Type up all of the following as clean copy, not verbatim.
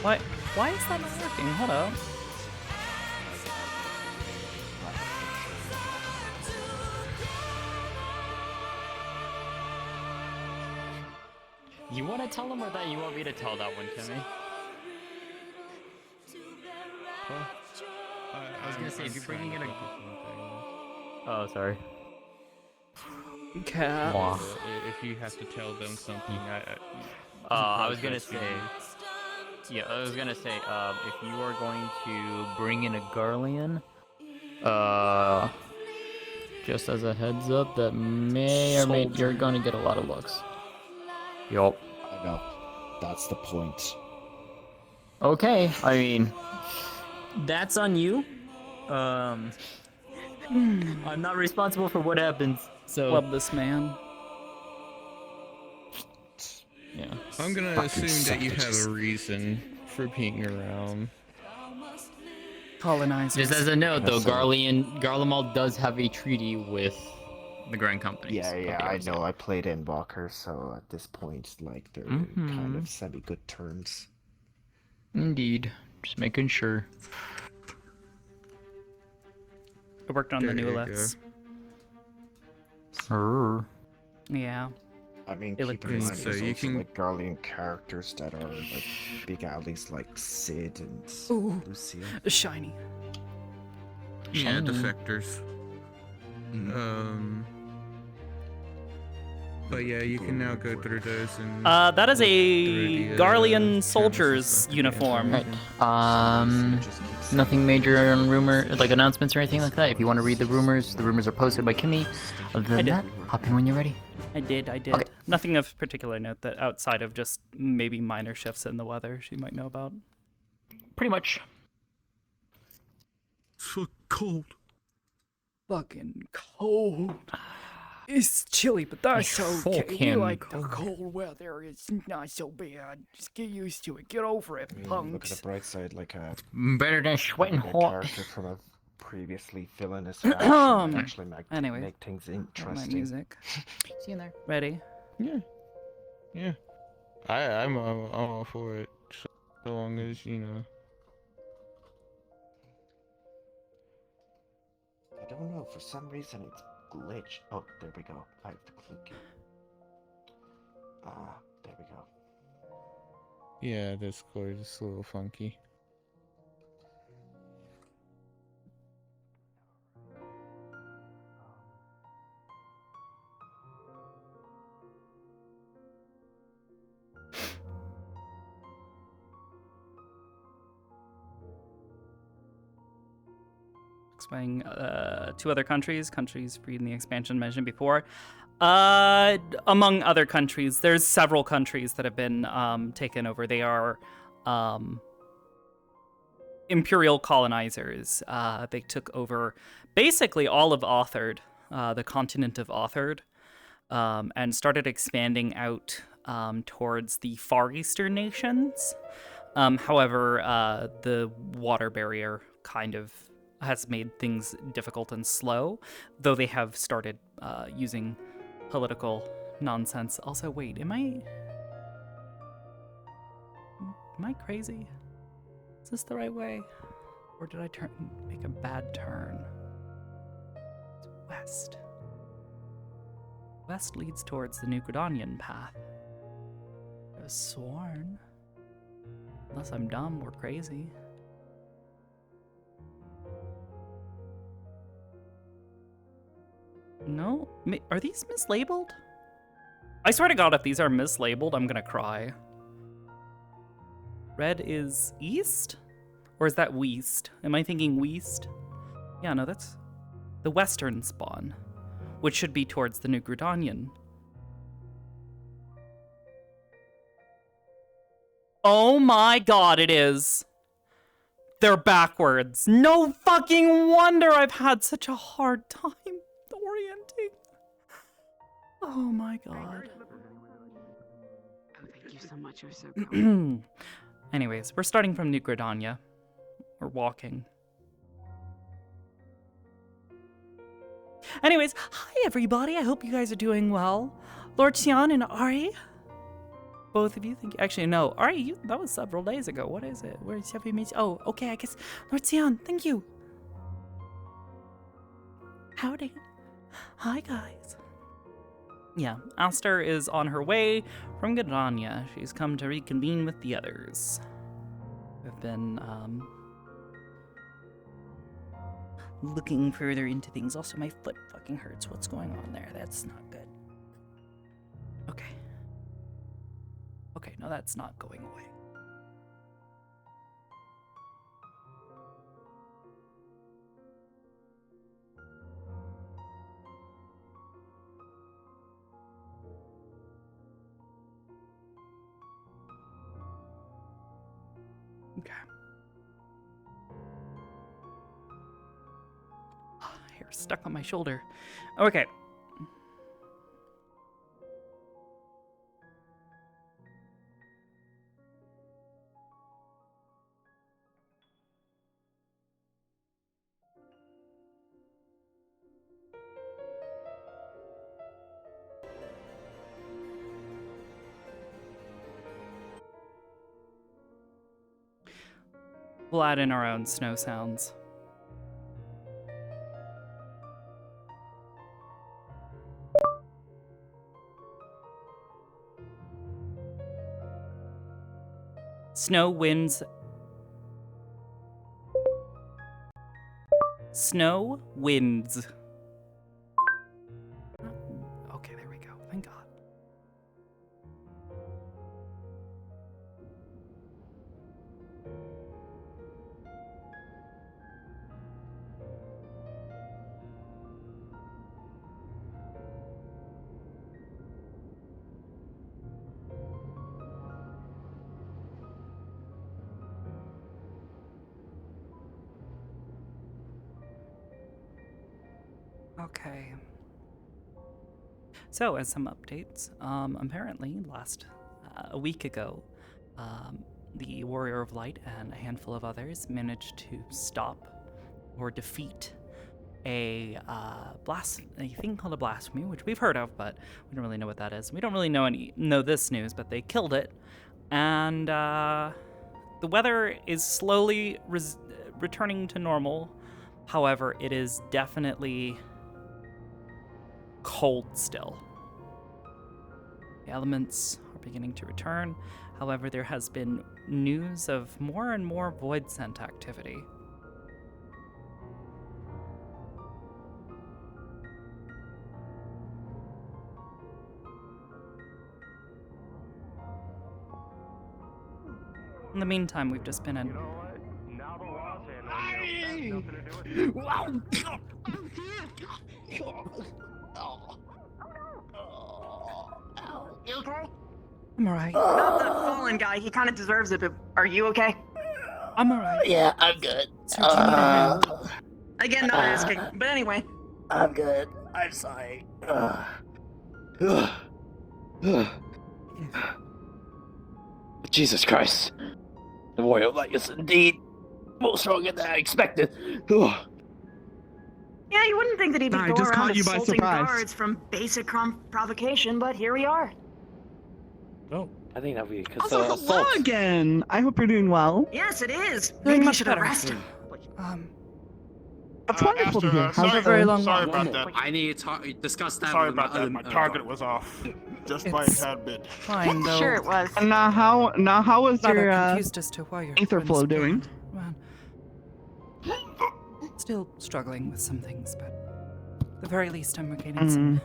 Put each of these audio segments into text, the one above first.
Why? Why is that not working? Hold up. You want to tell him or that you want me to tell that one, Timmy? I was gonna say, if you're bringing in a... Oh, sorry. Cat. If you have to tell them something, I was gonna say... Yeah, I was gonna say, if you are going to bring in a Garlean, just as a heads up, that may or may... You're gonna get a lot of looks. Yup. I know. That's the point. Okay, I mean... That's on you. I'm not responsible for what happens, so... Love this man. Yeah. I'm gonna assume that you have a reason for being around. Colonizers. Just as a note, though, So- Garlemald does have a treaty with the Grand Companies. Yeah, I know. I played Endwalker, so at this point, like, they're kind of semi-good terms. Indeed. Just making sure. I worked on the There new you lists. Yeah. I mean, They look keep in mind, so there's you also, can- like, Garlean characters that are, like, big allies like Sid and Ooh. Lucia. Shiny. Yeah, defectors. But yeah, you can now go through those and... That is look a through the, Garlean channels and soldier's stuff. uniform. Right. Nothing major on like announcements or anything like that. If you want to read the rumors are posted by Kimmy. Other than that, hop in when you're ready. I did. Okay. Nothing of particular note that outside of just maybe minor shifts in the weather she might know about. Pretty much. So cold. Fucking cold. It's chilly, but that's okay. We Fucking like the cold weather. It's not so bad. Just get used to it. Get over it, I mean, look at punks. the bright side, like a Better than sweating a hot. character from a previously villainous faction that actually Anyways, make things My interesting. music. See you there. Ready? Yeah. I'm all for it. So long as, you know... I don't know, for some reason it's glitch. Oh, there we go. I have to click it. There we go. Yeah, Discord is a little funky. Explaining two other countries freed in the expansion mentioned before. Among other countries, there's several countries that have been taken over. They are imperial colonizers. They took over basically all of Authard, the continent of Authard, and started expanding out towards the Far Eastern nations. However, the water barrier kind of has made things difficult and slow, though they have started using political nonsense. Also, wait, am I crazy? Is this the right way? Or did I make a bad turn? It's west. West leads towards the New Gridanian path. I was sworn. Unless I'm dumb or crazy. No? Are these mislabeled? I swear to God, if these are mislabeled, I'm gonna cry. Red is east? Or is that west? Am I thinking west? Yeah, no, that's the western spawn, which should be towards the New Gridanian. Oh my God, it is. They're backwards. No fucking wonder I've had such a hard time orienting. Oh my God. Oh, thank you so much. You're so kind. Anyways, we're starting from New Gridania. We're walking. Anyways, hi everybody. I hope you guys are doing well. Lord Xian and Ari, both of you. Thank you. Actually, no. All right, that was several days ago. What is it? Where have you made? Oh, okay. I guess Lord Sion. Thank you. Howdy. Hi, guys. Yeah, Aster is on her way from Gadania. She's come to reconvene with the others. We've been looking further into things. Also, my foot fucking hurts. What's going on there? That's not good. Okay. Okay, no, that's not going away. Okay. Hair stuck on my shoulder. Okay. We'll add in our own snow sounds. Snow winds. Snow winds. Okay, there we go. Thank God. Okay. So, as some updates, apparently a week ago, the Warrior of Light and a handful of others managed to stop or defeat a thing called a blasphemy, which we've heard of, but we don't really know what that is. We don't really know this news, but they killed it, and the weather is slowly returning to normal. However, it is definitely cold still. The elements are beginning to return. However, there has been news of more and more void scent activity. In the meantime, we've just been in. You okay? I'm alright. Not the fallen guy. He kind of deserves it, but are you okay? I'm alright. Yeah, I'm good. So, do you need a hand? Again, not asking. But anyway. I'm good. I'm sorry. Jesus Christ. The warrior light is indeed more stronger than I expected. Yeah, you wouldn't think that he'd be I going just around caught you by assaulting surprise. guards from basic provocation, but here we are. Oh, I think that'd be because Also, hello again. I hope you're doing well. Yes, it is. Doing Maybe you much should better. arrest him. That's wonderful to hear. Aster, How's a very long sorry walk. about that. I need to discuss that. Sorry with my about that. other- My target was off. Just by a It's- tad bit. Fine, though. Sure it was. And how was Rather your confused as to why you're ether flow doing? Well, still struggling with some things, but at the very least, I'm regaining some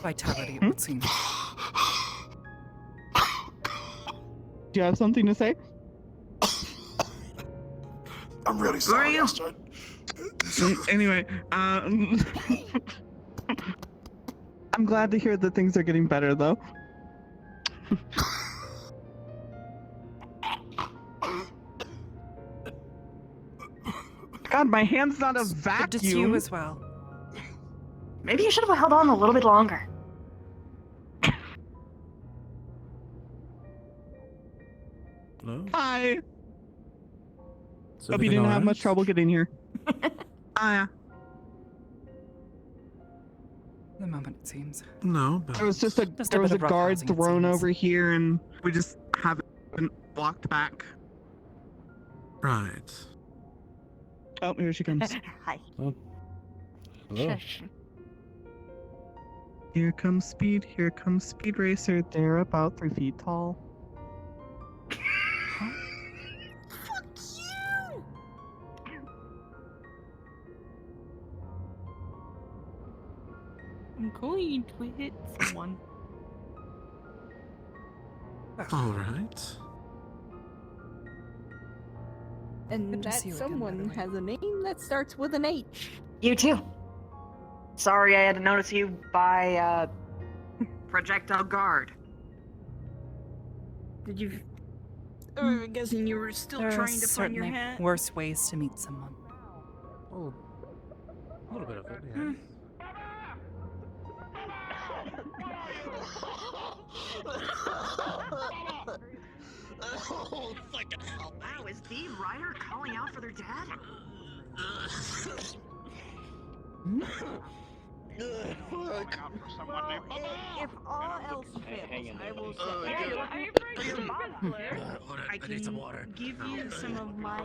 vitality, it would seem. Do you have something to say? I'm really Who are sorry, you? Aster. Anyway, I'm glad to hear that things are getting better, though. God, my hand's not a Good to see you vacuum. as well. Maybe you should have held on a little bit longer. Hi. Hope you didn't have much trouble getting here. Ah, The moment it seems. No, but There was just a Just a there was bit a of guard roughhousing, it thrown seems. over here, and we just haven't walked back. right. Oh, here she comes. Hi. Hello. Here comes Speed. Here comes Speed Racer. They're about 3 feet tall. I'm going to hit someone. All right. And Good to that see you again, by someone the way. has a name that starts with an H. You too. Sorry I had to notice you by, Projectile Guard. Did you... I'm guessing you were still There are trying to find your certainly hat? worse ways to meet someone. Oh, a little bit of it, yeah. Oh, fucking hell. Wow, is the Ryder calling out for their dad? If all else fails, I will say, I can give you some of my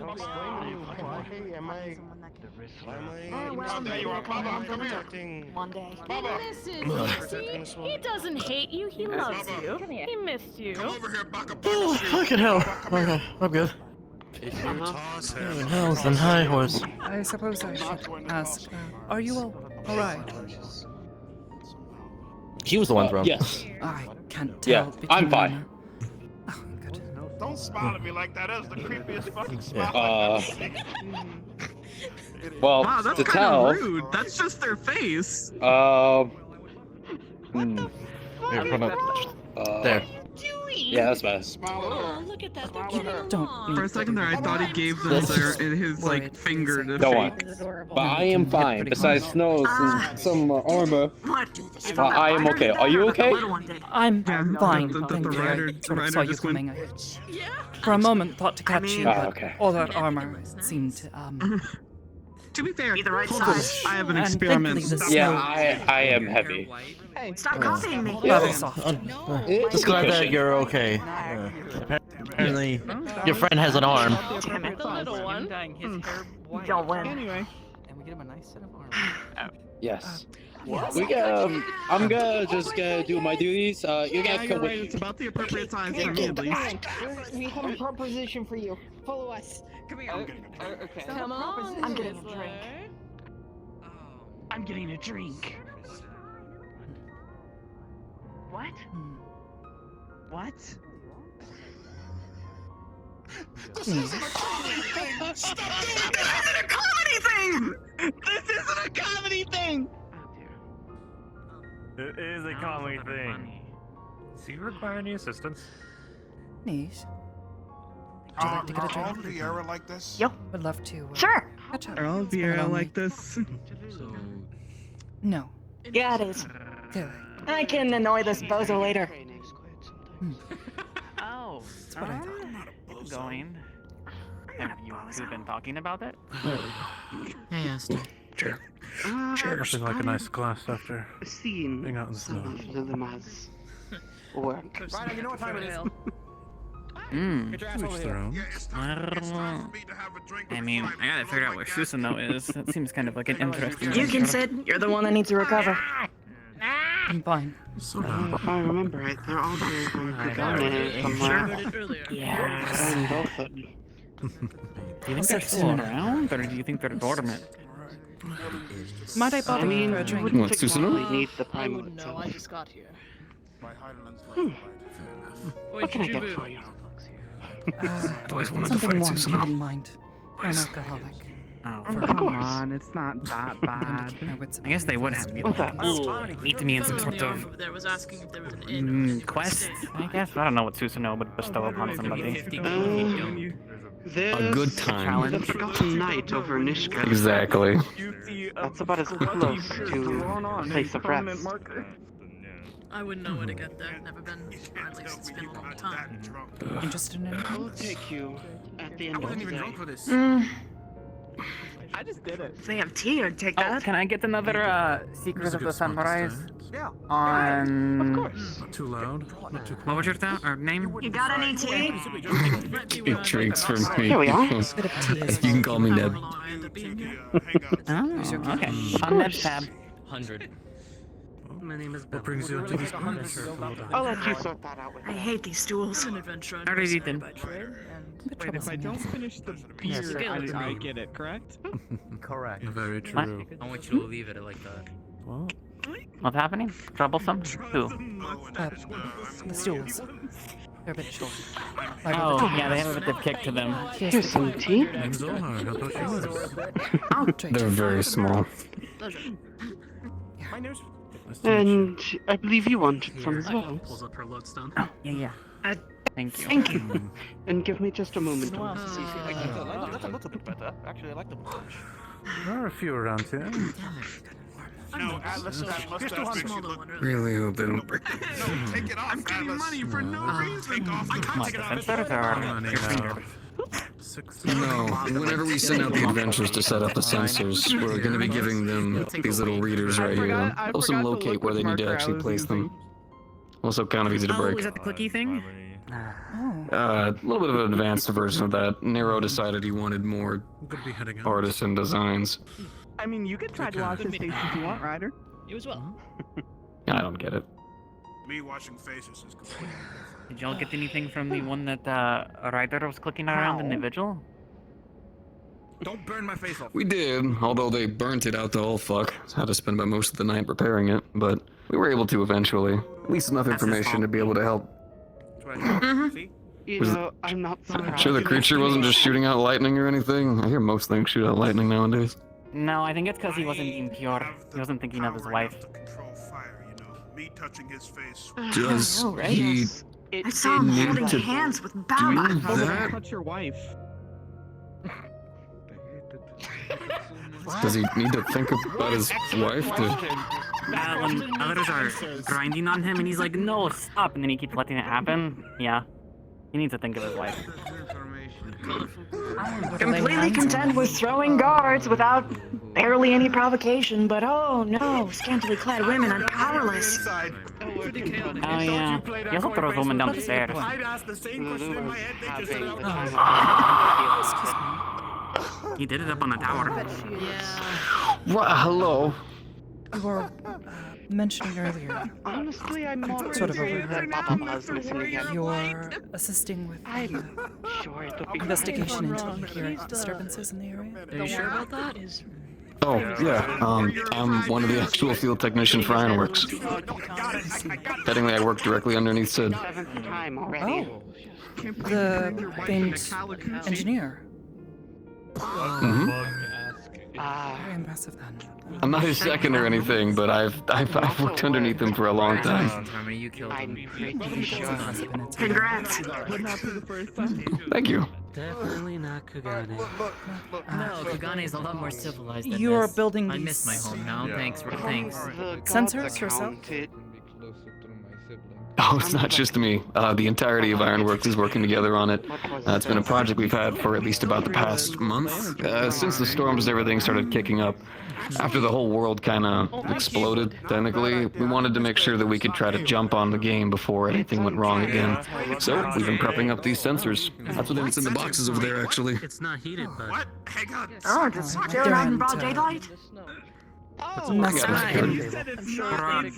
Hey, am I? well, maybe I can have them one day. See, he doesn't hate you. He loves you. He missed you. Oh, fucking hell. Okay, I'm good. Fucking hell's and high horse. I suppose I should ask, are you all right? He was the one thrown. Yes. I can't Yeah, tell. I'm between fine. them. Oh, good. Don't smile at me like that. That's the creepiest fucking smile. Well, Wow, that's to kind tell, of rude. That's just their face. Here, put up. There. Yeah, that's better. Oh, look at that. They're getting Don't along. For a second there, I thought he gave them his like finger to Go shake. on. But I am fine. Besides snows and some armor, What? I am okay. Are you okay? I'm Yeah, fine. the Thank you. rider- I sort of rider saw you just went- coming. For a moment, thought to catch you, Ah, but okay. all that armor seemed To be fair, Be the right hold on, size. I have an And experiment. thankfully the Yeah, snow I am heavy. Hey, stop copying me. rather soft. Just glad that you're okay. Apparently, your friend has an arm. Damn it. The little one. Don't win. Anyway, And we get him a nice set of armor. Yes. We got. I'm gonna just do my duties. You yeah, guys you're come right. with. It's about the appropriate size for me, at least. We have a proposition for you. Follow us. Come here. Okay. Come on. I'm getting a drink. I'm getting a drink. What? What? Stop doing that! This isn't a comedy thing! This isn't a comedy thing! It is a comedy thing. Do you require any assistance? Niche. Would you like to get a drink? Vieira like this? Yep. Would love to. Sure. Catch up. Are all It's been a Vieira long like week. this? No. Yeah, it is. Good. I can annoy this bozo later. Oh, That's what I thought. going. Have you two been talking about it? Hey, Aster. Sure. Nothing like a nice glass after Seen being out in the snow. Dilemma's work. Right, you know what time it is. Each their own. I mean, I gotta figure out where Susanoo is. That seems kind of like an interesting. You can sit. You're the one that needs to recover. I'm fine. So bad. If I remember right, they're all here going to go there somewhere. Yes. And both of them. Do you think they're still around, or do you think they're dormant? Might I I bother you mean, for a you drink? wouldn't Susanoo? exactly need the prime itself. just got here. What can I get for you? Something warm, if you wouldn't mind. I'm an alcoholic. Oh, Come on, it's not that bad. I guess they would have me. What's that? Need to be in some sort of There was asking if there was an quest. I guess I don't know what Susanoo would bestow upon somebody. There's A good time. the Forgotten Night over in Ishka. Exactly. That's about as close to place of rest. I wouldn't know where to get there. Never been. Or at least it's been a long time. Interested in I'll anything? take you at the end of the day. this. I just did it. If they have tea, I'd take Oh, that. can I get another Secret of the Sunrise on? Of course. Not too loud. Not too What was your name? You got any tea? Drinks for me. Here we are. You can call me Neb. Oh, okay. On Neb's tab. 100. My name is What brings you up to these corners? I'll let you sort that out with I hate these stools. An adventure. I already did. Wait, if I don't finish the beer, I do not get it, correct? Correct. Very true. What? I want you to leave it like that. Well, What's happening? Troublesome? Who? The stools. They're a bit short. Oh, yeah, they have a bit of kick to them. Here's some tea. name's Zohar. How about yours? They're very small. And I believe you wanted some as well. Pulls up her lodestone. Oh, yeah. Thank you. Thank you. And give me just a moment. That's a little bit better. Actually, I like them a bunch. There are a few around here. No, Atlas, that mustache makes you look... Really hope they don't break. No, take it off, I'm getting Atlas. money for no reason. Take off. I can't take it off. Sensors are Running your finger. out. 6. No, whenever we send out the adventurers to set up the sensors, we're going to be giving them these little readers right here. Helps them locate where they need to actually place them. Also kind of easy to Oh, break. is that the clicky thing? A little bit of an advanced version of that. Nero decided he wanted more I'm gonna be heading out. artisan designs. I mean, you could try to wash his face if you want, Ryder. You as well. I don't get it. Me washing faces is completely different. Did y'all get anything from the one that Ryder was clicking around in the vigil? Don't burn my face off. We did, although they burnt it out to all fuck. Had to spend about most of the night repairing it, but we were able to eventually. At least enough information to be able to help. See? You Was know, I'm not surprised. Sure the creature wasn't just shooting out lightning or anything? I hear most things shoot out lightning nowadays. No, I think it's because he wasn't being pure. He wasn't thinking of his wife. To control fire, you know. Me touching his face. Does know, right? he It I saw him need holding to hands with do Baba. How would I that? touch your wife? Does he need to think about his wife to... When others are grinding on him and he's like, no, stop, and then he keeps letting it happen, yeah. He needs to think of his wife. Completely content with throwing guards without barely any provocation, but oh no, scantily clad women are powerless. Oh yeah. He also throws women down the stairs. I'd ask the same question in my head. They just said it out loud. He did it up on the tower. Hello? You were mentioning earlier Honestly, I'm more Sort of concerned over that Baba's missing again. you're assisting with I'm sure it'll be investigation into coherent disturbances in the area. Are you sure about that? Oh, yeah, I'm one of the actual field technicians for Ironworks. Technically, I work directly underneath Sid. 7th time already. Oh, the famed engineer. Mm-hmm. Very impressive then. I'm not his second or anything, but I've worked underneath him for a long time. How many you killed? I'm pretty sure. Congrats. Would not be the first time. Thank you. Definitely not Kugane. No, Kugane is a lot more civilized than You're this. building I these miss my home now. Thanks. Thanks. The Sensors gods yourself? account it. Oh, it's not just me. The entirety of Ironworks is working together on it. It's been a project we've had for at least about the past month. Since the storms, everything started kicking up. After the whole world kind of exploded, technically, we wanted to make sure that we could try to jump on the game before anything went wrong again. So, we've been prepping up these sensors. That's what's in the boxes over there, actually. It's not heated, but. What? Hang on. Oh, just staring out in broad daylight? Mess with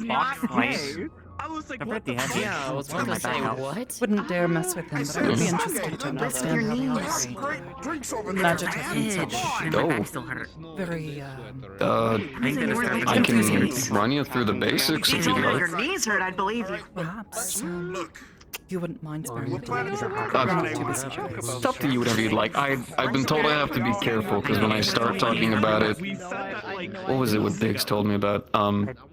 Box fight. I was like, I'm what the pretty heavy. Yeah, I was Put my back out. what? Wouldn't dare mess with him, but I would be interested to understand how they operate. Drinks over there. Magic and such. And my back still hurt. Very, I think they disturbed I can run you through the basics if If you'd only like. your knees hurt, I'd believe you. perhaps, Look. you wouldn't mind sparing the time. It's up to you, whatever you'd like. I've been told I have to be careful, because when I start talking about it... What was it what Biggs told me about?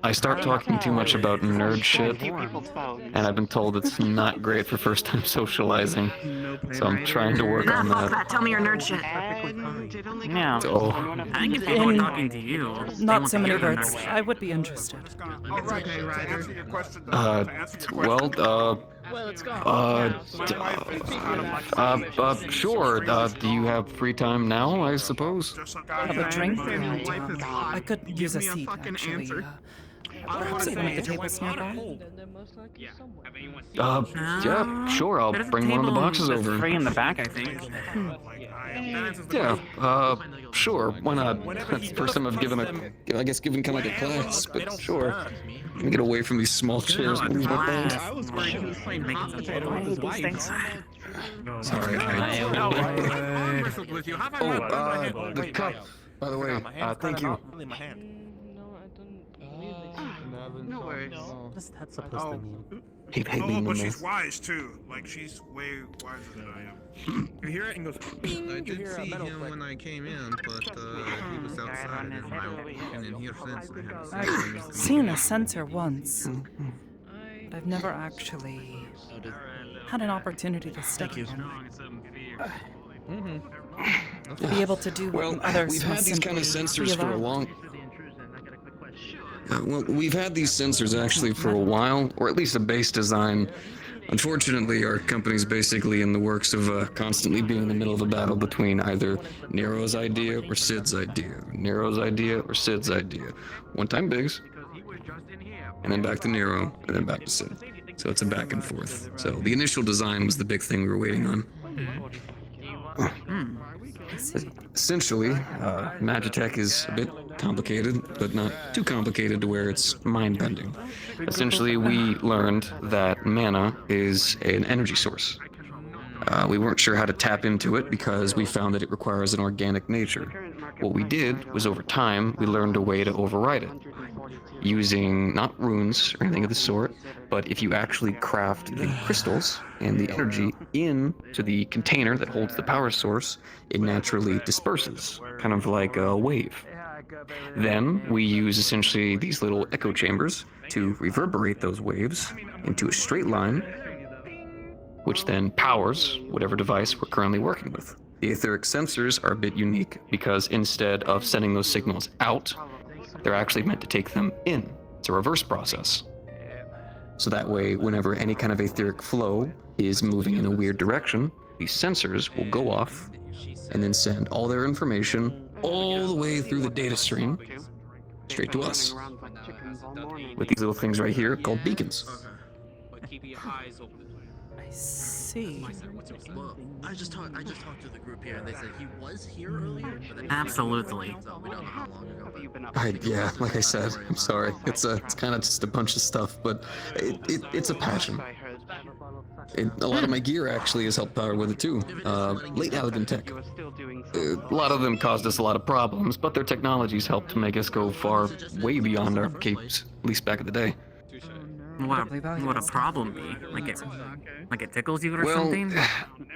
I start talking too much about nerd shit, and I've been told it's not great for first-time socializing. So I'm trying to work Nah, on fuck that. that. Tell me your nerd shit. Yeah. Oh, I think if people are talking to you, they Not want so to many hear their words. nerd shit. I would be interested. All right, to answer your question, well, Well, it's gone. Sure. Do you have free time now, I suppose? Have a drink? I could use a seat, actually. Perhaps at one of the tables nearby? Yeah, sure, I'll bring one of the boxes over. Free in the back, I think. Yeah, sure, why not? First time I've given kind of like a class, but sure. Let me get away from these small chairs and lose my phone. I was worried he was playing making potato with his wife. Sorry, the cup, by the way, thank you. No worries. What's that supposed to mean? Hate being but the she's wise too. Like she's way wiser than I am. You hear it and goes. Bing, I did see him when I came in, but he was outside, and I've been in here since. I've seen a sensor once, but I've never actually had an opportunity to study one. To be able to do what others we've had these kind of sensors for a long. Well, we've had these sensors actually for a while, or at least a base design. Unfortunately, our company's basically in the works of constantly being in the middle of a battle between either Nero's idea or Sid's idea. Nero's idea or Sid's idea. One time Biggs, and then back to Nero, and then back to Sid. So it's a back and forth. So the initial design was the big thing we were waiting on. Essentially, Magitech is a bit complicated, but not too complicated to where it's mind-bending. Essentially, we learned that mana is an energy source. We weren't sure how to tap into it because we found that it requires an organic nature. What we did was, over time, we learned a way to override it, using not runes or anything of the sort, but if you actually craft the crystals and the energy into the container that holds the power source, it naturally disperses, kind of like a wave. Then we use essentially these little echo chambers to reverberate those waves into a straight line, which then powers whatever device we're currently working with. The etheric sensors are a bit unique because instead of sending those signals out, they're actually meant to take them in. It's a reverse process. So that way, whenever any kind of etheric flow is moving in a weird direction, these sensors will go off and then send all their information all the way through the data stream straight to us. With these little things right here called beacons. I see. Well, I just talked to the group here, and they said he was here earlier. Absolutely. So we don't know how long ago. Yeah, like I said, I'm sorry. It's kind of just a bunch of stuff, but it's a passion. A lot of my gear actually has helped power with it too. Late Allegan tech. A lot of them caused us a lot of problems, but their technologies helped to make us go far, way beyond our capes, at least back in the day. What would a problem be? Like it tickles you or something?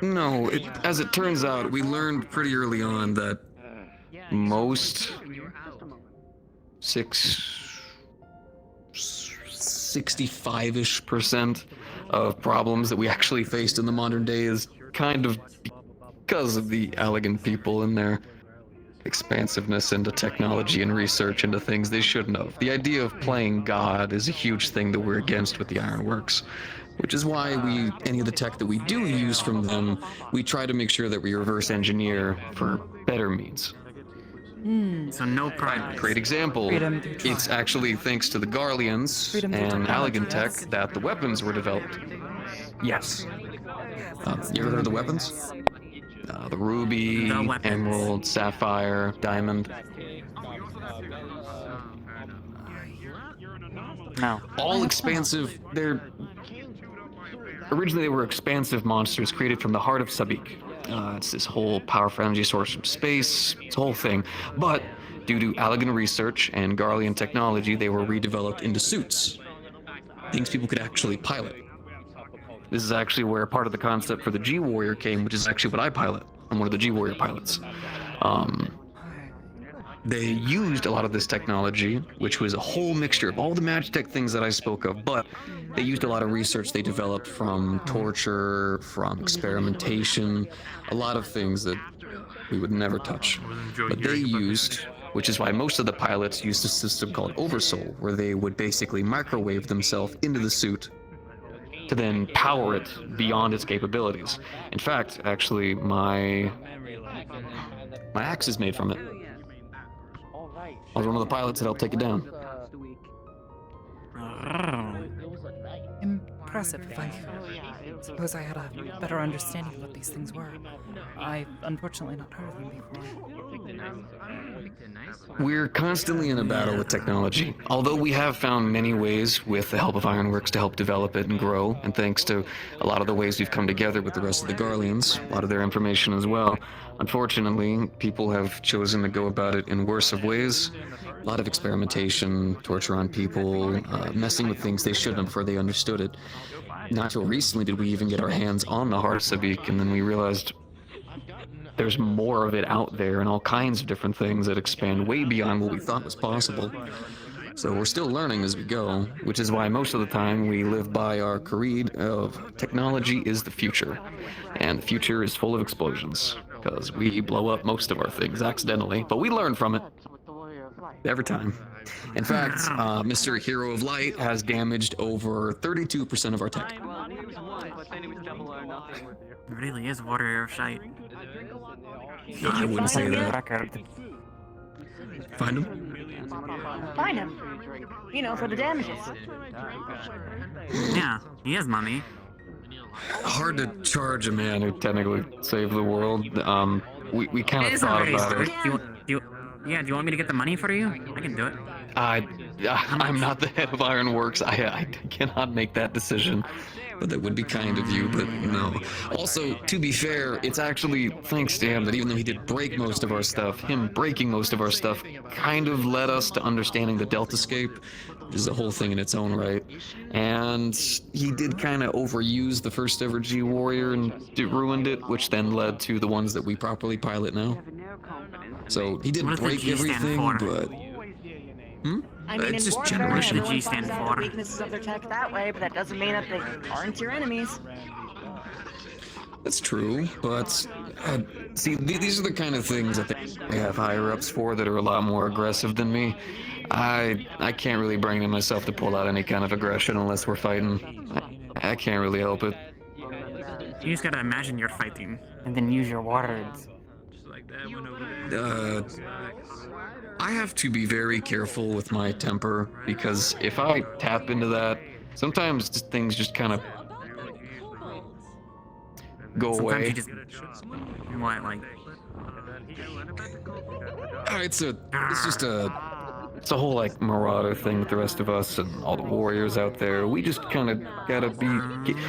No. As it turns out, we learned pretty early on that most 65-ish% of problems that we actually faced in the modern day is kind of because of the Allegan people and their expansiveness into technology and research into things they shouldn't have. The idea of playing God is a huge thing that we're against with the Ironworks, which is why any of the tech that we do use from them, we try to make sure that we reverse engineer for better means. So no progress. Great example. It's actually thanks to the Garleans and Allegan tech that the weapons were developed. Yes. You ever heard of the weapons? The ruby, emerald, sapphire, diamond. No. All expansive. Originally they were expansive monsters created from the heart of Sabik. It's this whole powerful energy source from space. It's a whole thing. But due to Allegan research and Garlean technology, they were redeveloped into suits. Things people could actually pilot. This is actually where part of the concept for the G-Warrior came, which is actually what I pilot. I'm one of the G-Warrior pilots. They used a lot of this technology, which was a whole mixture of all the Magitech things that I spoke of, but they used a lot of research they developed from torture, from experimentation, a lot of things that we would never touch. But they used, which is why most of the pilots used a system called Oversoul, where they would basically microwave themselves into the suit to then power it beyond its capabilities. In fact, actually, my axe is made from it. I was one of the pilots that helped take it down. Impressive. If I suppose I had a better understanding of what these things were. I've unfortunately not heard of them before. We're constantly in a battle with technology. Although we have found many ways with the help of Ironworks to help develop it and grow, and thanks to a lot of the ways we've come together with the rest of the Garleans, a lot of their information as well. Unfortunately, people have chosen to go about it in worse of ways. A lot of experimentation, torture on people, messing with things they shouldn't have before they understood it. Not till recently did we even get our hands on the heart Sabik, and then we realized there's more of it out there and all kinds of different things that expand way beyond what we thought was possible. So we're still learning as we go, which is why most of the time we live by our creed of technology is the future, and the future is full of explosions, because we blow up most of our things accidentally, but we learn from it. Every time. In fact, Mr. Hero of Light has damaged over 32% of our tech. It really is water of shite. I wouldn't say that. Find him? Find him. You know, for the damages. Yeah, he has money. Hard to charge a man who technically saved the world. We kind of thought about it. Yeah, do you want me to get the money for you? I can do it. I'm not the head of Ironworks. I cannot make that decision. But that would be kind of you, but no. Also, to be fair, it's actually thanks to him that even though he did break most of our stuff, him breaking most of our stuff kind of led us to understanding the Deltascape, which is a whole thing in its own right. And he did kind of overuse the first ever G Warrior and ruined it, which then led to the ones that we properly pilot now. So he did break everything, but... I mean, it's in just warfare, generation everyone G stand finds out for. the weaknesses of their tech that way, but that doesn't mean that they aren't your enemies. That's true, but see, these are the kind of things that they have higher-ups for that are a lot more aggressive than me. I can't really bring in myself to pull out any kind of aggression unless we're fighting. I can't really help it. You just gotta imagine you're fighting, and then use your words. I have to be very careful with my temper, because if I tap into that, sometimes things just kind of go away. Sometimes you just... What, like... It's a whole like marauder thing with the rest of us and all the warriors out there. We just kind of gotta be...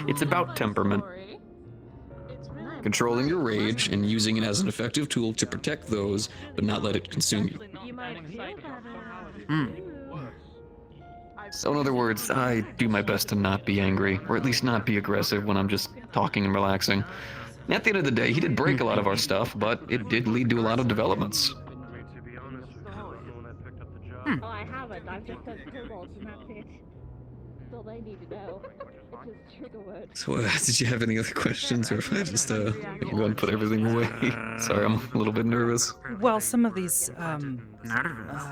It's about temperament. Controlling your rage and using it as an effective tool to protect those, but not let it consume you. So in other words, I do my best to not be angry, or at least not be aggressive when I'm just talking and relaxing. And at the end of the day, he did break a lot of our stuff, but it did lead to a lot of developments. Oh, I haven't. I've just said cobalt and that's it. That's all they need to know. It's just trigger word. So, did you have any other questions, or if I just, I can go and put everything away? Sorry, I'm a little bit nervous. Well, some of these, Nervous?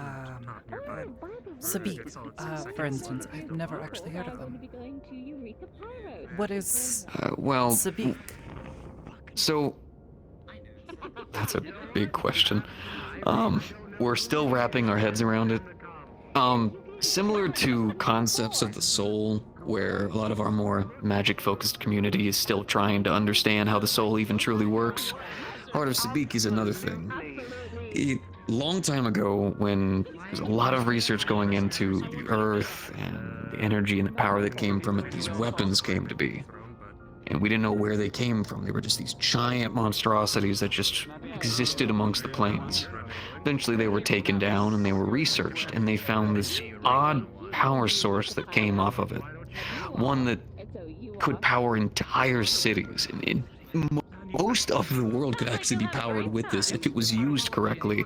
Sabik, for instance, I've never actually heard of them. What is Well... Sabik? So... That's a big question. We're still wrapping our heads around it. Similar to concepts of the soul, where a lot of our more magic-focused community is still trying to understand how the soul even truly works, Heart of Sabik is another thing. A long time ago, when there was a lot of research going into the earth and the energy and the power that came from it, these weapons came to be. And we didn't know where they came from. They were just these giant monstrosities that just existed amongst the plains. Eventually they were taken down and they were researched, and they found this odd power source that came off of it. One that could power entire cities. And most of the world could actually be powered with this if it was used correctly.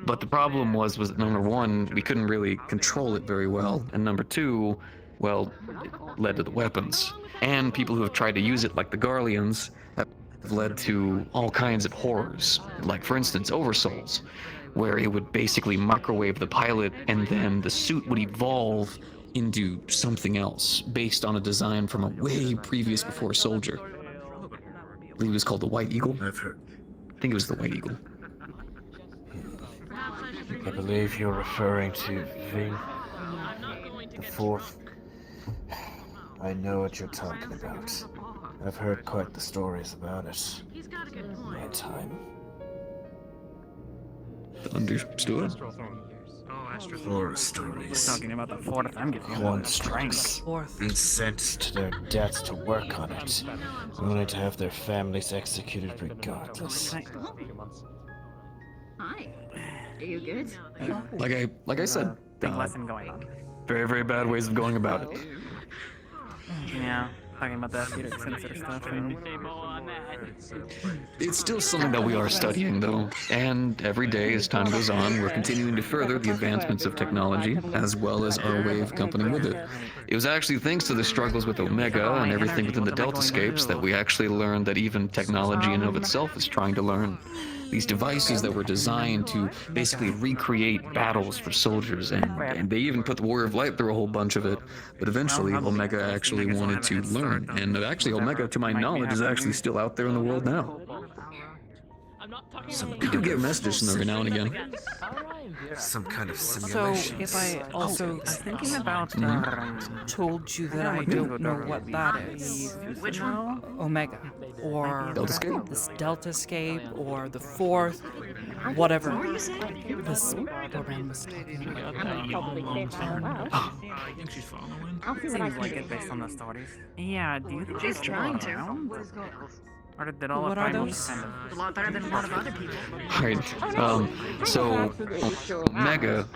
But the problem was that number one, we couldn't really control it very well. And number two, well, it led to the weapons. And people who have tried to use it, like the Garleans, have led to all kinds of horrors. Like, for instance, Oversouls, where it would basically microwave the pilot, and then the suit would evolve into something else based on a design from a way previous before Soldier. I believe it was called the White Eagle. I've heard. I think it was the White Eagle. I believe you're referring to Ving, the fourth. I know what you're talking about. I've heard quite the stories about it in my time. Understood. Horror stories. Talking about the fourth, I'm getting Constructs being sent to their deaths to work on it, only to have their families executed regardless. Hi. Are you good? Like I said, big lesson going on. very, very bad ways of going about it. Yeah, talking about that sensitive stuff. And... It's still something that we are studying, though, and every day as time goes on, we're continuing to further the advancements of technology, as well as our way of accompanying with it. It was actually thanks to the struggles with Omega and everything within the Deltascapes that we actually learned that even technology in and of itself is trying to learn. These devices that were designed to basically recreate battles for soldiers, and they even put the Warrior of Light through a whole bunch of it, but eventually Omega actually wanted to learn, and actually Omega, to my knowledge, is actually still out there in the world now. You do get messages from them every now and again. Some kind of So, simulation. if I also thinking about told you that I don't know what that is, Which one? Omega, or Deltascape? this Deltascape, or the fourth, whatever What were you saying? this program was talking about. I think she's following. I'll see what I Seems can like do. it based on the stories. Yeah, do you think She's they're trying still to. around? Or did all What of are finally those? kind A lot better than a lot of other people. Right. So Omega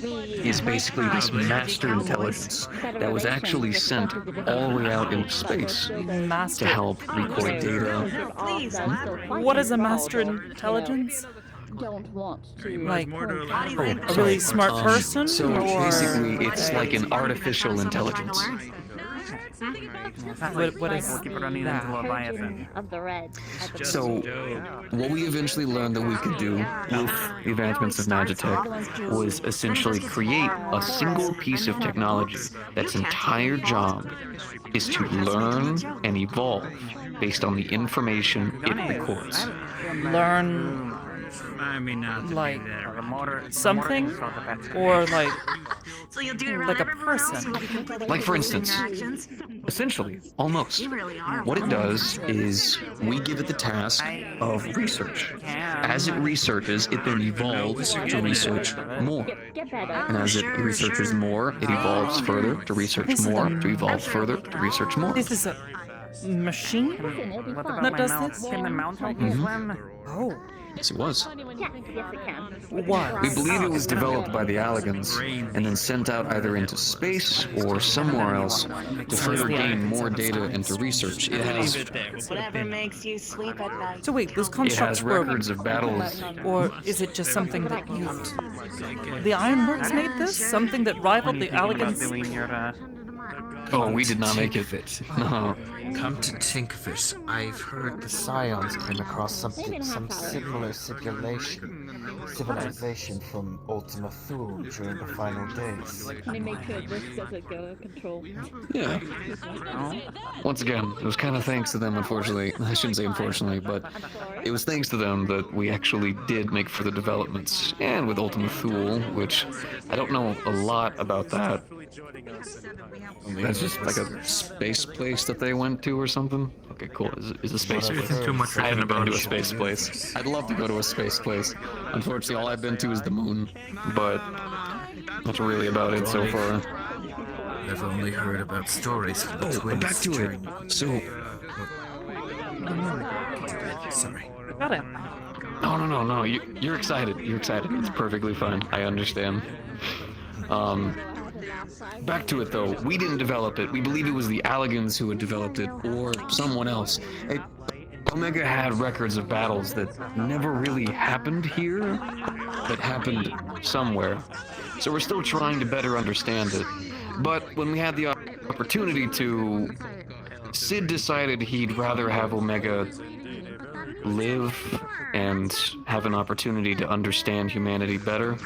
is basically this master intelligence that was actually sent all the way out into space to help record data. Please, What is a master intelligence? Don't want to. Like, How do you think a really smart person? So or basically, it's like an artificial intelligence. what is keep it running into that? Leviathan. Of the red. So, what we eventually learned that we could do with the advancements of Magitech was essentially create a single piece of technology that's entire job is to learn and evolve based on the information it records. Learn I mean, not to like be there. something, or like So you'll do like a whatever else person. you can tell Like, for the instance, interactions. essentially, almost. You really are. What it does is we give it the task of research. As it researches, it then evolves to research more. Get better. And as it researches more, it evolves further to research more, to evolve further to research more. This is a machine Listen, it'll be What fun. about that my does mount? this. Can the mount help Mhm. me swim? Oh, Yes, it was. Yes, yes, it can. what? We believe it was developed by the Alligans and then sent out either into space or somewhere else to further gain more data and to research. It has Whatever makes you sleep at night. So wait, those it constructs has were, records of battles. or is it just something that you've? The Ironworks made this? Something that rivaled the Alligans? Doing your, Oh, we did not make it. No. Come to think of it, I've heard The Scions came across some similar civilization from Ultima Thule during the final days. Let me make sure this doesn't go control. Yeah. Once again, it was kind of thanks to them, unfortunately. I shouldn't say unfortunately, but it was thanks to them that we actually did make further developments. And with Ultima Thule, which I don't know a lot about that. That's just like a space place that they went to or something? Okay, cool. Is a space place. Too much I haven't been to a about space place. I'd love to go to a space place. Unfortunately, all I've been to is the moon, but that's really about it so far. I've only heard about stories of the Oh, twins. but back to it. So, Sorry. Got it. no. You're excited. You're excited. It's perfectly fine. I understand. Back to it though. We didn't develop it. We believe it was the Alligans who had developed it, or someone else. Omega had records of battles that never really happened here, but happened somewhere. So we're still trying to better understand it. But when we had the opportunity to, Sid decided he'd rather have Omega live and have an opportunity to understand humanity better.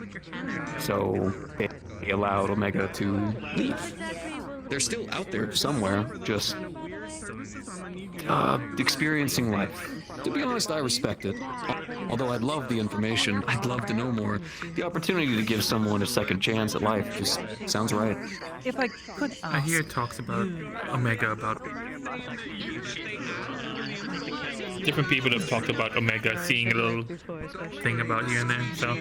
So they allowed Omega to leave. They're still out there somewhere, just experiencing life. To be honest, I respect it. Although I'd love the information, I'd love to know more. The opportunity to give someone a second chance at life just sounds right. If I could ask, I hear talks about Omega about different people have talked about Omega seeing a little thing about you in there, so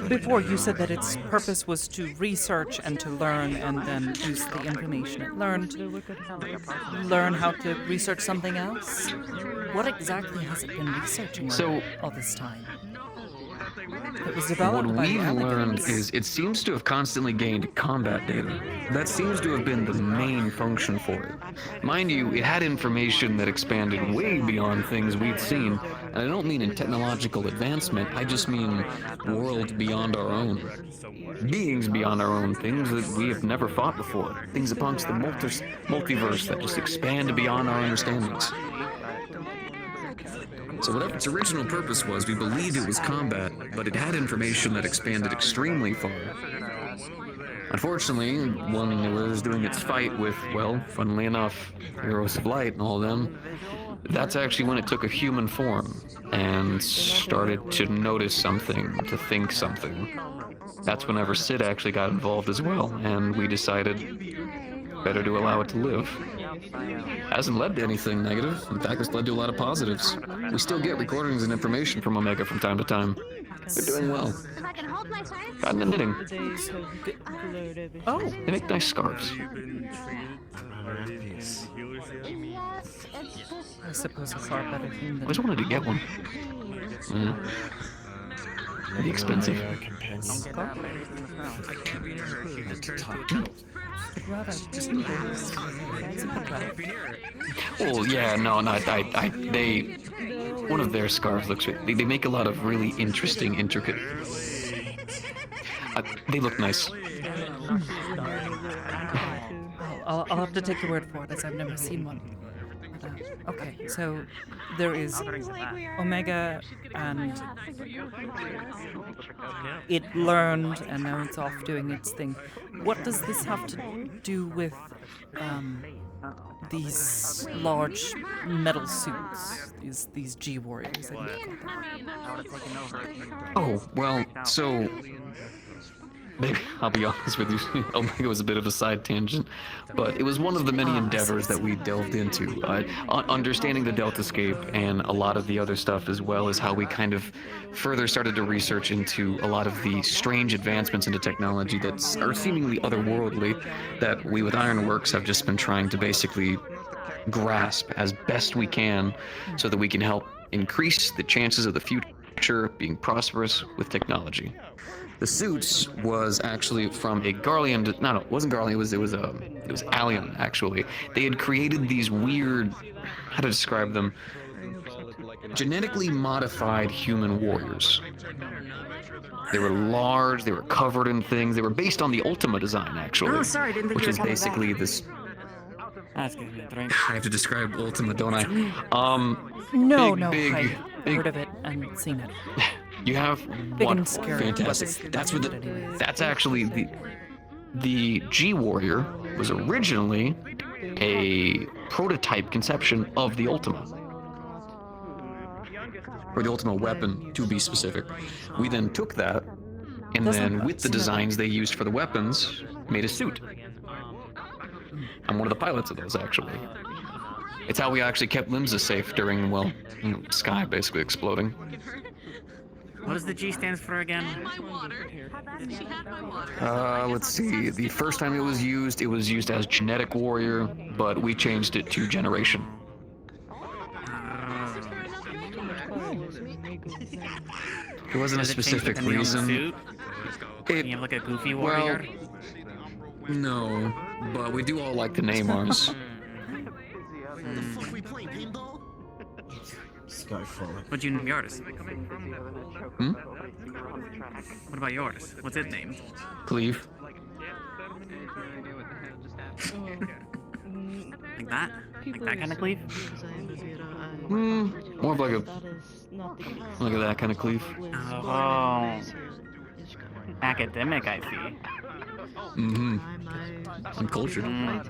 before you said that its purpose was to research and to learn and then use the information it learned, learn how to research something else? What exactly has it been researching all this time? It was developed What by we've elegance. learned is it seems to have constantly gained combat data. That seems to have been the main function for it. Mind you, it had information that expanded way beyond things we'd seen, and I don't mean in technological advancement, I just mean worlds beyond our own. Beings beyond our own, things that we have never fought before, things amongst the multiverse that just expand beyond our understandings. So whatever its original purpose was, we believed it was combat, but it had information that expanded extremely far. Unfortunately, when it was doing its fight with, well, funnily enough, Heroes of Light and all of them, that's actually when it took a human form and started to notice something, to think something. That's whenever Sid actually got involved as well, and we decided better to allow it to live. Hasn't led to anything negative. In fact, it's led to a lot of positives. We still get recordings and information from Omega from time to time. They're doing well. Got into knitting. Oh, they make nice scarves. I suppose it's far better thing I than... just wanted to get one. Pretty expensive. Well, yeah, no, they... One of their scarves looks... They make a lot of really interesting, intricate... they look nice. I'll have to take your word for it, as I've never seen one. Okay, so there is Omega, and it learned, and now it's off doing its thing. What does this have to do with these large metal suits, these G warriors? Oh, well, so... Maybe, I'll be honest with you, Omega was a bit of a side tangent, but it was one of the many endeavors that we delved into. Understanding the Deltascape and a lot of the other stuff, as well as how we kind of further started to research into a lot of the strange advancements into technology that are seemingly otherworldly, that we with Ironworks have just been trying to basically grasp as best we can so that we can help increase the chances of the future being prosperous with technology. The suits was actually from a Garlean. No, it wasn't Garlean. It was Alien actually. They had created these weird, how to describe them, genetically modified human warriors. They were large. They were covered in things. They were based on the Ultima design actually, Oh, sorry, didn't think which you is were coming basically back. this. I have to describe Ultima, don't I? No, big, I've heard of it and seen it. You have Big one and scary. fantastic. That's actually the G Warrior was originally a prototype conception of the Ultima, or the Ultima weapon to be specific. We then took that, and then with the designs they used for the weapons, made a suit. I'm one of the pilots of those actually. It's how we actually kept Limsa safe during, well, Sky basically exploding. What does the G stands for again? Let's see. The first time it was used as Genetic Warrior, but we changed it to Generation. There wasn't a specific reason. You have like a goofy warrior? Well, no, but we do all like to name ours. What'd you name yours? Hmm? What about yours? What's it named? Cleve. Like that? Like that kind of cleave? More of like that kind of cleave. Oh. Academic, I see. Mm-hmm. And cultured. And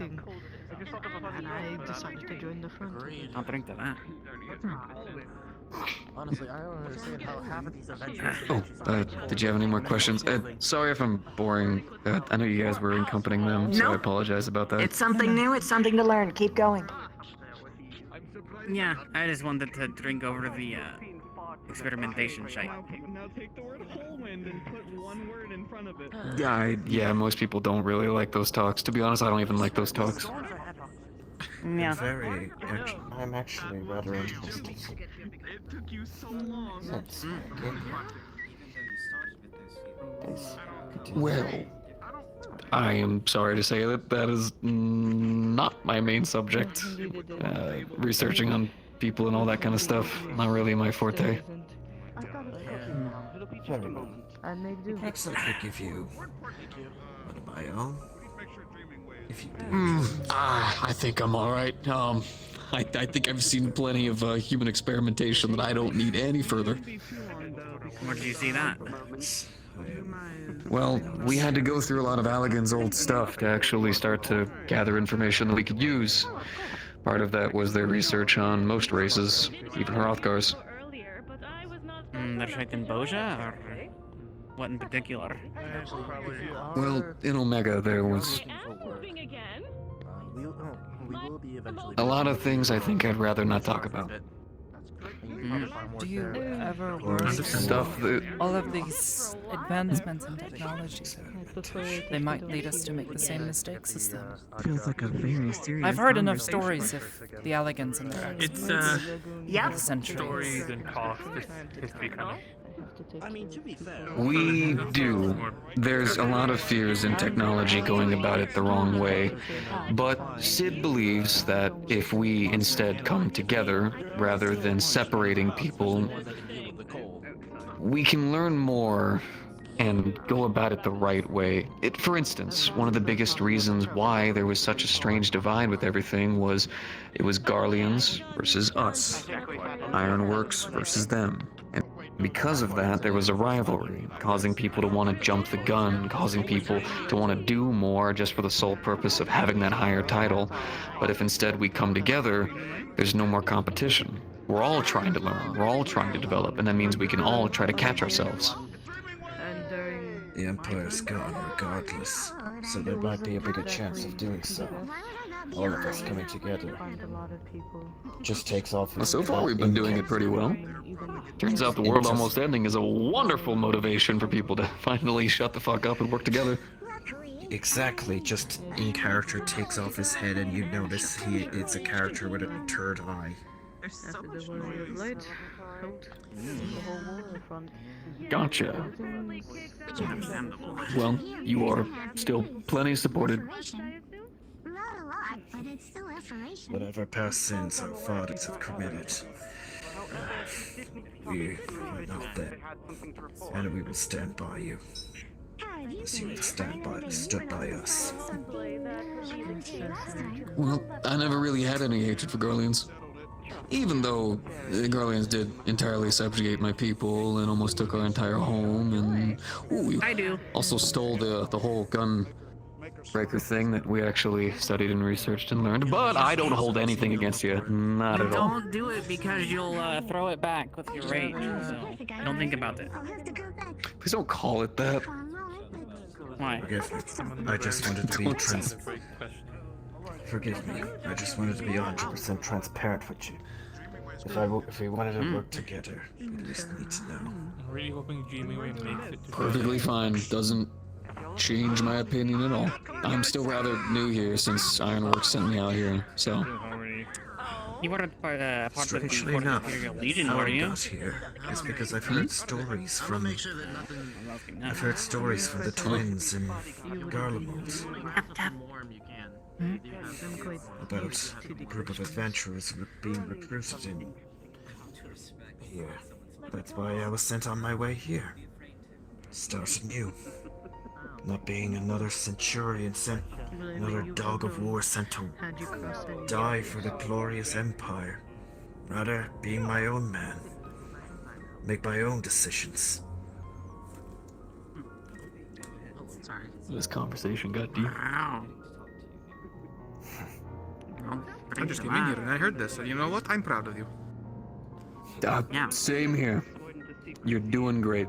I decided to join the front. I'll drink to that. Honestly, I don't understand how half of these adventures. Did you have any more questions? Sorry if I'm boring. I know you guys were accompanying them, so I apologize about that. It's something new, it's something to learn. Keep going. Yeah, I just wanted to drink over the experimentation shite. Now take the word Holwind and put one word in front of it. Yeah, most people don't really like those talks. To be honest, I don't even like those talks. Yeah. I'm actually rather interested. It took you so long. Well, I am sorry to say that is not my main subject. Researching on people and all that kind of stuff, not really my forte. Perhaps I could give you one of my own. If you I think I'm alright. I think I've seen plenty of human experimentation that I don't need any further. Where did you see that? Well, we had to go through a lot of Allagan's old stuff to actually start to gather information that we could use. Part of that was their research on most races, even Hrothgar's. The Triton Boja, or what in particular? Well, in Omega there was a lot of things I think I'd rather not talk about. Do you ever worry Stuff that... all of these advancements in technology, they might lead us to make the same mistakes as them? Feels like a very serious I've heard enough conversation. stories of the Alligans and their It's exploits. Centuries. stories and talk, just history kind of. I mean, to be fair. We do. There's a lot of fears in technology going about it the wrong way. But Sid believes that if we instead come together, rather than separating people, we can learn more and go about it the right way. For instance, one of the biggest reasons why there was such a strange divide with everything was it was Garleans versus us, Ironworks versus them. And because of that, there was a rivalry, causing people to want to jump the gun, causing people to want to do more just for the sole purpose of having that higher title. But if instead we come together, there's no more competition. We're all trying to learn, we're all trying to develop, and that means we can all try to catch ourselves. The Empire's gone regardless, so there might be a bigger chance of doing so. All of us coming together just takes off. So far we've been doing it pretty well. Turns out the world almost ending is a wonderful motivation for people to finally shut the fuck up and work together. Exactly, just in character takes off his head and you notice it's a character with a third eye. Gotcha. Well, you are still plenty supported. Whatever past sins our fathers have committed, we are not them, and we will stand by you, as you have stood by us. Well, I never really had any hatred for Garleans. Even though the Garleans did entirely subjugate my people and almost took our entire home, and I do. Also stole the whole gun breaker thing that we actually studied and researched and learned. But I don't hold anything against you, not at all. Don't do it because you'll throw it back with your rage. So don't think about it. Please don't call it that. Why? Forgive me. I just wanted to be Forgive me. I just wanted to be 100% transparent with you. If we wanted to work together, we at least need to know. I'm really hoping Jamie makes it to Perfectly fine. Doesn't change my opinion at all. I'm still rather new here since Ironworks sent me out here, so. You weren't part of the Strangely enough, Imperial Legion, how were I you? got here is because I've heard stories from the twins in Garlemald about a group of adventurers being recruited in here. That's why I was sent on my way here. Start anew. Not being another centurion sent, another dog of war sent to die for the glorious empire. Rather, being my own man. Make my own decisions. Sorry. This conversation got deep. Wow. I just came in here and I heard this, so you know what? I'm proud of you. Same here. You're doing great.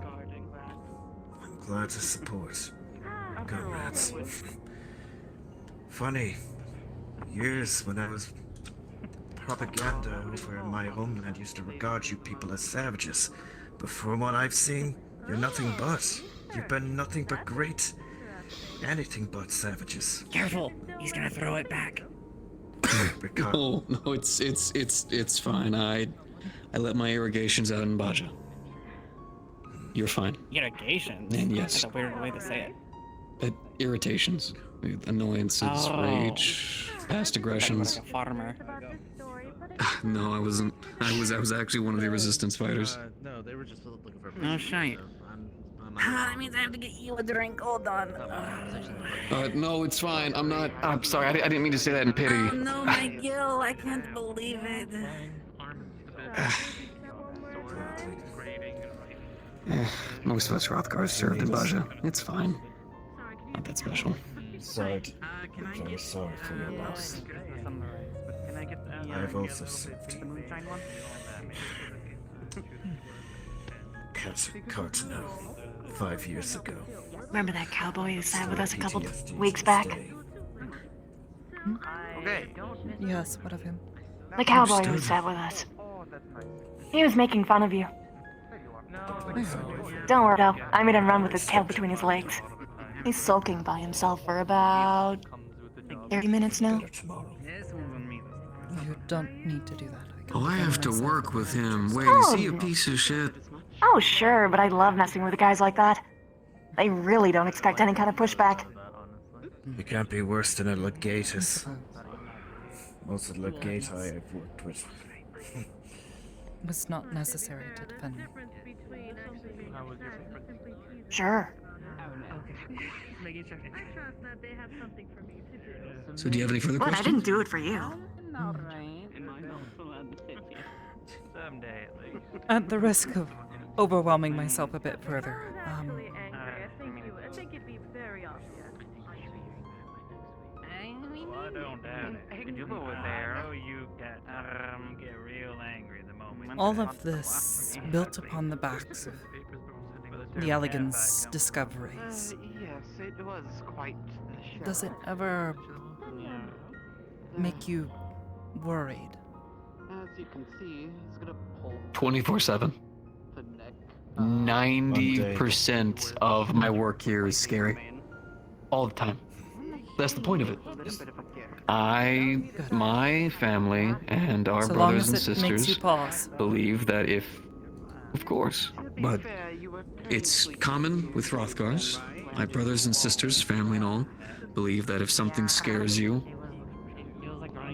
I'm glad to support. Comrades. Funny. Years when I was propaganda over in my homeland used to regard you people as savages. But from what I've seen, you're nothing but. You've been nothing but great. Anything but savages. Careful, he's gonna throw it back. No, it's fine. I let my irrigations out in Baja. You're fine. Irrigation? And yes. That's a weird way to say it. Irritations, annoyances, rage, past aggressions. Like a farmer. No, I wasn't. I was actually one of the resistance fighters. No, they were just looking for. No shite. That means I have to get you a drink. Hold on. No, it's fine. I'm sorry. I didn't mean to say that in pity. Oh no, my Gil! I can't believe it. Most of us Rothgars served in Baja. It's fine. Not that special. Sorry. I'm very sorry for your loss. I have also served. Cartano, 5 years ago. Remember that cowboy who sat with us a couple weeks back? Okay. Yes, what of him? The cowboy who sat with us. He was making fun of you. Don't worry, though. I made him run with his tail between his legs. He's sulking by himself for about 30 minutes now. You don't need to do that. Oh, I have to work with him. Wait, is he a piece of shit? Oh, sure, but I love messing with guys like that. They really don't expect any kind of pushback. You can't be worse than a legatus. Most of the legate I've worked with. It was not necessary to defend me. Sure. So do you have any further But questions? I didn't do it for you. At the risk of overwhelming myself a bit further, all of this built upon the backs of the Elegans' discoveries. Yes, it was quite a shock. Does it ever make you worried? As you can see, he's gonna pull 24/7. the neck. 90% of my work here is scary. All the time. That's the point of it. My family, and our So long brothers and as it makes you sisters pause. believe that if, of course, but it's common with Rothgars. My brothers and sisters, family and all, believe that if something scares you,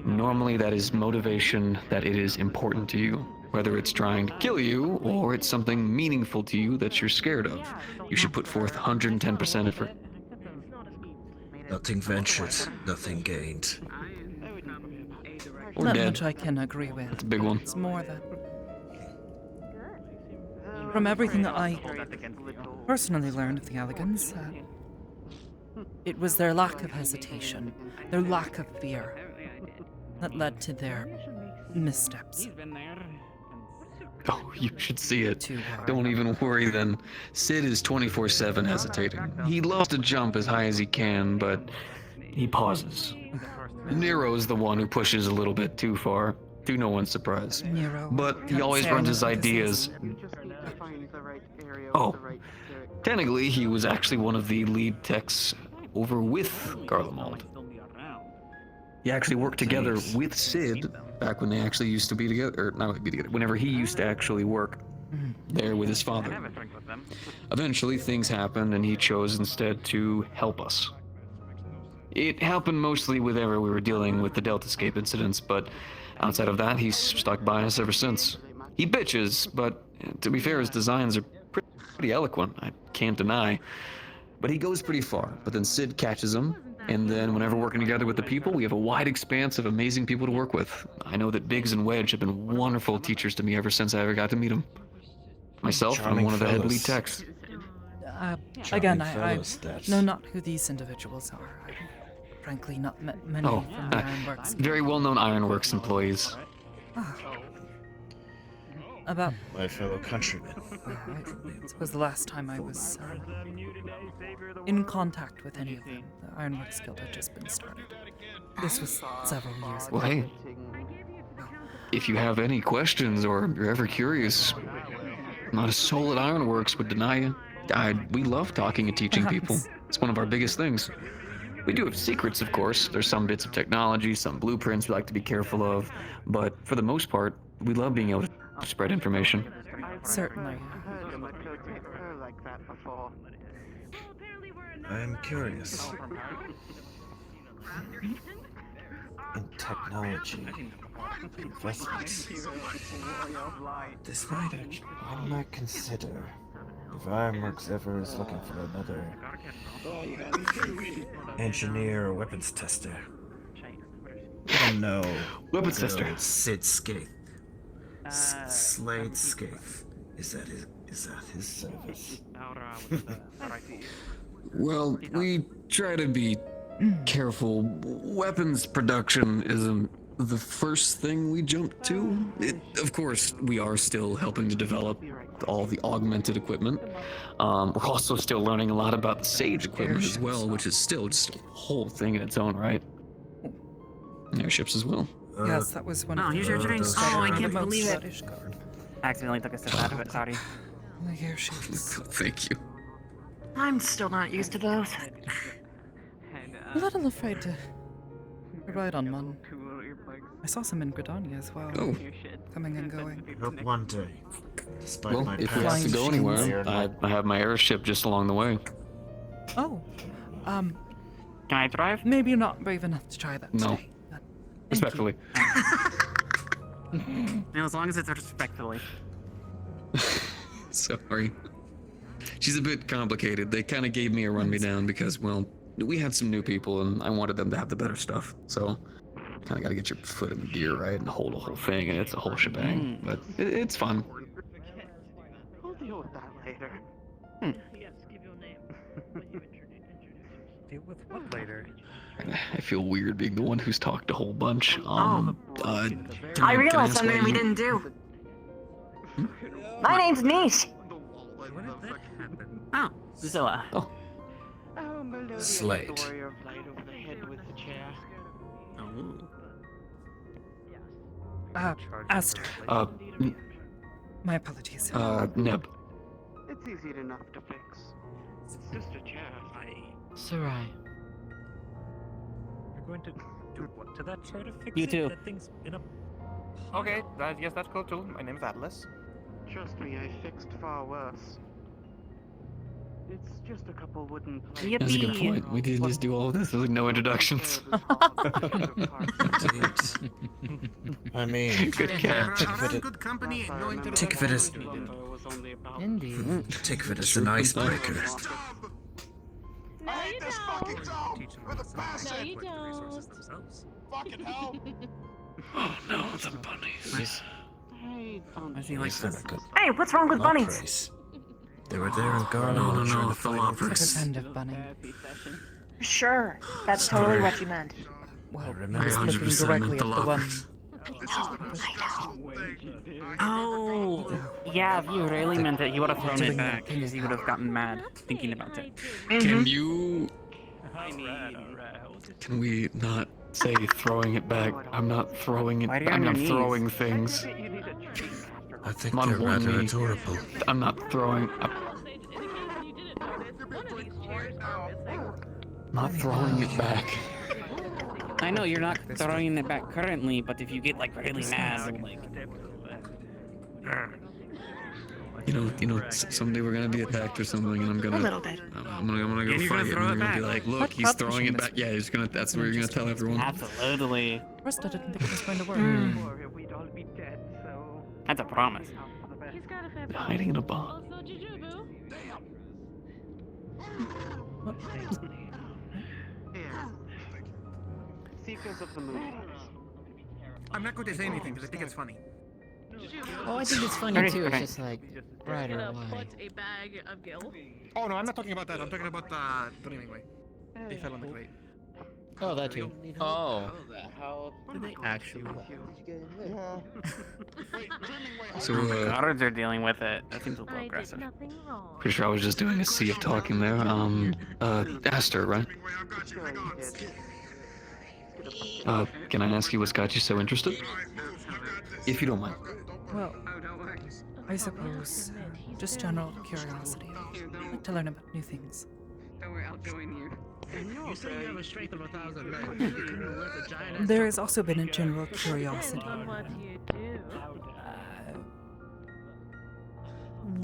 normally that is motivation that it is important to you. Whether it's trying to kill you or it's something meaningful to you that you're scared of, you should put forth 110% effort. Nothing ventured, nothing gained. Or That dead. much I can agree with. That's a big one. It's more that from everything that I personally learned of the Elegans, it was their lack of hesitation, their lack of fear, that led to their missteps. Oh, you should see it. Don't even worry then. Sid is 24/7 hesitating. He loves to jump as high as he can, but he pauses. Nero's the one who pushes a little bit too far, to no one's surprise. Nero. But he Can't always say runs I his know what this ideas. Oh, technically he was actually one of the lead techs over with Garlemald. He actually worked together with Sid back when they actually used to be together, or not be together, whenever he used to actually work there with his father. Eventually things happened and he chose instead to help us. It happened mostly whenever we were dealing with the Deltascape incidents, but outside of that, he's stuck by us ever since. He bitches, but to be fair, his designs are pretty eloquent, I can't deny. but he goes pretty far. But then Sid catches him, and then whenever working together with the people, we have a wide expanse of amazing people to work with. I know that Biggs and Wedge have been wonderful teachers to me ever since I ever got to meet them. Myself, I'm Charming one of the head lead fellows. techs. Again, Charming I fellows, that. know not who these individuals are. I've frankly not met many Oh, from the Ironworks. very well-known Ironworks employees. About My fellow countrymen. I suppose the last time I was in contact with any of them, the Ironworks Guild had just been started. This was several years ago. Well, hey, if you have any questions or you're ever curious, not a soul at Ironworks would deny you. We love talking and teaching people. It's one of our biggest things. We do have secrets, of course. There's some bits of technology, some blueprints we like to be careful of, but for the most part, we love being able to spread information. Certainly. I am curious. In technology, investments. I might consider if Ironworks ever is looking for another engineer or weapons tester. I don't know. Weapons tester. Sid Scaife. Slade Scaife. Is that his service? Well, we try to be careful. Weapons production isn't the first thing we jump to. Of course, we are still helping to develop all the augmented equipment. We're also still learning a lot about the Sage equipment as well, which is still just a whole thing in its own right. Airships as well. Yes, that was one of the... here's your drink. Oh, I can't believe it. I accidentally took a sip out of it, sorry. The airships. Thank you. I'm still not used to those. I'm a little afraid to ride on one. I saw some in Gridania as well. Oh. Coming and going. I hope one day, despite Well, my if we have to go anywhere, I have my airship just along the way. Oh. Can I drive? Maybe you're not brave enough to try that No. today. Respectfully. As long as it's respectfully. Sorry. She's a bit complicated. They kind of gave me a run-me-down because, well, we had some new people and I wanted them to have the better stuff. So, kind of got to get your foot in the gear, right, and hold the whole thing, and it's a whole shebang. But it's fun. We'll deal with that later. Yes, give your name. When you deal with what later? I feel weird being the one who's talked a whole bunch. I realized something we didn't do. My name's Niche. Oh, Zilla. Oh. Slade. Aster. My apologies. Neb. It's easy enough to fix. It's just a chair. Sarai. You're going to do what to that chair to fix You it? too. That thing's in a... Okay, yes, that's cool too. My name's Atlas. Trust me, I fixed far worse. It's just a couple wooden planks. That's a good point. We did just do all of this. There's like no introductions. I mean, good catch. Think of it as Indeed. Think of it as an icebreaker. No, you don't. No, you don't. Fucking hell. Oh no, the bunnies. I see like this. Hey, what's wrong with Not bunnies? praise. They were there in Garland trying to find What Oprix. kind of bunny? Sure, that's totally what you meant. Well, I remember was looking 100% directly meant at the the one. Oh, yeah, if you really meant it, he would have thrown it back because he would have gotten mad thinking about it. Can you... Can we not say throwing it back? I'm not throwing it Why do back. you on I'm your throwing knees? things. I think Come on, they're one rather knee. adorable. I'm not throwing... Not throwing it back. I know you're not throwing it back currently, but if you get like really mad, like... You know, someday we're gonna be attacked or something, and I'm gonna... A little bit. I'm gonna go And you're fight gonna it, throw and it I'm gonna be back. like, look, What he's crap throwing it machine back. Yeah, he's gonna... That's where you're gonna tell everyone. Absolutely. First, I didn't think it was going to work. We'd all be dead, so... That's a promise. He's got a fair Hiding in a bomb. Also, Jujubee. Here. Seekers of the moon. I'm not going to say anything because I think it's funny. Oh, I think it's funny too. It's just like, right or why? Put a bag of gill. Oh no, I'm not talking about that. I'm talking about the anyway. They fell in the crate. Oh, that too. Oh. How did they actually? So, Guards are dealing with it. That seems a little aggressive. pretty sure I was just doing a sea of talking there. Aster, right? Can I ask you what's got you so interested? If you don't mind. Well, I suppose just general curiosity. I like to learn about new things. Don't worry, I'll join you. You say you have a strength of 1,000 men. You can lift a giant. There has also been a general curiosity. What you do.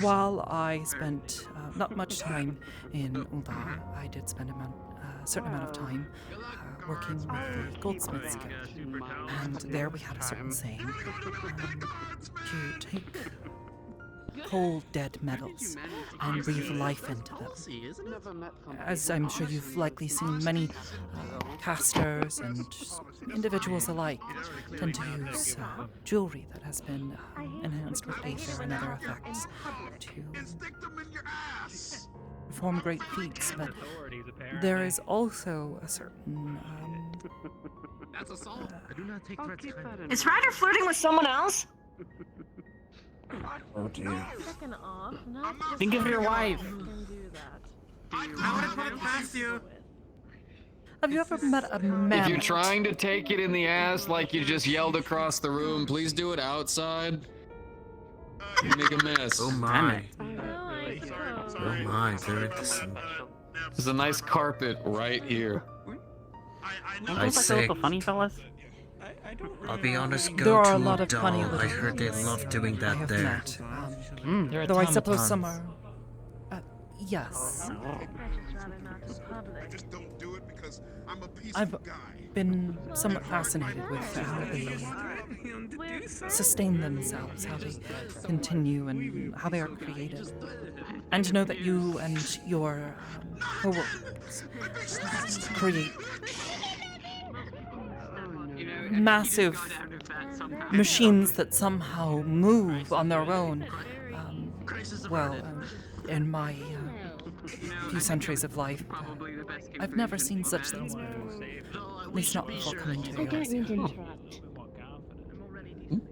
While I spent not much time in Ulda, I did spend a certain amount of time working with the Goldsmiths Guild. And there we had a certain saying to take cold dead metals and breathe life into them. As I'm sure you've likely seen, many casters and individuals alike tend to use jewelry that has been enhanced with Aether and other effects to perform great feats, but there is also a certain That's assault. I do not take threats kindly. Is Ryder flirting with someone else? Oh dear. Think of your wife. I wouldn't put it past you. Have you ever met a man? If you're trying to take it in the ass like you just yelled across the room, please do it outside. You make a mess. Oh my. Oh my, very interesting. There's a nice carpet right here. I say, funny fellas. I'll be honest, There go are to a lot of doll. funny I little heard they things love doing I that have there. met. They're Though I suppose automatons. some are. Yes. I've been somewhat fascinated with how they sustain themselves, how they continue, and how they are created. And to know that you and your co-workers create massive machines that somehow move on their own. In my few centuries of life, I've never seen such things before. At least not before coming to I don't US. mean to interrupt.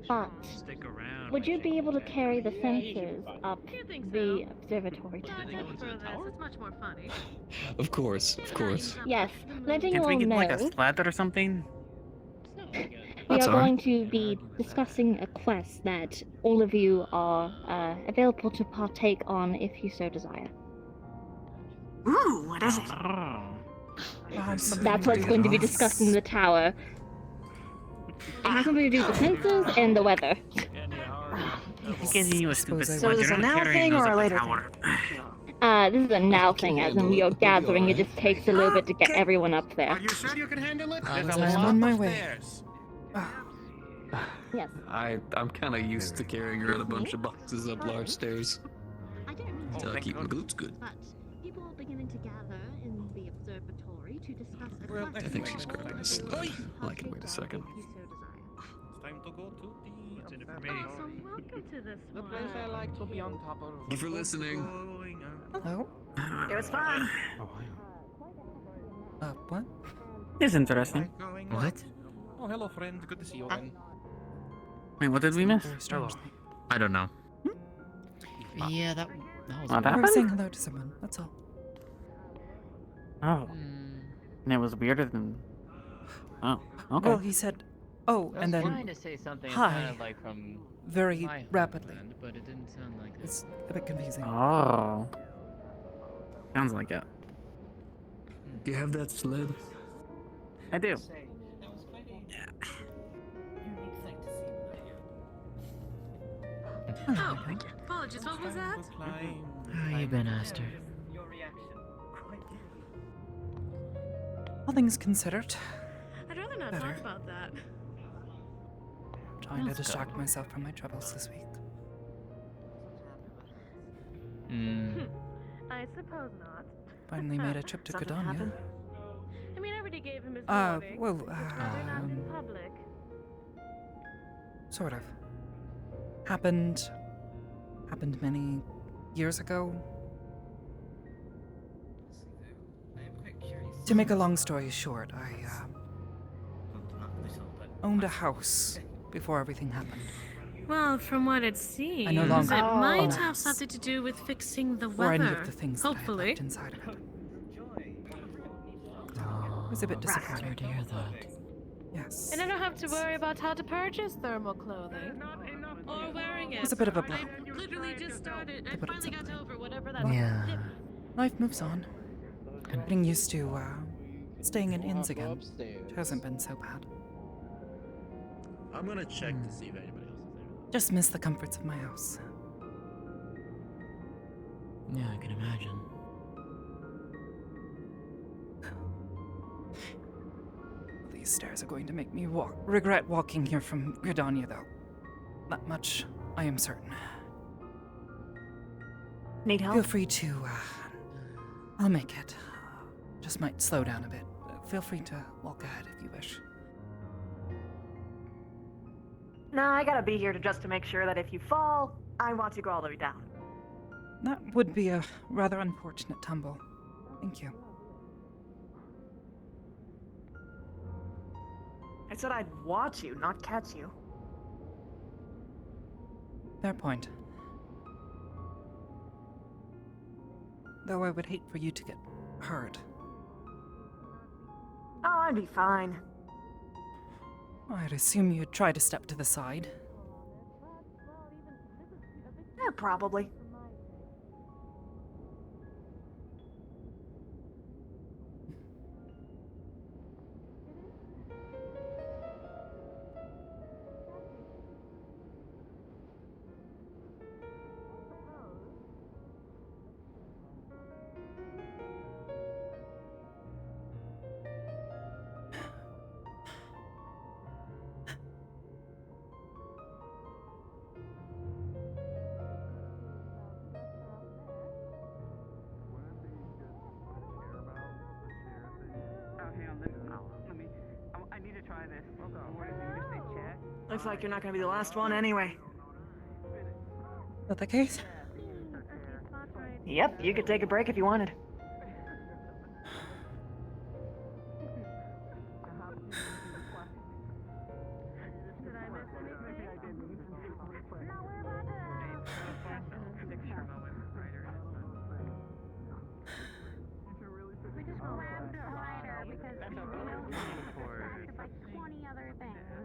But would you be able to carry the sensors up the observatory tower? It's much more funny. Of course, of course. Yes, letting you Can't all we get know. like a slather or something? We That's are all right. going to be discussing a quest that all of you are available to partake on if you so desire. Ooh, what is it? That's what's going to be discussed in the tower. It has something to do with the sensors and the weather. Giving you a stupid So is this a now thing or a later thing? This is a now thing, as in you're gathering. It just takes a little bit to get everyone up there. Are you sure you can handle it? There's I a am lot on my of way. stairs. Yes. I'm kind of used to carrying around a bunch of boxes up large stairs. I don't mean Until I keep my glutes good. but people are beginning to gather in the observatory to discuss a Well, quest. I think she's grabbing a sled. I can wait a second. If you so desire. It's time to go to the So welcome to this The one. place I like to be on top of. Thank you for listening. Hello? It was fun. What? It's interesting. What? Oh, hello, friend. Good to see you again. Wait, what did we miss? Very strange thing. I don't know. Yeah, that was. What We were happened? saying hello to someone, that's all. Oh. And it was weirder than. Oh, okay. Well, he said, oh, and I was trying then to say something hi, kind of like from very my rapidly. homeland, but it didn't sound like that. It's a bit confusing. Oh. Sounds like it. Do you have that sled? I do. Oh, apologies, what was that? How you been, Aster? All things considered, I'd rather not Better. talk about that. trying to That's distract good. myself from my troubles this week. Hmm. I suppose not. finally made a trip to Something Gridania. happened? I mean, I already gave him his warning. Well, But they're not in public. sort of. Happened many years ago. To make a long story short, I owned a house before everything happened. Well, from what it seems, I no longer it own might a have house. something to do with fixing the Or weather. any of the things that I had Hopefully. left inside of it. I was a bit disappointed. Yes. And I don't have to worry about how to purchase thermal clothing. Or wearing it. It was a bit of a blow. I literally just started. I put it finally got simply. over whatever that Yeah. Life moves on. Getting used to staying in inns again, which hasn't been so bad. I'm gonna check to see if anybody else is there. Just miss the comforts of my house. Yeah, I can imagine. These stairs are going to make me regret walking here from Gridania, though. That much I am certain. Need help? Feel free to, I'll make it. Just might slow down a bit. Feel free to walk ahead if you wish. No, I gotta be here just to make sure that if you fall, I want you to go all the way down. That would be a rather unfortunate tumble. Thank you. I said I'd watch you, not catch you. Fair point. Though I would hate for you to get hurt. Oh, I'd be fine. I'd assume you'd try to step to the side. Yeah, probably. I need to try this. What is English say, chair? Looks like you're not gonna be the last one anyway. Is that the case? Yep, you could take a break if you wanted.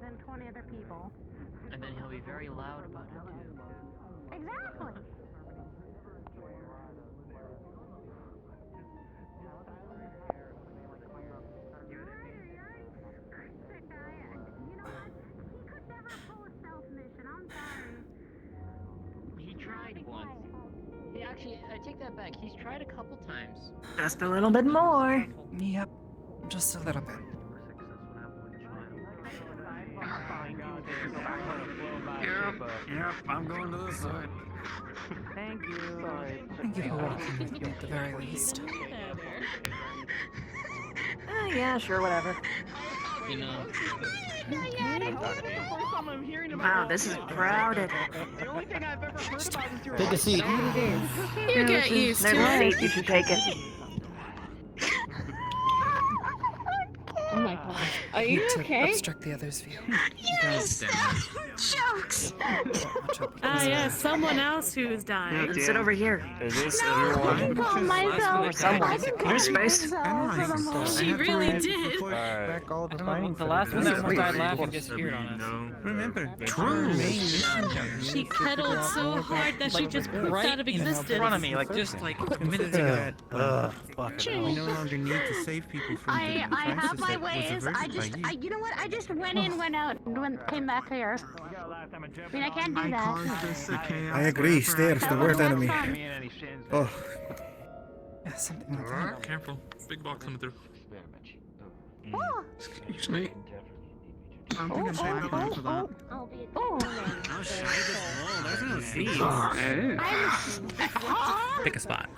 Than 20 other people. And then he'll be very loud about it too. Exactly. He tried once. Hey, actually, I take that back. He's tried a couple times. Just a little bit more. Yep, just a little bit. Yep, I'm going to the side. Thank you. Thank you for walking with me at the very least. Yeah, sure, whatever. You know. Wow, this is crowded. The only thing I've ever heard about is your Take a seat. You get used to There's a it. seat, you should take it. Oh my god. Are you To okay? obstruct the other's view. Yes! Jokes! Ah, yes, someone else who's dying. Sit over here. Is this I everyone? can calm myself. Or someone. I can calm There's space. myself for the moment. She really did. Alright. All the The fighting last one that almost died Wait, laughing disappeared on us. Remember, True. She cuddled so hard that she just pooped out of in existence. front of me, like just like minutes ago. we no longer need to save people from the I have crisis my that was ways. averted by you. You know what? I just went in, went out, and came back here. I mean, I can't do that. I agree, stairs, the worst enemy. Oh, Yeah, something like that. Careful. Big box coming through. Oh, Excuse me. I don't think I'm paying enough for that. I'll be Oh, there's no seat. Pick a spot.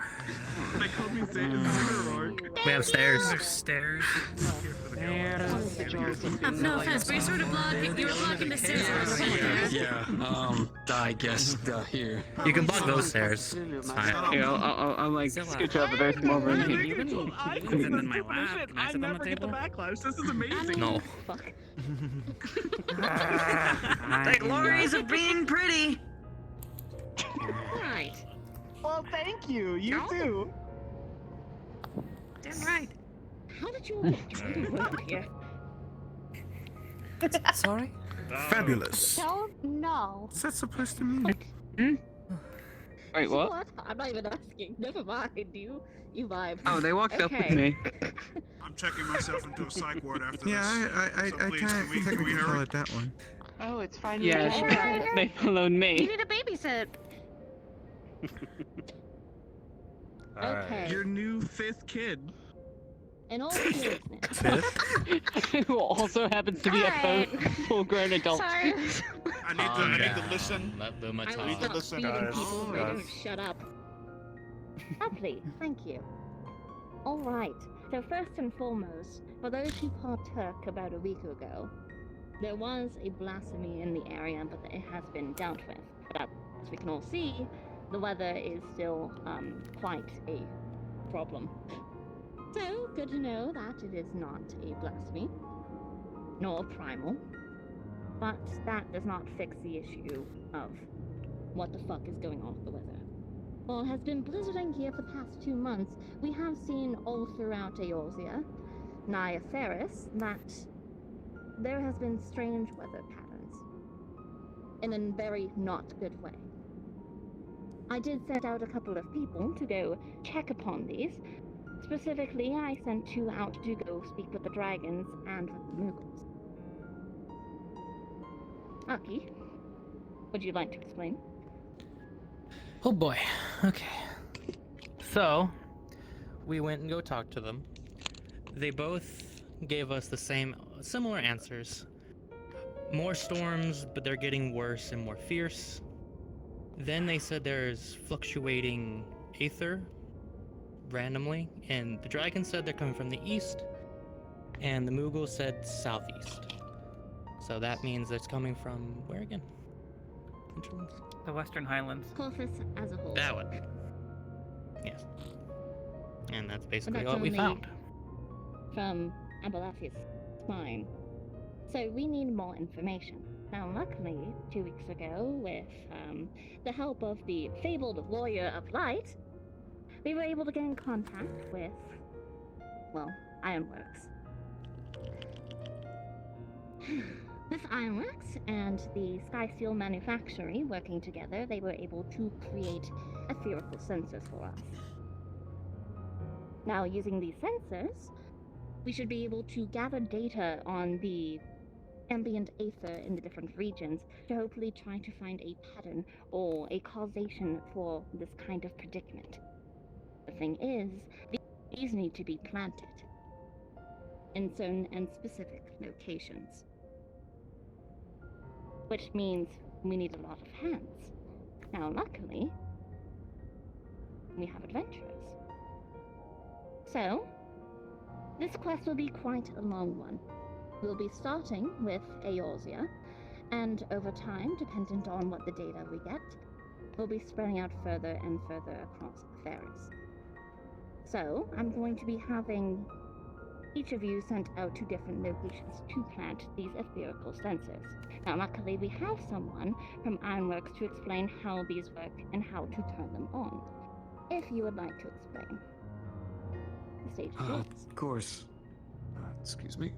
They called me Zimmerorg. We have stairs. Stairs. No offense, but you're sort of blocking. You were blocking the stairs. Yeah. I guess here. You can block those stairs. It's fine. Yeah, I'll like scooch up a very small room here. Sit in my lap. Can I sit on the never get the table? backlash. This is amazing. No. Fuck. The glories of being pretty. Right. Well, thank you. You too. Damn right. How did you all get over here? Sorry? Fabulous. Don't know. What's that supposed to mean? Wait, what? I'm not even asking. Never mind. You vibe. Oh, they walked up with me. I'm checking myself into a psych ward after Yeah, this. I can't technically call it that one. Oh, it's fine. Yeah, they followed You me. need a babysit. Okay. Your new 5th kid. In all seriousness. Who also happens to be a full-grown adult. Sorry. I need to listen. Let Luma I will I need to stop listen. feeding people who are going to shut up. Lovely, thank you. Alright, so first and foremost, for those who partook about a week ago, there was a blasphemy in the area, but it has been dealt with. But as we can all see, the weather is still quite a problem. So, good to know that it is not a blasphemy, nor primal, but that does not fix the issue of what the fuck is going on with the weather. Well, it has been blizzarding here for the past 2 months. We have seen all throughout Eorzea, nigh Ferris, that there has been strange weather patterns. In a very not good way. I did send out a couple of people to go check upon these. Specifically, I sent 2 out to go speak with the dragons and with the Moogles. Aki, would you like to explain? Oh boy. Okay. So, we went and go talk to them. They both gave us the similar answers. More storms, but they're getting worse and more fierce. Then they said there's fluctuating aether randomly, and the dragon said they're coming from the east, and the Moogle said southeast. So that means it's coming from where again? Hinterlands? The Western Highlands. Corvus as a whole. That one. Yes. And that's But basically that's what we only found. from Abelathi's spine. So we need more information. Now, luckily, 2 weeks ago, with the help of the fabled Warrior of Light, we were able to get in contact with, well, Ironworks. With Ironworks and the Sky Steel Manufactory working together, they were able to create etherical sensors for us. Now, using these sensors, we should be able to gather data on the ambient aether in the different regions to hopefully try to find a pattern or a causation for this kind of predicament. The thing is, these need to be planted in certain and specific locations. Which means we need a lot of hands. Now, luckily, we have adventurers. So, this quest will be quite a long one. We'll be starting with Eorzea, and over time, dependent on what the data we get, we'll be spreading out further and further across Ferris. So, I'm going to be having each of you sent out to different locations to plant these etherical sensors. Now, luckily, we have someone from Ironworks to explain how these work and how to turn them on. If you would like to explain. The stage is yours. Of course. Excuse me.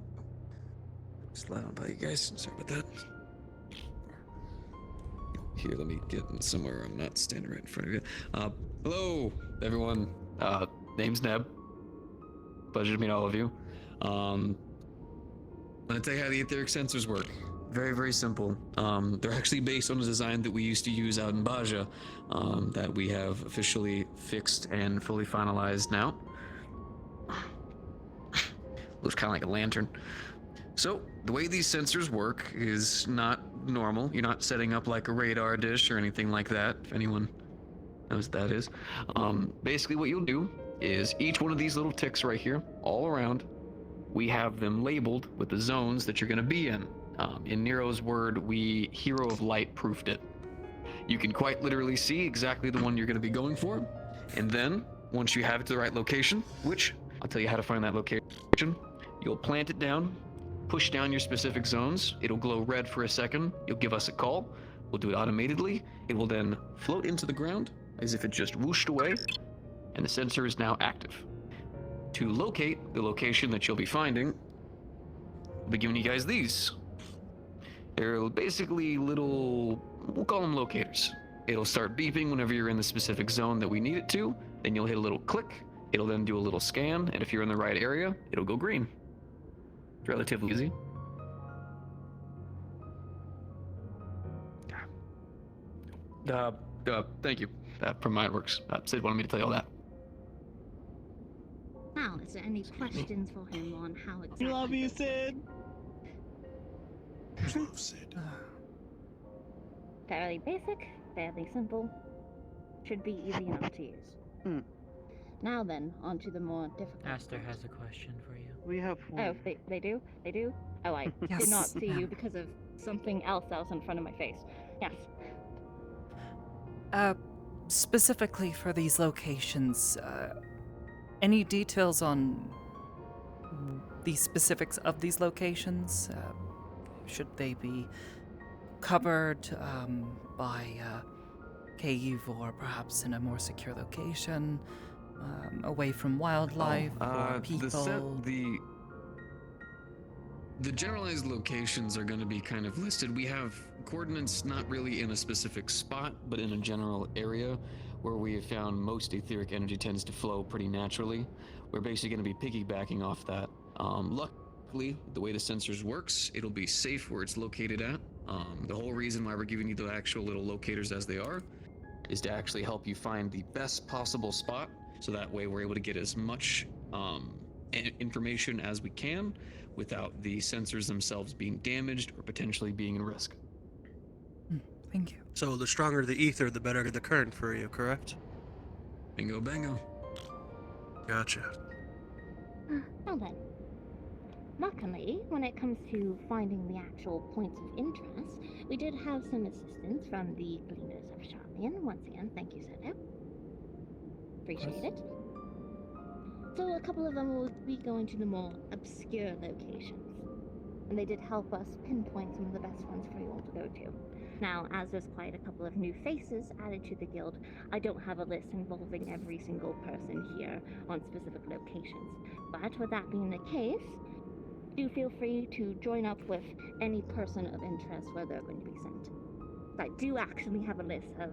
Just loud by you guys. Sorry about that. Here, let me get in somewhere I'm not standing right in front of you. Hello, everyone. Name's Neb. Pleasure to meet all of you. I'm gonna tell you how the etheric sensors work. Very, very simple. They're actually based on a design that we used to use out in Baja, that we have officially fixed and fully finalized now. Looks kind of like a lantern. So, the way these sensors work is not normal. You're not setting up like a radar dish or anything like that, if anyone knows what that is. Basically what you'll do is each one of these little ticks right here, all around, we have them labeled with the zones that you're going to be in. In Nero's word, we Hero of Light proofed it. You can quite literally see exactly the one you're going to be going for, and then once you have it to the right location, which I'll tell you how to find that location, you'll plant it down, push down your specific zones, it'll glow red for a second, you'll give us a call, we'll do it automatedly, it will then float into the ground as if it just whooshed away, and the sensor is now active. To locate the location that you'll be finding, I'll be giving you guys these. They're basically little, we'll call them locators. It'll start beeping whenever you're in the specific zone that we need it to, then you'll hit a little click, it'll then do a little scan, and if you're in the right area, it'll go green. It's relatively easy. Thank you. From Mindworks. Sid wanted me to tell you all that. Now, is there any questions for him on how exactly? Love you, Sid. Love Sid. Fairly basic, fairly simple. Should be easy enough to use. Now then, on to the more difficult. Aster has a question for you. We have one. Oh, they do? They do? Oh, I Yes, did not see you ma'am. because of something else that was in front of my face. Yes. Specifically for these locations, any details on the specifics of these locations? Should they be covered by cave or perhaps in a more secure location, away from wildlife or people? The generalized locations are going to be kind of listed. We have coordinates not really in a specific spot, but in a general area where we have found most etheric energy tends to flow pretty naturally. We're basically going to be piggybacking off that. Luckily, the way the sensors works, it'll be safe where it's located at. The whole reason why we're giving you the actual little locators as they are is to actually help you find the best possible spot, so that way we're able to get as much information as we can without the sensors themselves being damaged or potentially being in risk. Thank you. So the stronger the ether, the better the current for you, correct? Bingo bango. Gotcha. Well then. Luckily, when it comes to finding the actual points of interest, we did have some assistance from the Gleaners of Charmian. Once again, thank you, Seto. Appreciate it. So a couple of them will be going to the more obscure locations, and they did help us pinpoint some of the best ones for you all to go to. Now, as there's quite a couple of new faces added to the guild, I don't have a list involving every single person here on specific locations. But with that being the case, do feel free to join up with any person of interest where they're going to be sent. I do actually have a list of,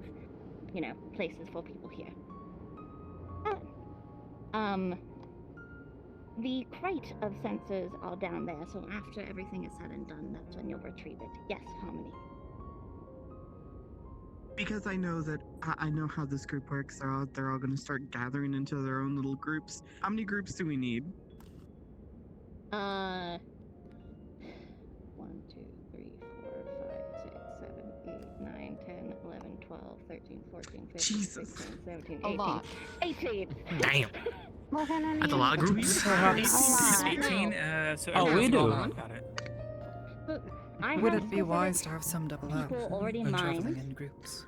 places for people here. The crate of sensors are down there, so after everything is said and done, that's when you'll retrieve it. Yes, Harmony. Because I know that I know how this group works. They're all going to start gathering into their own little groups. How many groups do we need? 1, 2, 3, 4, 5, 6, 7, 8, 9, 10, 11, 12, 13, 14, 15, 16, 17, 18. A lot. 18! Damn. That's a lot of groups. Perhaps 18. So Oh, we do. Got it. Look, I Would have it be wise to specific have some double up people already when mined traveling in groups?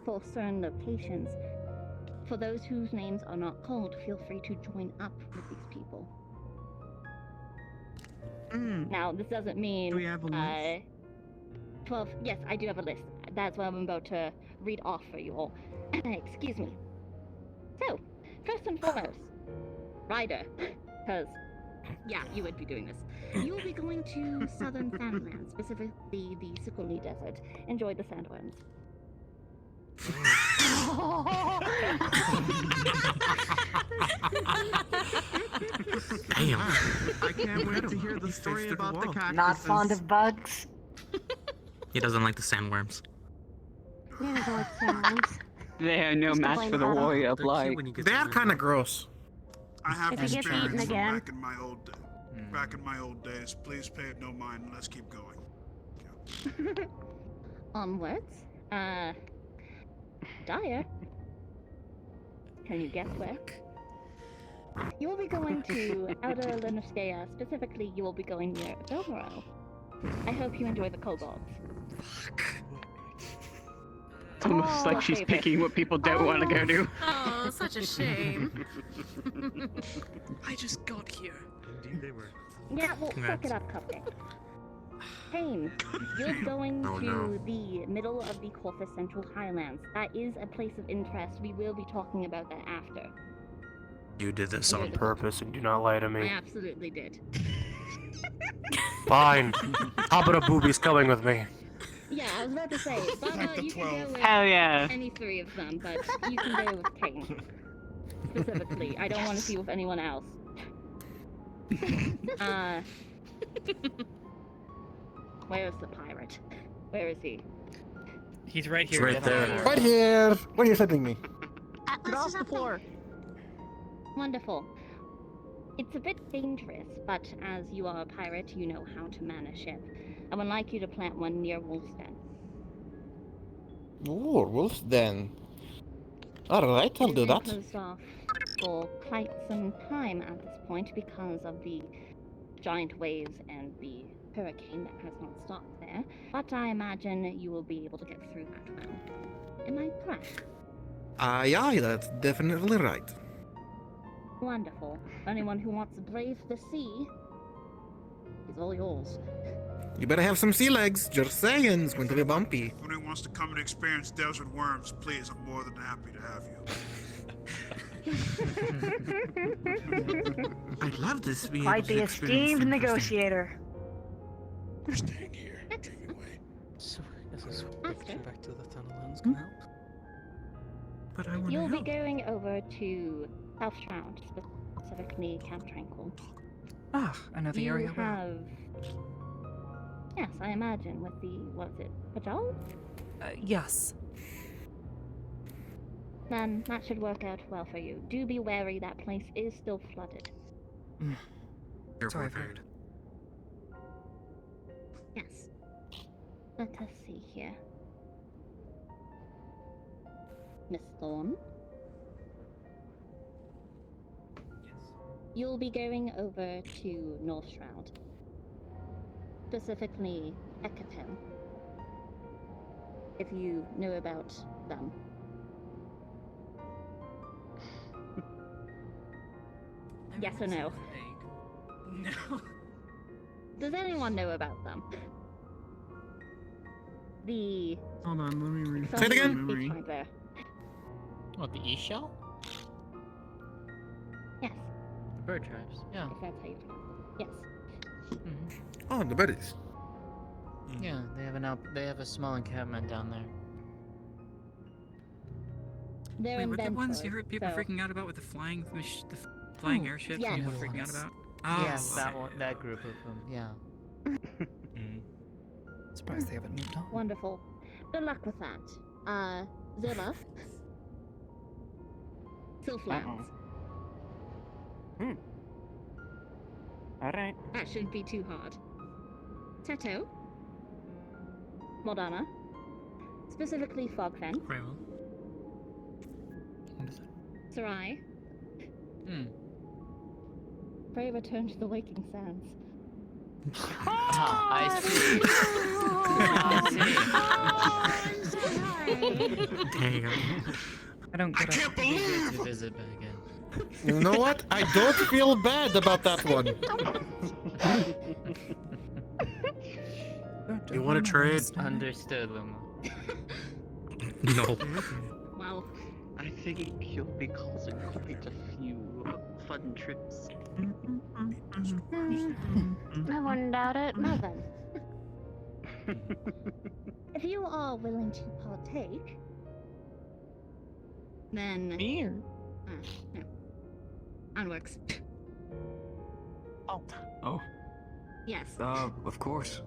for certain locations. For those whose names are not called, feel free to join up with these people. Now, this doesn't mean Do we have a list? 12. Yes, I do have a list. That's what I'm about to read off for you all. Excuse me. So, first and foremost, Ryder, because yeah, you would be doing this. You will be going to southern Sandland, specifically the Sikuli Desert. Enjoy the sandworms. Damn. I can't wait to hear the story about the cactuses. Not fond of bugs. He doesn't like the sandworms. They are no match for the warrior of light. They are kind of gross. I have If he gets experience eaten from again. back in my old days. Please pay it no mind. Let's keep going. Onwards. Dyer. Can you guess where? You will be going to Outer Lenoskea. Specifically, you will be going near Domero. I hope you enjoy the kobolds. It's almost like she's favorite. picking what people don't want to go to. Oh, such a shame. I just got here. Indeed they were. Yeah, well, suck it up, Cupcake. Payne, you're going to the middle of the Corpus Central Highlands. That is a place of interest. We will be talking about that after. You did this on purpose and do not lie to I me. absolutely did. Fine. How about a boobies coming with me? Yeah, I was about to say, Baba, you can go with Hell yeah. any three of them, but you can go with Payne. Specifically, I don't want to see with anyone else. Where is the pirate? Where is he? He's right It's here. right there. Right here. Where are you sending me? Get off the floor. Wonderful. It's a bit dangerous, but as you are a pirate, you know how to man a ship. I would like you to plant one near Wolf's Den. Ooh, Wolf's Den. Alright, I'll do that. It's been closed off for quite some time at this point because of the giant waves and the hurricane that has not stopped there. But I imagine you will be able to get through that well. Am I correct? Yeah, that's definitely right. Wonderful. Anyone who wants to brave the sea is all yours. You better have some sea legs. Just saying, it's going to be bumpy. If anyone wants to come and experience desert worms, please, I'm more than happy to have you. I love this. Being Quite the esteemed negotiator. We're staying here. Dreaming away. So this is back to the tunnel lens Hmm? can help. But I want to You'll help. be going over to South Shroud, specifically Camp Tranquil. Ah, another You area. have... Yes, I imagine, with the, what is it, Pajal? Yes. Then that should work out well for you. Do be wary, that place is still flooded. Sorry, I've heard. Yes. Let us see here. Miss Thorne? You'll be going over to North Shroud. Specifically, Ekatel. If you know about them. Yes or no? No. Does anyone know about them? The... Hold on, let me read. Say it again? Beach right there. What, the E-shell? Yes, The bird tribes. Yeah. if that's how you pronounce it. Yes. Oh, the berries. Yeah, they have a small encampment down there. They're Wait, in were the ones Ventford, you heard people so- freaking out about with the flying flying airships? yes. People freaking out about. Oh, Yes, that okay. one, that group of them. Yeah. Surprised they haven't moved on. Wonderful. Good luck with that. Zilla. Sylphlands. Alright. That shouldn't be too hard. Teto. Modana. Specifically Fogfen. Gravel. Sarai. Hmm. Pray return to the waking sands. I see. Damn. I don't get it. Good to visit back again. You know what? I don't feel bad about that one. You want to trade? Understood, Luma. No. Well, I think you'll be causing quite a few fun trips. I wouldn't doubt it. now then. If you are willing to partake, then... no. Onworks. Oh, Yes. of course.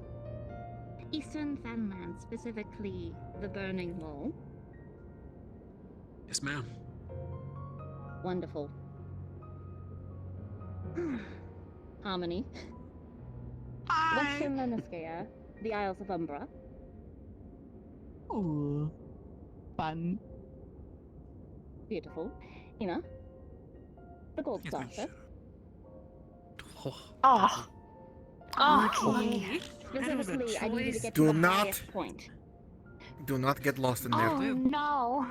Eastern Fenland, specifically the Burning Wall. Yes, ma'am. Wonderful. Harmony. Western Lenoskea, the Isles of Umbra. Ooh. Fun. Beautiful. Ina. The gold saucer. Oh. Lucky. Specifically, I needed to get to the highest point. Do not get lost in there. Oh no.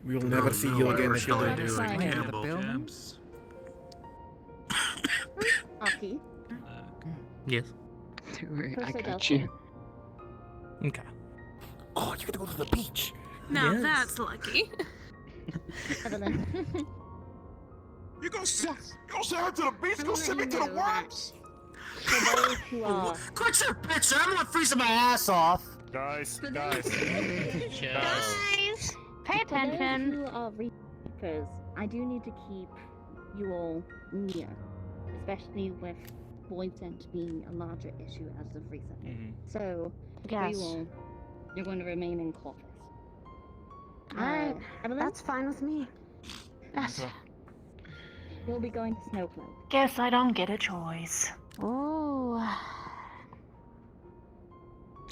We will never see you again if you do this. Aki. Yes. I got you. Okay. Oh, you get to go to the beach. Now that's lucky. Evelyn. You gonna send her to the beach? You gonna send me to the worms? For those who are... Quit your picture! I'm not freezing my ass off! Guys. Guys, pay For those attention. who are reapers, I do need to keep you all near, especially with void scent being a larger issue as of recently. So, for you all, you're going to remain in Corpus. Alright, Evelyn? that's fine with me. Yes. You'll be going to Snowcloak. Guess I don't get a choice. Ooh.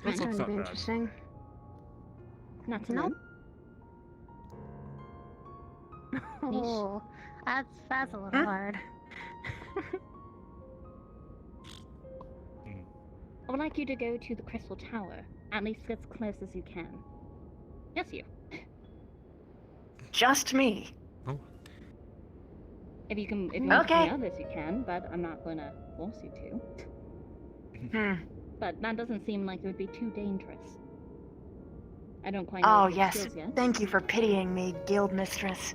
That's going to be interesting. Not to Nope. Oh, that's a little hard. I would like you to go to the Crystal Tower, at least as close as you can. Yes, you. Just me. If you can, if you want any others, you can, but I'm not going to force you to. But that doesn't seem like it would be too dangerous. I don't quite know Oh your yes, skills yet. thank you for pitying me, guild mistress.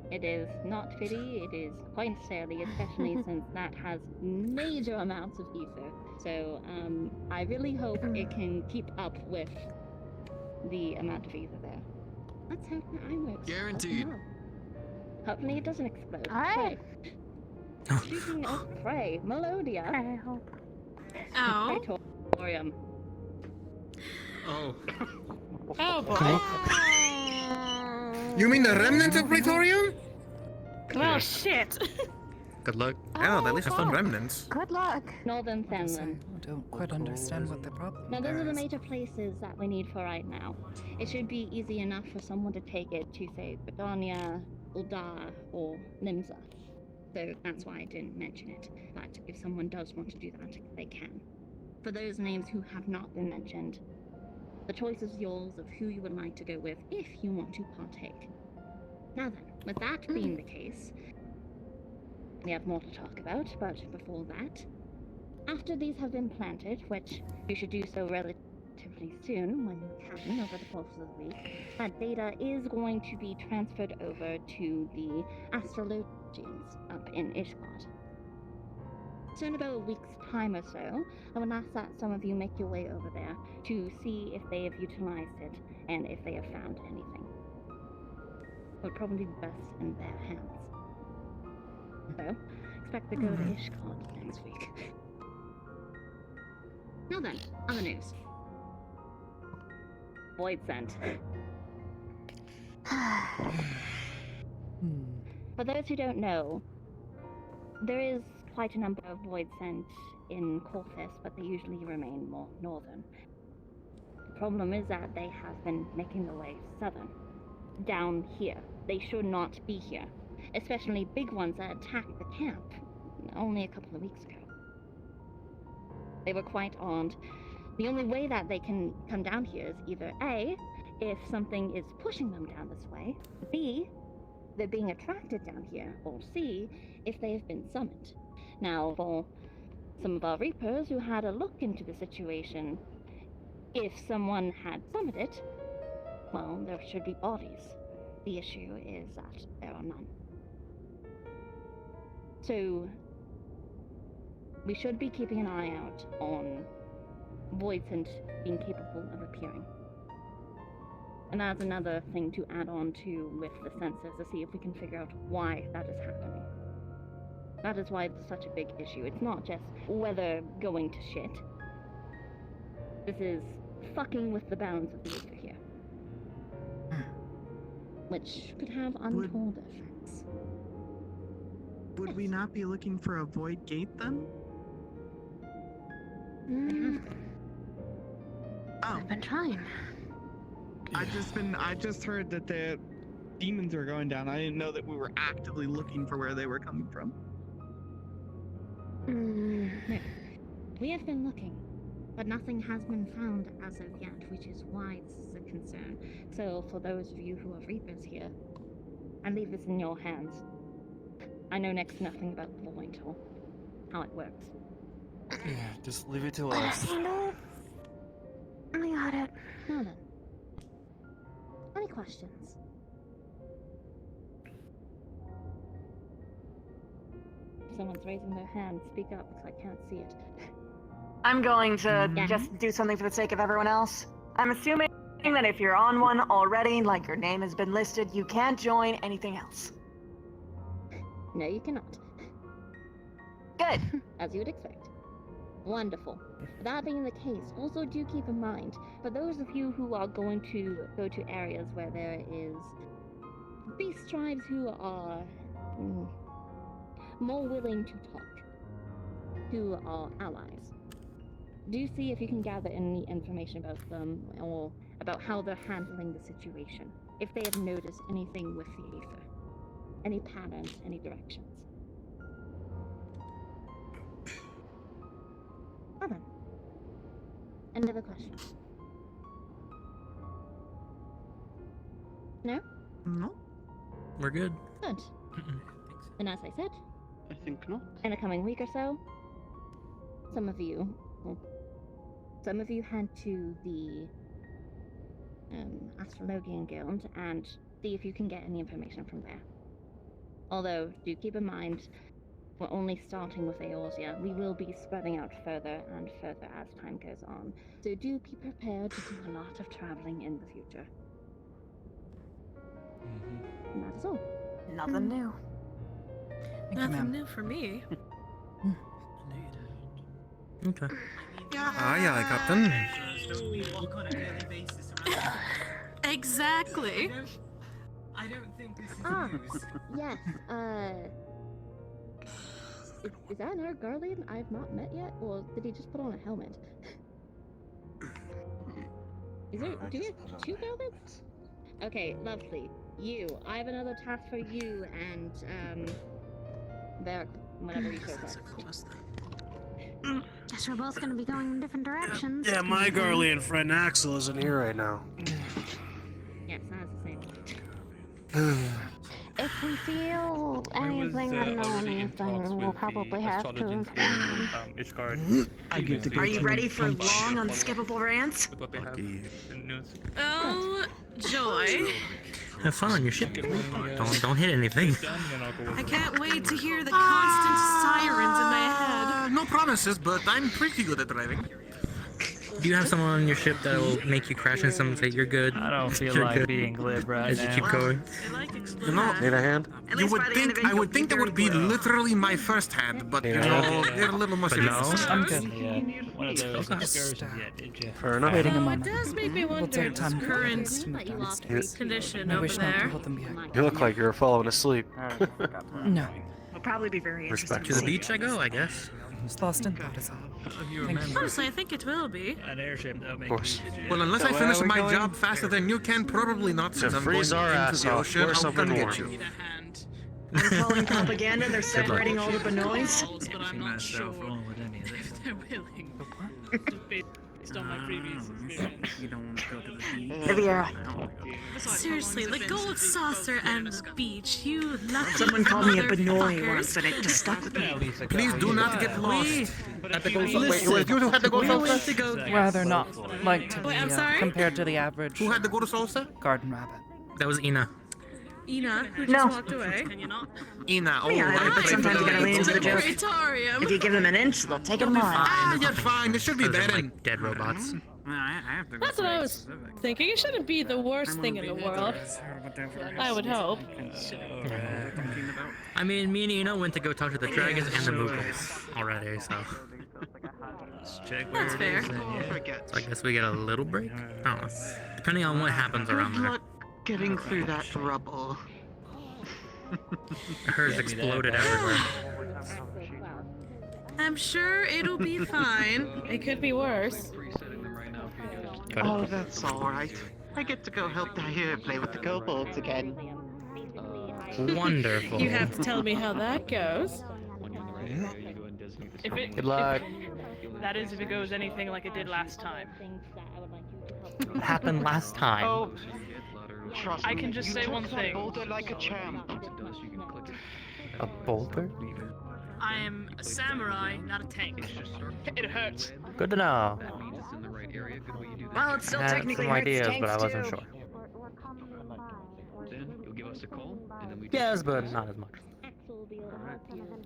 It is not pity, it is quite necessarily, especially since that has major amounts of ether. So, I really hope it can keep up with the amount of ether there. That's how I work. Guaranteed. Hopefully it doesn't explode. Alright. Speaking of prey, Melodia. I hope. Oh. Praetorium. Oh. Oh boy. You mean the remnants of Praetorium? Well, shit. Good luck. Yeah, at least some remnants. Good luck. Northern Fenland. I don't quite understand what the problem Now, those there are the is. major places that we need for right now. It should be easy enough for someone to take it to, say, Britannia, Uldar, or Nimza. So that's why I didn't mention it. But if someone does want to do that, they can. For those names who have not been mentioned, the choice is yours of who you would like to go with if you want to partake. Now then, with that being the case, we have more to talk about, but before that, after these have been planted, which you should do so relatively soon when you can over the course of the week, that data is going to be transferred over to the astrologians up in Ishgard. So in about a week's time or so, I would ask that some of you make your way over there to see if they have utilized it and if they have found anything. Would probably be best in their hands. So, expect to go to Ishgard next week. Now then, other news. Void Scent. For those who don't know, there is quite a number of Void Scent in Corthis, but they usually remain more northern. The problem is that they have been making their way southern. Down here. They should not be here. Especially big ones that attacked the camp only a couple of weeks ago. They were quite armed. The only way that they can come down here is either A, if something is pushing them down this way, B, they're being attracted down here, or C, if they have been summoned. Now, for some of our Reapers who had a look into the situation, if someone had summoned it, well, there should be bodies. The issue is that there are none. So, we should be keeping an eye out on Voidsent being capable of appearing. And that's another thing to add on to with the census to see if we can figure out why that is happening. That is why it's such a big issue. It's not just weather going to shit. This is fucking with the balance of the ether here. Which could have untold effects. Would we not be looking for a void gate then? I've been trying. I just heard that demons were going down. I didn't know that we were actively looking for where they were coming from. No. We have been looking, but nothing has been found as of yet, which is why this is a concern. So, for those of you who are Reapers here, I leave this in your hands. I know next to nothing about the point or how it works. Yeah, just leave it to us. I got it. Now then. Any questions? Someone's raising their hand. Speak up, because I can't see it. I'm going to just do something for the sake of everyone else. I'm assuming that if you're on one already, like your name has been listed, you can't join anything else. No, you cannot. Good. As you would expect. Wonderful. That being the case, also do keep in mind, for those of you who are going to go to areas where there is beast tribes who are more willing to talk, who are allies, do see if you can gather any information about them or about how they're handling the situation. If they have noticed anything with the Aether. Any patterns, any directions. Well then. Any other questions? No? No. We're good. Good. And as I said, I think not. in a coming week or so, some of you head to the Astrologian Guild and see if you can get any information from there. Although, do keep in mind, we're only starting with Eorzea. We will be spreading out further and further as time goes on. So do be prepared to do a lot of traveling in the future. And that is all. Nothing new. Nothing new for me. Okay. Aye, aye, Captain. Exactly. I don't think this is Yes, is that another Guardian I've not met yet? Or did he just put on a helmet? Do you have two Guardians? Okay, lovely. I have another task for you and, Varric, whenever you show up. Guess we're both gonna be going in different directions. Yeah, my Garlean friend Axel isn't here right now. Yes, that's the same. If we feel anything or know anything, we'll probably have to. Are you ready for long, unskippable rants? Oh, joy. Have fun on your ship. Don't hit anything. I can't wait to hear the constant sirens in my head. No promises, but I'm pretty good at driving. Do you have someone on your ship that will make you crash into something and say you're good? I don't feel You're like good. being glib right As now. you keep going. You know, Need a hand? you would think I would think that would be literally my first hand, but you know, they're a little more But no, serious. I'm good. One of those excursions yet. Fair enough. Waiting a Oh, it moment. does make me We'll wonder take time the to current condition I over wish not to there. hold them behind. You look like you're falling asleep. No. It'll probably be very interesting. to the beach I go, I guess. Just lost in thought is all. Thank you. Honestly, I think it will be. An airship, that'll make Of course. Well, unless I So where finish are we my going? job faster than you can, probably not, To since I'm freeze going our into ass the off. ocean. Wear I'll something come warm. get you. I'm calling propaganda, they're separating all the Benoits. But I'm not sure if they're willing. Based on my previous experience. You don't want to go to the beach. Riviera. Seriously, the gold saucer and the beach. You lucky Someone called me a Benoit motherfuckers. once, and it just stuck with me. Please do not get lost. At the gold Wait, you had to go salsa? Rather not like to be Wait, I'm sorry? compared to the average Who had to go to salsa? garden rabbit. That was Ina. Ina, who just No. walked away. Ina. Oh, Yeah, I but played sometimes for you gotta lean into the joke. Praetorium. If you give them an inch, they'll take it a mile. Ah, you're fine. It should be Those are better. like dead robots. I have to go That's what I was thinking. It shouldn't be the worst thing in the world. I would hope. I mean, me and Ina went to go talk to the dragons and the Moogles already, so. That's fair. So I guess we get a little break? I don't know. Depending on what happens around there. Getting through that rubble. Hers exploded everywhere. I'm sure it'll be fine. It could be worse. Oh, that's alright. I get to go help Dahir play with the kobolds again. Wonderful. You have to tell me how that goes. If it, Good luck. That is if it goes anything like it did last time. What happened last time? Oh, trust I me, can just you say took one that thing. boulder like a champ. A boulder? I am a samurai, not a tank. It hurts. Good to know. Well, it still I had technically some hurts ideas, tanks but I wasn't too. sure. Yes, but not as much.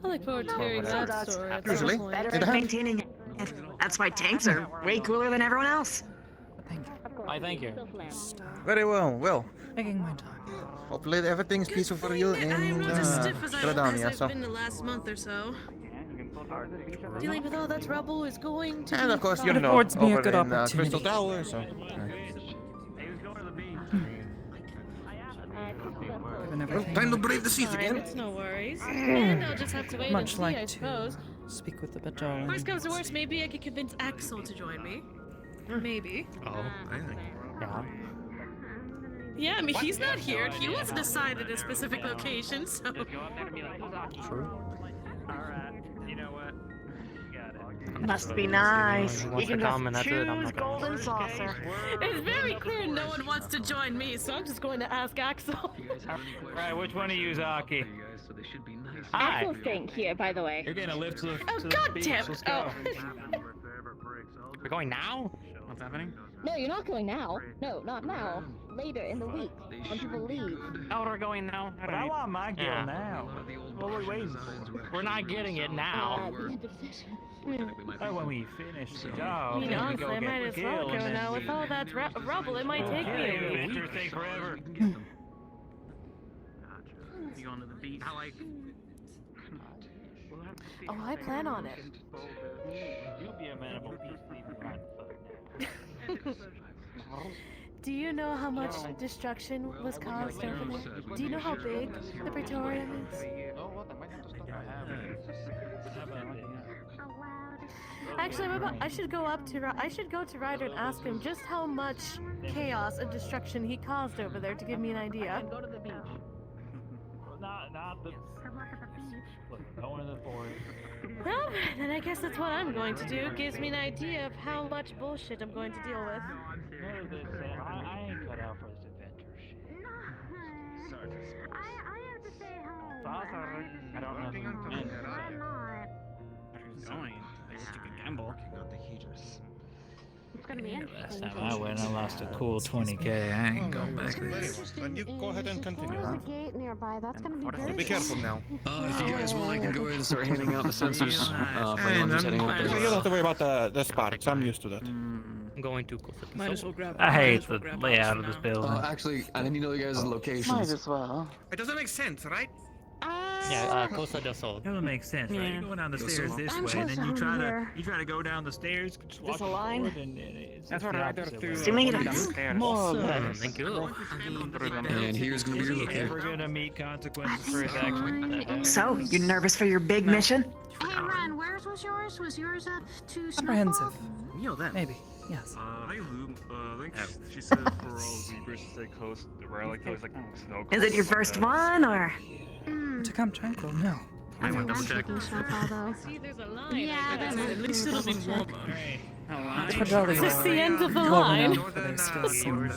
I look forward to hearing So that does. story. at Usually, some point. better at maintaining it. That's why tanks are way cooler than everyone else. I thank you. Very well. Well, Taking my time. hopefully everything's peaceful for you in I'm not as stiff as Gradania, I've so. been the last month or so. Dealing with all that trouble is going to And be of course, fun. you It know, affords me a over good in opportunity. Crystal Tower, so. Well, time to brave the seas Fine, again. it's no worries. And I'll just have to wait and Much see, like I to suppose. speak with the Bajal. Worst comes to worst, maybe I could convince Axel to join me. Maybe. Oh. Yeah. Yeah, I mean, he's not here. He wasn't assigned a specific location, so. True. Must be nice. He You wants can to come and just that's it. I'm choose not gonna. golden saucer. It's very clear no one wants to join me, so I'm just going to ask Axel. Right, which one of you is Aki? Axel's staying here, by the way. You're getting a lift to the, Oh, to God the beach. damn! Let's go. We're going now? What's happening? No, you're not going now. No, not now. Later in the week, when people leave. Oh, we're going now. But I want my girl Yeah. now. What are we waiting for? We're not getting it now. The end of session. Oh, when we finish the job, I mean, then we honestly, go I get might as well Gil, go and then now. With all that rubble, it might take me a Yeah, week. it'll take forever. You going to the beach? I like. Oh, I plan on it. You'll be amenable to sleeping right foot. Do you know how much destruction was caused over there? Do you know how big the Praetorium is? Actually, I should go to Ryder and ask him just how much chaos and destruction he caused over there to give me an idea. Go to the beach. Not the. Look, going to the forest. Well, then I guess that's what I'm going to do. Gives me an idea of how much bullshit I'm going to deal with. None of this, I ain't cut out for this adventure shit. I have to stay home. I don't know who you meant. I'm not. Who's going? I guess you could gamble. It's gonna be interesting. Last time I went, I lost a cool 20K. I ain't going back there. Then you go ahead and continue. There's a gate nearby. That's gonna be very Be careful now. If you guys want, I can go ahead and start handing out the sensors for anyone who's heading out You there. don't have to worry about the sparks. I'm used to that. I'm going too close. Might as well grab. I hate the layout of this building. Actually, I didn't know you guys' locations. Might as well. It doesn't make sense, right? Yeah, Costa del Sol. It doesn't make sense, right? You're going down the stairs this I'm way, and then you close try down to here. go down the stairs. Just walk a line? forward, and it's That's the what I do opposite too. way. Assuming it is. Downstairs. Thank you. And here's gonna be your Is he locator. ever gonna meet consequences for his actions? So, you nervous for your big mission? Hey, Ren, where's was yours? Was yours up to Apprehensive. You know that. Maybe. Yes. Hi, Loom. I think she said for all zebras to stay close, where like those like snow. Is it your first one, or? To come tranquil, no. I went double check. See, there's a line. Yeah, At least it'll be warmer. Is this the end of the line? Thank you.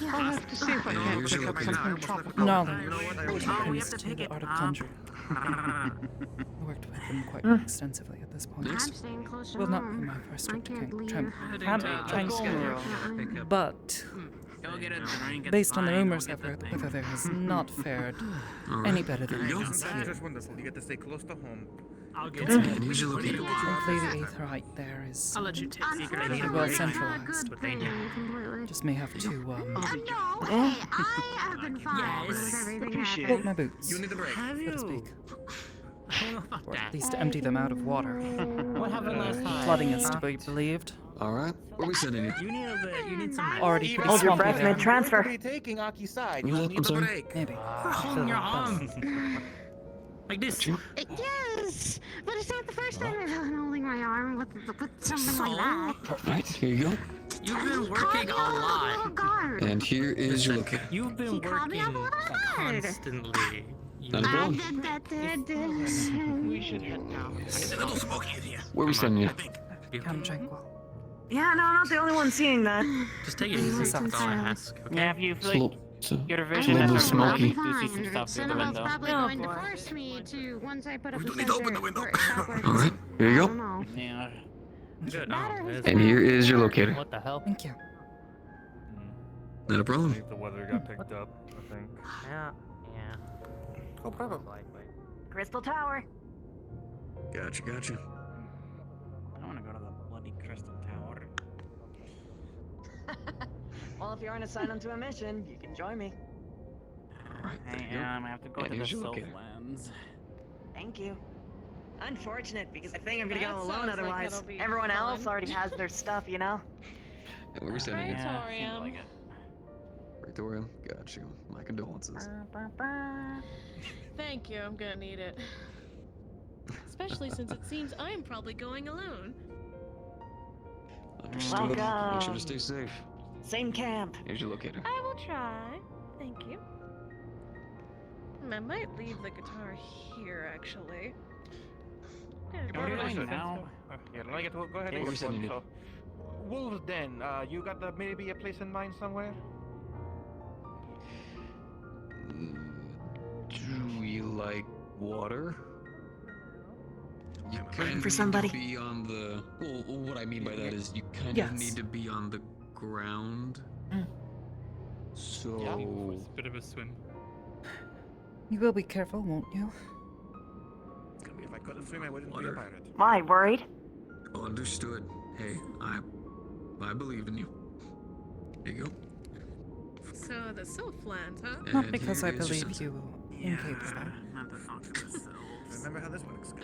I'll have to see if I can Here's your pick up locator. something tropical. Knowledge brings to the art of conjuring. I worked with them quite extensively at this point. I'm staying close to Will not be home. my first I trip to can't leave. Thanksgiving. But based on the rumors I've heard, the weather there has not fared any better than it has here. Just wonderful. You get to stay close to home. I'll get And here's your locator. Hopefully the aetherite there is I'll let you take Unfortunately, well not a centralized. good thing completely. Just may have to No, hey, I have been fine with everything walk my happening. boots, You need a break. Have so to speak. I don't know about Or that. at least empty them out of water. What happened last time? Flooding is to be believed. All right, where are we sending you? You need some. Already pretty Hold your swampy breath there. mid-transfer. Be taking Aki's side. You You want- need I'm a sorry? break. Maybe. Hold your arm. Like this. Yes, but it's not the first time I've been holding my arm with something like that. Right, here you go. You've been working a lot. Guard. And here is your locator. You've been He called me working up a little hard. constantly. Not a problem. We should head now. It's a little smoky in here. Where are we sending you? Come tranquil. Yeah, no, I'm not the only one seeing that. Just take it easy. That's all I ask. Okay? Yeah, if you feel like your vision little is smoky. do see some stuff through the Cinnamon's window. probably going to force me to, once I put up the need to open the window. Alright, here you go. Yeah. Good. And here is your locator. What the hell? Thank you. Not a problem. The weather got picked up, I think. Yeah. Oh, probably. Crystal Tower. Gotcha. I don't want to go to the bloody Crystal Tower. Well, if you aren't assigned onto a mission, you can join me. I am. I have to go to the Southlands. Thank you. Unfortunate, because I think I'm gonna That go alone sounds like otherwise. it'll be Everyone else fun. already has their stuff, you know? And where are we sending you? Praetorium. Praetorium. Got you. My condolences. Thank you, I'm gonna need it. Especially since it seems I'm probably going alone. Understood. Make sure Welcome. to stay safe. Same camp. Here's your locator. I will try. Thank you. I might leave the guitar here, actually. What are you doing now? Yeah, let me get to go ahead Where are we sending you? So, Wolves Den, you got maybe a place in mind somewhere? Do you like water? You kind of for somebody. need to be on the. Well, what I mean by that is you kind Yes. of need to be on the ground. So. Yeah, it's a bit of a swim. You will be careful, won't you? It's gonna be if I couldn't swim, I wouldn't be a pirate. Why, worried? Understood. Hey, I believe in you. Here you go. So, the Southlands, huh? Not And because here I is your believe you incapable. Remember how this works?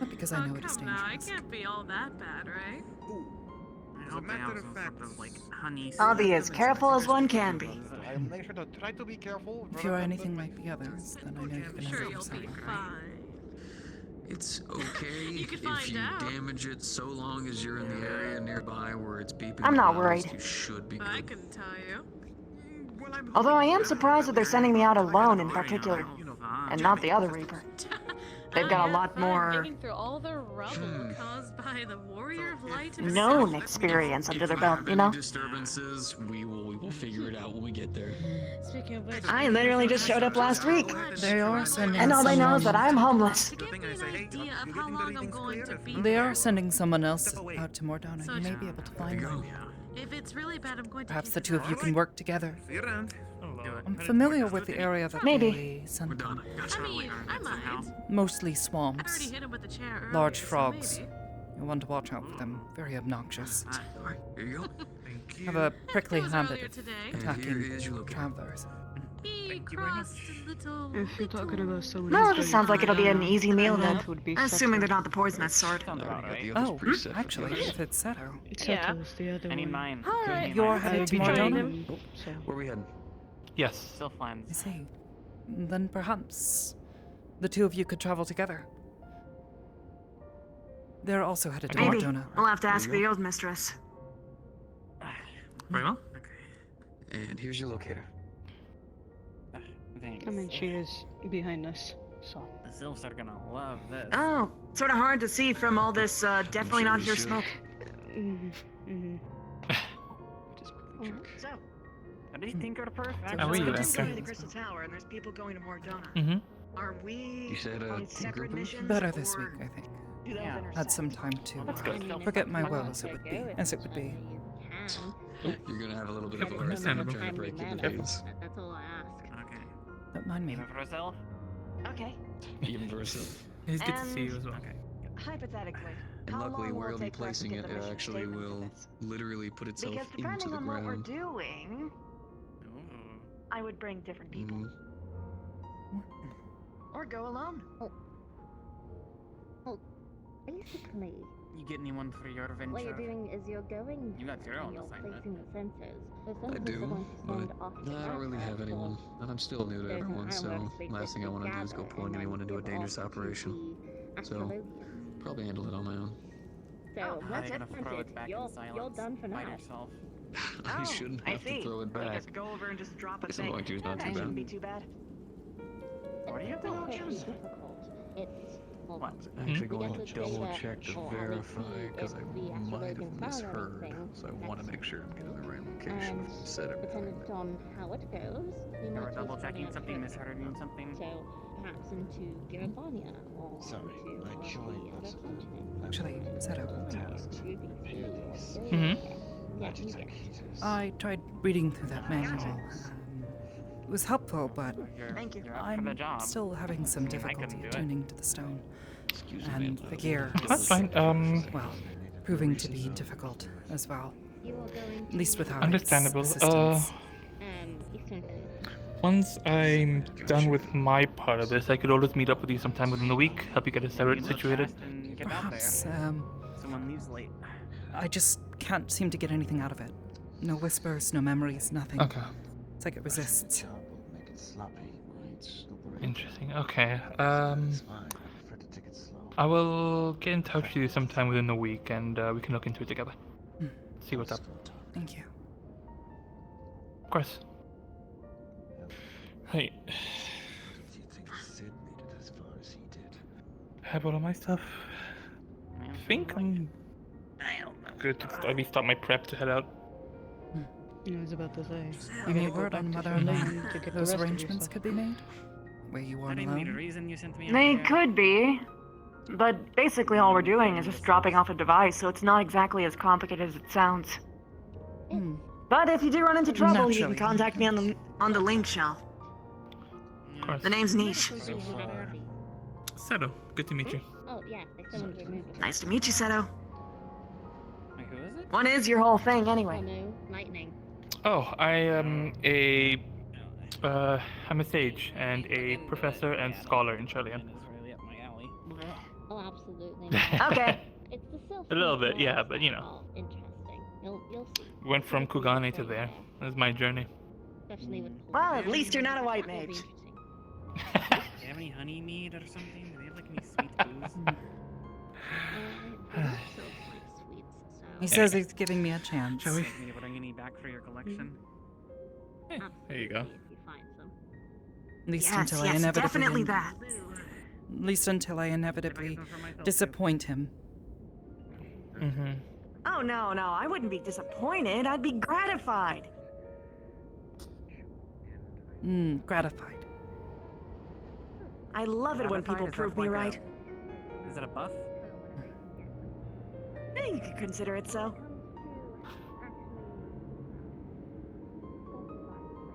Not because I know it is Come now, dangerous. it can't be all that bad, right? As a matter of fact, I'll be as careful as one can be. I'll make sure to try to be careful. If you are anything like the others, then I know you can Sure, handle you'll yourself. be fine. It's okay You can if find you out. damage it, so long as you're in the area nearby where it's beeping. I'm the not loudest, worried. You should be I good. can tell you. Although I am surprised that they're sending me out alone in particular, and not the other Reaper. They've got a lot more Digging through all the rubble caused by the Warrior of Light himself. known experience under their belt, you know? Any disturbances, we will figure it out when we get there. Speaking of which, I literally just showed up last week. They are sending And all they know is that I'm homeless. to give me an idea of how long I'm going to be They are there. sending someone else out to Mordona. You may be able to find them. If it's really bad, I'm going to Perhaps keep the it two of you up. can work together. see you around. I'm familiar with the area that Maybe. they sent them. I mean, I might. Mostly I swamps. already hit him with the chair earlier, Large so frogs. maybe. You'll want to watch out for them. Very obnoxious. Alright, here you go. Have a prickly That was habit earlier of today. And here attacking is your locator. travelers. He crossed a little. If you're talking about someone No, who's it just going sounds like it'll be an easy meal then. that would be Assuming they're Seto. not the poisonous sort. I already got the others Oh, preset for actually, the others. if it's Seto. Yeah. Seto's the other I need one. mine. Alright. You're I headed would to be joining Mordona? them, so. Where we heading? Yes. Still I plans. see. Then perhaps the two of you could travel together. They're also headed to Maybe. Mordona. We'll have to ask the old mistress. Very well. And here's your locator. Thanks. I mean, she is behind us, so. The Sylphs are gonna love this. Oh, sort of hard to see from all this definitely not here Sure. smoke. Mm-hmm. So, What do you think are the perfect? How are you, we're Aster? going to Crystal Tower and there's people going to Mordona. Mm-hmm. Are we You said, on two separate groupers? missions? Better this or week, I think. do those Yeah. intersect? Had some time to That's good. forget my woes, it would be. As it would be. You're gonna have a little bit of a hard time Understandable. trying to break the days. That's all I ask. Okay. Don't mind me. Even for herself? Okay. Even versa. It's good to see you as well. Okay. Hypothetically, And how luckily, long where will you'll it be take for us to placing get it, the it mission actually statement will for this? literally put itself Because into depending the on what we're ground. doing, I would bring different people. Mhm. Or go alone. Basically, You get anyone for your venture? what you're doing is you're going You got your and own you're assignment. placing the sensors. The I sensors do, are going to but send off to I don't really Aster, have anyone, so and I'm still new to there's an everyone, so iron workspace last thing I that want to we do is go gather pulling and anyone then into a give dangerous off to operation. the So, Astrologians. probably handle it on my own. So Oh, once that's it's gonna throw printed, it back you're, in silence. you're done for By now. yourself. I Oh, shouldn't I have see. to throw it I back. guess go over and just drop a Guess I'm thing. going to, it's not That too shouldn't bad. be too bad. What do you have to go choose? What? I'm actually going to double check to verify because I might have misheard. So I want to make sure I'm getting the right location if we said everything. Dependent on how it goes, we You might were choose double to checking go something, further. misheard something. So perhaps into Garibaldia or Sorry, into I one of joined the other continents. Actually, Seto. Yeah, you get it. I tried reading through that manual. It was helpful, but Thank you. You're up for the I'm job. still having some I couldn't difficulty do it. tuning to the stone. And the gear That's is, fine. well, proving to be difficult as well. At least without Understandable. its assistance. Once I'm done with my part of this, I could always meet up with you sometime within the week, help you get situated. Perhaps, Someone leaves late. I just can't seem to get anything out of it. No whispers, no memories, nothing. Okay. It's like it resists. Interesting. Okay. I will get in touch with you sometime within the week, and we can look into it together. See what's up. Thank you. Of course. Hey. I have all of my stuff. I think I'm good to at least start my prep to head out. I was about to say. Any word on whether or not to get the those rest of arrangements yourself. could be made? Where you are That ain't the alone? reason you sent me They out here. could be, but basically all we're doing is just dropping off a device, so it's not exactly as complicated as it sounds. But if you do run into trouble, you can Naturally. contact me on the link shelf. Of course. The name's Niche. Seto, good to meet you. Oh yeah, they summoned removal. Nice to meet you, Seto. Wait, who is it? What is your whole thing, anyway? Oh no, lightning. Oh, I am I'm a sage and a professor and scholar in Chilean. Really up my alley. Oh, absolutely. Okay. It's the self. A little bit, yeah, but you know. Interesting. You'll see. Went from Kugane to there. That's my journey. Especially with. Well, at least you're not a white mage. Do you have any honey mead or something? Do they have like any sweet booze? He says he's giving me a chance. Shall we? Can you bring any back for your collection? There you go. At least Yes, until I yes, inevitably definitely that. At least until I inevitably disappoint him. Mm-hmm. Oh, no, I wouldn't be disappointed. I'd be gratified. Gratified. I love it when Gratified, people is that prove me like right. Is it a buff? You could consider it so.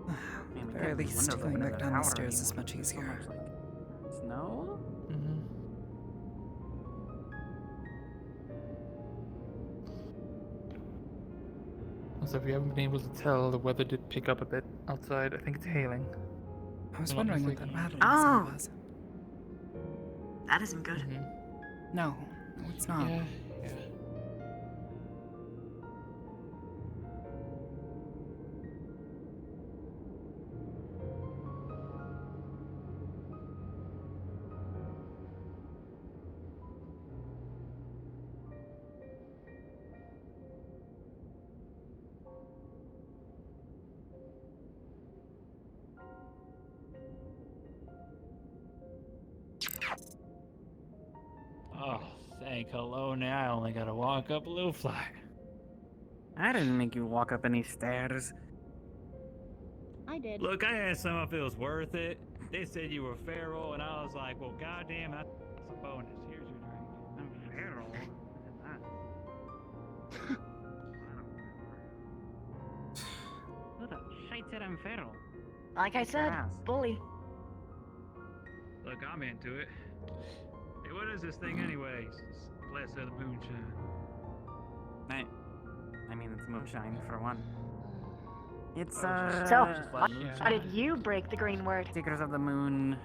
At the very least, going back down the stairs is much easier. Snow? Mm-hmm. Also, if we haven't been able to tell, the weather did pick up a bit outside. I think it's hailing. I was I'm not wondering what that mistaken. rattling Oh. sound was. That isn't good. No, it's not. Yeah. Oh, thank hello now. I only gotta walk up a little flight. I didn't make you walk up any stairs. I did. Look, I asked them if it was worth it. They said you were feral, and I was like, well, goddamn, that's a bonus. Here's your drink. I'm feral. Who the shite said I'm feral? Like I said, Ass. bully. Look, I'm into it. Hey, what is this thing anyways? It's Bless of the moonshine. I mean, it's moonshine for one. It's So, Yeah. how did you break the green word? Secrets of the Moon.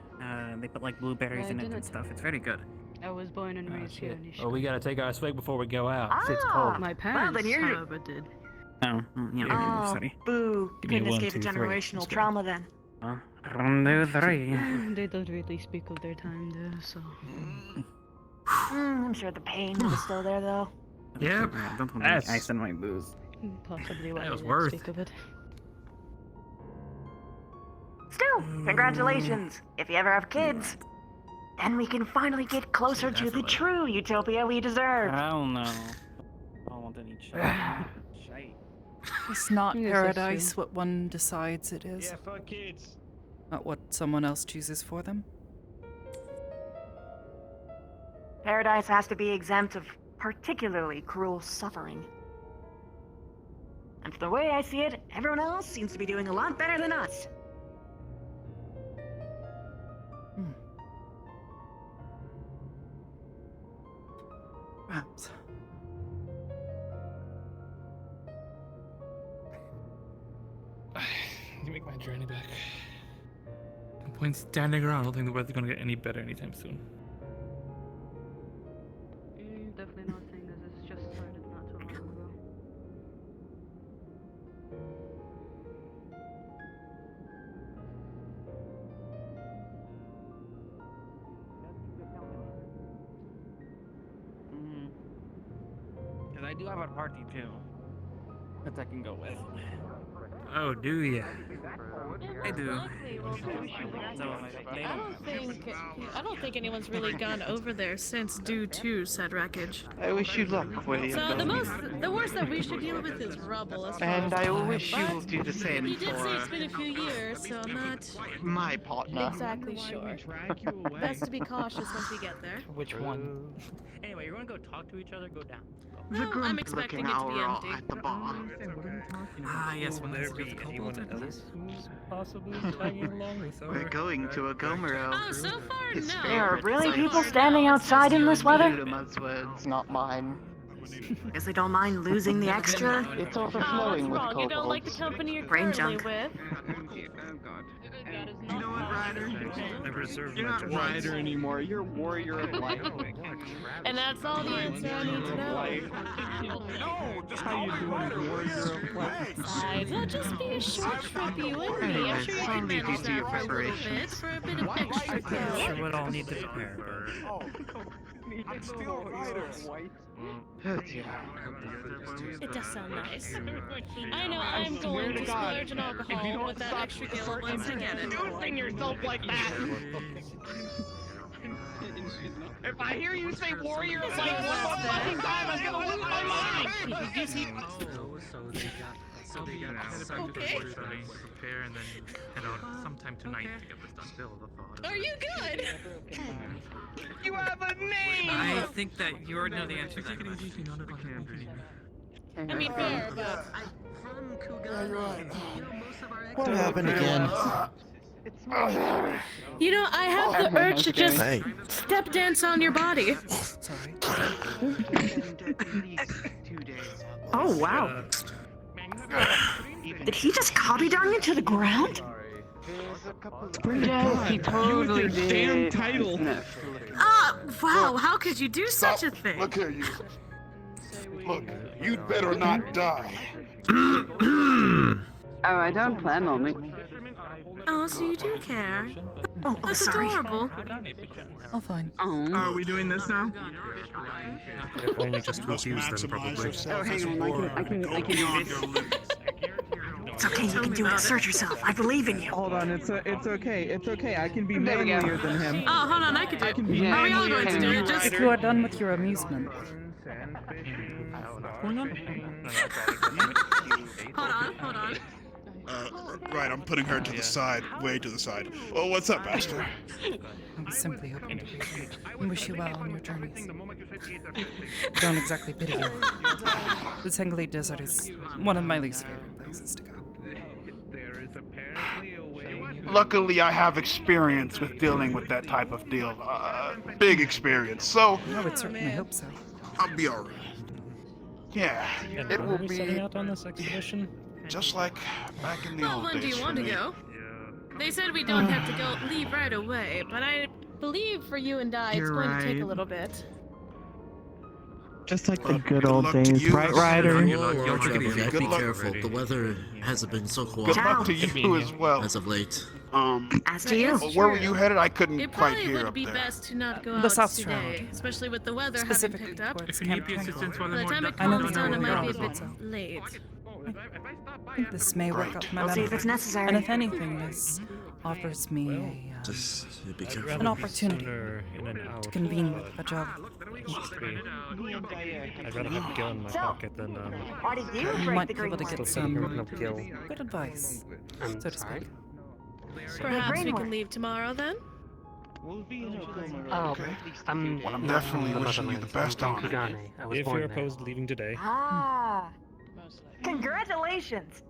They put like blueberries I in it didn't. and stuff. It's very good. I was born and raised here in Oh, we gotta take our swig before we go out. It's Ah! cold. My parents, then you're- however, did. Oh, you know, Oh, sorry. boo. Give me a Couldn't 1, escape 2, the 3. generational Let's go. trauma then. 1, 2, 3. They don't really speak of their time there, so. I'm sure the pain was still there though. Yep. Don't put That's- ice in my booze. Possibly why That they was didn't worth speak of it. Still, congratulations. If you ever have kids, then we can finally get closer to the true utopia we deserve. I don't know. I don't want any shite. It's not Yes, that's paradise what one decides it is. Yeah, fuck kids. Not what someone else chooses for them. Paradise has to be exempt of particularly cruel suffering. And from the way I see it, everyone else seems to be doing a lot better than us. Perhaps. Can you make my journey back? No point standing around. I don't think the weather's gonna get any better anytime soon. Definitely not saying this. It's just started not too long ago. Because I do have a party too. That I can go with. Oh, do ya? I do. I don't think anyone's really gone over there since due to said wreckage. I wish you luck, William. So the worst that we should deal with is rubble. As far And as I I'm wish you concerned. will do the same You did say for it's been a few years, so I'm not my partner. exactly sure. Best to be cautious once we get there. Which one? Anyway, you're gonna go talk to each other. Go down. The Well, I'm expecting it to be owl empty. at the bar. Ah, yes, when there's a couple else who's possibly tagging along this We're going to a Gomero. Oh, so far, no. There are really people standing outside in this weather? Udama's words, not mine. Guess they don't mind losing the extra. It's Oh, overflowing with what's wrong? You don't like the kobolds. company you're Brain currently junk. with? You know what, Ryder? You're not Ryder anymore. You're Warrior of Light. And that's all the answer I need to know. No, just how you doing, Warrior of Light. Besides, it'll just be a short trip, you and me. I'm sure you can manage that for a little bit, for a bit of extra go. Sure, we'd all need to prepare, I'm still Ryder. It does sound nice. I know I'm going to splurge on alcohol with that extra gill once I get it. Introducing yourself like that. If I hear you say Warrior of Light one more fucking time, I'm gonna lose my mind. You see? Okay. Prepare and then head out sometime tonight to get this done. Still the thought. Are you good? You have a name. I think that you already know the answer to that question. I mean, fair, but... What happened again? You know, I have the urge to just step dance on your body. Oh, wow. Did he just copy down into the ground? Yes, he totally did. Damn title. Ah, wow, how could you do such a thing? Look here, you. Look, you'd better not die. Oh, I don't plan on it. Oh, so you do care. Oh, that's adorable. Oh, fine. Oh, are we doing this now? If only just to abuse them, probably. Oh, hang on, I can do this. It's okay, you can do it. Assert yourself. I believe in you. Hold on, it's okay. It's okay. I can be manlier than him. Oh, hold on, I can do it. Are we all going to do it? Just... If you are done with your amusement. Hold on. Right, I'm putting her to the side, way to the side. Oh, what's up, Aster? I was simply hoping to reach you and wish you well on your journeys. I don't exactly pity you. The Tengli Desert is one of my least favorite places to go. Luckily, I have experience with dealing with that type of deal. Big experience, so... I would certainly hope so. I'll be alright. Yeah, And it when will are we setting be out on this expedition? just like back in the Well, old when days do you for want to me. go? They said we don't have to leave right away, but I believe for you and I, it's You're going to take a right. little bit. Just like the good old days, right, Ryder? Be careful. The weather hasn't been so Good luck to you as well. as of late. As to you. Where were you headed? I couldn't It quite probably hear would up be there. best to not go The out South today, Shroud. especially with the weather having Specifically picked up. towards If you Camp need the assistance while By they're the more time it I know calms the down, it area might be a well, bit so late. this may work up my We'll see memory. if it's necessary. And if anything, this offers me Just be an careful. opportunity In an hour. to convene with a job. I'd rather have Gil in my pocket than Why did you You break might the be able to green get still some working up Gil. good advice, so to speak. Perhaps we can leave tomorrow then? Oh, Well, I'm definitely wishing you the best on it. If you're opposed to leaving today, Ah. Congratulations.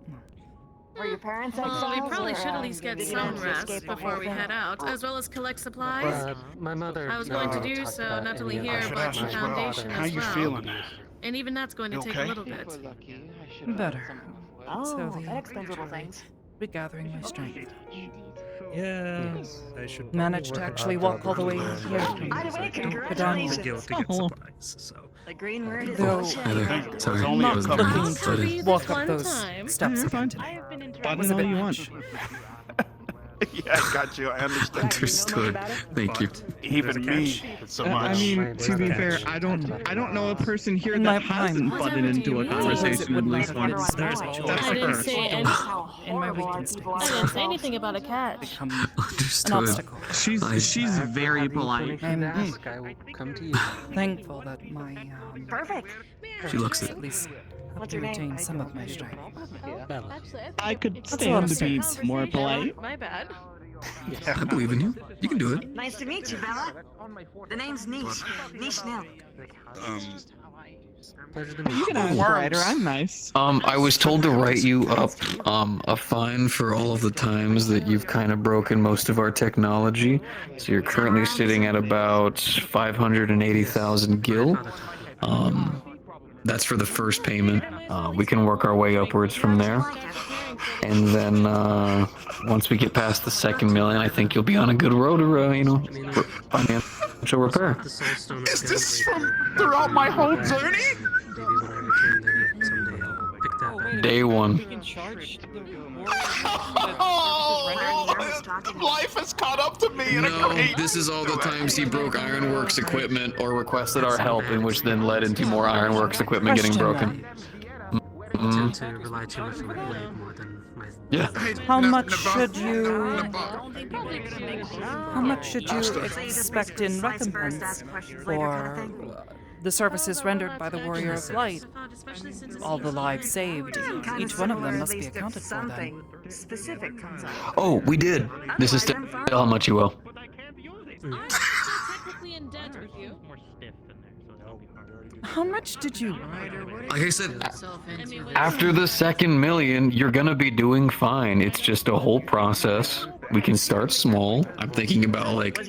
Were your parents Well, we exiles, probably or, should at least get did you some manage to rest escape the before whole we thing? head out, as well as collect supplies. my mother. I was going to do talked so, about not only any here, of should but ask the as well. foundation How as you well. feeling? And even that's going to You take okay? a little bit. Better. Oh, So that explains little things. Regathering my strength. yeah, I should Managed to actually walk all the way here. Either way, Gil congratulations. to get supplies. So The green word is Though bullshit. Sorry, only I a was couple doing months. study. Be walk this up one those time. steps again today. Was a bit much. Yeah, I got you. I understand. Understood. Thank you. Even me, so much. I mean, to be fair, I don't know a person here In my that hasn't prime, butted into a I suppose it conversation at would least not have once. been there's small. always I didn't say any. In my weekend states. I didn't say anything about a catch. Become an Understood. obstacle. She's very polite. I'm I will come to you. thankful that my Perfect. She looks it. at least helped What's to your name? retain some of my strength. Bella. I could That's a lot stand of to be steps. more polite. My bad. I believe in you. You can do it. Nice to meet you, Bella. The name's Niche. Niche Nell. Pleasure to meet You you. can ask Ryder. I'm nice. I was told to write you up a fine for all of the times that you've kind of broken most of our technology. So you're currently sitting at about 580,000 gil. That's for the first payment. We can work our way upwards from there. And then once we get past the second million, I think you'll be on a good road to, financial repair. The soul stone Is this from throughout my whole journey? Maybe when I return there someday, I'll pick that back. Day one. Oh, life has caught up to me in a No, great. this is all the times he broke Ironworks equipment or requested our help, in which then led into more Ironworks equipment getting broken. I tend to rely too much on my blade more than my. Yeah. How much should you expect in recompense for the services rendered by the Warrior of Light? All the lives saved, each one of them must be accounted for then. Specific comes up. Oh, we did. This is still how much you owe. Technically in debt with you. How much did you? Like I said, after the second million, you're gonna be doing fine. It's just a whole process. We can start small. I'm thinking about like,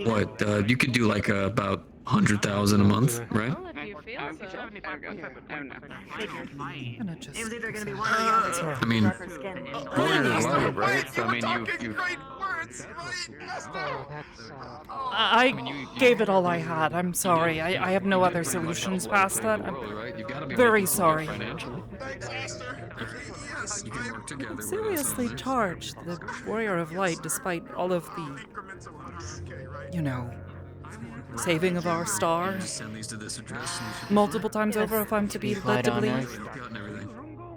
what, you could do like about 100,000 a month, right? It was either going to be one or the other. I mean, Darker skin. Warrior of Light, right? So, I mean, you I gave it all I had. I'm sorry. I have no other solutions past that. I'm very sorry. You can work together. Seriously charged, the Warrior of Light, despite all of the, saving of our star. Send these to this address. Multiple times over, if I'm to be led to believe.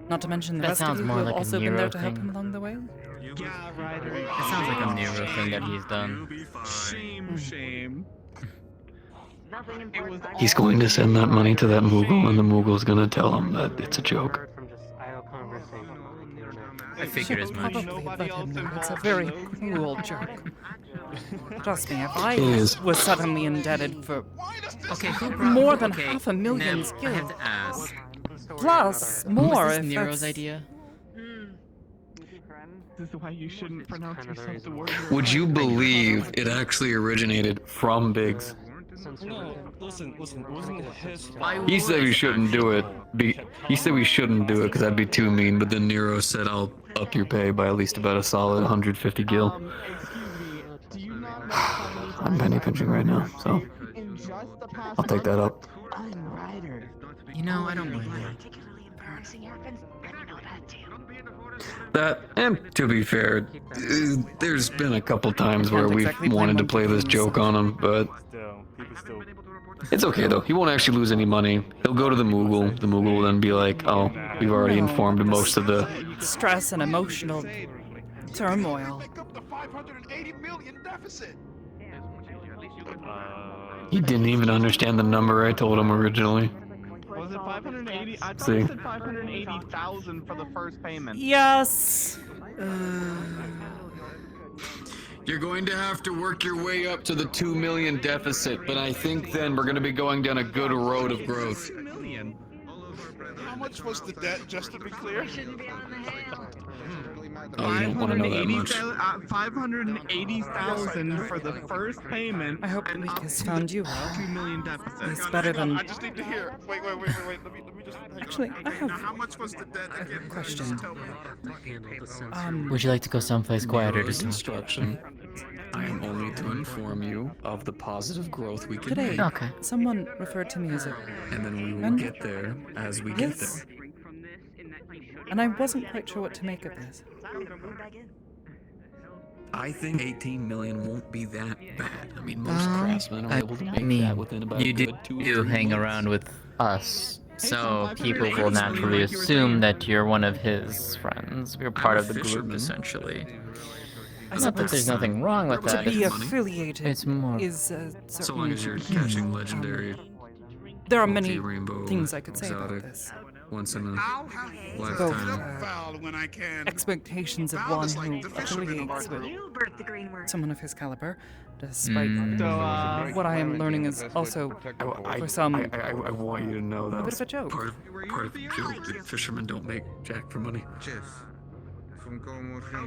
Not to mention the That rest of sounds you who more have like a also been Nero there to help thing. him along the way. That sounds like a Nero thing that he's done. Shame. He's going to send that money to that Moogle, and the Moogle's gonna tell him that it's a joke. I figured as much. Probably let him know it's a very cruel jerk. Trust me, if I It is. was suddenly indebted for Okay, more than half a million I have gil, to ask. plus more, Was if this Nero's that's... idea? This is why you shouldn't pronounce yourself the word. Would you believe it actually originated from Biggs? No, listen, it wasn't his He said we shouldn't do it. He said we shouldn't do it because that'd be too mean. But then Nero said, "I'll up your pay by at least about a solid 150 gil." I'm penny pinching right now, so I'll take that up. You know, I don't mind That, and to be fair, there's been a couple times where we've wanted to play this joke on him, but it's okay though. He won't actually lose any money. He'll go to the Moogle. The Moogle will then be like, "Oh, we've already informed most of the." Stress and emotional turmoil. 580 million deficit. He didn't even understand the number I told him originally. Was it 580? I thought See. you said 580,000 for the first payment. Yes. You're going to have to work your way up to the 2 million deficit, but I think then we're going to be going down a good road of growth. 2 million. How much was the debt, just to be clear? Oh, you don't want to know that much. 580,000 for the first payment. I hope Week has found you well. 2 million deficit. It's better than. I just need to hear. Wait. Let me just. Actually, I have How much was the debt again? a question. Would you like to go someplace quieter to talk? Instruction. I am only to inform you of the positive growth we can Today, make. Okay. someone referred to me as a. And then we will And- get there as we get Yes. there. And I wasn't quite sure what to make of this. I think 18 million won't be that bad. I mean, most craftsmen are able to I make mean, that within about you a do, good 2 or do 3 hang months. around with us, so people will naturally assume that you're one of his friends. You're part of the group, fisherman. essentially. I Not that there's nothing wrong with To that. be It's, affiliated it's more. is So long as you're catching legendary. There are many multi-rainbow things I could say about exotic this. Once in a Both lifetime. when I can. expectations of one who affiliates with someone of his caliber, despite what I am learning is also for some I want you to know that a bit of a joke. part of the joke that fishermen don't make jack for money.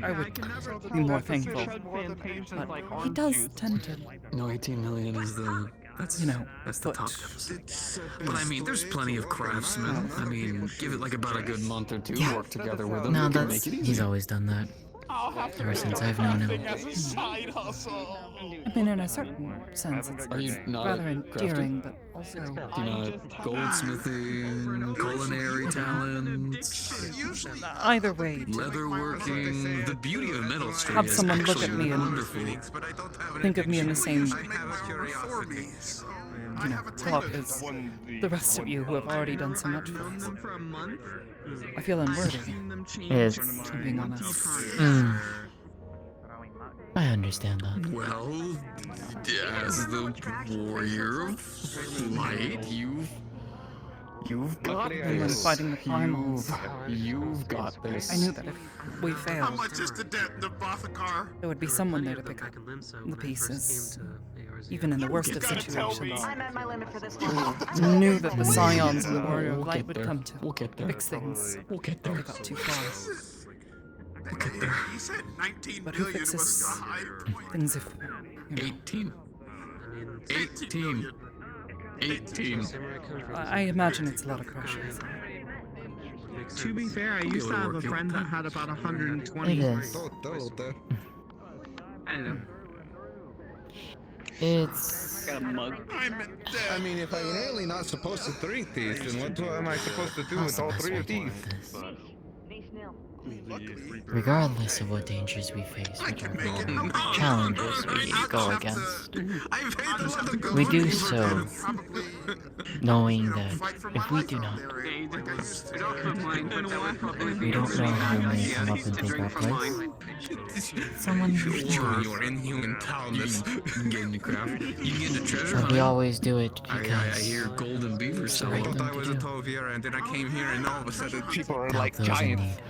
I would be more thankful, but he does tend to, No, 18 million is the that's that's the top deficit. But I mean, there's plenty of craftsmen. I mean, give it like about a good month or two, work together with them. No, we can that's. make it He's easy. always done that. Ever since I've known him. As a side hustle. I mean, in a certain sense, it's Are you not rather a crafter? endearing, but also. Do you know goldsmithing, culinary talents, Either way, leatherworking? The beauty of metal street have is someone look actually at me and wonderful. think of me in the same, thought as the rest of you who have already done so much for us. I feel unworthy, It's. if I'm being honest. I understand that. Well, as the warrior of light, you've got And when this. fighting the primals, You've got this. I knew that if we How failed, much is the debt, the Bothakar? there would be someone there to pick up the pieces, even in the worst of situations. I'm at my limit for this one. I knew that the Scions and the Warrior of We'll Light get would there. come to We'll get there. fix things. We'll get if there. they got too far. We'll get there. He said 19 But who billion was fixes the high point. things if, 18. 18. 18. I imagine it's a lot of pressure. To be fair, I used to have a friend who had about 120. It is. I know. It's. I'm in debt. I mean, if I'm really not supposed to drink these, then what am I supposed to do with all three of these? Regardless of what dangers we face, whatever challenges we go against, we do so knowing that if we do not, we don't know who may come up and take our place. Someone Your inhuman calmness. You can get into craft. You can get into treasure But we hunting. always do it I because hear golden beaver it's the so right I thing thought I to was a do. Toviera, and then I came here, and all of a sudden people are To help like those in giants. need.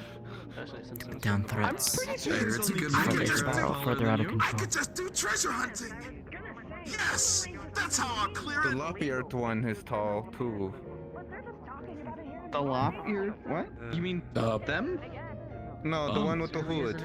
Down threats. Fair, it's a good Before they idea. spiral further out of I control. could just do treasure hunting. Yes, that's how I'll clear The it. lop-eared one is tall too. The lop-eared? What? You mean them? No, the one with the hood.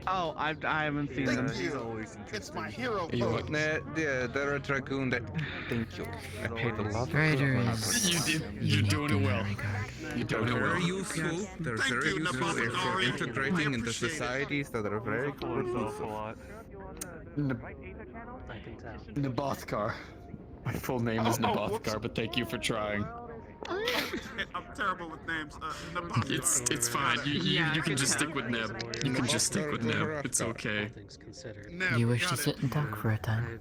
Oh, I haven't seen them. Thank you. It's my hero You book. Yeah, they're a dragoon that. Thank you. I paid a lot. Greater is You're unique doing it in well. that regard. You're They're doing it very well. useful. They're Thank very you, useful if you're Nabothari. integrating I into appreciate it. societies that are very good. Nabothkar. My full name is Nabothkar, but thank you for trying. I'm terrible with names. Nabothkar. It's fine. You can just stick with Neb. You can just stick with Neb. It's okay. Neb, You wish to got sit it. and talk for a time?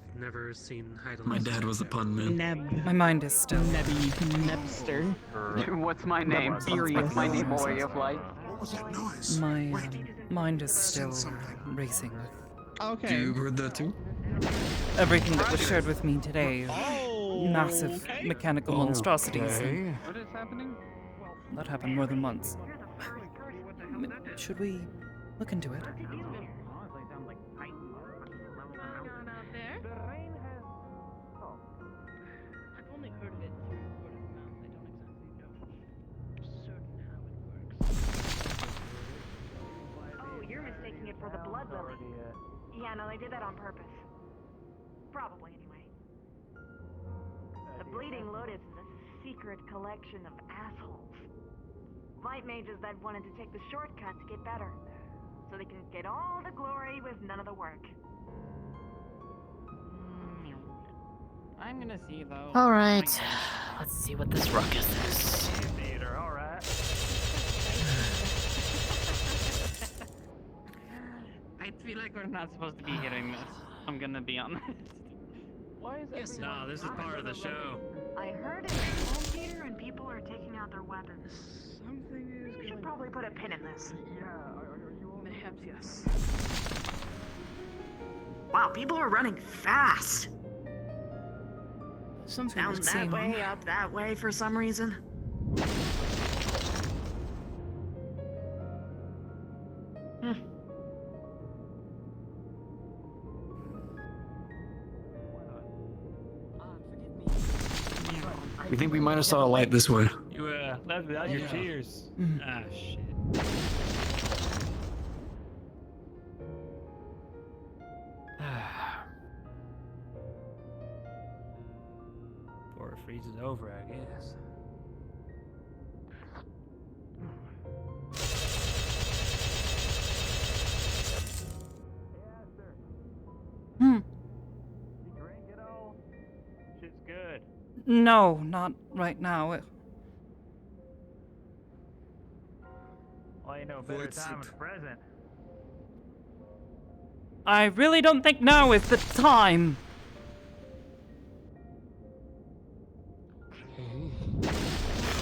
My dad was a pun man. Neb. My mind is still. Nebby. Nebster. What's my name? What's my name, boy of light? My mind is still racing with Okay. You heard that too? everything that was shared with me today. Massive mechanical monstrosities. And What is happening? that happened more than once. Should we look into it? I've only heard of it through word of mouth. I don't exactly know for certain how it works. Oh, you're mistaking it for the blood lily. Yeah, no, they did that on purpose. Probably, anyway. The Bleeding Lotus is a secret collection of assholes. Light mages that wanted to take the shortcut to get better. So they can get all the glory with none of the work. I'm gonna see though. Alright, let's see what this ruckus is. Theater, alright. I feel like we're not supposed to be hearing this. I'm gonna be honest. Why is this? No, this is part of the show. I heard it's a home theater and people are taking out their weapons. Something is We should probably put a pin in this. Perhaps yes. Wow, people are running fast. Something Down would that seem- way, up that way for some reason. We think we might have saw a light this way. You, that's your cheers. Ah, shit. Before it freezes over, I guess. Hmm. Drink it all. Shit's good. No, not right now. Well, you know, better time than present. I really don't think now is the time.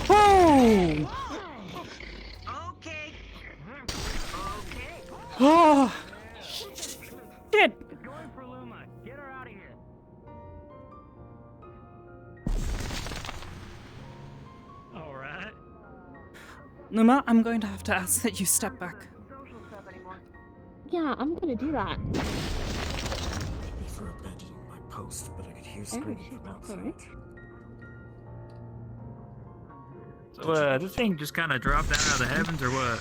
Oh! Okay. Oh! Shit! Going for Luma. Get her out of here. All right. Luma, I'm going to have to ask that you step back. Yeah, I'm gonna do that. Maybe for abandoning my post, but I could hear screaming from outside. So, this thing just kind of dropped down out of the heavens, or what?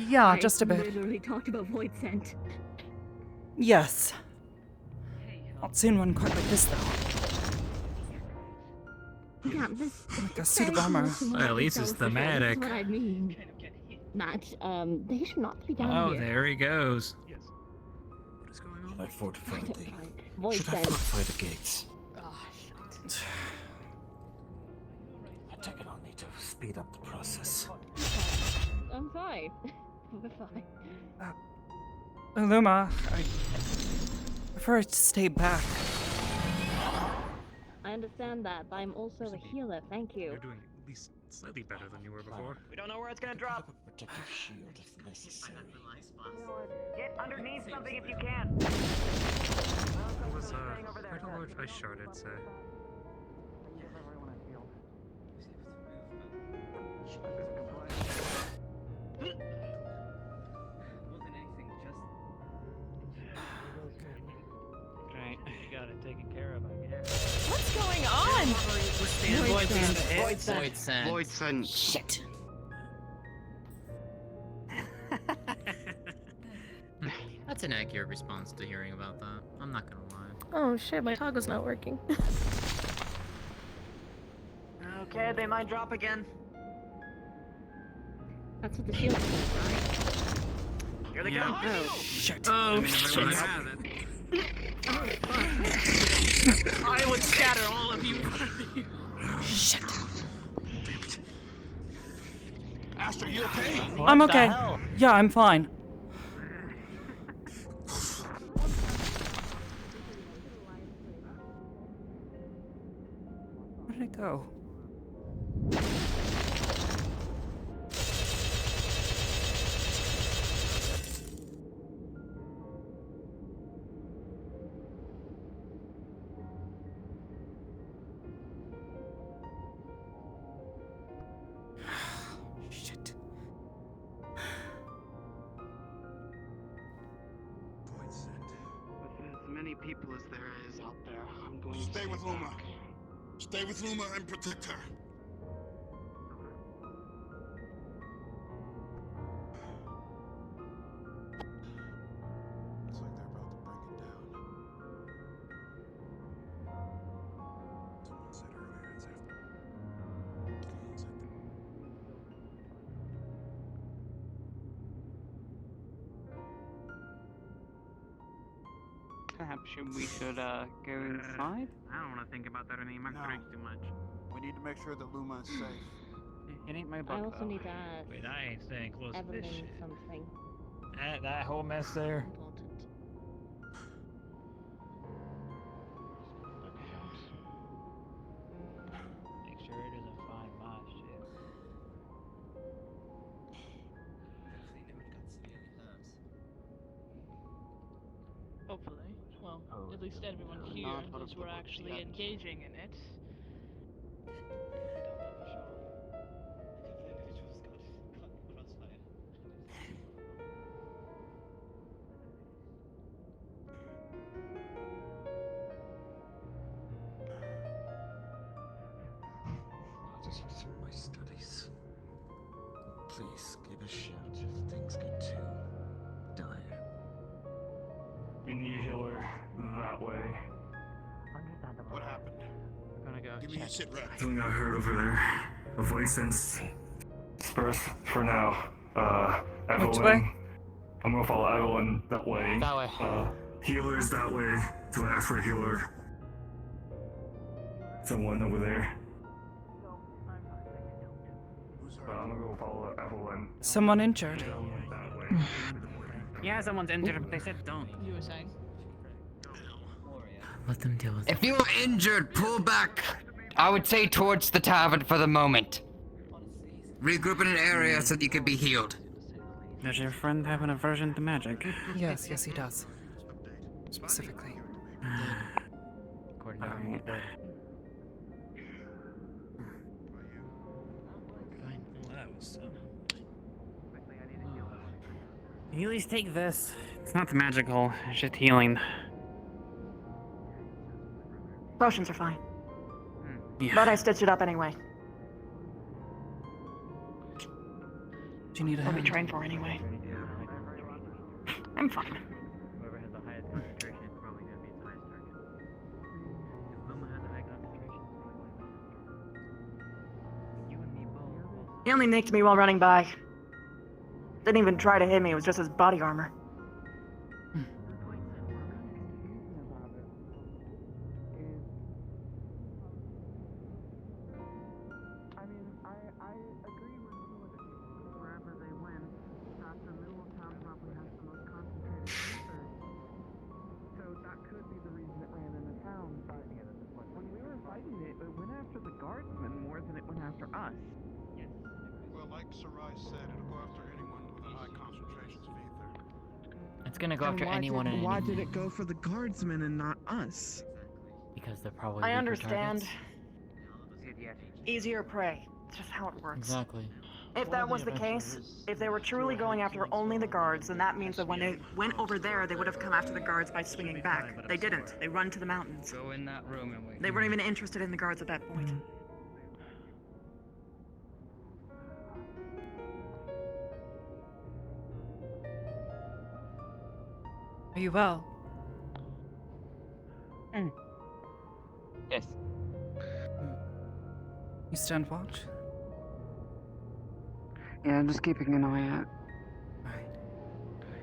Yeah, just a bit. Literally talked about void scent. Yes. Not seen one quite like this, though. Yeah, this. Like a suit of armor. Well, at least it's thematic. That's what I mean. Matt, they should not be down Oh, here. there he goes. I fortified the... Void Should I scent. fortify the gates? I take it I'll need to speed up the process. I'm fine. We're fine. Luma, I prefer to stay back. I understand that, but I'm also a healer. Thank you. You're doing at least slightly better than you were before. We don't know where it's gonna drop. Protective shield if necessary. Get underneath something if you can. That was quite a large ice shard, I'd say. Right. You got it taken care of, I guess. What's going on? Void Void scent. Void scent. Void scent. Shit. That's an accurate response to hearing about that. I'm not gonna lie. Oh shit, my toggle's not working. Okay, they might drop again. That's what the shield's for, right? Here they Yeah. go. Oh. Shit. Oh, shit. I would scatter all of you. Shit. Aster, you okay? I'm okay. Yeah, I'm fine. Where did it go? as there is out there. I'm going to Stay with Luma. Stay with Luma and protect her. Looks like they're about to bring it down. Someone said earlier it's after. Perhaps we should go inside? I don't want to think about that anymore. No. Too much. We need to make sure that Luma is safe. It ain't my I buck, also though. need to ask Wait, I ain't staying close to Evelyn this shit. something That whole mess there. important. Make sure it doesn't find my shit. Hopefully. Well, at least everyone here Not knows we're actually engaging in it. I'll just resume my studies. Please give a shout if things get too dire. We need a healer that way. What happened? I'm gonna go Give me your sit rep. Something I heard over there. A voice sends disperse for now. Evelyn. Which way? I'm gonna follow Evelyn that way. That way. Healer's that way. To ask for a healer. Someone over there. I'm gonna go follow Evelyn. Someone injured. That way. Yeah, someone's injured, but they said don't. You were saying? Let them deal with it. If you're injured, pull back. I would say towards the tavern for the moment. Regroup in an area so that you can be healed. Does your friend have an aversion to magic? Yes, he does. Specifically. According to me, You at least take this. It's not magical, it's just healing. Potions are fine. Yeah. But I stitched it up anyway. Do you need a What we hand? trained for anyway. I'm fine. Whoever has the highest concentration is probably going to be its highest target. If Luma has a high concentration, it's probably going to be its You and me both. He only nicked me while running by. Didn't even try to hit me, it was just his body armor. I mean, I agree with you with wherever they went. Perhaps the middle of town probably has the most concentrated research. So that could be the reason it ran into town, but when we were fighting it, it went after the guardsmen more than it went after us. Well, like Sarai said, it'll go after anyone with high concentrations of ether. It's gonna go Then after why anyone and Why anything. did it go for the guardsmen and not us? Because they're probably I weaker understand. targets. Easier prey. It's just how it works. Exactly. If that was the case, if they were truly going after only the guards, then that means that when they went over there, they would have come after the guards by swinging back. They didn't. They run to the mountains. Go in that room and wait. They weren't even interested in the guards at that point. Are you well? Yes. You stand watch? Yeah, I'm just keeping an eye out.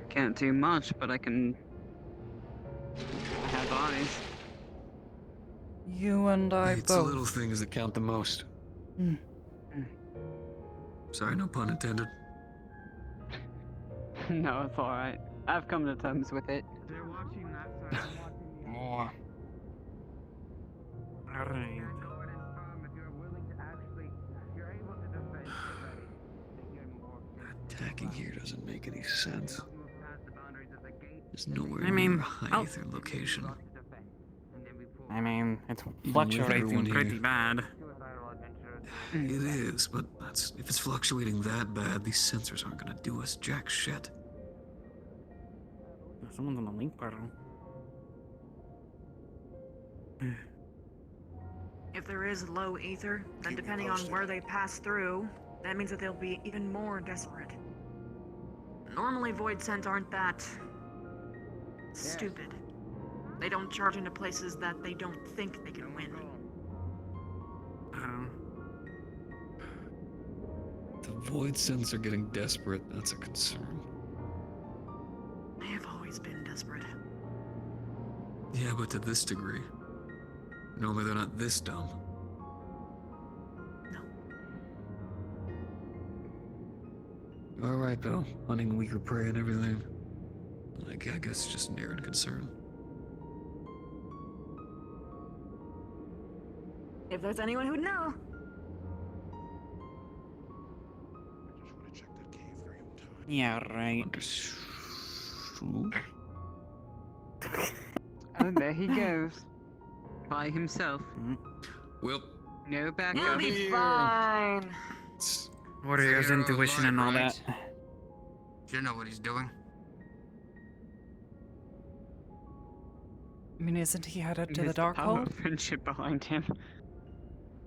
Can't do much, but I can. I have eyes. You and I It's both. the little things that count the most. Mm. Sorry, no pun intended. No, it's alright. I've come to terms with it. They're watching that side. I'm watching the More. Alright. Attacking here doesn't make any sense. There's nowhere I mean, near a high ether location. I mean, it's with fluctuating everyone pretty here. bad. It is, but if it's fluctuating that bad, these sensors aren't gonna do us jack shit. Someone's on the link portal. If there is low ether, then depending on where they pass through, that means that they'll be even more desperate. Normally void scent aren't that stupid. They don't charge into places that they don't think they can win. The void scents are getting desperate. That's a concern. They have always been desperate. Yeah, but to this degree. Normally they're not this dumb. No. Alright though, hunting weaker prey and everything. Like, I guess just an errand concern. If there's anyone who'd know. Yeah, right. Oh, there he goes. By himself. Well, no backup. You'll be fine. Warrior's intuition and all that. You know what he's doing. I mean, isn't he headed to the There's dark power hole? of friendship behind him.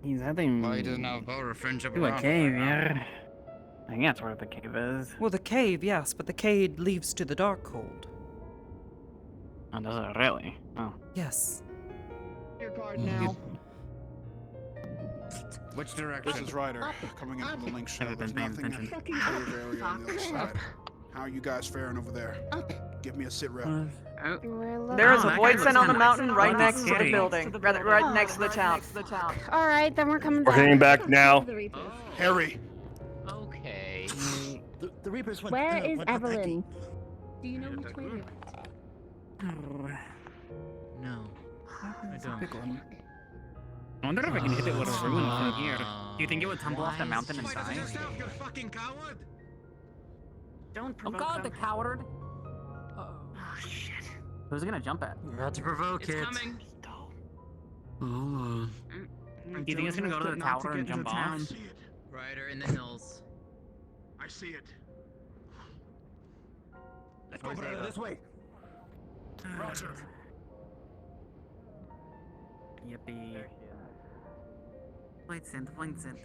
He's heading Why he doesn't have power of friendship to a around. cave, yeah. I think that's where the cave is. Well, the cave, yes, but the cave leads to the dark hold. Oh, does it really? Oh. Yes. Your card now. Which direction? This is Ryder, coming in from the link show. Haven't There's been paying nothing in attention. the cave area on the other side. How are you guys faring over there? Give me a sit rep. There is Oh, a that void guy scent looks on the kinda mountain right like next to the scary. building. Right next to the town. Alright, then we're coming We're back. heading back now. Harry. Okay. The Reapers went. Where is Evelyn? Do you know which way they went? No. I don't. Big one. I wonder if I can hit it with a rune from here. Do you think it would tumble off the mountain and die? You fucking coward! Don't Oh provoke god, the them. coward! Oh shit. Who's it gonna jump at? You had to provoke it. Oh, Do you think it's gonna go to the tower and jump off? Ryder in the hills. I see it. Let's go this way. Roger. Yippee. Flight scent, flight scent.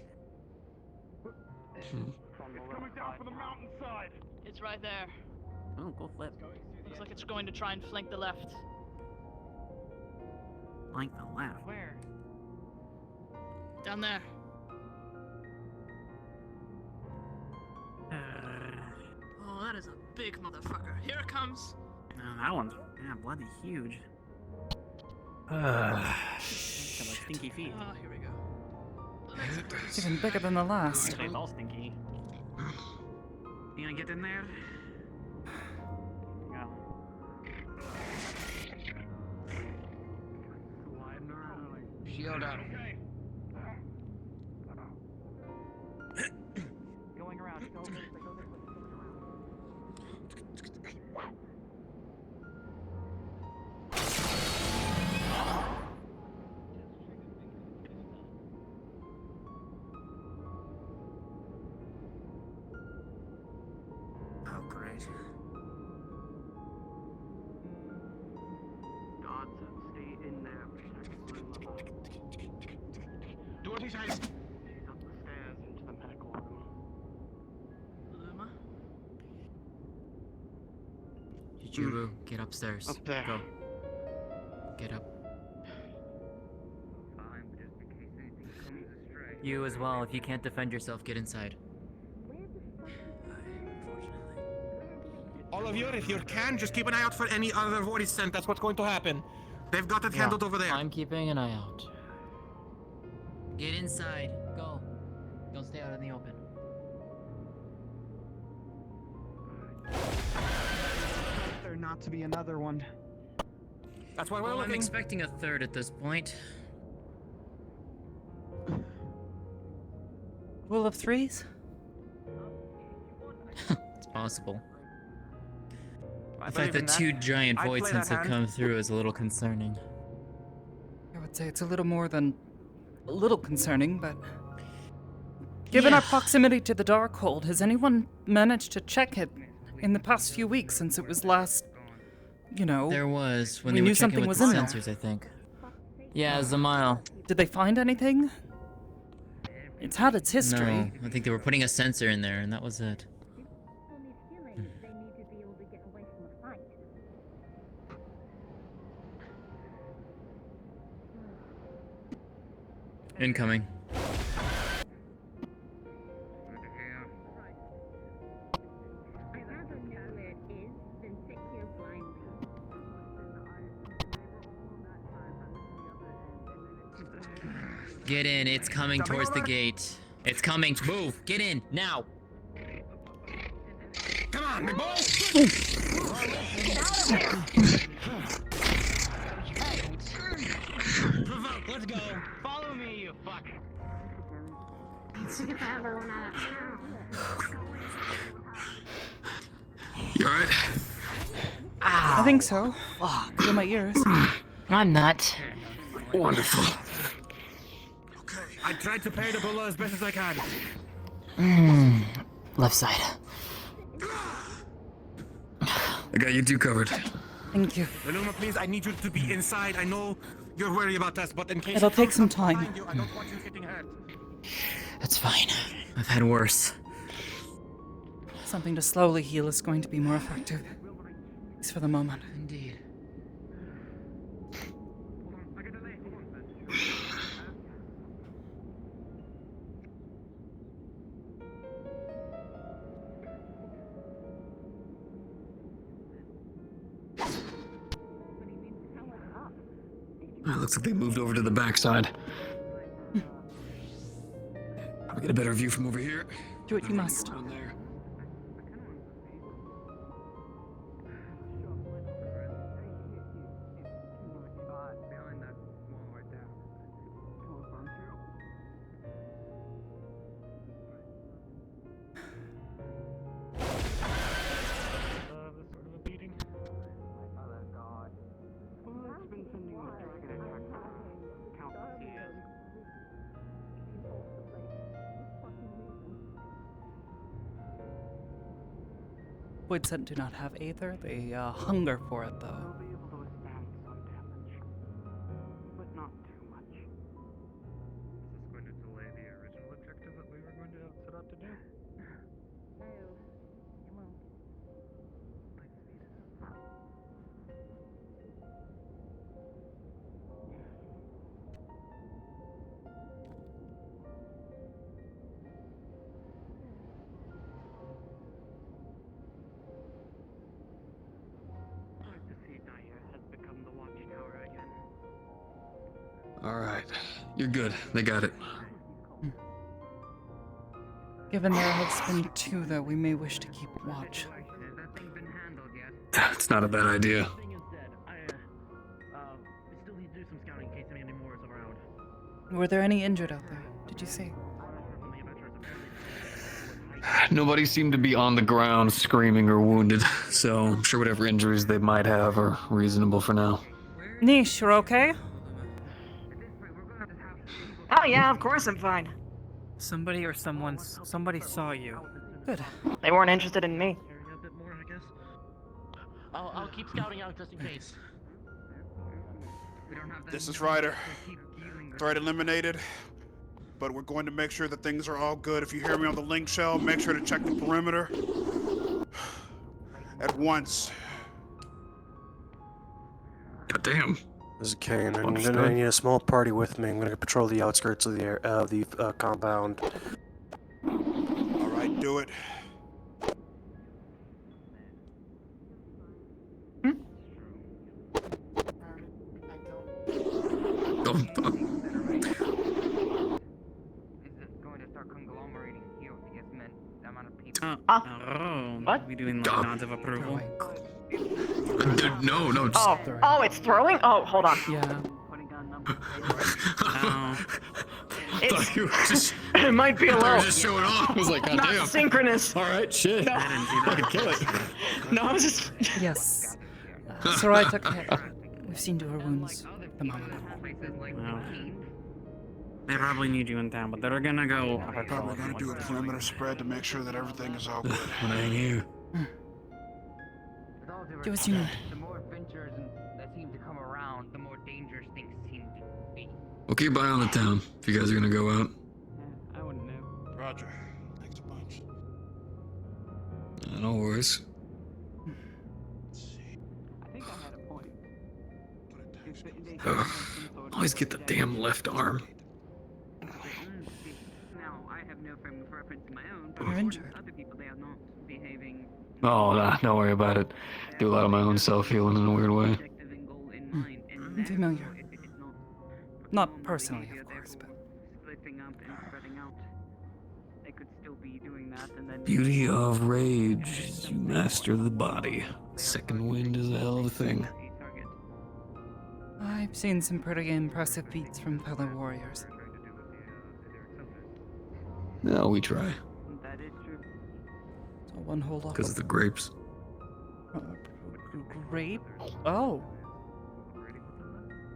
It's coming down from the mountainside. It's right there. Oh, go flip. Looks like it's going to try and flank the left. Flank the left. Where? Down there. Oh, that is a big motherfucker. Here it comes. That one's bloody huge. Stinky feet. Oh, here we go. It's even bigger than the last. It's all stinky. You gonna get in there? Yeah. Shield out. Going around. Go this way. Go this way. Oh, great. God said stay in there. Do what he says. She's up the stairs into the medical room. Luma? Jujuru, get upstairs. Up there. Go. Get up. Fine, but just in case anything comes astray. You as well. If you can't defend yourself, get inside. All of you, if you can, just keep an eye out for any other void scent. That's what's going to happen. They've got it handled over there. I'm keeping an eye out. Get inside. Go. Don't stay out in the open. There not to be another one. That's why we're Well, I'm looking. expecting a third at this point. Rule of threes? It's possible. I The believe fact that in that. two giant I'd void play scents that have hand. come through is a little concerning. I would say it's a little more than a little concerning, but given our proximity to the Darkhold, has anyone managed to check it in the past few weeks since it was last, you know? There was when we they knew were checking something with was the in sensors, I think. Yeah, Zamail. Did they find anything? It's had its history. No, I think they were putting a sensor in there, and that was it. Incoming. Get in, it's coming towards the gate. It's coming, move, get in, now. Come on, big boy! Provoke, let's go. Follow me, you fuck. You alright? I think so. Feel my ears. I'm not. Wonderful. I tried to pay the bullet as best as I can. Left side. I got you two covered. Thank you. Illuma, please, I need you to be inside. I know you're worried about us, but in case It'll take some time. I don't want you getting hurt. It's fine. I've had worse. Something to slowly heal is going to be more effective. At least for the moment. Indeed. It looks like they moved over to the backside. We get a better view from over here. Do what you must. One there. Void Scent do not have Aether. They hunger for it, though. But not too much. Is this going to delay the original objective that we were going to set out to do? Alright. You're good. They got it. Given there has been two, though, we may wish to keep watch. It's not a bad idea. Still need to do some scouting in case any more is around. Were there any injured out there? Did you say? Nobody seemed to be on the ground screaming or wounded, so I'm sure whatever injuries they might have are reasonable for now. Niche, you're okay? Oh yeah, of course I'm fine. Somebody saw you. Good. They weren't interested in me. I'll keep scouting out just in case. This is Ryder. Threat eliminated. But we're going to make sure that things are all good. If you hear me on the link shell, make sure to check the perimeter. At once. God damn. This is Kane. I need a small party with me. I'm going to patrol the outskirts of the compound. Alright, do it. What? We doing like nods of approval? No. Oh, it's throwing? Oh, hold on. Yeah. It might be a little. Just showing off. I was like, God not damn. synchronous. All right, shit. No. I can kill it. No, I was just. Yes. Sarai took hit. We've seen to her wounds. The moment. Well, they probably need you in town, but they're gonna go. We're probably going to do a perimeter spread to make sure that everything is all good. When I hang you. Do as you need. The more adventurers that seem to come around, the more dangerous things seem We'll keep eye on the town if you guys are gonna go out. I wouldn't know. Roger. Thanks a bunch. No worries. I think I had a point. Ugh. Always get the damn left arm. Now, I have no frame of reference of my own, but You're according injured. to other people, they are not behaving Oh, nah, don't worry about it. Do a lot of my own self-healing in a weird way. Familiar. Not personally, of course, but splitting up and spreading out. They could still be doing that and then Beauty of rage is you master the body. Second wind is a hell of a thing. I've seen some pretty impressive feats from fellow warriors. No, we try. That is true. So one whole lot. Because of the grapes. Grape? Oh.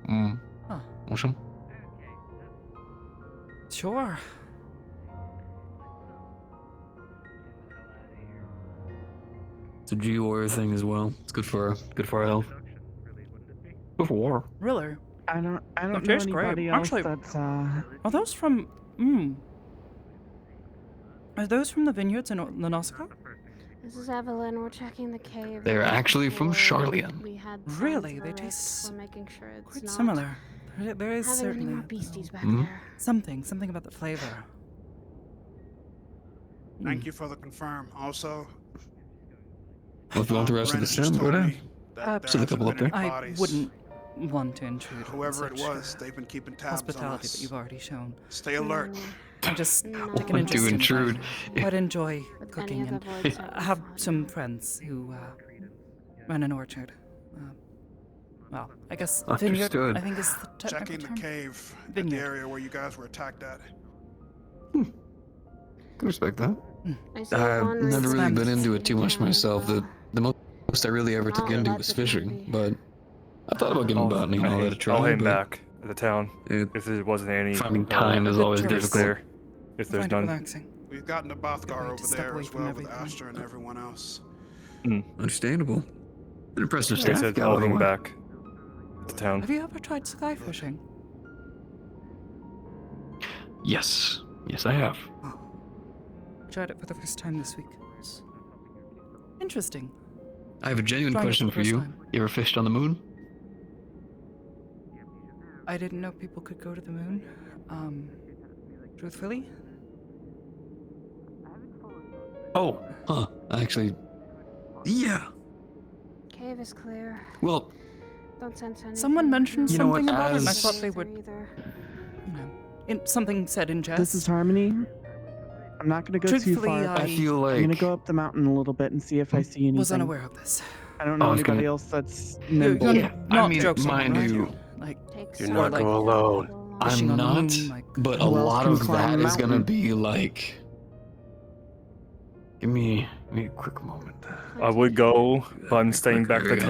Huh. Want some? Sure. It's a G warrior thing as well. It's good for our health. Good for war. Really? I don't know tastes great. anybody else Actually, that's are those from? Are those from the vineyards in the Nausicaa? This is Evelyn. We're checking the cave. They're actually from Charlian. We had Really? signs of They a rift. taste We're making sure it's quite not similar. There is having any certainly more beasties back Hmm? there. something about the flavor. Thank you for the confirm. Also, Well, if you want the rest of the Brandon just sim, go told down. me that there Still a hasn't couple up been there. any I bodies. wouldn't want to intrude. on Whoever it such, was, they've been keeping tabs on hospitality us. that you've already shown. Stay alert. I just take an Want to interest in intrude. that. Quite enjoy With cooking any and other voids, I have some friends who run an orchard. Well, I guess vineyard. Understood. I think is the technical Checking the term. cave at Vineyard. the area where you guys were attacked at. Can respect that. I see I've one never really right been next into to it too much myself. The most I really ever took into was fishing, but I thought about giving botany and all that a try. I'll aim but back at the town if there wasn't any. finding time is always difficult. There, if there's Find it none. relaxing. We've gotten to Bothgar to over step there away as from well with everything. Aster and everyone else. Understandable. An impressive Like I staff. said, Gal, I'll by the aim way. back at the town. Have you ever tried sky fishing? Yes. Yes, I have. I tried it for the first time this week. It's interesting. I have a genuine Trying it question for for the you. first time. You ever fished on the moon? I didn't know people could go to the moon. Truthfully, Oh, huh. Actually, yeah. Cave is clear. Well, Don't sense anything. someone mentioned You know what, something about it, and I as- thought they would. Either. You know, something said in jest. This is Harmony. I'm not gonna go too Truthfully, far. I feel I'm gonna like go up the mountain a little bit and see if I see anything. was unaware of this. I don't know I was anybody gonna- else that's You're nimble. not I mean, joking, mind right? you, Like, Takes Do some not like- go alone. fishing I'm on the not, moon, like, but a who else lot can of climb that a is gonna mountain? be like. Give me a quick moment. I would go, but I'm staying back There to we go.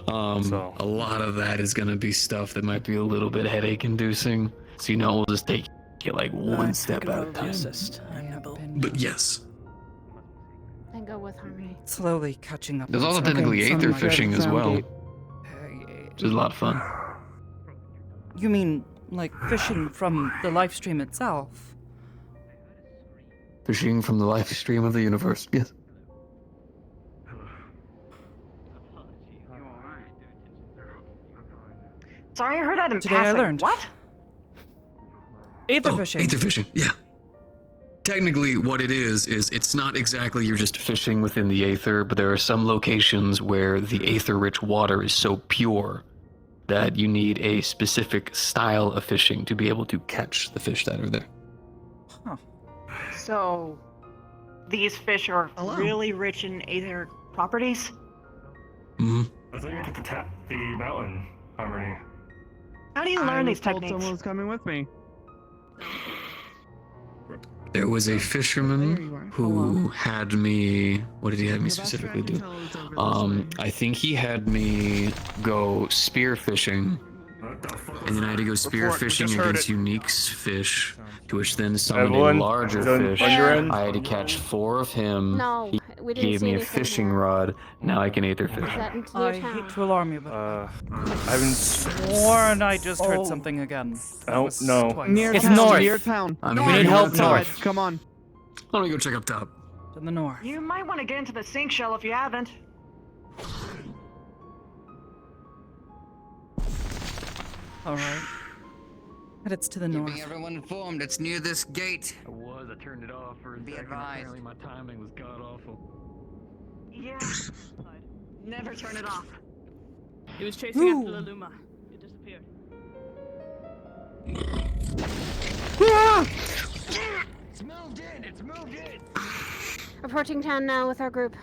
town. So. A lot of that is gonna be stuff that might be a little bit headache-inducing. So we'll just take it like one step at a time. But yes, Then go with Harmony. slowly catching up. there's on also some technically things. aether Sound fishing as well, gate. which is a lot of fun. You mean like fishing from the live stream itself? Fishing from the life stream of the universe. Yes. Sorry, I heard that in Today I passing. learned. What? Aether fishing. Aether fishing, yeah. Technically, what it is it's not exactly you're just fishing within the aether, but there are some locations where the aether-rich water is so pure that you need a specific style of fishing to be able to catch the fish that are there. So, these fish are really rich in aether properties? Hmm. I thought you had to tap the mountain, Harmony. How do you learn I these was told techniques? someone was coming with me. There was a fisherman who had me. What did he have me specifically do? I think he had me go spear fishing, and then I had to go spear Report, we fishing just heard against it. unique fish, to which then summoned a Everyone, larger is on fish. your end? I had to catch 4 of him. No, We didn't gave see me a anything fishing here. rod. Now I can eat their fish. Is that into your I town? hate to alarm you, but I've been sworn I just heard something again. I don't know. Twice. Near It's town, north. near town. I We mean, need help Outside. north. Come on. Why don't we go check up top? To the north. You might want to get into the sink shell if you haven't. Alright. But it's to the north. Keeping everyone informed, it's near this gate. I turned it off for a Be second. advised. Apparently my timing was god awful. Yeah. Never turn it off. He was chasing after the Luma. It disappeared. It's moved in! It's moved in! Approaching town now with our group.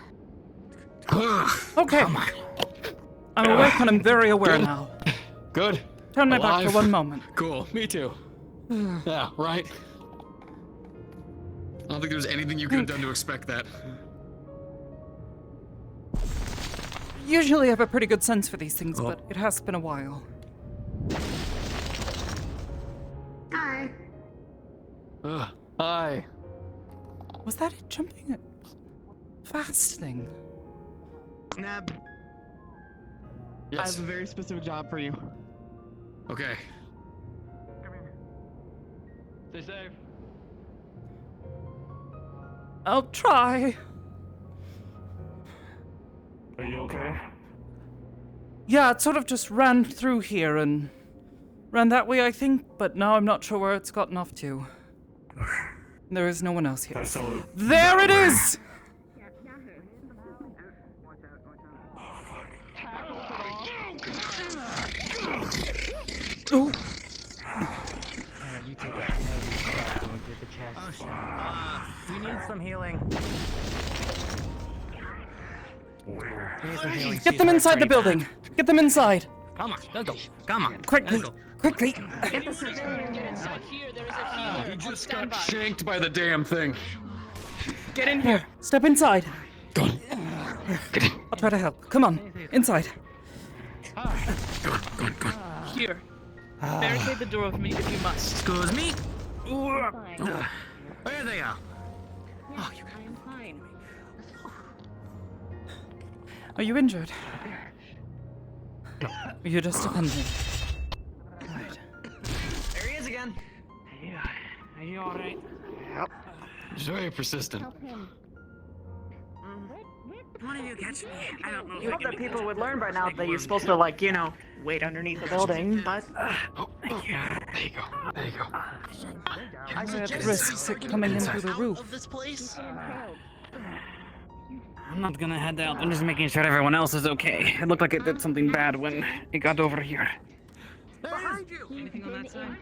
Okay. I'm awake and I'm very aware now. Good. Turn my back Alive. for one moment. Cool. Me too. Yeah, right? I don't think there was anything you could have done to expect that. Usually I have a pretty good sense for these things, but it has been a while. Hi. Hi. Was that it jumping at fast thing? Nab. I Yes. have a very specific job for you. Okay. Stay safe. I'll try. Are you okay? Yeah, it sort of just ran through here and ran that way, I think, but now I'm not sure where it's gotten off to. There is no one else here. There it is! Oh. You take that. Don't get the chest. We need some healing. Get them inside the building! Get them inside! Come on, let's go. Come on. Quickly! Let's go. Quickly! Get the civilian inside here. There is a healer. You just got shanked by the damn thing. Get in here! Step inside! Here, I'll try to help. Come on, inside. Here. Barricade the door with me if you must. Excuse me? Fine. There they are. Oh, I'm fine. Are you injured? Or you're just dependent? Right. There he is again. Yeah. Are you alright? Yep. It's very persistent. Help him. One of you catch me. I don't know. You hope that people would learn by now that you're supposed to, like, you know, wait underneath the building, but... Oh, yeah. There you go. There you go. I suggest risks it coming in through the roof. Of this place? I'm not gonna head out. I'm just making sure everyone else is okay. It looked like it did something bad when it got over here. Behind you! Anything on that side?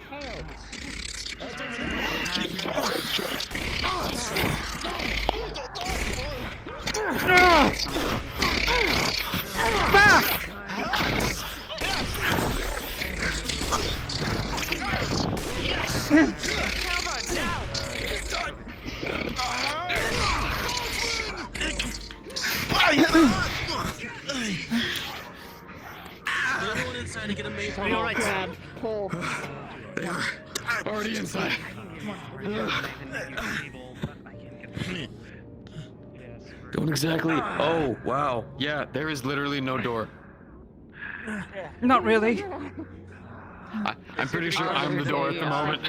Everyone inside to get a mace. Are you alright? Pull. They are already inside. Don't exactly. Oh, wow. Yeah, there is literally no door. Not really. I'm pretty sure I'm the door at the moment.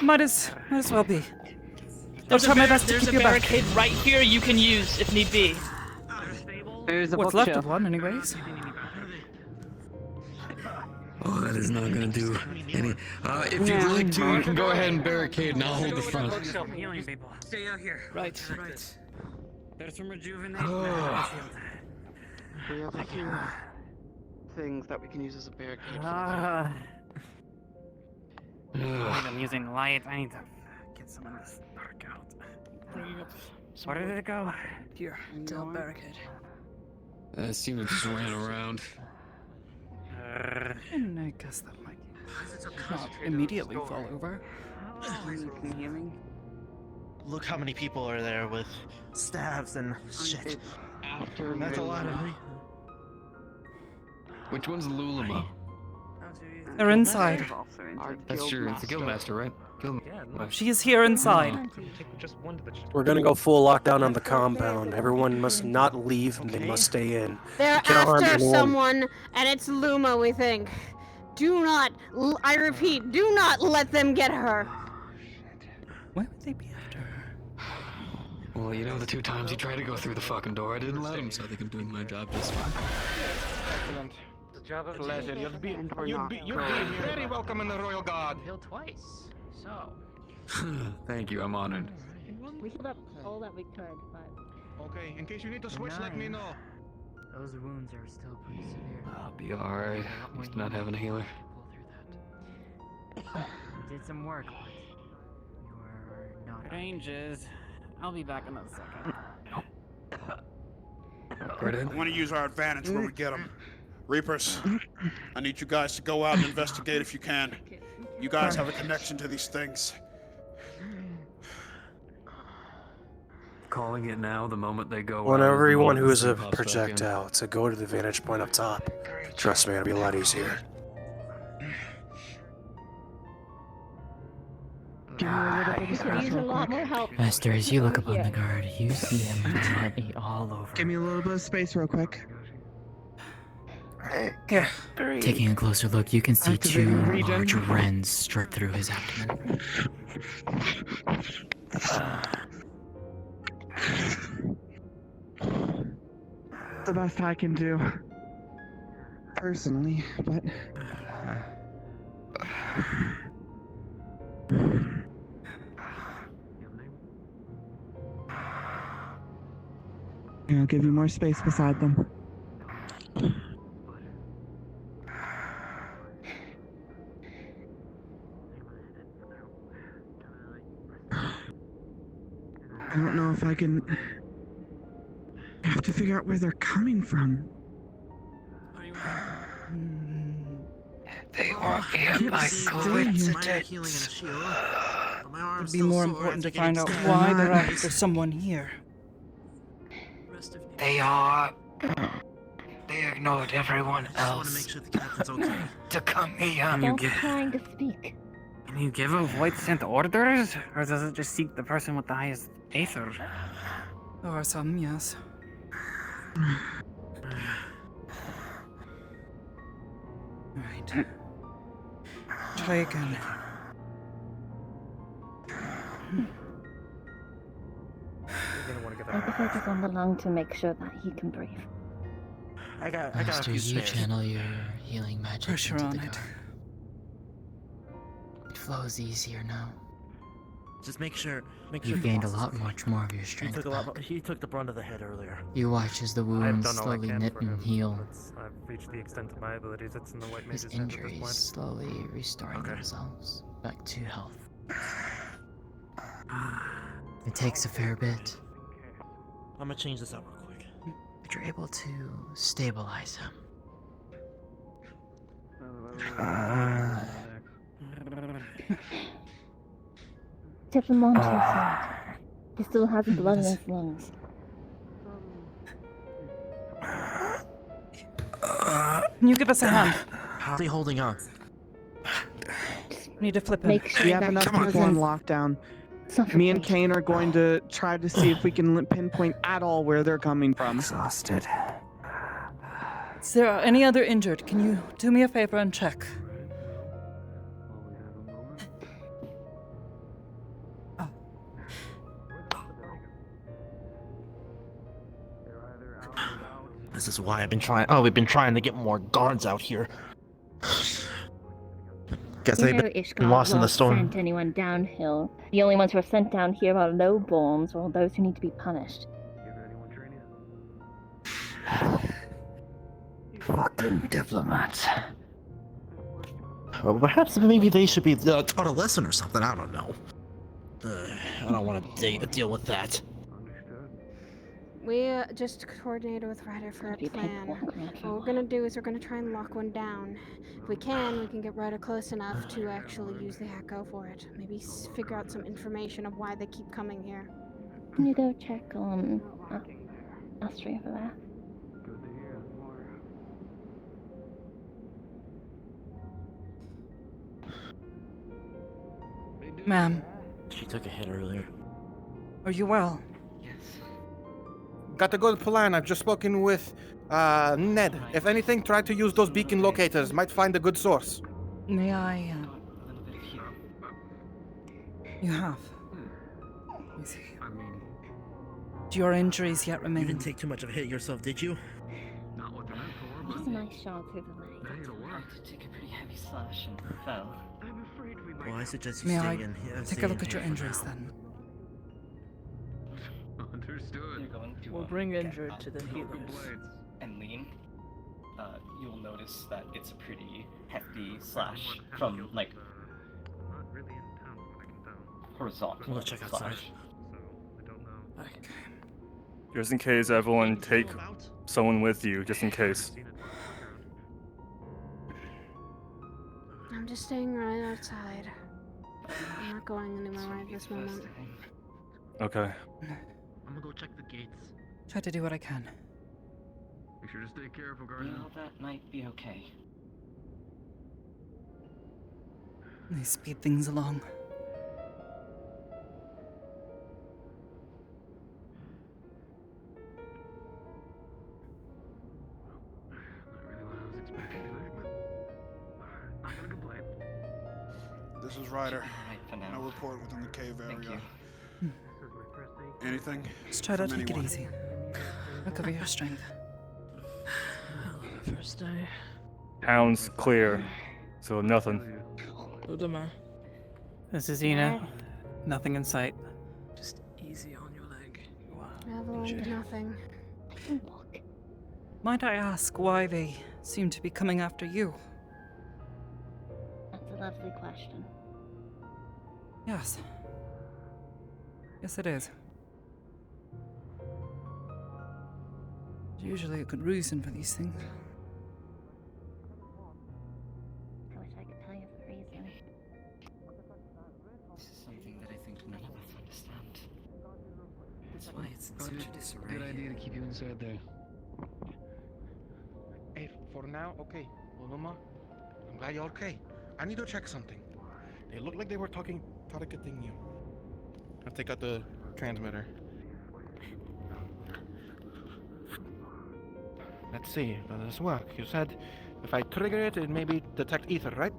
Might as well be. I'll There's try my best to there's keep a you back. barricade right here you can use if need be. There's a What's left bookshelf. of one, anyways. Oh, that is not gonna do any. If you'd like to, you can go ahead and barricade and I'll hold the front. Healing people. Stay out here. Right. Right. There's some rejuvenate. Oh. We have a few things that we can use as a barricade. I'm using light. I need to get some of this dark out. Where did it go? Here, to help barricade. It seemed to just ran around. And I guess that might not immediately fall over. Look how many people are there with staves and shit. That's a lot of me. Which one's Lulama? They're inside. That's true. It's the guildmaster, right? She is here inside. We're gonna go full lockdown on the compound. Everyone must not leave, and they must stay in. They're Can't harm after anyone. someone, and it's Luma, we think. Do not, I repeat, do not let them get her. Why would they be after her? Well, you know the 2 times he tried to go through the fucking door, I didn't let him, so I think I'm doing my job just fine. Excellent. The job of pleasure. You'd be very welcome in the Royal Guard. Killed twice. So. Thank you, I'm honored. We killed up all that we could, but... Okay, in case you need to switch, let me know. Those wounds are still pretty severe. I'll be alright. At least not having a healer. You did some work, but you're not. Ranges. I'll be back in a second. I want to use our advantage when we get them. Reapers, I need you guys to go out and investigate if you can. You guys have a connection to these things. Calling it now, the moment they go Want out, everyone who is a pops back in. projectile to go to the vantage point up top. Trust me, it'll be a lot easier. Use a lot more help. Master, as you look up on the guard, you see him bloody all over. Give me a little bit of space real quick. Here. Taking a closer look, you can see Activating 2 regen. large rends strip through his abdomen. The best I can do. Personally, but... I'll give you more space beside them. I don't know if I can... I have to figure out where they're coming from. They were here by coincidence. It'd be more important to find out why they're after someone here. They ignored everyone else to come here. Don't trying to speak. Can you give a voice sent orders, or does it just seek the person with the highest aether? There are some, yes. Right. Try again. I have to focus on the lung to make sure that he can breathe. I got a Master, few you spares. channel your healing magic Pressure into on the it. guard. It flows easier now. Just make sure. You've gained a lot much more of your He strength took, back. he took the brunt of the hit earlier. You watch as the I've wounds done all I slowly can knit for and him. heal. I've reached the extent of my abilities. It's in the white His mage's hands at this injuries point. slowly restoring themselves back to health. It takes a fair bit, I'm gonna change this out real quick. but you're able to stabilize him. Tip him onto his side. He still has blood in his lungs. Can you give us a hand? How's he holding on? Need to flip him. Make sure We have that enough he people on doesn't lockdown. suffocate. Me and Kane are going to try to see if we can pinpoint at all where they're coming from. Exhausted. Is there any other injured? Can you do me a favor and check? This is why I've been trying. Oh, we've been trying to get more guards out here. Guess You they've know been Ishgard lost in the won't storm. send anyone downhill. The only ones who are sent down here are lowborns or those who need to be punished. Fucking diplomats. Well, perhaps maybe they should be taught a lesson or something. I don't know. I don't want to deal with that. We just coordinated with Ryder for a plan. What we're gonna do is we're gonna try and lock one down. If we can get Ryder close enough to actually use the echo for it. Maybe figure out some information of why they keep coming here. Can you go check on Aster over there? Ma'am, She took a hit earlier. are you well? Got a good plan. I've just spoken with Ned. If anything, try to use those beacon locators. Might find a good source. May I, You have. I see. Do your injuries yet remain? You didn't take too much of a hit yourself, did you? Not what they're meant for, Just but a nice shot through the leg. hey, it'll work. Took a pretty heavy slash and fell. I'm afraid we might. Well, I suggest you May stay I in here. take a look at your injuries then? Understood. You're going to, We'll bring get injured up to the the healers. and lean. You'll notice that it's a pretty hefty slash from like Not really in town from what I can tell. horizontal. We'll check outside. slash. So I don't know. Just in case, everyone take someone with you, just in case. I'm just staying right outside. I'm not going anywhere right this moment. Okay. I'm gonna go check the gates. Try to do what I can. Make sure to stay careful, Guardian. Well, that might be okay. They speed things along. Not really what I was expecting today, but not gonna complain. This is Ryder. Right for now. No report within the cave Thank area. you. Anything? Just try to from take anyone? it easy. Recover your strength. First day. Town's clear, so nothing. Udama. This is Ina. Nothing in sight. Just easy on your leg. Evelyn, nothing. Might I ask why they seem to be coming after you? That's a lovely question. Yes. Yes, it is. There's usually a good reason for these things. I wish I could tell you the reason. This is something that I think none of us understand. That's why it's in such a disarray. Good idea to keep you inside there. Hey, for now, okay. Oluma, I'm glad you're okay. I need to check something. They looked like they were targeting you. I'll take out the transmitter. Let's see, does this work? You said if I trigger it, it maybe detect ether, right?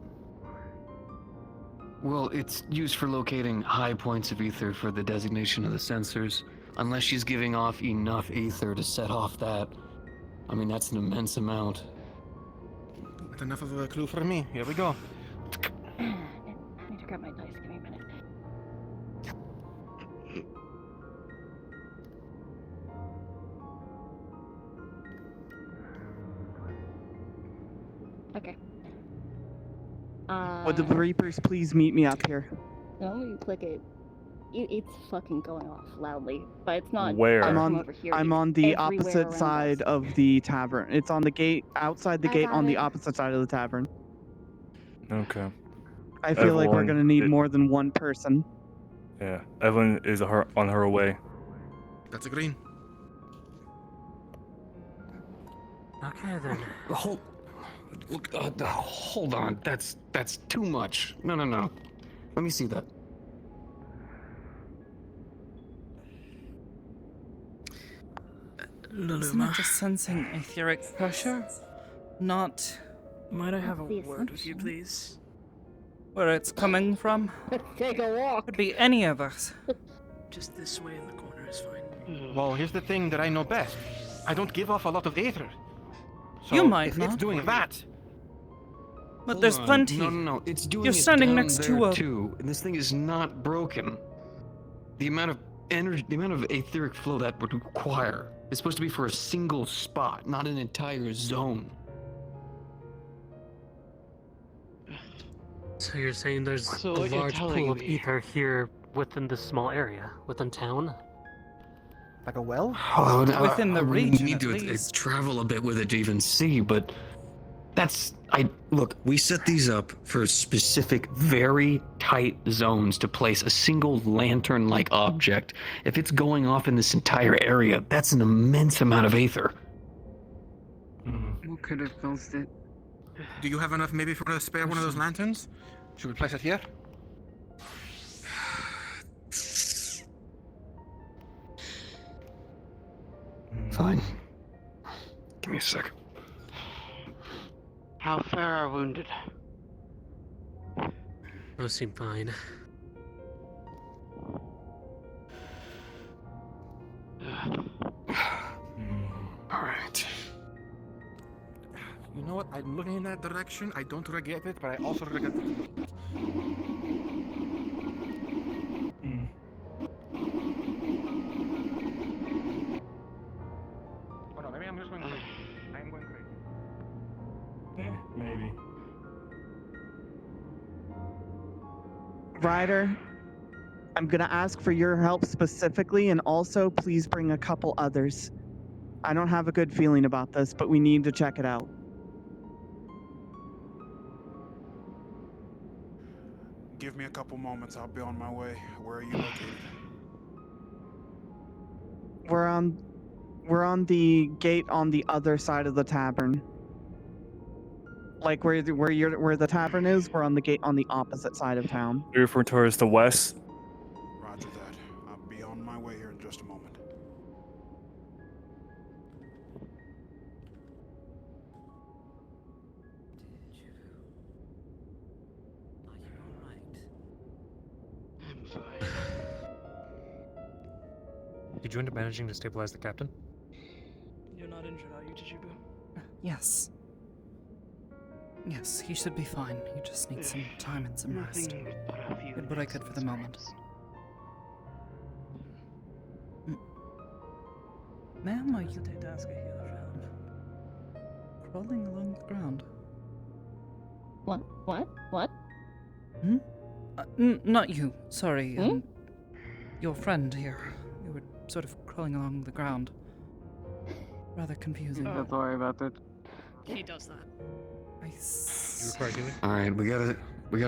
Well, it's used for locating high points of ether for the designation of the sensors. Unless she's giving off enough ether to set off that. I mean, that's an immense amount. That's enough of a clue for me. Here we go. I need to grab my dice. Give me a minute. Okay. Would the Reapers please meet me up here? No, you click it. It's fucking going off loudly, but it's not. Where? I'm come on. over here. I'm It's on the everywhere opposite around side us. of the tavern. It's on the gate outside the I gate got on the it. opposite side of the tavern. Okay. I feel like we're Evelyn, gonna need more than one person. Yeah, Evelyn is on her way. That's a green. Okay then. Hold on. That's too much. No. Let me see that. Isn't it just sensing etheric pressure? Not Might I have a That's the word with you, assumption. please? where it's coming from. Take a walk. Could be any of us. Just this way in the corner is fine. Well, here's the thing that I know best. I don't give off a lot of ether. So You might if not. it's doing that. But Hold there's on. plenty. No. It's doing You're it standing down next there to a. too. And this thing is not broken. The amount of energy, the amount of etheric flow that would require is supposed to be for a single spot, not an entire zone. So you're saying there's So a what you're large telling pool of me- ether here within this small area, within town? Like a well? Oh, Within the I would region, need at to least. travel a bit with it to even see, but look, we set these up for specific, very tight zones to place a single lantern-like object. If it's going off in this entire area, that's an immense amount of aether. What could have caused it? Do you have enough maybe for to spare one of those lanterns? Should we place it here? a sec. How far are wounded? Those seem fine. Alright. You know what? I'm looking in that direction. I don't regret it, but I also regret it. Oh no, maybe I'm just going crazy. I'm going crazy. Yeah, maybe. Ryder, I'm gonna ask for your help specifically, and also please bring a couple others. I don't have a good feeling about this, but we need to check it out. Give me a couple moments. I'll be on my way. Where are you located? We're on the gate on the other side of the tavern. Like where the tavern is, we're on the gate on the opposite side of town. You're referring towards the west? Roger that. I'll be on my way here in just a moment. I'm fine. Did you end up managing to stabilize the captain? You're not injured, are you, Chichibu? Yes. Yes, he should be fine. He just needs some time and some rest. Did what I could for the moment. Ma'am, I hesitate to ask a healer for help. Crawling along the ground. What? Hmm? Not you. Sorry. Your friend here. You were sort of crawling along the ground. Rather confusing. Don't worry about it. He does that. Alright, we got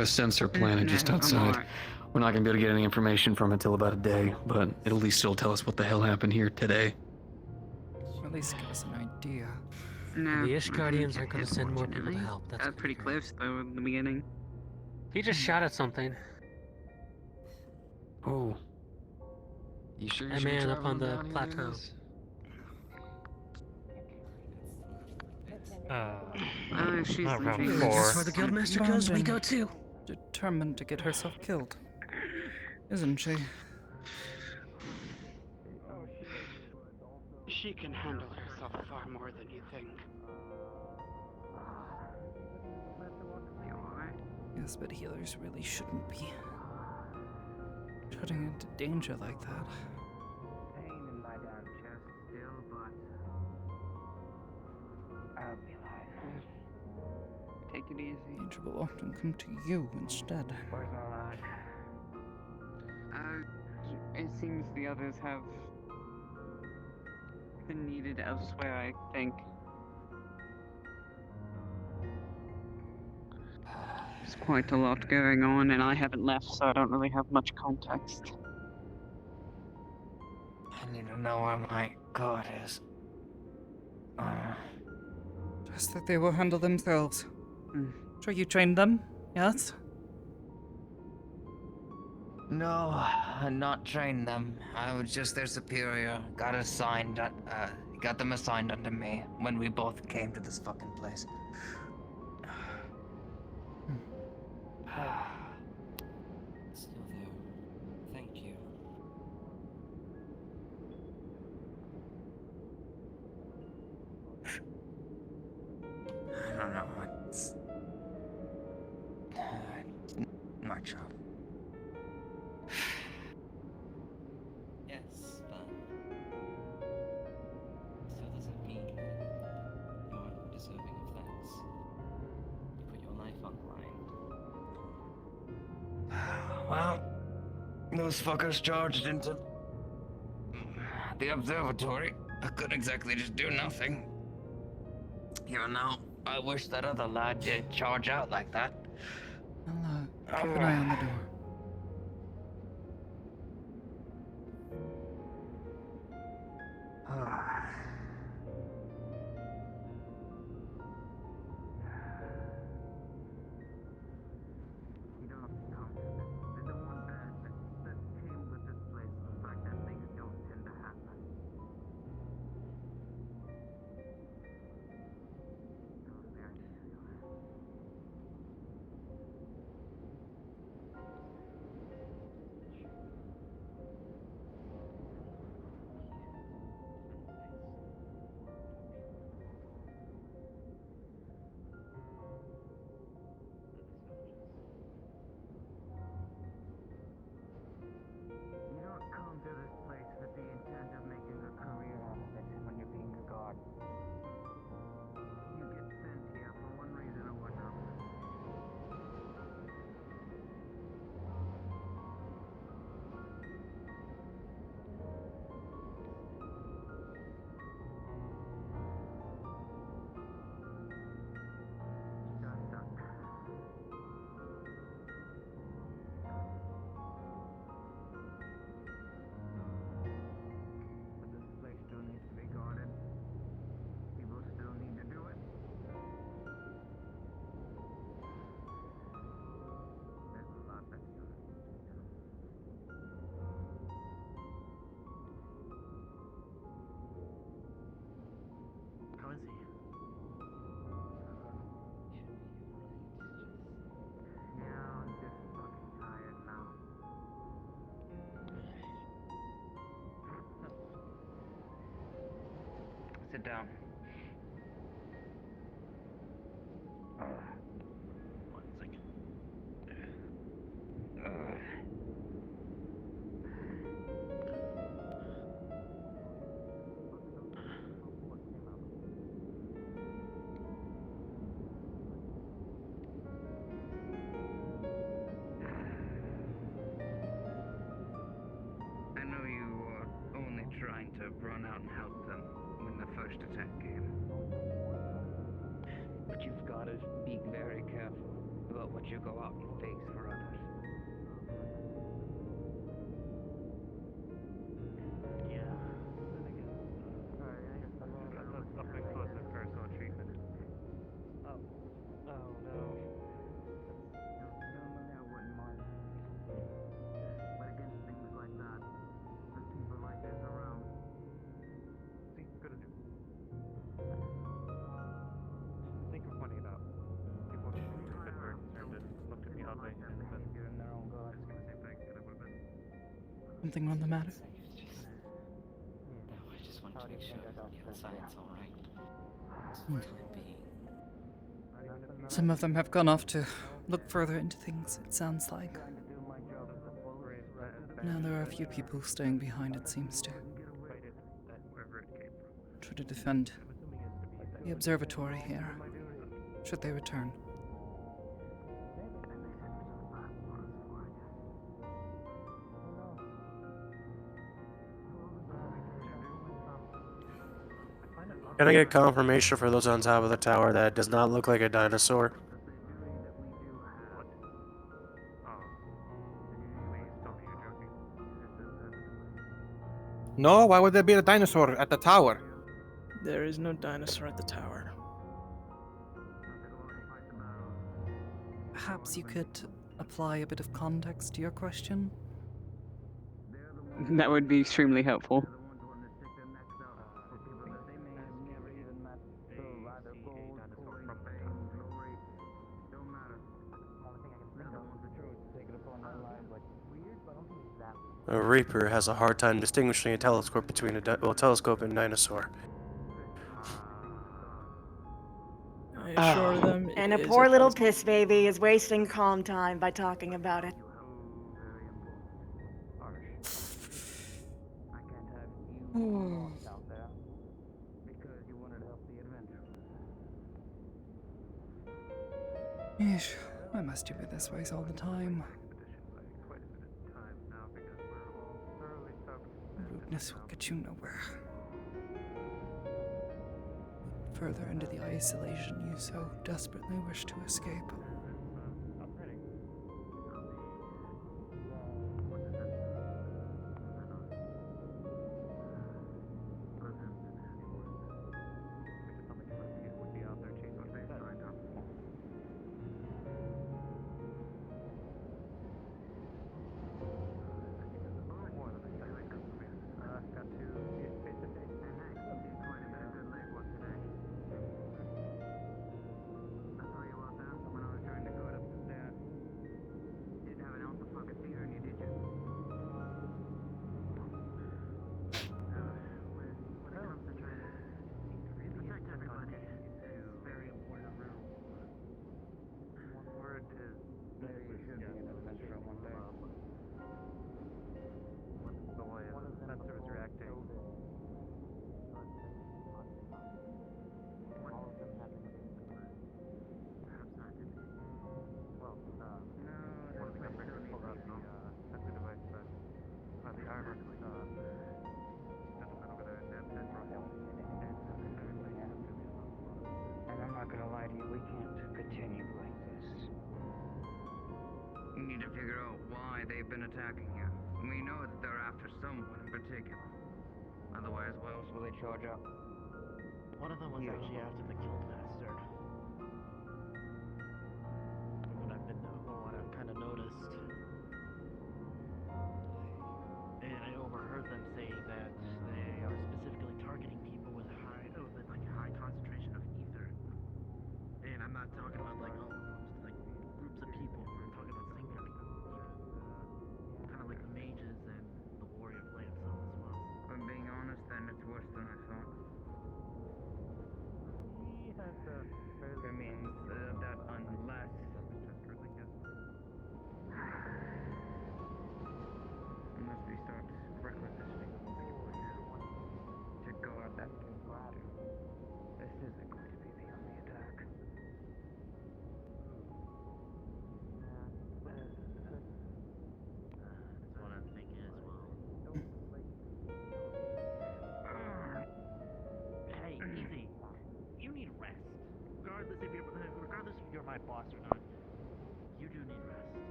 a sensor planet just outside. We're not gonna be able to get any information from it till about a day, but it'll at least still tell us what the hell happened here today. At least give us an idea. No. The Ish Guardians aren't going to send more people to help. That's pretty close though in the beginning. He just shot at something. Oh. You sure A man up on the plateau. She's not round leaving. 4. That's where the Guildmaster goes, we go too. Determined to get herself killed. Isn't she? She can handle herself far more than you think. Yes, but healers really shouldn't be putting into danger like that. Pain in my damn chest still, but I'll be alive. Take it easy. Danger will often come to you instead. Where's my lad? It seems the others have been needed elsewhere, I think. There's quite a lot going on, and I haven't left, so I don't really have much context. I need to know where my god is. Just that they will handle themselves. Sure, you trained them, yes? No, not trained them. I was just their superior. Got them assigned under me when we both came to this fucking place. Still there. Thank you. I don't know. It's my job. Yes, but still doesn't mean you're deserving of thanks. You put your life on the line. Well, those fuckers charged into the observatory. I couldn't exactly just do nothing. Even though I wish that other lad did charge out like that. I'll keep an eye on the door. You don't know. The one that came with this place is the fact that things don't tend to happen. Sit down. One second. I know you were only trying to run out and help them when the first attack came. But you've got to be very careful about what you go out and face for others. Yeah. Then again, up and close and personal treatment. Oh. Oh no. Normally I wouldn't mind. But against things like that, with people like this around. See, good as you. Thank you for pointing it out. People have been very concerned and looked at me oddly and been In their own God. asking the same thing that I would have been. Something wrong the matter? No, I just wanted to make sure the outside's alright. Some of them have gone off to look further into things, it sounds like. Now there are a few people staying behind, it seems to. Wherever it came from. Try to defend the observatory here, should they return. Can I get confirmation for those on top of the tower that it does not look like a dinosaur? No, why would there be a dinosaur at the tower? There is no dinosaur at the tower. Perhaps you could apply a bit of context to your question? That would be extremely helpful. A Reaper has a hard time distinguishing a telescope between a telescope and dinosaur. I assure them it And a is poor little telescope. piss baby is wasting calm time by talking about it. Out there because you wanted to help the adventure. Yeesh, why must you be this way all the time? Rudeness will get you nowhere. Further into the isolation you so desperately wish to escape. And I'm not gonna lie to you, we can't continue like this. We need to figure out why they've been attacking you. We know that they're after someone in particular. Otherwise, why else will they charge up? One of them was actually after the guild master. From what I've kind of noticed. And I overheard them say that they are specifically targeting people with high concentration of ether. And I'm not talking about like groups of people. I'm talking about singular people. Kind of like the mages and the warrior play itself as well. If I'm being honest, then it's worse than I thought.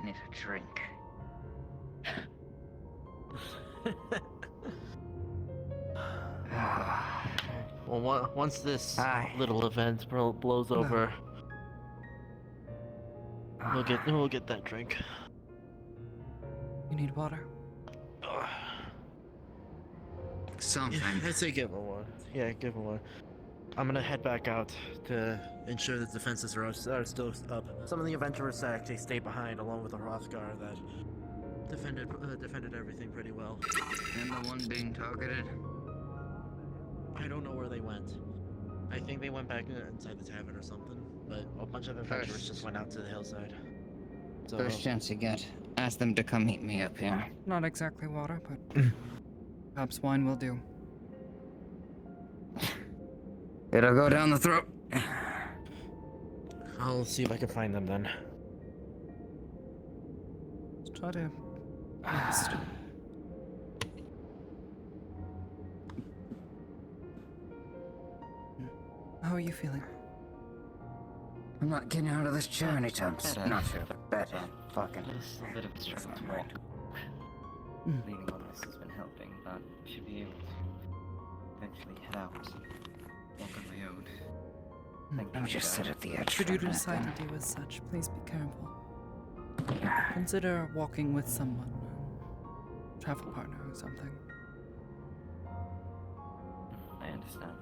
need a drink. Well, once this little event blows over, we'll get that drink. You need water? Something. I'd say give him one. Yeah, give him one. I'm gonna head back out to ensure that defenses are still up. Some of the Adventurers actually stayed behind, along with the Hrothgar that defended everything pretty well. And the one being targeted? I don't know where they went. I think they went back inside the tavern or something, but a bunch of Adventurers just went out to the hillside. So, First chance you get, ask them to come meet me up here. Not exactly water, but perhaps wine will do. It'll go down the throat. I'll see if I can find them then. Let's try to rest. How are you feeling? I'm not getting out of this chair anytime soon. Not sure, but better. Fucking. This is a bit of a struggle to walk. Leaning on this has been helping, but should be able to eventually head out and walk on my own. Let me just sit at the edge. Should you decide to do as such, please be careful. Consider walking with someone, a travel partner or something. I understand.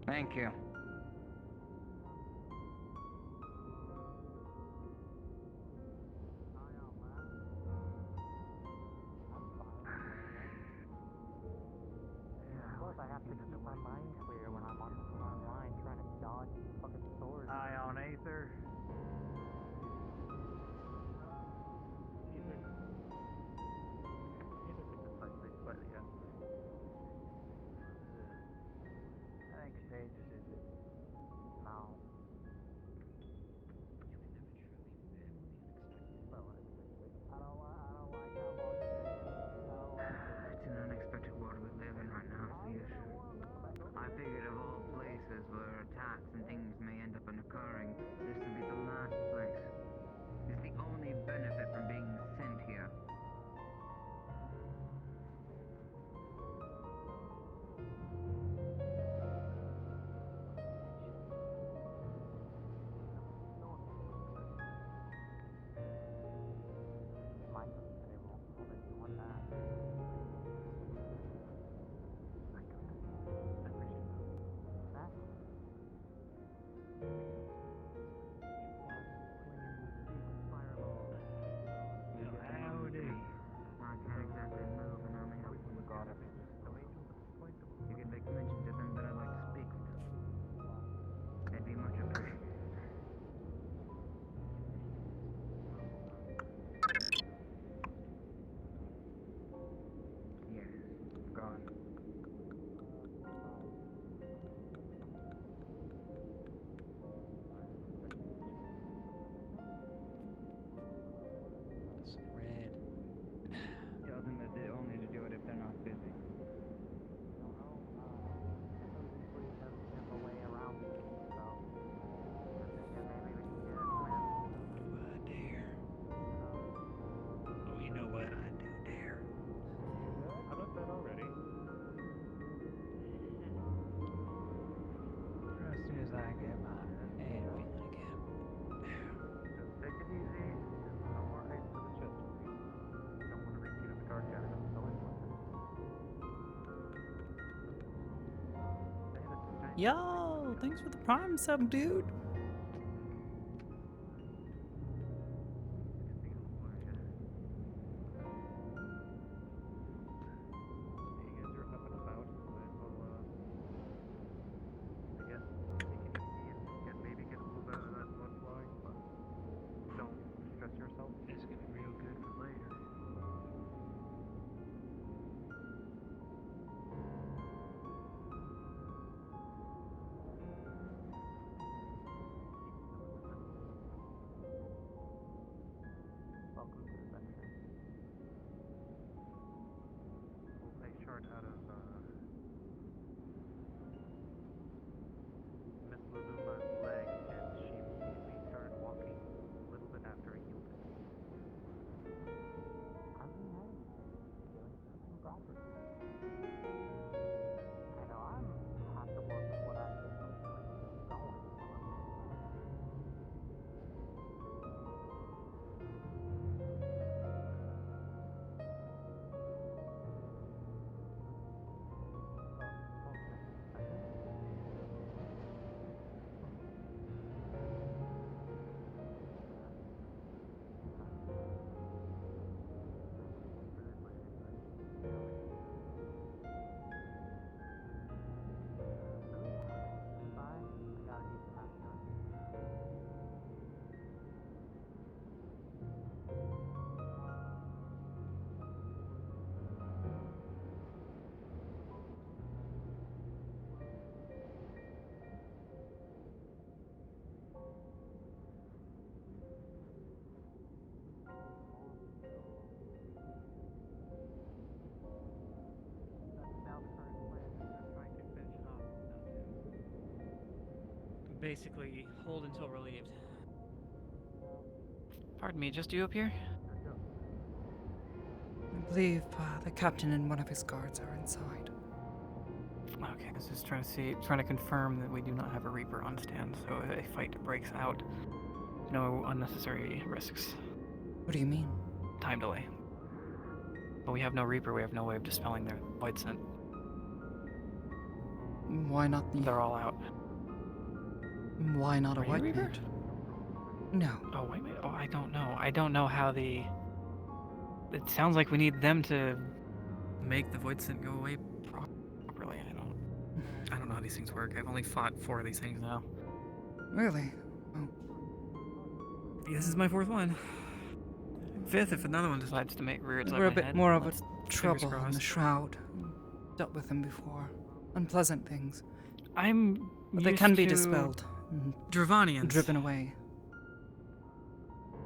Thank you. I have to keep my mind clear when I'm online trying to dodge fucking swords. Eye on Aether. I think Sage is it. No. I don't like how long It's an unexpected world we live in right now, see it? I figured of all places where attacks and things may end up occurring, this would be the last place. It's the only benefit from being sent here. mine doesn't anymore. I'll let you on that. Howdy. I can't exactly move and I'm helping you. You can make mention to them that I'd like to speak with them. That'd be much appreciated. Yes, gone. Red. Tell them that they only to do it if they're not busy. Oh, you know what? I do dare. I left that already. As soon as I get my head feeling again. Just take it easy. No more ice to the chest, please. Don't want to repeat the card yet. I'm so Yo, thanks for the prime sub, dude. You guys are up and about, might as well, I guess, take it easy and maybe get a little bit of that blood flowing, but don't stress yourself. It's gonna be real good for later. basically hold until relieved. Pardon me, just you up here? I believe the captain and one of his guards are inside. Okay, I was just trying to confirm that we do not have a Reaper on stand, so if a fight breaks out, no unnecessary risks. What do you mean? Time delay. But we have no Reaper, we have no way of dispelling their white scent. Why not the... They're all out. Why not a white Reaper? beard? No. Oh, wait. Oh, I don't know. I don't know how the... It sounds like we need them to make the void scent go away properly. I don't know how these things work. I've only fought 4 of these things now. Really? Oh. This is my 4th one. 5th if another one decides to rear its ugly We're a bit head. more of a Let's- trouble fingers in the crossed. shroud. Dealt with them before. Unpleasant things. I'm But they used can be to dispelled. and Dravanians. Driven away.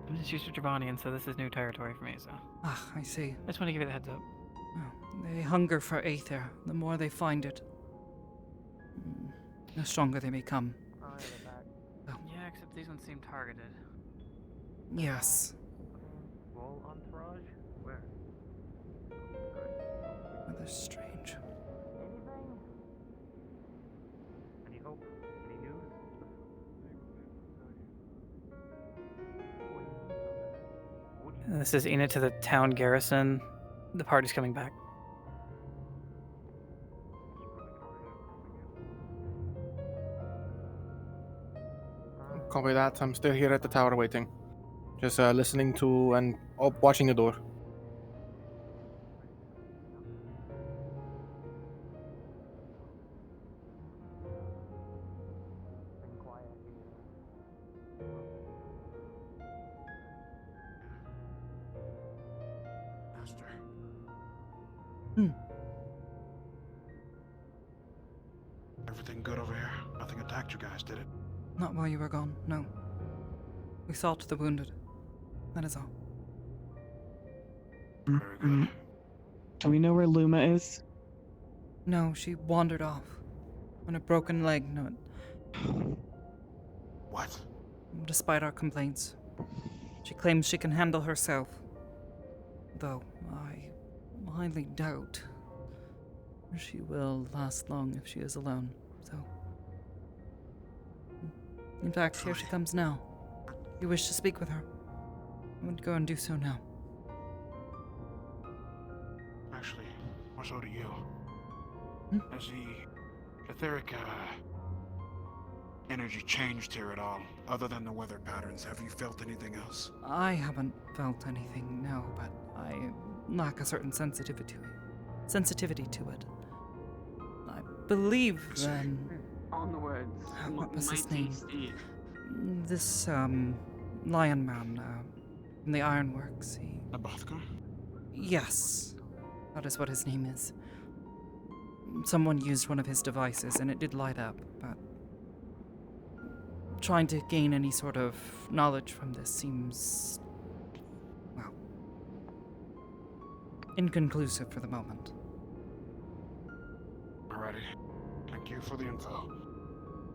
I'm just used to Dravanian, so this is new territory for me, so... Ah, I see. I just want to give you the heads up. Oh, they hunger for aether. The more they find it, the stronger they become. Yeah, except these ones seem targeted. Yes. Roll entourage? Where? Rather strange. Anything? Any hope? Any news? This is Enid to the town garrison. The party's coming back. Copy that. I'm still here at the tower waiting. Just listening to and watching the door. Aster. Everything good over here? Nothing attacked you guys, did it? Not while you were gone, no. We sought the wounded. That is all. Very good. Do we know where Luma is? No, she wandered off. On a broken leg, no. What? Despite our complaints. She claims she can handle herself. Though, I highly doubt she will last long if she is alone, so... In fact, here she comes now. You wish to speak with her? I would go and do so now. Actually, more so to you. Hmm? Has the etheric energy changed here at all? Other than the weather patterns, have you felt anything else? I haven't felt anything, no, but I lack a certain sensitivity to it. I believe then... Onwards, What was his mighty name? steed. This, lion man, from the ironworks, he... Nabathka? Yes. That is what his name is. Someone used one of his devices and it did light up, but... Trying to gain any sort of knowledge from this seems... well... inconclusive for the moment. Alrighty. Thank you for the info.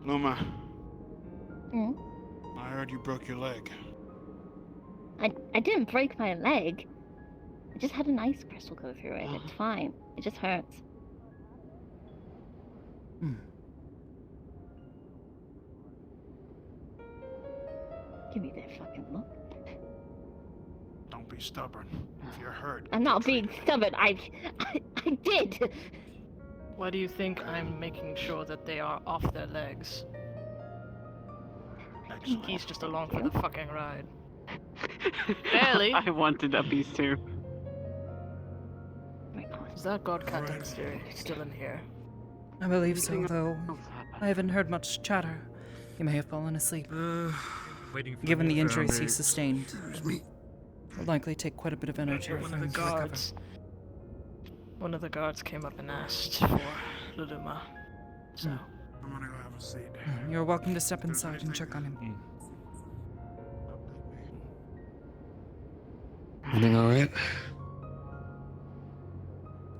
Luma, Hmm? I heard you broke your leg. I didn't break my leg. I just had an ice crystal go through it. It's fine. It just hurts. Give me that fucking look. Don't be stubborn. If you're hurt, I'm not being stubborn. I did. Why do you think I'm making sure that they are off their legs? He's just along for the fucking ride. Barely. I wanted that piece too. Is that God Cat Dexter still in here? I believe so, though. I haven't heard much chatter. He may have fallen asleep. Given the injuries he sustained, it will likely take quite a bit of energy for One of him the to recover. guards. One of the guards came up and asked for Luluma. So. I'm gonna go have a seat. You're welcome to step inside and check on him. Everything alright?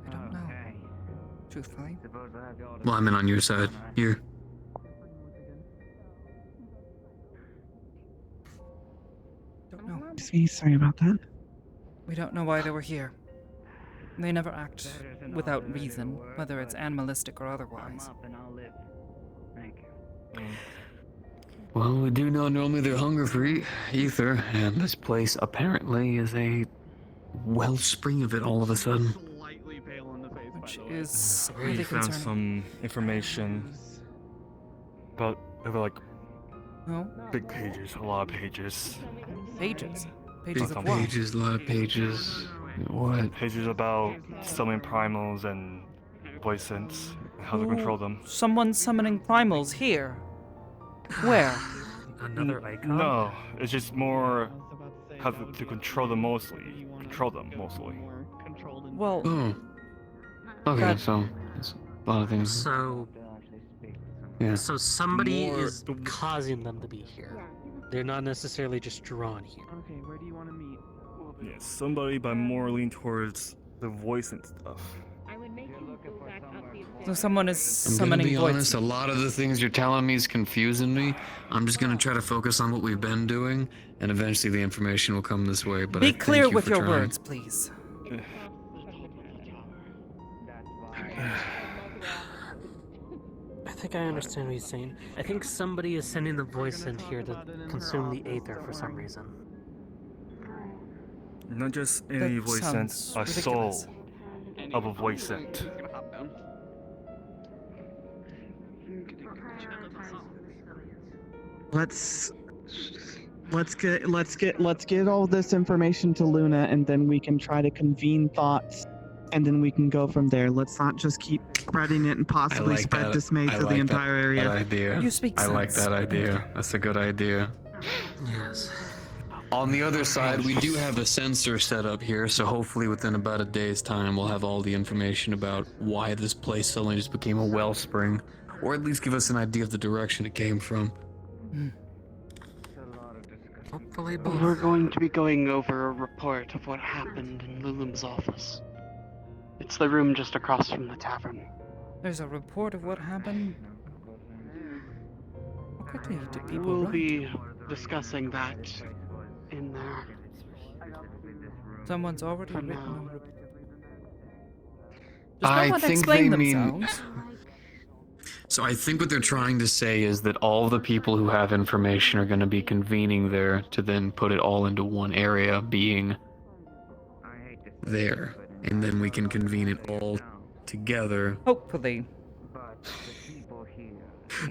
I don't know. Truthfully. Well, I'm in on your side. Here. see. Sorry about that. We don't know why they were here. They never act without reason, whether it's animalistic or otherwise. Well, we do know normally they're hungry for ether, and this place apparently is a wellspring of it all of a sudden. Which is We really found concerning. some information about, there were like No? big pages, a lot of pages. Pages? Big Pages of what? pages, a lot of pages. What? Pages about summoning primals and voicents, and how to control them. Someone's summoning primals here. Where? Another icon? No, it's just more how to control them mostly. Control them mostly. Well, Okay, that- so it's a lot of things. So, Yeah. so somebody More- is causing them to be here. They're not necessarily just drawn here. Okay, where do you want to meet? Yeah, somebody, but more lean towards the voice and stuff. So someone is I'm gonna summoning be voices. honest, a lot of the things you're telling me is confusing me. I'm just gonna try to focus on what we've been doing, and eventually the information will come this way. But Be I thank clear you with for your trying. words, please. I think I understand what he's saying. I think somebody is sending the voice in here to consume the aether for some reason. Not just any That voice sounds scent, a ridiculous. soul of a voice scent. Let's get all this information to Luna, and then we can try to convene thoughts, and then we can go from there. Let's not just keep spreading it and possibly spread dismay to the entire area. That idea. You speak I like sense. that idea. That's a good idea. Yes. On the other side, we do have a sensor set up here, so hopefully within about a day's time, we'll have all the information about why this place suddenly just became a wellspring, or at least give us an idea of the direction it came from. Hopefully We're going to be going over a report of what happened in Lulum's office. It's the room just across from the tavern. There's a report of what happened. How quickly did people We'll run? be discussing that in there. Someone's already For written now. a report. Does no I one think explain they mean- themselves? So I think what they're trying to say is that all the people who have information are going to be convening there to then put it all into one area, being there, and then we can convene it all together. Hopefully.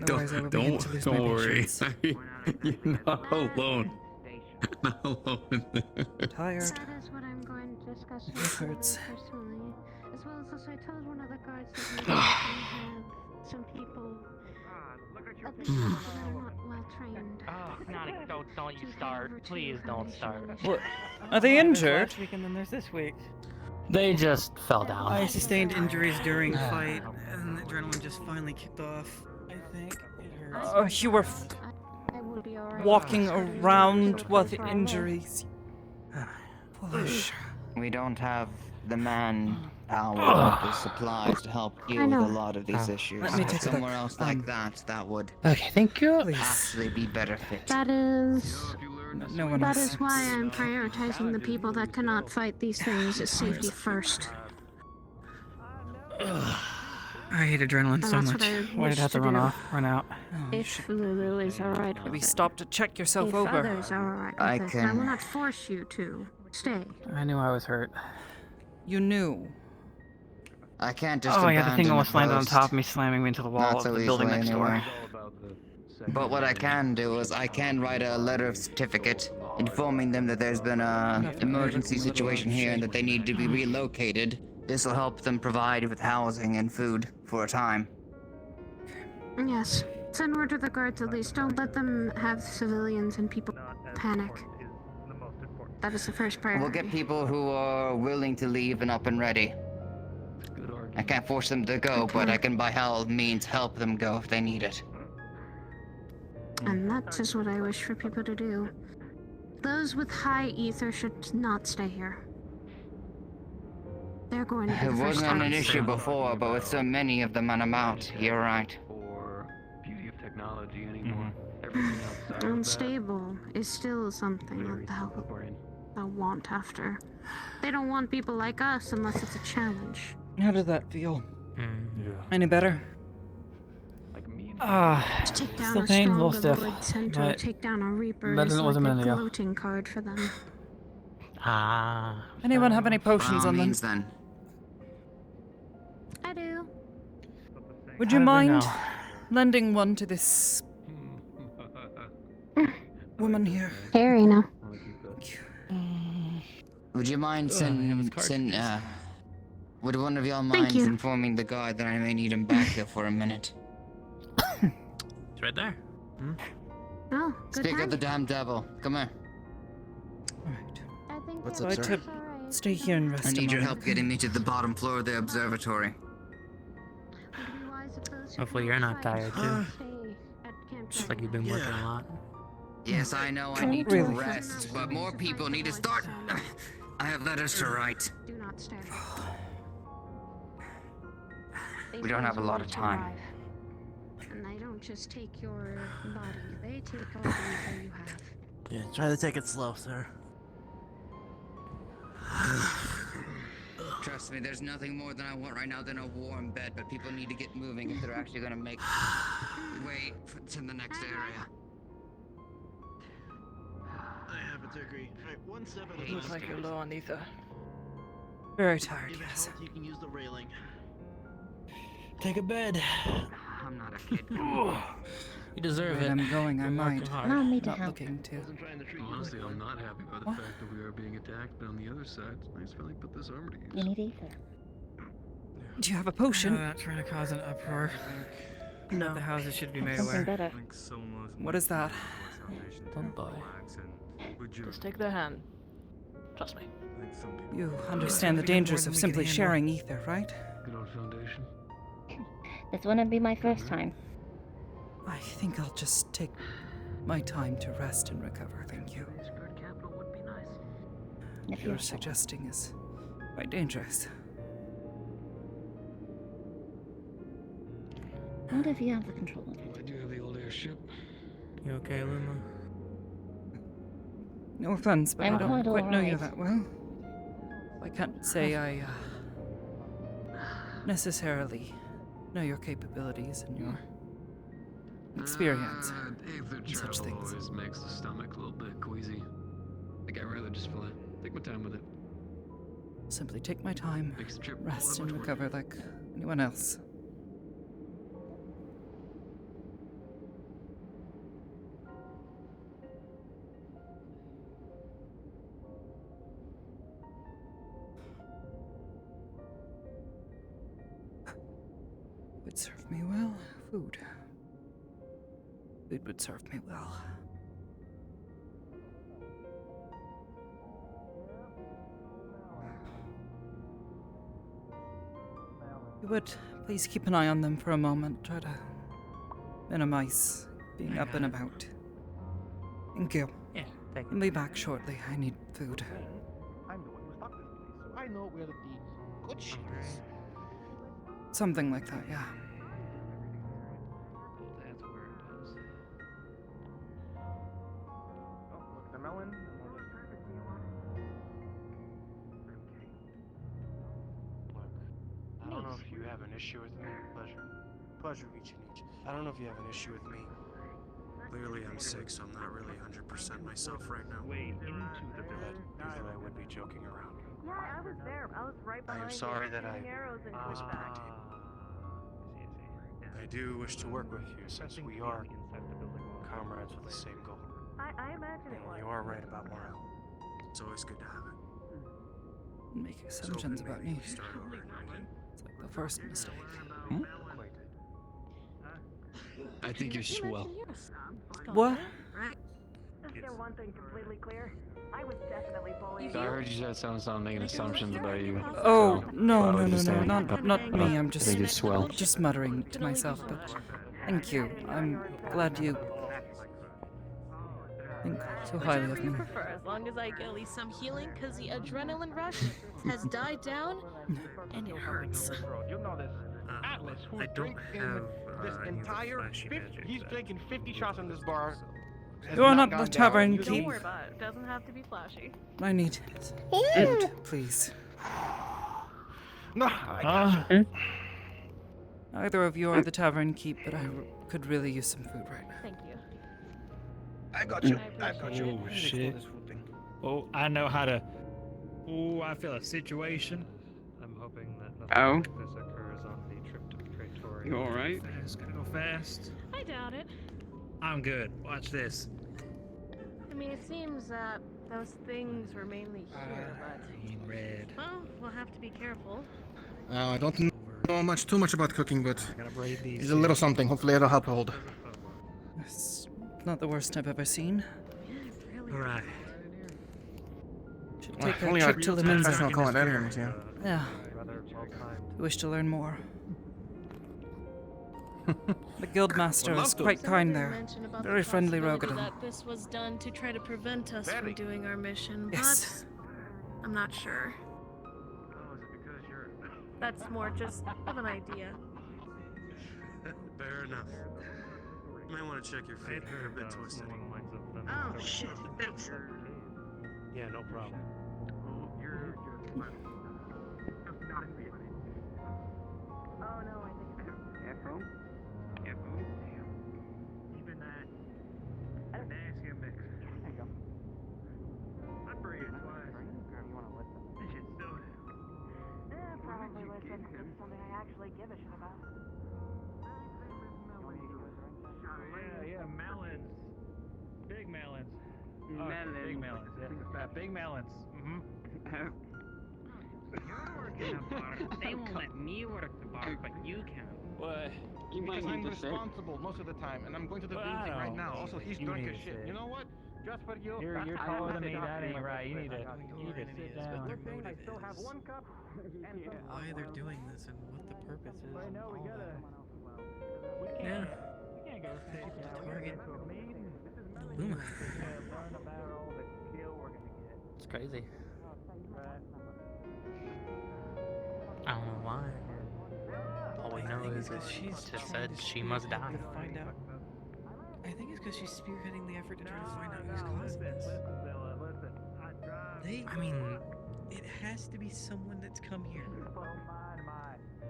Otherwise I will begin to lose my Don't worry. patience. You're not alone. Not alone in there. Tired. That is what I'm going to discuss It with you hurts. personally. As well as this, I told one of the guards that we have some people of the shop that are not well trained. Oh, don't you start. Please don't start. What? Are they injured? Last week and then there's this week. They just fell down. I sustained injuries during fight, and the adrenaline just finally kicked off. I think it hurts. You were I will be alright. walking around with injuries. Foolish. We don't have the manpower or the supplies to help deal with a lot of these issues. Let me take a Somewhere look. else like that would Okay, thank you. actually be better fit. That is... No one That else. is why I'm prioritizing the people that cannot fight these things as safety first. I hate adrenaline And so that's much. what I Why did wish it have to to run do. off? Run out? If Lulu is alright Maybe with it. stop to check yourself If over. others are alright I with it. And I will can- not force you to stay. I knew I was hurt. You knew. I can't just Oh yeah, the thing abandon almost a landed on post. top of me, slamming me into the wall Not of so the building easily next anyway. door. But what I can do is I can write a letter of certificate informing them that there's been a emergency situation here and that they need to be relocated. This will help them provide with housing and food for a time. Yes. Send word to the guards at least. Don't let them have civilians and people panic. That is the first priority. We'll get people who are willing to leave and up and ready. I can't force them to go, but I can by all means help them go if they need it. And that is what I wish for people to do. Those with high ether should not stay here. They're going to be It the first wasn't an targets. issue before, but with so many of them on a mount, you're right. For beauty of technology anymore. Everything Unstable is still something that they'll want after. They don't want people like us unless it's a challenge. How did that feel? Yeah. Any better? Take down Still a pain, little stronger stiff, Lord Centaur, but take down a Reaper better is than it was like a a minute ago. gloating card for them. Anyone have any potions By all on them? means, then. I do. Would you How do we mind know? lending one to this woman here? Harry, no. Would you mind would one of y'all Thank mind you. informing the guard that I may need him back here for a minute? It's right there. Oh, good Speak time. of the damn devil. Come here. I think What's that up, I'd sir? like to stay here and rest I a need your moment. help getting me to the bottom floor of the observatory. Hopefully you're not tired too. Looks Looks like you've been working a lot. Yes, I know I need to rest, but more people need to start. I have letters to write. Do not stare. We don't have a lot of time. And they don't just take your body, they take all the info you have. Yeah, try to take it slow, sir. Trust me, there's nothing more than I want right now than a warm bed, but people need to get moving if they're actually gonna make way to the next area. I happen to agree. Alright, 1-7. Looks like you're low on ether. Very tired, If it yes. helps, you can use the railing. Take a bed. I'm not a kid. You deserve it. I'm going, I You're might. working hard. Allow me to Not help. looking to. Honestly, I'm not happy about the What? fact that we are being attacked, but on the other side, it's nice finally put this armor to use. You need ether. Do you have a potion? Not trying to cause an uproar. No. The houses should be made Something aware. better. What is that? Just take their hand. Trust me. You understand the dangers of simply sharing ether, right? Good old foundation. This wouldn't be my first time. I think I'll just take my time to rest and recover, thank you. If What you're you're suggesting is quite dangerous. What if you have the control of it? I do have the old airship. You okay, Luma? No offense, but I'm I don't quite quite know you alright. that well. I can't say I necessarily know your capabilities and your experience Ether in such travel things. always makes the stomach a little bit queasy. I think I'd rather just fly. Take my time with it. Simply take my time, Makes the trip all rest that and much worth recover like anyone else. Would serve me well. Food. Food would serve me well. You would please keep an eye on them for a moment. Try to minimize being up and about. Thank you. Yeah, thank I'll be back shortly. I need food. I'm the one who stopped this place, so I know where the good shit is. Something like that, yeah. That's where it was. Oh, look, the melon. Look, I don't know if you have an issue with me. Pleasure reaching each. I don't know if you have an issue with me. Clearly I'm sick, so I'm not really 100% myself right now. Usually I would be joking around. Yeah, I was there. I was right I behind am you, sorry that I shooting arrows into his back. I do wish to work with you since we are comrades with the same goal. I imagine it And was. you are right about morale. It's always good to have it. Make assumptions about me. Start over and again. It's like the first mistake. I think you're swell. What? Let's get one thing completely clear. I was definitely bullied. I heard you said something making assumptions about you. Oh, so no, I no, would no, just no, say- not me. I'm I think you're swell. just muttering to myself, but thank you. I'm glad you think so highly of Whichever you me. prefer, as long as I get at least some healing, because the adrenaline rush has died down, and it hurts. You know this. Atlas, who I don't drinking have this any entire flashy 50, magic he's that drinking 50 shots in this bar has You're not gone the down. tavern You keep. Don't leave. worry about it. It doesn't have to be flashy. I need food, please. No, I got you. Neither of you are the tavern keep, but I could really use some food right now. Thank you. I got you. I got you. Oh, Let me shit. explore this food thing. Oh, I know how to. Oh, I feel a situation. I'm hoping that nothing like this occurs on the trip to Praetorium. You alright? Fast, gotta go fast. I doubt it. I'm good. Watch this. I mean, it seems that those things were mainly here, but... In red. Well, we'll have to be careful. I don't know too much about cooking, but Gotta braid these. it's a little something. Hopefully it'll help hold. It's not the worst I've ever seen. Alright. Should take a Only trip our to the professional Mensa. culinarians, yeah. Yeah. Wish to learn more. The guildmaster is quite kind there. Very friendly Rogadon. That this was done to try to prevent us from doing our mission, Yes. but I'm not sure. That's more just of an idea. Fair enough. You might want to check your feet. They're a bit twisted. Oh, shit. Yeah, no problem. Oh no, I think it's Careful. Careful. Even that. Nasty mix. There you go. I'd bring it twice. You want to listen? This shit's so. probably listen. It's something I actually give a shit about. Yeah, melons. Big melons. Melons. Big melons. Yeah. Big melons. Mm-hmm. You're working a bar. They won't let me work the bar, but you can. What? You because I'm responsible most of the time, and I'm going to the bean thing right now. Also, he's drunk as shit. You know what? Just for you. You're taller than me. That ain't right. You need to sit down. I still have one cup. Why they're doing this and what the purpose is. I know, we all gotta. that. Yeah. We can't go take Target the Luma. learn about all the skill we're gonna get. It's crazy. Right. I don't know why. All we know is that she's it just trying said to she must die. to find out. I think it's because she's spearheading the effort to try to find out who's causing this. Listen. I mean, it has to be someone that's come here.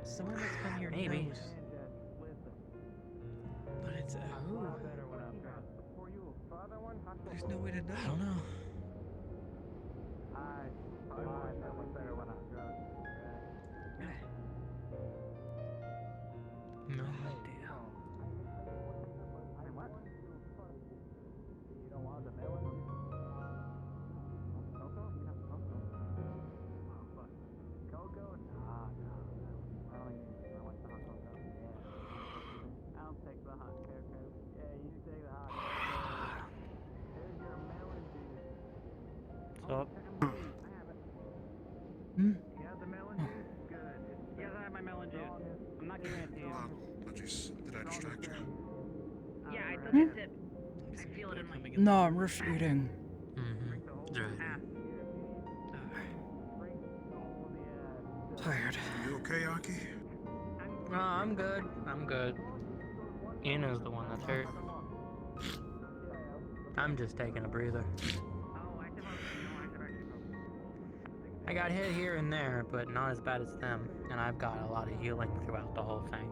Someone that's come here Maybe. knows. But it's who? There's no way to know. I don't know. No idea. What's up? You have the melon juice? Good. Yes, I have my melon juice. I'm not giving it to you. Apologies. Did I distract you? Yeah, I took a sip. I feel it in my... No, I'm refuting. Tired. You okay, Aki? No, I'm good. I'm good. Ina's the one that's hurt. I'm just taking a breather. I got hit here and there, but not as bad as them, and I've got a lot of healing throughout the whole thing.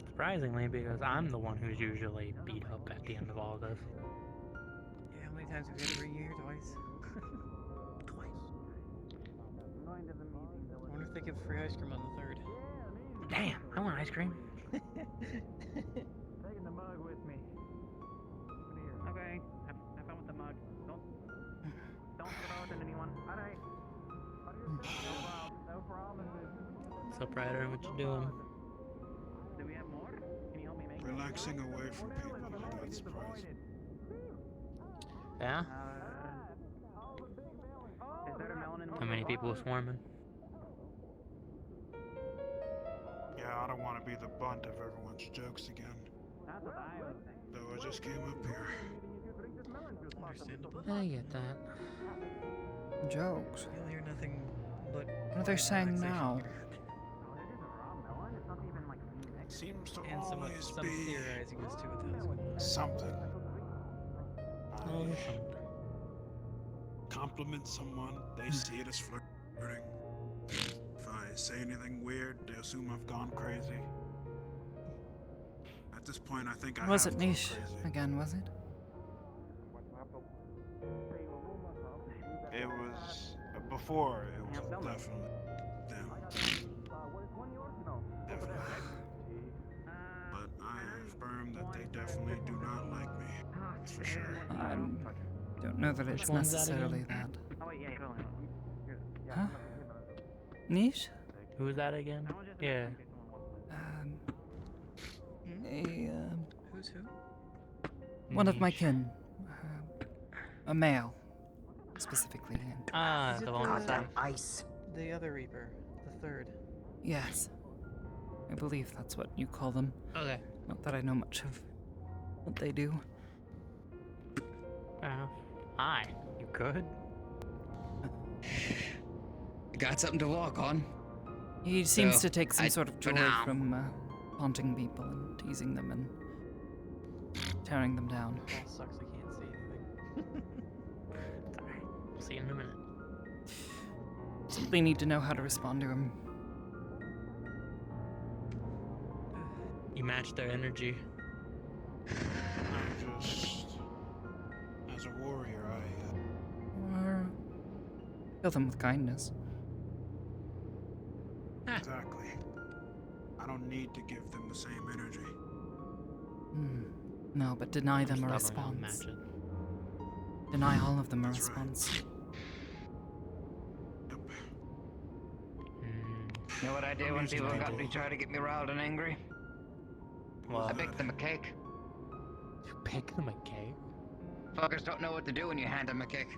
Surprisingly, because I'm the one who's usually beat up at the end of all of this. Yeah, how many times have we had every year? Twice? I wonder if they give free ice cream on the 3rd. Damn, I want ice cream. Taking the mug with me. Okay, have fun with the mug. Don't throw it at anyone. Alright. No promises. What's up, Ryder? What you doing? Do we have more? Can you help me make Relaxing away from people. That's surprising. Yeah? Is there a melon in How many people are swarming? Yeah, I don't want to be the butt of everyone's jokes again. That's what I was saying. Though I just came up here. Understandable. I get that. Jokes. You'll hear nothing but. What are they saying now? Seems to And some always some be theorizing as to what the hell's going on. something. Always something. Compliment someone, they see it as flirting. If I say anything weird, they assume I've gone crazy. At this point, I think I Was have it gone Niche crazy. again, was it? It was before. It was definitely them. Definitely. But I affirm that they definitely do not like me. That's for sure. I don't know that Which it's one's that necessarily again? that. Huh? Niche? Who's that again? Yeah. Who's who? One of my Niche. kin. A male, specifically. Ah, Is it the one with the ice. The other Reaper, the third. Yes. I believe that's what you call them. Okay. Not that I know much of what they do. Fair enough. Hi. You good? Got something to walk on. He seems So, to take some sort of for joy now. from haunting people and teasing them and tearing them down. That sucks. I can't see anything. It's alright. We'll see you in a minute. Simply need to know how to respond to him. You match their energy. I just, as a warrior, Or kill them with kindness. exactly. I don't need to give them the same energy. No, but deny them a I'm stubborn, I'll response. match it. Deny all of them a response. You know what I do when people got me try to get me riled and angry? What? I bake them a cake. You bake them a cake? Fuckers don't know what to do when you hand them a cake.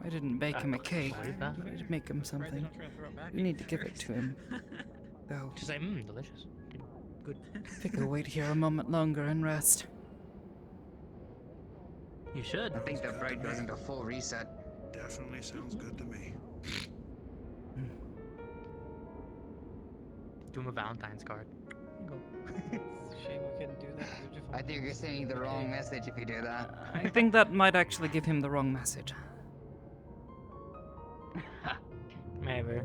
I didn't bake him a cake. believe that. I did make him something. You need to give it to him. Though. Just say, delicious. Good. Figure wait here a moment longer and rest. You should. I think the brain goes into full reset. Definitely sounds good to me. Do him a Valentine's card. It's a shame we couldn't do that. I think you're sending the wrong message if you do that. I think that might actually give him the wrong message. Maybe.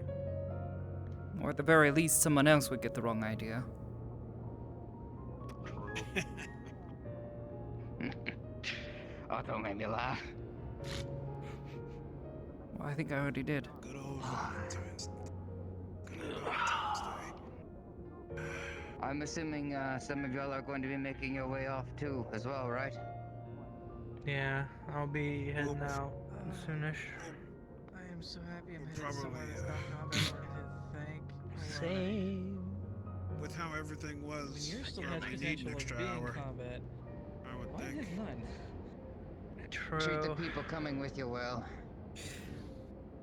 Or at the very least, someone else would get the wrong idea. Oh, don't make me laugh. Well, I think I already did. Good old Valentine's. Good old Valentine's Day. I'm assuming some of y'all are going to be making your way off too, as well, right? Yeah, I'll be heading out soonish. I am so happy I'm headed Probably, somewhere that's not combat oriented. Thank Same. With how everything I was, mean, yours still you has probably need potential an of extra being hour. combat. I would Why think. is none? True. Treat the people coming with you well.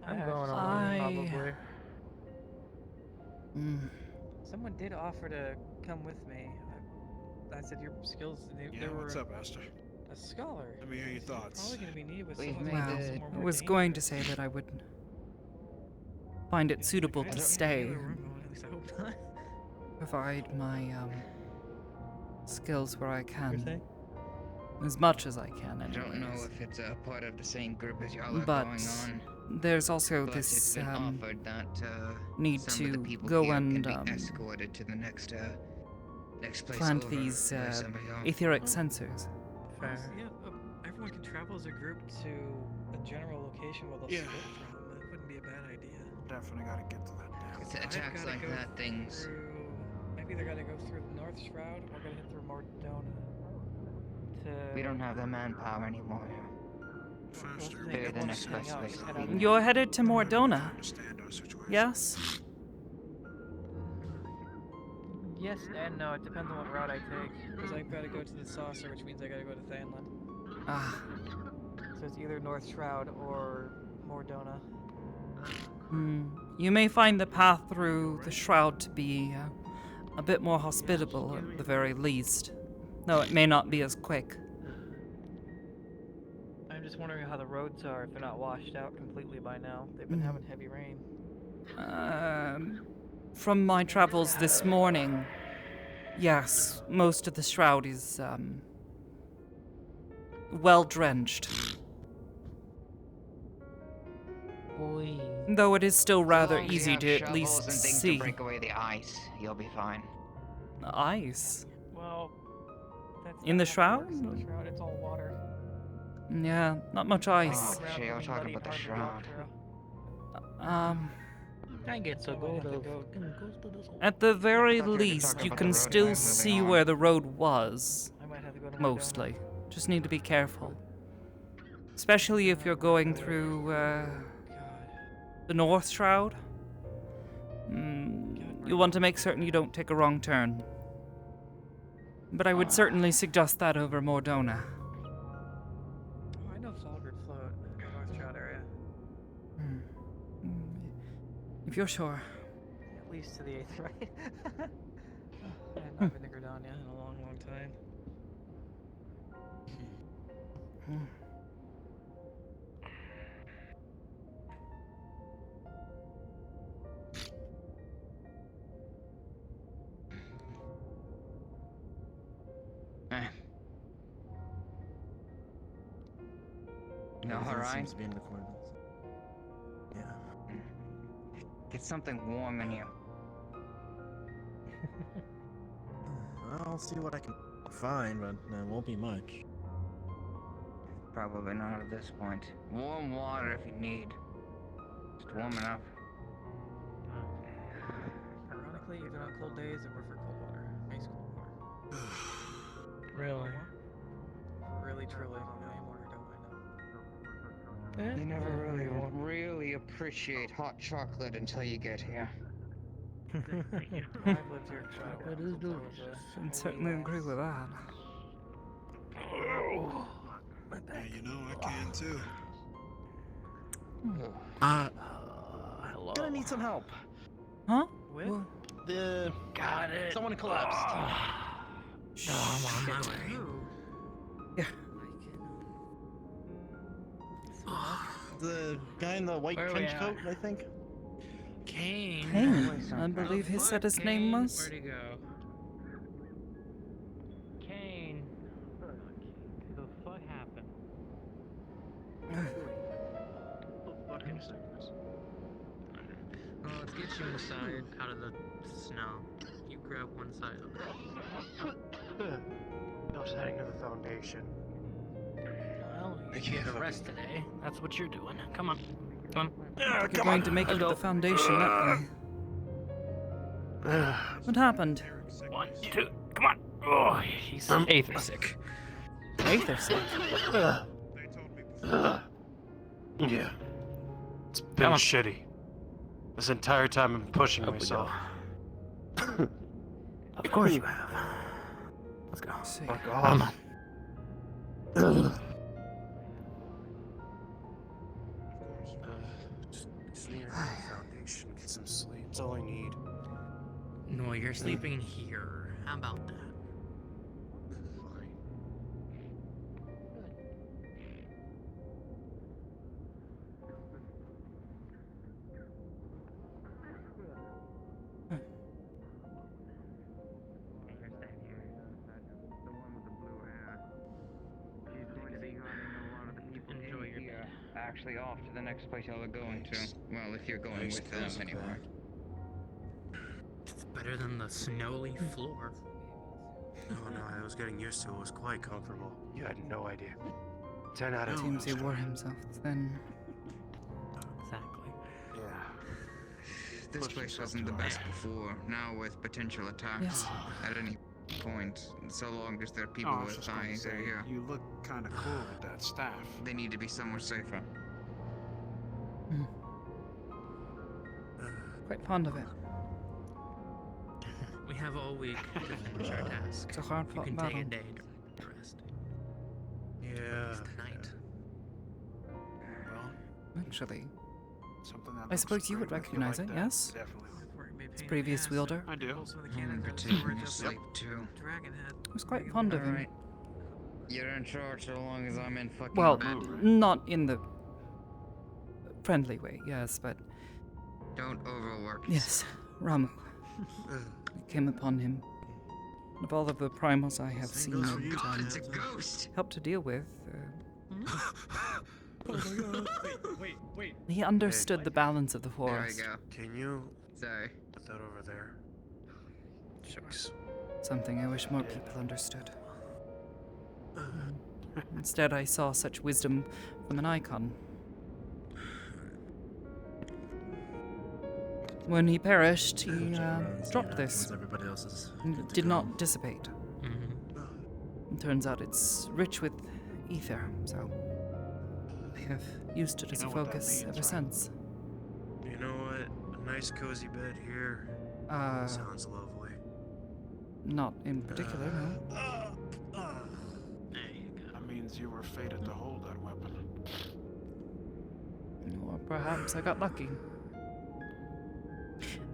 I'm going alone, probably. Someone did offer to come with me. I said your skills. They were What's up, Aster? a scholar. Let me hear your thoughts. Probably going to be needed with We've someone made that's the- more I was dangerous. going to say that I would find it suitable to stay, At least I hope not. provide my skills where I You're can, saying? as much as I can. I don't know anyways. if it's a part of the same group as y'all are But going on. there's also But it's this been offered that need some of the to people go here and can be escorted to the next place plant over, these where some of y'all- etheric sensors. Fair. Yeah, everyone can travel as a group to a general location while they'll Yeah. split from. That wouldn't be a bad idea. Definitely gotta get to that damn. It's I've attacks gotta like go that, things. I've either got to go through the North Shroud or gotta hit through Mordona. We don't have the manpower anymore. Faster. Clear the next best place. You're headed to Mordona. Understand our situation. Yes? Yes and no, it depends on what route I take. Because I've got to go to the Saucer, which means I got to go to Thanlin. Ah. So it's either North Shroud or Mordona. You may find the path through the Shroud to be a bit more hospitable at the very least. Though it may not be as quick. I'm just wondering how the roads are if they're not washed out completely by now. They've been having heavy rain. From my travels this morning, yes, most of the shroud is, well drenched. Though it is still rather As long as you easy have to at shovels least and things see. to break away the ice, you'll be fine. Ice? Well, that's In the not how it shroud? works in the shroud. It's all water. Yeah, not much ice. Oh, shit, we're talking about the shroud. I get so good. At the very I thought you were least, talking you about can the road still moving see on. where the road was. I might have to go to Mostly. Just need to be careful. Especially if you're going through, the North Shroud. You'll want to make certain you don't take a wrong turn. But I would certainly suggest that over Mordona. Oh, I know Falgard float in the North Shroud area. If you're sure. At least to the 8th, right? I have not been to Gridania in a long, long time. No, Everything alright. seems to be in accordance. Yeah. Get something warm in you. I'll see what I can find, but it won't be much. Probably not at this point. Warm water if you need. Just warm enough. Ironically, even on cold days, I prefer cold water. Ice cold water. Really? Really, truly, I am water, don't I know? You never really appreciate hot chocolate until you get here. I've lived here Chocolate is delicious. Can certainly agree with that. Yeah, you know, I can too. Hello. Gonna need some help. Huh? With? Got it. Someone collapsed. I'm on my way. Yeah. The guy in the white Where are we trench at? coat, I think. Kane. Kane, I believe he said his name was. Where'd he go? Kane. The fuck happened? Well, let's get you inside, out of the snow. You grab one side of it. No setting to the foundation. Well, you get rest today. That's what you're doing. Come on. Come on. You're going to make it to the foundation that way. What happened? 1, 2, come on. Oh, he's Aether sick. Aether sick? Yeah. It's been shitty. This entire time I've been pushing myself. Of course you have. Let's go. Fuck off. Just need a foundation, get some sleep. That's all I need. No, you're sleeping here. How about that? Enjoy your bed. Actually off to the next place y'all are going to. Well, if you're going with them anyway. It's better than the snowy floor. No, I was getting used to it. It was quite comfortable. You had no idea. 10 out of 10. Seems he wore himself thin. Exactly. Yeah. This place wasn't the best before. Now with potential attacks at any point, so long as there are people I was with just gonna eyes say, that are here. you look kind of cool with that staff. They need to be somewhere safer. Quite fond of it. We have all week to finish our task. It's a hard You fought can battle. take a day to rest. Yeah. It's tonight. Well, Actually, something that I suppose you would recognize it, yes? Definitely. Its previous wielder. I do. Take your sleep too. I was quite fond of him. You're in charge so long as I'm in fucking Well, bed. not in the friendly way, yes, but Don't overwork yes, Ramu. I came upon him. Of all of the primals I have seen and It's a ghost. helped to deal with, Oh my god. Wait. he understood the balance of the There we forest. go. Can you Sorry. put that over there? Shucks. Something I wish more people understood. Instead, I saw such wisdom from an icon. When he perished, he dropped this. Everybody else's. It did not dissipate. It turns out it's rich with ether, so I have used it as a focus ever since. You know what? A nice cozy bed here sounds lovely. Not in particular, no. That means you were fated to hold that weapon. Or perhaps I got lucky.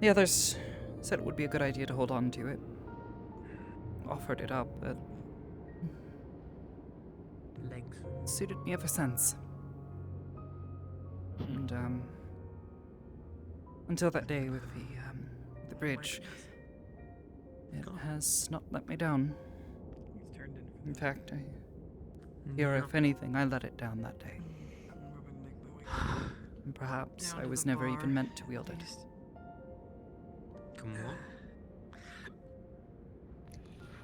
The others said it would be a good idea to hold on to it. Offered it up, but Legs. suited me ever since. And until that day with the bridge, it has not let me down. He's turned into In fact, I hear if anything, I let it down that day. And perhaps I was never even meant to wield it. Come on.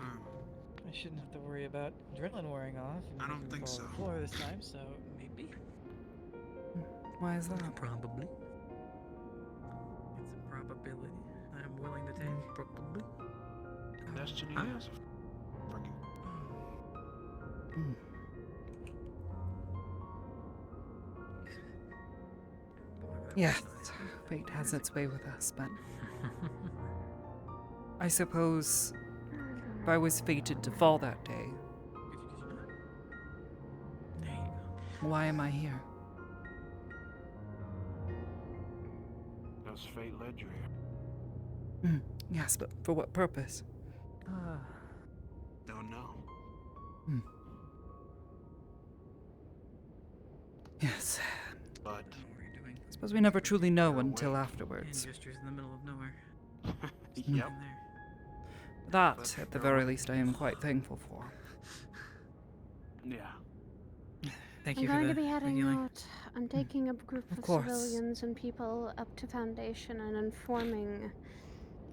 I shouldn't have to worry about adrenaline wearing off. And I don't making me think fall so. on the floor this time, so maybe. Why is that? Probably. It's a probability I'm willing to take. Probably. Destiny is a freaking. Yes, fate has its way with us, but I suppose if I was fated to fall that day, why am I here? Does fate led you here? Yes, but for what purpose? Don't know. Yes. But Suppose we never truly know until afterwards. Hand gestures in the middle of nowhere. yep. That, at the very least, I am quite thankful for. Yeah. Thank I'm you going for to the be heading healing. out. I'm taking a group of course. civilians and people up to Foundation and informing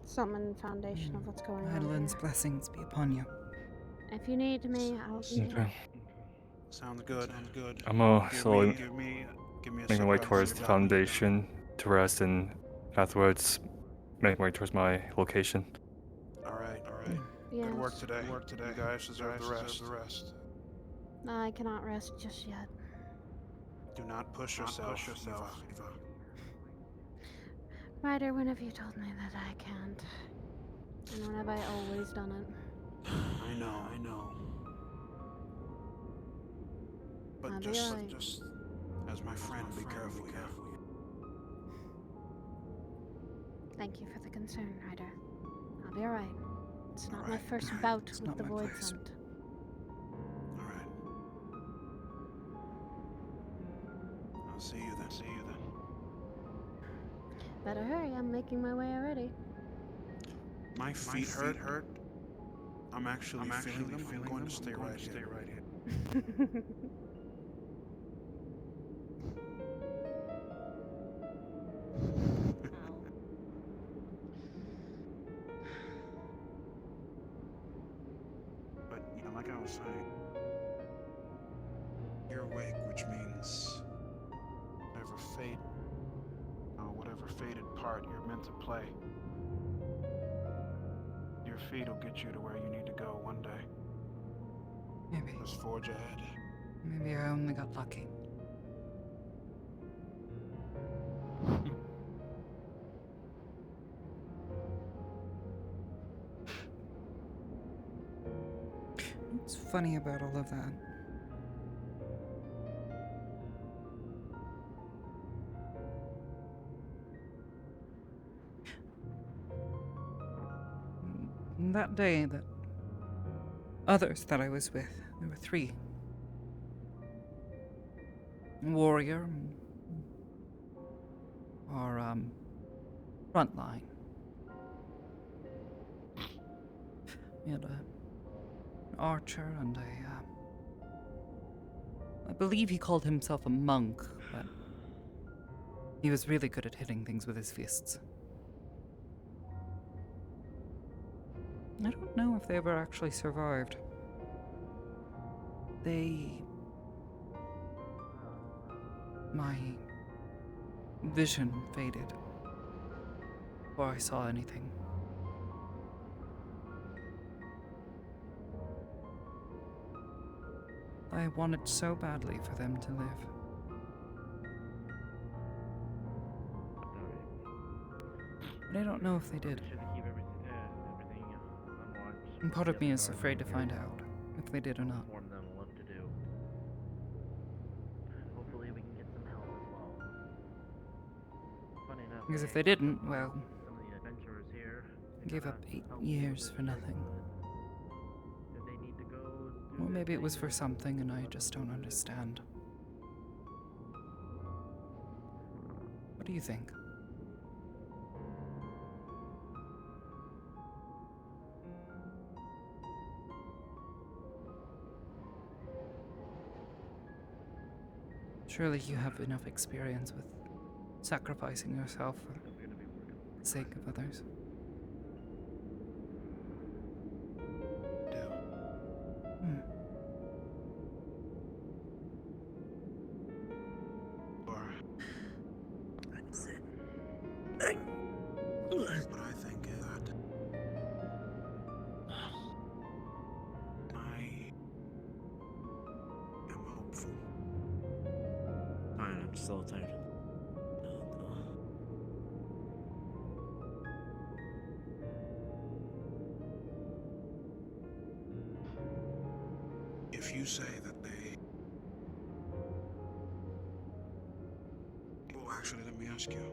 Summon Foundation of what's going on Madeline's here. blessings be upon you. If you need me, I'll be here. Okay. Sounds good. Sounds good. I'm gonna Give slowly me a make my second way to towards sit the down. foundation to rest, and afterwards make my way towards my location. All right. Yes. Good work today. You guys deserve the rest. I cannot rest just yet. Do not push yourself. Eva. Ryder, when have you told me that I can't? And when have I always done it? I know. But I'll be just alright. as my friend, be careful. Thank you for the concern, Ryder. I'll be alright. It's not my Alright, first alright. bout It's with not the my Void place. Hunt. All right. I'll see you then. Better hurry, I'm making my way already. My feet hurt. I'm actually feeling them. I'm going to stay right here. But like I was saying, you're awake, which means whatever fated part you're meant to play, your feet will get you to where you need to go one day. Maybe. Just forge ahead. Maybe I only got lucky. What's funny about all of that? That day, that others that I was with, There were three. Warrior, or, frontline. We had an archer and I believe he called himself a monk, but he was really good at hitting things with his fists. I don't know if they ever actually survived. My vision faded before I saw anything. I wanted so badly for them to live. But I don't know if they did. And part of me is afraid to find out if they did or not. Hopefully we can get some help as well. Funny enough, Because if they didn't, well, some of the adventurers here gave up 8 years for nothing. if they need to go Or maybe it was for something and I just don't understand. What do you think? Surely you have enough experience with sacrificing yourself for the sake of others. What I think is that I am hopeful. I'm just a little tired. If you say that they... Well, actually, let me ask you.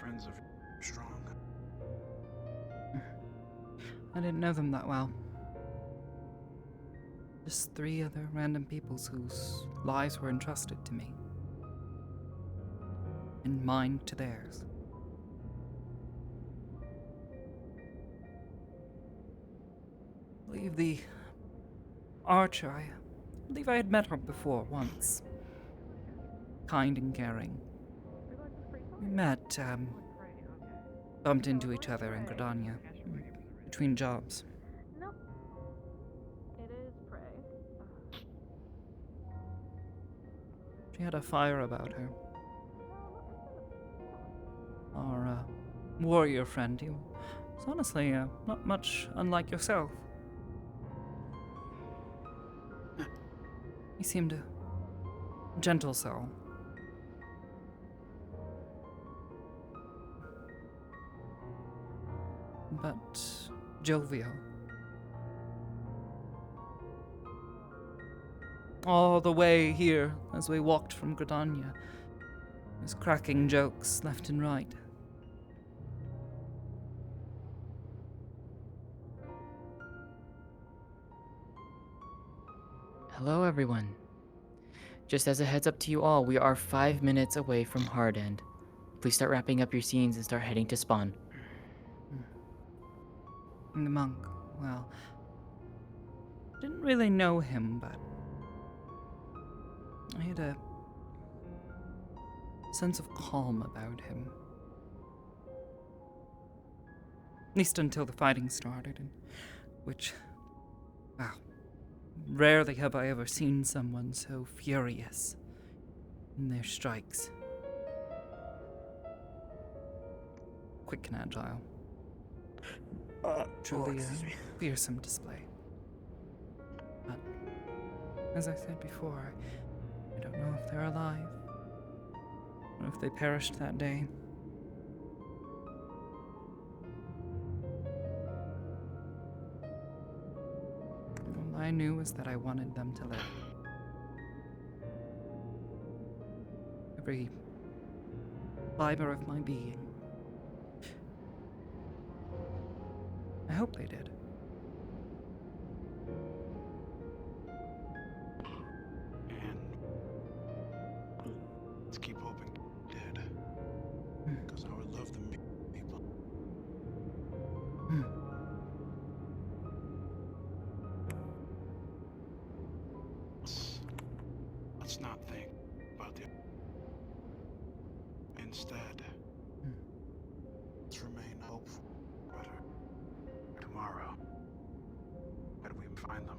Friends of strong. I didn't know them that well. Just 3 other random peoples whose lives were entrusted to me. And mine to theirs. I believe the archer, I believe I had met her before once. Kind and caring. We met, bumped into each other in Gridania, between jobs. Nope. It is prey. She had a fire about her. Our, warrior friend, he was honestly, not much unlike yourself. He seemed a gentle soul. But jovial. All the way here, as we walked from Gridania, he was cracking jokes left and right. Hello, everyone. Just as a heads up to you all, we are 5 minutes away from Hard End. Please start wrapping up your scenes and start heading to spawn. And the monk, well, didn't really know him, but I had a sense of calm about him. At least until the fighting started, which, wow, rarely have I ever seen someone so furious in their strikes. Quick and agile. Truly a fearsome display. But, as I said before, I don't know if they're alive, or if they perished that day. All I knew was that I wanted them to live. Every fiber of my being. I hope they did. Let's keep hoping dead. Because I would love to meet people. Let's not think about the. Instead, let's remain hopeful. Better tomorrow. Where do we find them?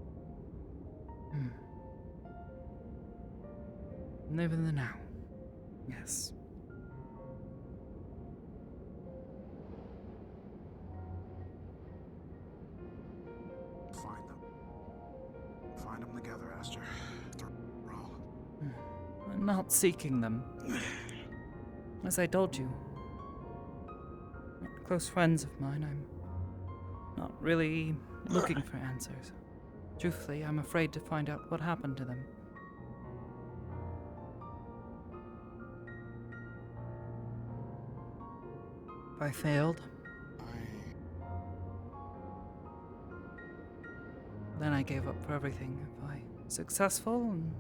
Live in the now. Yes. Find them. Find them together, Aster. We're all. I'm not seeking them. As I told you, not close friends of mine, I'm not really looking for answers. Truthfully, I'm afraid to find out what happened to them. If I failed, then I gave up for everything. If I successful, and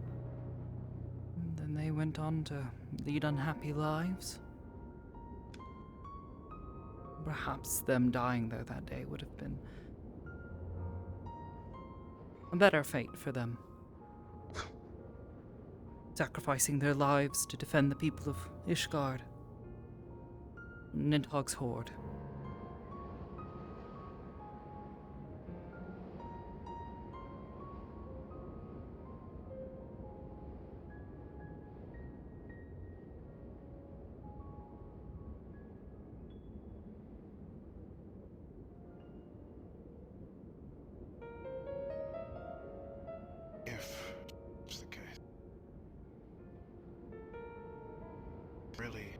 then they went on to lead unhappy lives. Perhaps them dying there that day would have been a better fate for them. Sacrificing their lives to defend the people of Ishgard, Nidhogg's horde. If it's the case. Really,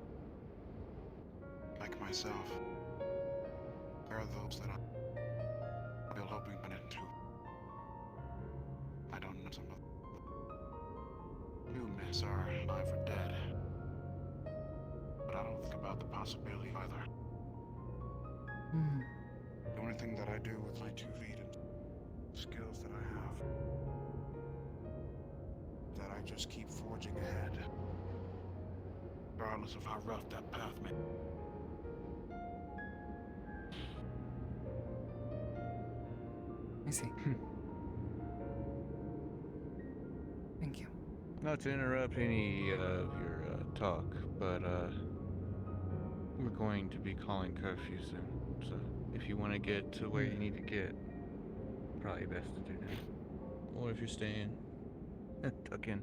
like myself, there are those that I'm still hoping to get into. I don't know some of them. You miss are alive or dead. But I don't think about the possibility either. The only thing that I do with my 2 feet and skills that I have, that I just keep forging ahead, regardless of how rough that path may be. I see. Thank you. Not to interrupt any of your talk, but we're going to be calling curfew soon. So if you want to get to where you need to get, probably best to do that. Or if you're staying, tuck in.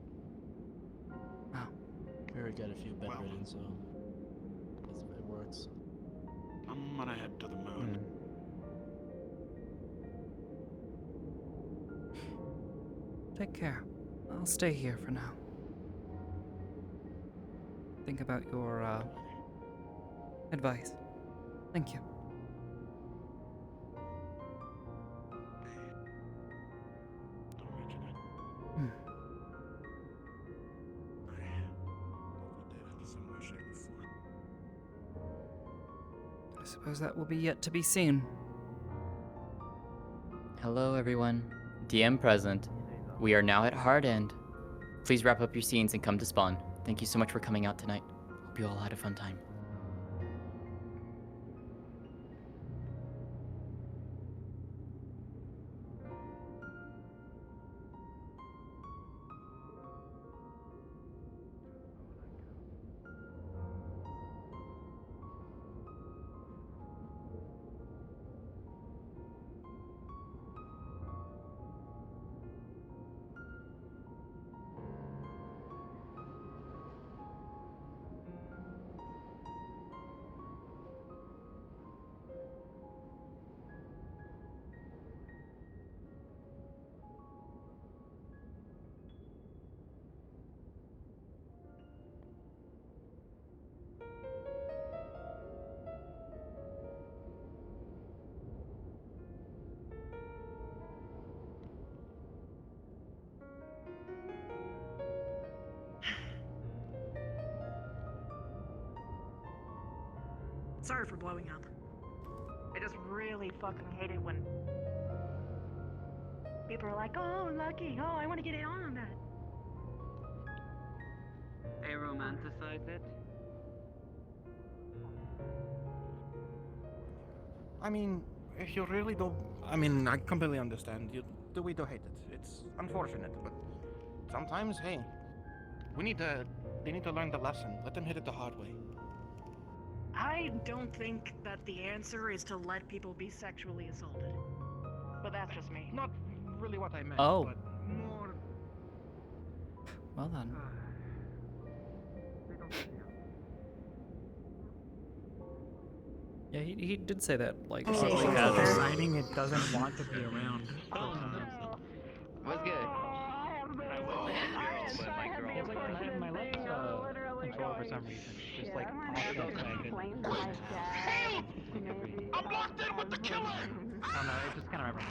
Wow. We already got a few bedridden, so I guess if it works. I'm gonna head to the moon. Take care. I'll stay here for now. Think about your advice. Thank you. Don't mention it. I hope we did in some way, shape, or form. I suppose that will be yet to be seen. Hello, everyone. DM present. We are now at hard end. Please wrap up your scenes and come to spawn. Thank you so much for coming out tonight. Hope you all had a fun time. Sorry for blowing up. I just really fucking hate it when people are like, oh, lucky, oh, I want to get in on that. I romanticize it. I mean, if you really don't, I mean, I completely understand. We do hate it. It's unfortunate, but sometimes, hey, they need to learn the lesson. Let them hit it the hard way. I don't think that the answer is to let people be sexually assaulted. But that's just me. Not really what I meant. Oh. But more. Well then. Yeah, he did say that, like, oddly casual. Deciding it doesn't want to be around. What's good? My legs control for some reason. Just like Hey! I'm locked in with the killer! Oh no, it just kind of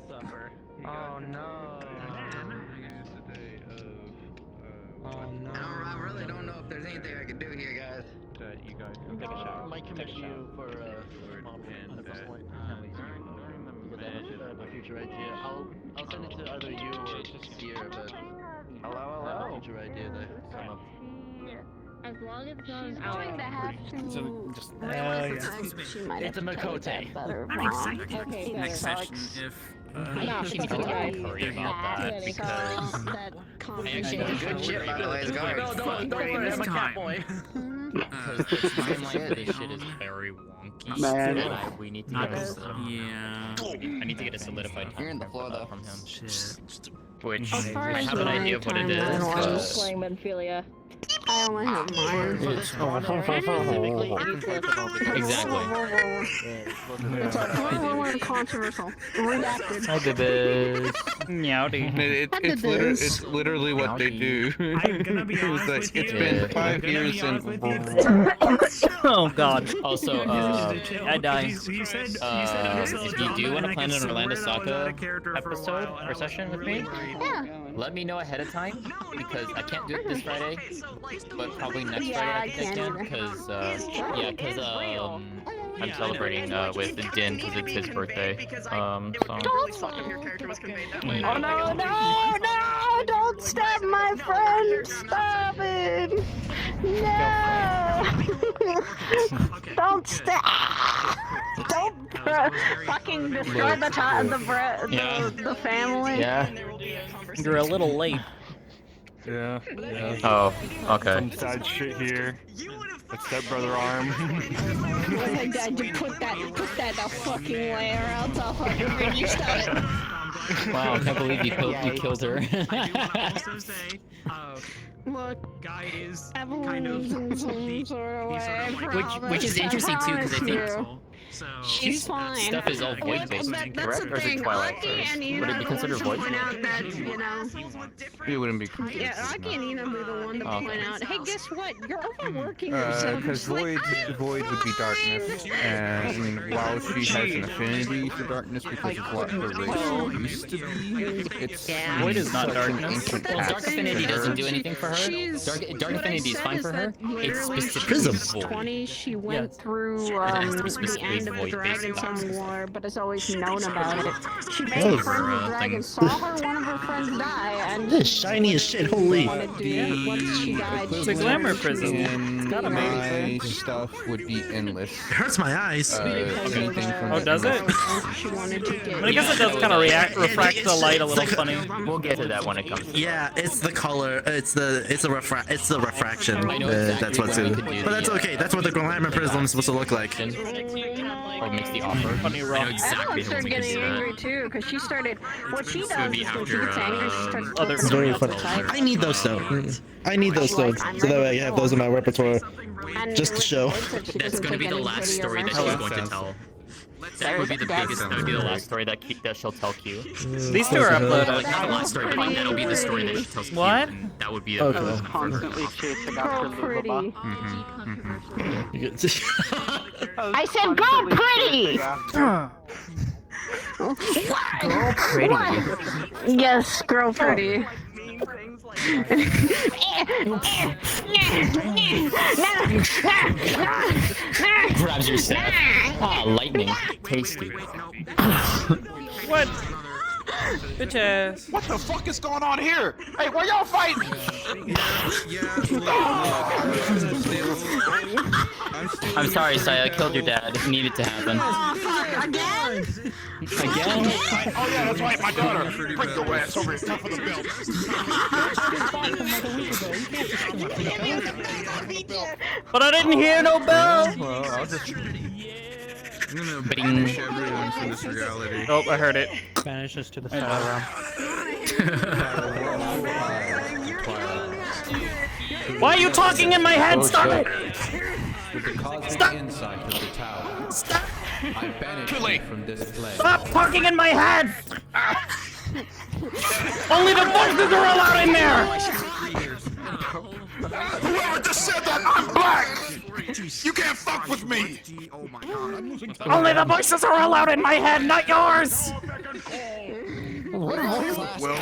suffer. Oh no. Oh no. I really don't know if there's anything I can do here, guys. You guys go take a shower. Might commit you for my future idea. I'll send it to either you or just here, but Hello. a future idea that come up. As long as it's not an hour. Going to have to. So just She might it's a have to tell you Makote. that better, Mom. Okay, Next so session, if no, she fuck needs you to guys. hurry about that because that conversation. Good shit, by the way, guys. No, don't worry, I'm a cat boy. Because the timeline for this shit is very wonky. Man. And we need to get yeah. I need to get a solidified You're in the floor, though. from him. Shit. Which As far I as have an my idea of what it timeline is. was but- playing Benphilia, I only have mine. Exactly. Controversial. Redacted. Hi, Bibis. Meowdy. It's literally what they do. I'm gonna be honest with you. It's been 5 years and. Oh god. Also, I die. You said if you do want to plan an Orlando Saka character for a episode while, and or I session with wasn't me, really Yeah. let me know ahead of time because I can't do it this Friday, but probably next Yeah, Friday I I think I can't can either. because I'm Yeah, celebrating with Din because it's his birthday. So. Oh no, no, no! Don't stab my friend! Stop it! No! Don't stab! Don't fucking destroy the family. Yeah. You're a little late. Yeah. Oh, okay. Some sad shit here. That stepbrother arm. My dad, you put that the fucking way or else I'll fucking finish that. Wow, I can't believe you killed her. I do also say, Look, Guy is kind of in some sort of way. Which is interesting too, because I think she's fine. stuff is all void based, That's correct? the Or is thing. it Twilight? Aki and Would it Ina be are considered the ones void? to point out that, you know. It wouldn't be. Yeah, Aki and Ina be the one to Oh, okay. point out, hey, guess what? You're overworking yourself. Because Just like, void would be darkness, and I mean, while she has an affinity for darkness because of what her race used to be, it's Void is not such an darkness. ancient Well, Dark past Affinity to doesn't her. do anything for her. Dark Affinity is fine for her. It's specifically Prism. void. 20, she went Yes. through It has to be the specifically end of the void-based Dragon Song boxes. War, but has always known about it. She made Oh. friends with dragons, saw one of her friends die, and This is shiny as shit, holy. wanted to, once she died, It's a glamour prism. And It's gotta my be. stuff would be endless. It hurts my eyes. Anything from Oh, does it? she wanted to I get. mean, I guess it does kind of refract the light a little funny. We'll get to that when it comes. Yeah, it's the color. It's the refraction. I know exactly That's what's when we in. could do But that's the, okay. That's what the glamour prism is supposed to look like. Or makes the offer. Funny rock. Everyone started getting angry too, because she started. What she does is when she gets angry, she starts Other flipping Very out funny. the type. I need those though. I need those though, so that way I have those in my repertoire, just to show. That's going to be the last story that she's going to tell. That would be the biggest. That would be the last story that she'll tell Q. These two are uploaded. Not the last story, but that'll be the story that she tells Q. What? And that would be Okay. a Constantly chasing after Pretty. Lubaba. I said go pretty! Girl pretty. Yes, girl pretty. Grabs your staff. Ah, lightning. Tasty. What? Bitches. What the fuck is going on here? Hey, why y'all fighting? I'm sorry, Saya. I killed your dad. It needed to happen. Again? Again? Oh yeah, that's right, my daughter. Bring your ass over here. Time for the belt. But I didn't hear no bell. Well, I'll just. I'm gonna Bing. banish everyone from this reality. Oh, I heard it. Banish us to the shadow realm. Why are you talking in my head? Stop it! With the cosmic Stop. insight of the tower, Stop! I banish you from this place. Stop talking in my head! Only the voices are allowed in there! Whoever just said that, I'm black! You can't fuck with me! Only the voices are allowed in my head, not yours! What voices? Well,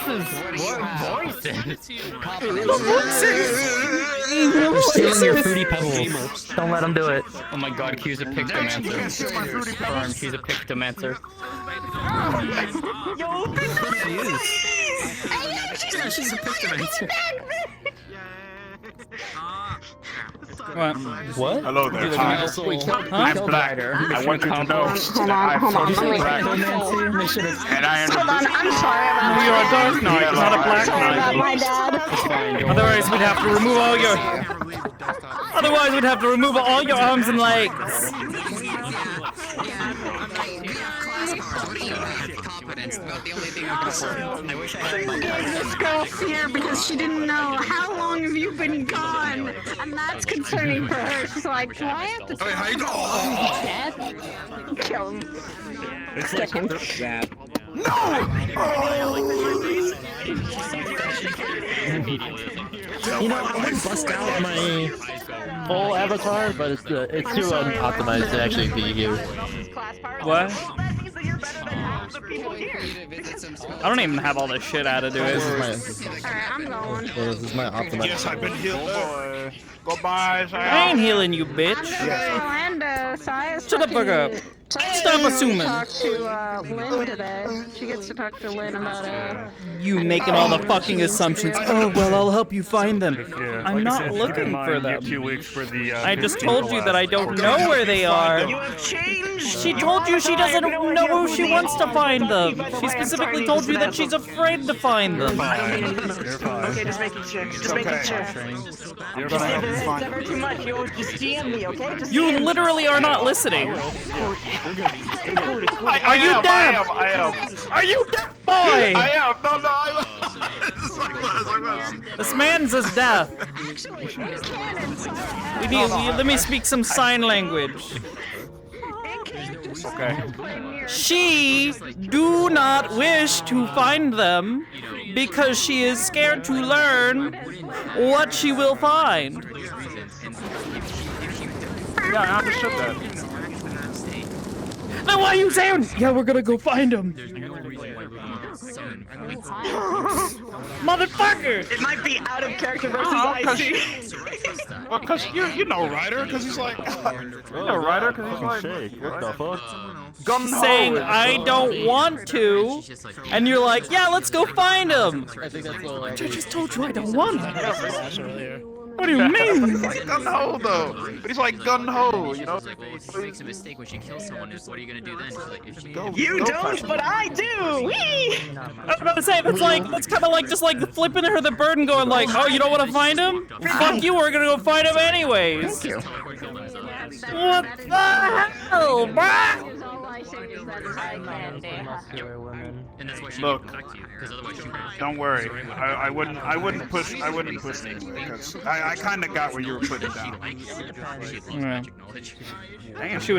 You're stealing your fruity pebbles. Don't let him do it. Oh my god, Q's a pictomancer. Confirmed, she's a pictomancer. She is. Yeah, she's a pictomancer. What? What? Hello there, Huh? I'm black. I want you to know that I'm totally black. And I Hold on, I'm sorry about You're a dark knight, not a black Sorry about my knight. dad. Otherwise, we'd have to remove all your. Otherwise, we'd have to remove all your arms and legs. This girl's here because she didn't know how long have you been gone, and that's concerning for her. She's like, do I have to? Hey, how you doing? Kill him. It's like that. You know, I would bust out my full avatar, but it's too unoptimized to actually be here. What? I don't even have all this shit out to do it. Alright, I'm going. This is my optimized. Yes, I've been healed. Goodbye, I ain't healing you, bitch. Shut the fuck up. Stop assuming. Talk to Lynn today. She gets to talk to Lynn about You making all the fucking assumptions. Oh, well, I'll help you find them. Yeah, I'm like I not said, keep in looking mind, for you have them. 2 weeks for the. I just told you that I don't know where they are. She told you she doesn't know who she wants to find them. She specifically told you that she's afraid to find them. Okay, just making sure. Just making sure. You're Just fine. it's never too much. You'll just DM me, okay? Just You DM me. literally are not listening. Are you deaf? I am. Are you deaf, boy? I am. No, This man's is deaf. Let me speak some sign language. Okay. She do not wish to find them because she is scared to learn what she will find. Yeah, I understood that. Then why are you saying, yeah, we're gonna go find him? Motherfucker! It might be out of character versus IC. Well, cause you know Ryder, cause he's like, you know Ryder, cause he's like, what the fuck? She's saying, I don't want to, and you're like, yeah, let's go find him. I think that's what I just told you I don't want him. earlier. What do you mean? He's like gun ho though, but he's like gun ho, you know. She makes a mistake when she kills someone. What are you gonna do then? She's like, if she You don't, but I do. Whee! I was about to say, that's kind of like just like flipping her the bird and going like, oh, you don't want to find him? Fuck you, we're gonna go find him anyways. What the hell, bruh? Look, don't worry. I wouldn't push anyway because I kind of got where you were putting down. Yeah. Damn, she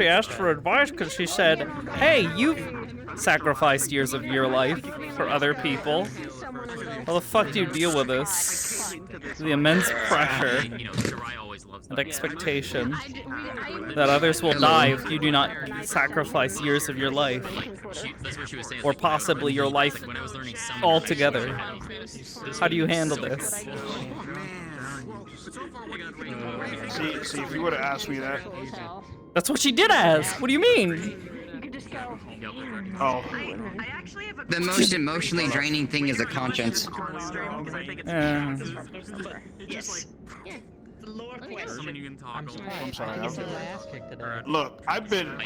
asked for advice because she said, hey, you've sacrificed years of your life for other people. How the fuck do you deal with this? The immense pressure and expectation that others will die if you do not sacrifice years of your life. Or possibly your life altogether. How do you handle this? See, if you would have asked me that. That's what she did ask. What do you mean? Oh. I actually have a The most emotionally draining thing is a conscience. Yes. The lore quest. I'm surprised. I'm sorry, I I'm- get my ass kicked today. Look, I've been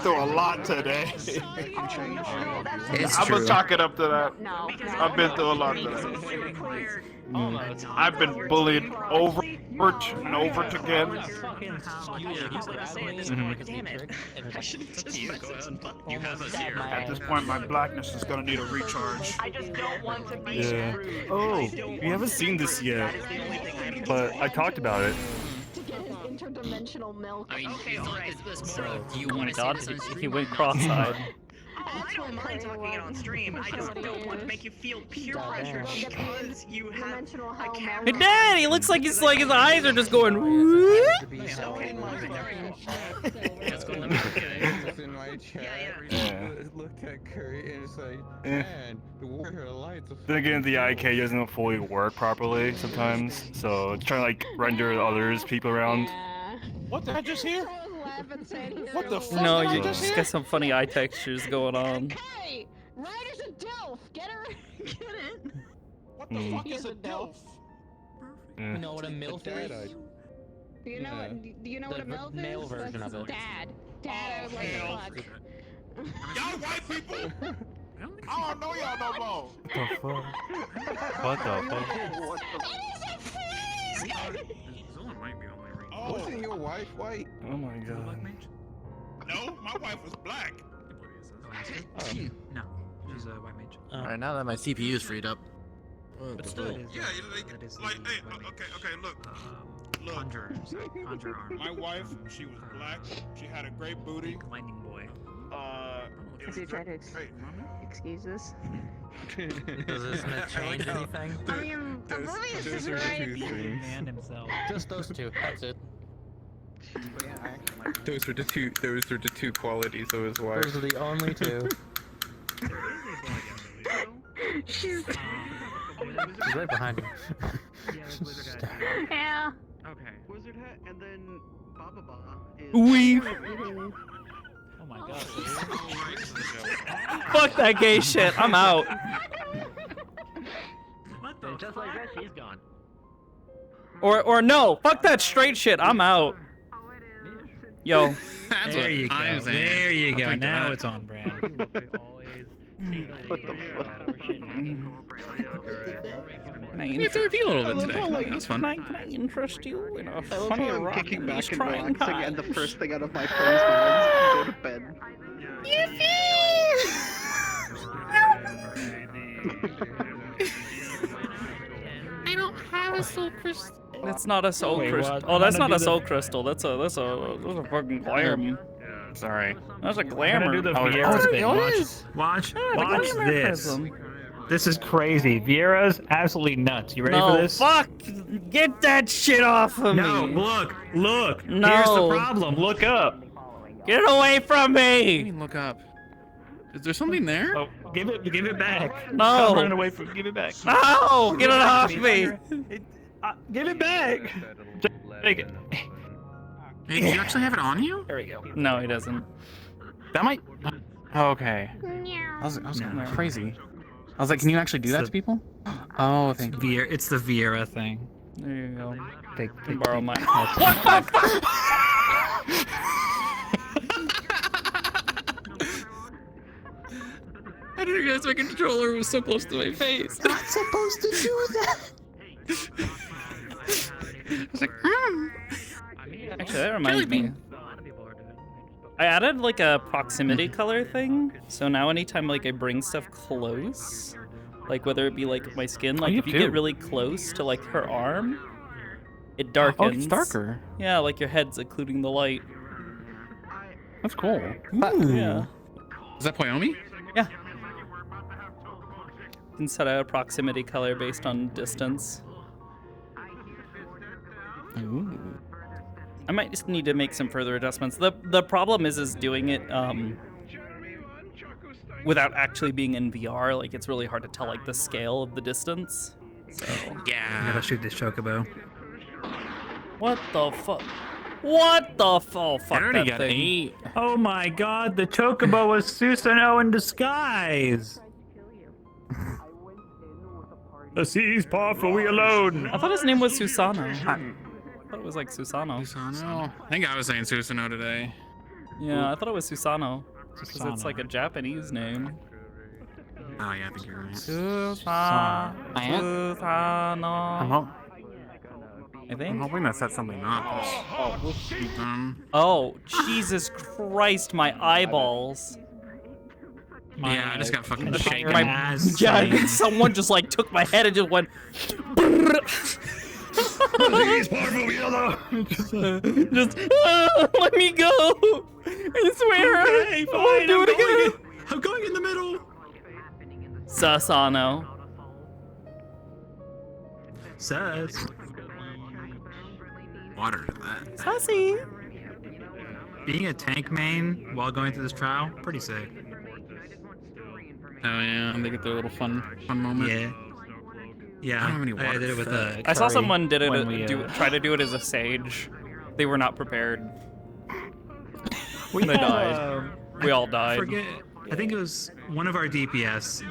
through a lot today. It's I'm true. gonna chalk it up to that. No. I've been through a lot today. I've been bullied over and over again. Damn it. I should have just You have us here. At this point, my blackness is gonna need a recharge. I just don't want to be Yeah. screwed. Oh, we haven't seen this yet, but I talked about it. To get his interdimensional milk. I mean, Okay, alright. it's more like, do you Oh want my to god, see this on he stream? went cross-eyed. I don't mind talking it on stream. I just don't want to make you feel peer pressure because you have a camera. Hey, Dad, he looks like his eyes are just going. In my chat, looked at Curry and it's like, man, the Warrior Alliance. Then again, the IK doesn't fully work properly sometimes, so it's trying to like render others people around. What did I just hear? What the fuck? No, did I you just just hear? got some funny eye textures going on. Hey, Ryder's a DILF. Get her. Get it. What the fuck is a DILF? You know what a MILF is? Do you know what? Do you know what a MILF is? Male version That's of it. Dad. Dad, I like the fuck. Y'all white people! I don't know y'all no more. What the fuck? Someone might be on my ring. Oh. Wasn't your wife white? Oh my god. No, my wife was black. No, she's a white mage. Alright, now that my CPU is freed up. What But the still, fuck? Yeah, hey, okay, look. Look, Conjure arm. my wife, she was black. She had a great booty. Lightning boy. It Did you was try to great. excuse this? Does this change anything? I mean, the movie is just right. Man himself. Just those two. That's it. Those are the two qualities of his wife. Those are the only two. She's He's right behind you. yeah. Okay. Wizard hat, and then Baba is. Weave. Oh my god. Fuck that gay shit. I'm out. What the Just like that, she's gone. Or no. Fuck that straight shit. I'm out. Yo. There you go. There you go. Now it's on brand. What the fuck? We have to reveal a little bit today. That's fun. Can I interest you in a I love funny how I'm rocky kicking back and trying relaxing, and the times? first thing out of my friend's mind is go to bed. I don't have a soul crystal. That's not a soul Wait, crystal. what? Oh, that's I'm not gonna a do soul crystal. That's a fucking glam. Sorry. That's a I'm glamour. gonna do the Oh, Vieira oh, thing. it Watch, is. Watch Yeah, the glamour prism. This is crazy. Vieira's absolutely nuts. You ready No, for this? fuck! Get that shit off of No, me! look. No. Here's the problem. Look up. Get it away from me! Look up. Is there something there? Oh, give it back. No. Stop running away from. Give it back. No! Get it off me! Give it back. Take it. Hey, do you actually have it on you? There we go. No, he doesn't. That might. Oh, okay. I was going crazy. I was like, can you actually do that to people? Oh, thank you. It's the Vieira thing. There you go. Take Borrow mine. What the fuck? I didn't realize my controller was so close to my face. Not supposed to do that. I was like, Actually, that reminds me. I added like a proximity color thing, so now anytime like I bring stuff close, like whether it be like my skin, like you if you do. get really close to like her arm, it darkens. Oh, it's darker. Yeah, like your head's occluding the light. That's cool. Yeah. Is that Poyomi? Yeah. You can set a proximity color based on distance. Ooh. I might just need to make some further adjustments. The problem is doing it without actually being in VR. Like it's really hard to tell like the scale of the distance. So Yeah. I gotta shoot this chocobo. what the fuck? What the oh fuck I already that got thing. 8. Oh my god, the chocobo was Susanoo in disguise. The sea's powerful, we alone. I thought his name was Susano. I thought it was like Susano. Susano? I think I was saying Susanoo today. Yeah, I thought it was Susano. Because it's like a Japanese name. Oh yeah, I think you're right. Susano. I think. I'm hoping that set something up. Oh, Jesus Christ, my eyeballs. Yeah, I just got fucking shaken My, ass. yeah, someone just like took my head and just went. Just let me go. I swear. Okay, I won't do it again. I'm going in the middle. Susano. Sus. Water to that. Sussy. Being a tank main while going through this trial, pretty sick. Oh yeah, they get their little fun moment. Yeah. Yeah, I did it with a. I saw someone did it. when we, Try to do it as a sage. They were not prepared. We They died. We all died. Forget. I think it was one of our DPS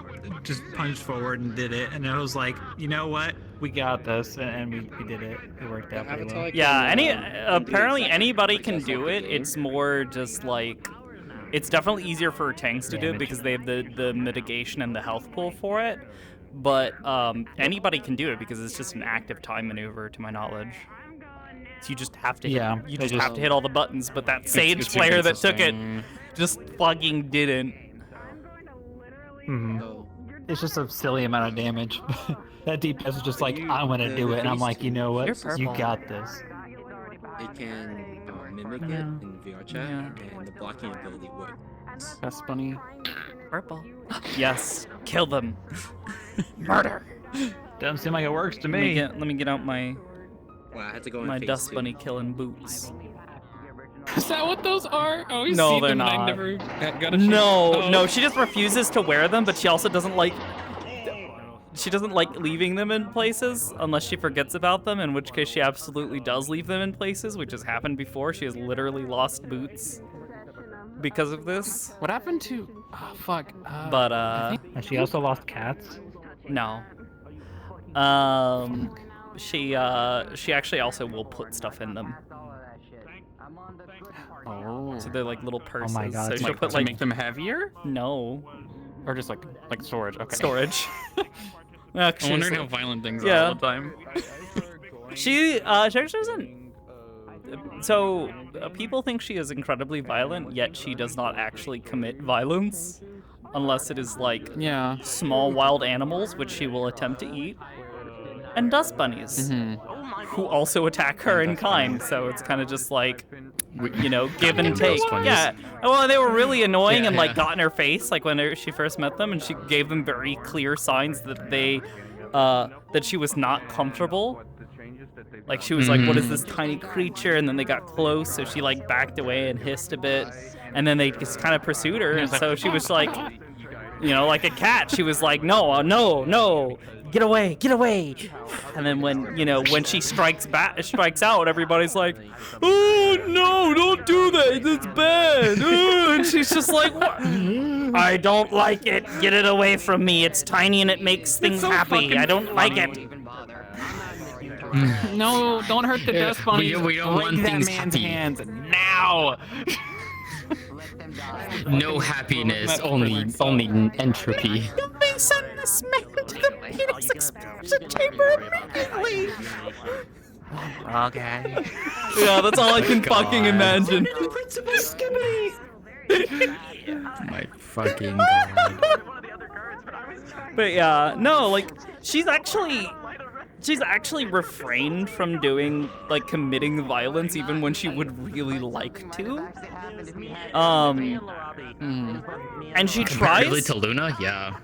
just punched forward and did it, and it was like, you know what? We got this, and we did it. It worked out pretty well. Yeah, apparently anybody can do it. It's more just like, it's definitely easier for tanks to do it because they have the mitigation and the health pool for it. But anybody can do it because it's just an active time maneuver, to my knowledge. So you just have to hit, you just have to hit all the buttons. But that Sage it's player that took it interesting. just fucking didn't. It's just a silly amount of damage. That DPS is just like, I'm gonna do it, and I'm like, you know what? You got this. It can mimic it in VR chat, and the blocking ability works. That's funny. Purple. Yes, kill them. Murder. Doesn't seem like it works to me. Let me get out my Wow, I had to go my in phase dust 2. bunny killing boots. Is that what those are? Oh, you No, see they're them, and I not. never got a No, chance. no, she just refuses to wear them, but she also doesn't like. She doesn't like leaving them in places unless she forgets about them, in which case she absolutely does leave them in places, which has happened before. She has literally lost boots because of this. What happened to? Oh fuck. But And she also lost cats. no. She actually also will put stuff in them. Oh. So they're like little purses. Oh my god. So she'll Like, put to like make them heavier? No. Or just like storage. Okay. Storage. I'm wondering how violent things are yeah. all the time. She actually doesn't. So people think she is incredibly violent, yet she does not actually commit violence, unless it is like small wild animals, which she will attempt to eat, and dust bunnies, who also attack her in kind. So it's kind of just like, you know, give and take. Yeah. Well, they were really annoying and like got in her face, like when she first met them, and she gave them very clear signs that they, that she was not comfortable. Like she was like, what is this tiny creature? And then they got close, so she like backed away and hissed a bit, and then they just kind of pursued her, and so she was like, you know, like a cat. She was like, no, no, no, get away, get away. And then when she strikes out, everybody's like, oh no, don't do that, it's bad. And she's just like, what? I don't like it. Get it away from me. It's tiny and it makes things happy. I don't like it. No, don't hurt the dust bunnies. We don't Break want that things man's happy. hands now. No happiness, only entropy. They send this man to the Phoenix explosion chamber immediately. Okay. Yeah, that's all I can fucking imagine. My fucking god. But yeah, no, like she's actually refrained from doing like committing violence even when she would really like to. And she tries. Comparatively to Luna, yeah.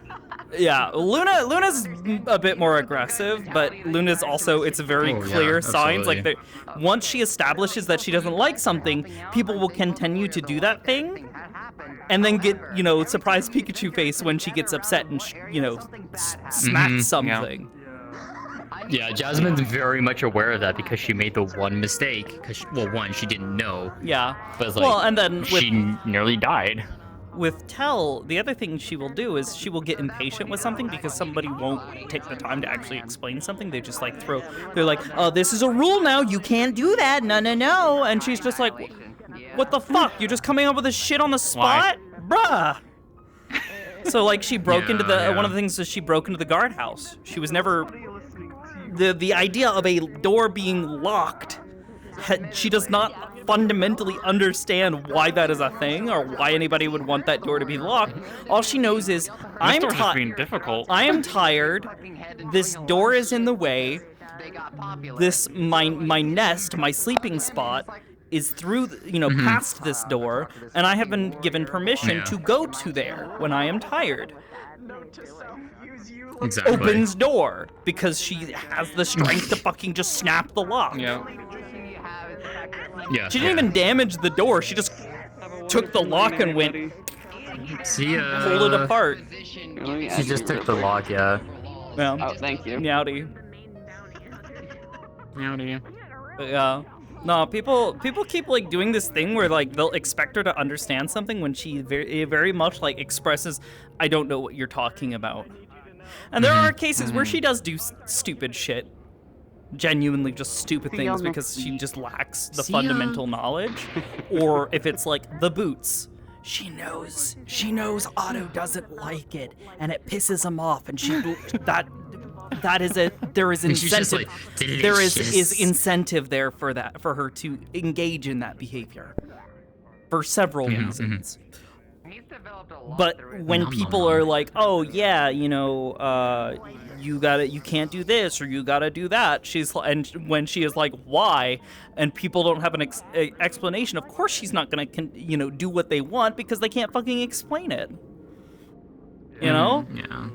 Yeah, Luna's a bit more aggressive, but Luna's also, it's very clear signs. Like once she establishes that she doesn't like something, people will continue to do that thing, and then get, you know, surprise Pikachu face when she gets upset and smacks something. Yeah, Jasmine's very much aware of that because she made the one mistake. Well, one, she didn't know. Yeah. But it's like, Well, and then she nearly died. With Tell, the other thing she will do is she will get impatient with something because somebody won't take the time to actually explain something. They just like they're like, oh, this is a rule now, you can't do that, no. And she's just like, what the fuck? You're just coming up with this shit on the spot? Bruh. So like she broke into the, one of the things is she broke into the guardhouse. She was never, the idea of a door being locked, she does not fundamentally understand why that is a thing or why anybody would want that door to be locked. All she knows is I'm difficult. I am tired. This door is in the way. This my nest, my sleeping spot is through, past this door, and I have been given permission to go to there when I am tired. Exactly. Opens door because she has the strength to fucking just snap the lock. Yeah. She didn't even damage the door. She just took the lock and went. See ya. Pulled it apart. She just took the lock, yeah. Yeah. Oh, thank you. Meowdy. Meowdy. Yeah. No, people keep like doing this thing where like they'll expect her to understand something when she very much like expresses, I don't know what you're talking about. And there are cases where she does do stupid shit. Genuinely just stupid things because she just lacks the fundamental knowledge. Or if it's like the boots. She knows Otto doesn't like it and it pisses him off and there is incentive. Like, there is incentive there for her to engage in that behavior for several reasons. But when people are like, "Oh yeah, you can't do this or you gotta do that," when she is like, "Why?" and people don't have an explanation, of course she's not gonna do what they want because they can't fucking explain it. You know? Yeah.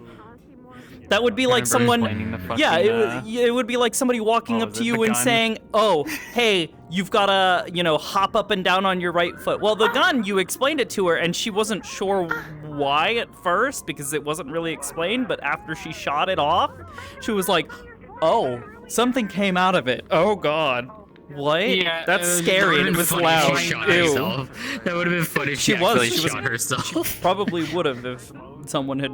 That would be like someone, it would be like somebody walking up to you and saying, "Oh, hey, you've gotta, hop up and down on your right foot." Well, the gun, you explained it to her, and she wasn't sure why at first because it wasn't really explained. But after she shot it off, she was like, "Oh, something came out of it. Oh God." What? Yeah, that's scary and it was loud. She shot herself. That would have been funny if she actually shot herself. She probably would have if someone had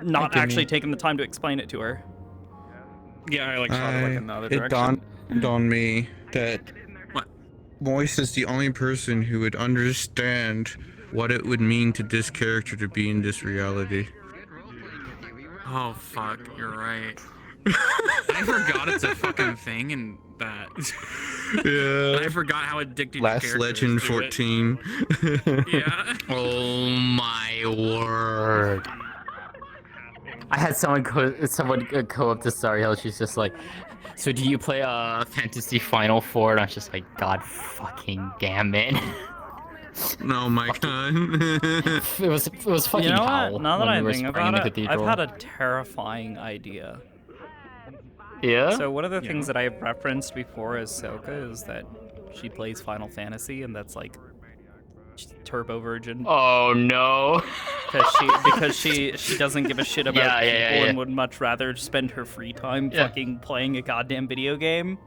not actually taken the time to explain it to her. Yeah, I shot it like in the other It direction. dawned on me that Moist is the only person who would understand what it would mean to this character to be in this reality. Oh fuck, you're right. I forgot it's a fucking thing and that. Yeah. I forgot how addicted Last your Legend character is to 14. Yeah. Oh my word. I had someone go up to Sorry Hill. She's just like, "So do you play Fantasy Final Four?" And I was just like, "God fucking damn it." No, my God. It was fucking hell. What? Now that I when we were think spraying about the it, I've cathedral. had a terrifying idea. Yeah? So one of the things that I've referenced before as Soka is that she plays Final Fantasy, and that's like turbo virgin. Oh no. Because she doesn't give a shit about people and would much rather spend her free time fucking playing a goddamn video game.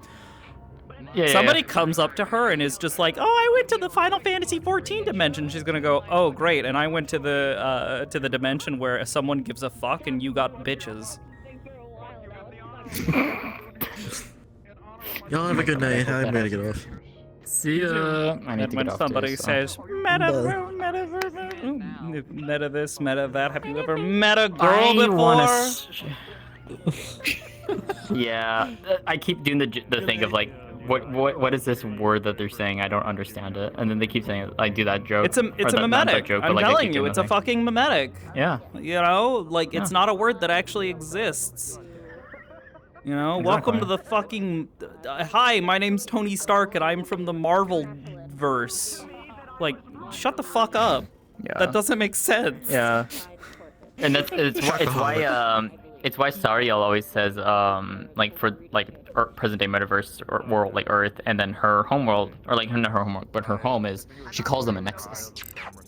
Somebody comes up to her and is just like, "Oh, I went to the Final Fantasy 14 dimension." She's gonna go, "Oh, great!" And I went to the dimension where someone gives a fuck and you got bitches. Y'all have a good night. I'm gonna get off. See ya. I need And to when get off somebody too, so. says, meta this, meta that, have you ever met a girl before? Yeah, I keep doing the thing of like, what is this word that they're saying? I don't understand it, and then they keep saying I do that joke. It's a mimetic. Joke, I'm like, telling you, it's a fucking mimetic. Yeah. It's not a word that actually exists. Welcome to the fucking. Hi, my name's Tony Stark, and I'm from the Marvel verse. Like, shut the fuck up. Yeah. That doesn't make sense. Yeah. And it's why Sariel always says like for like present day metaverse or world like Earth, and then her homeworld, or like not her homeworld, but her home is, she calls them a nexus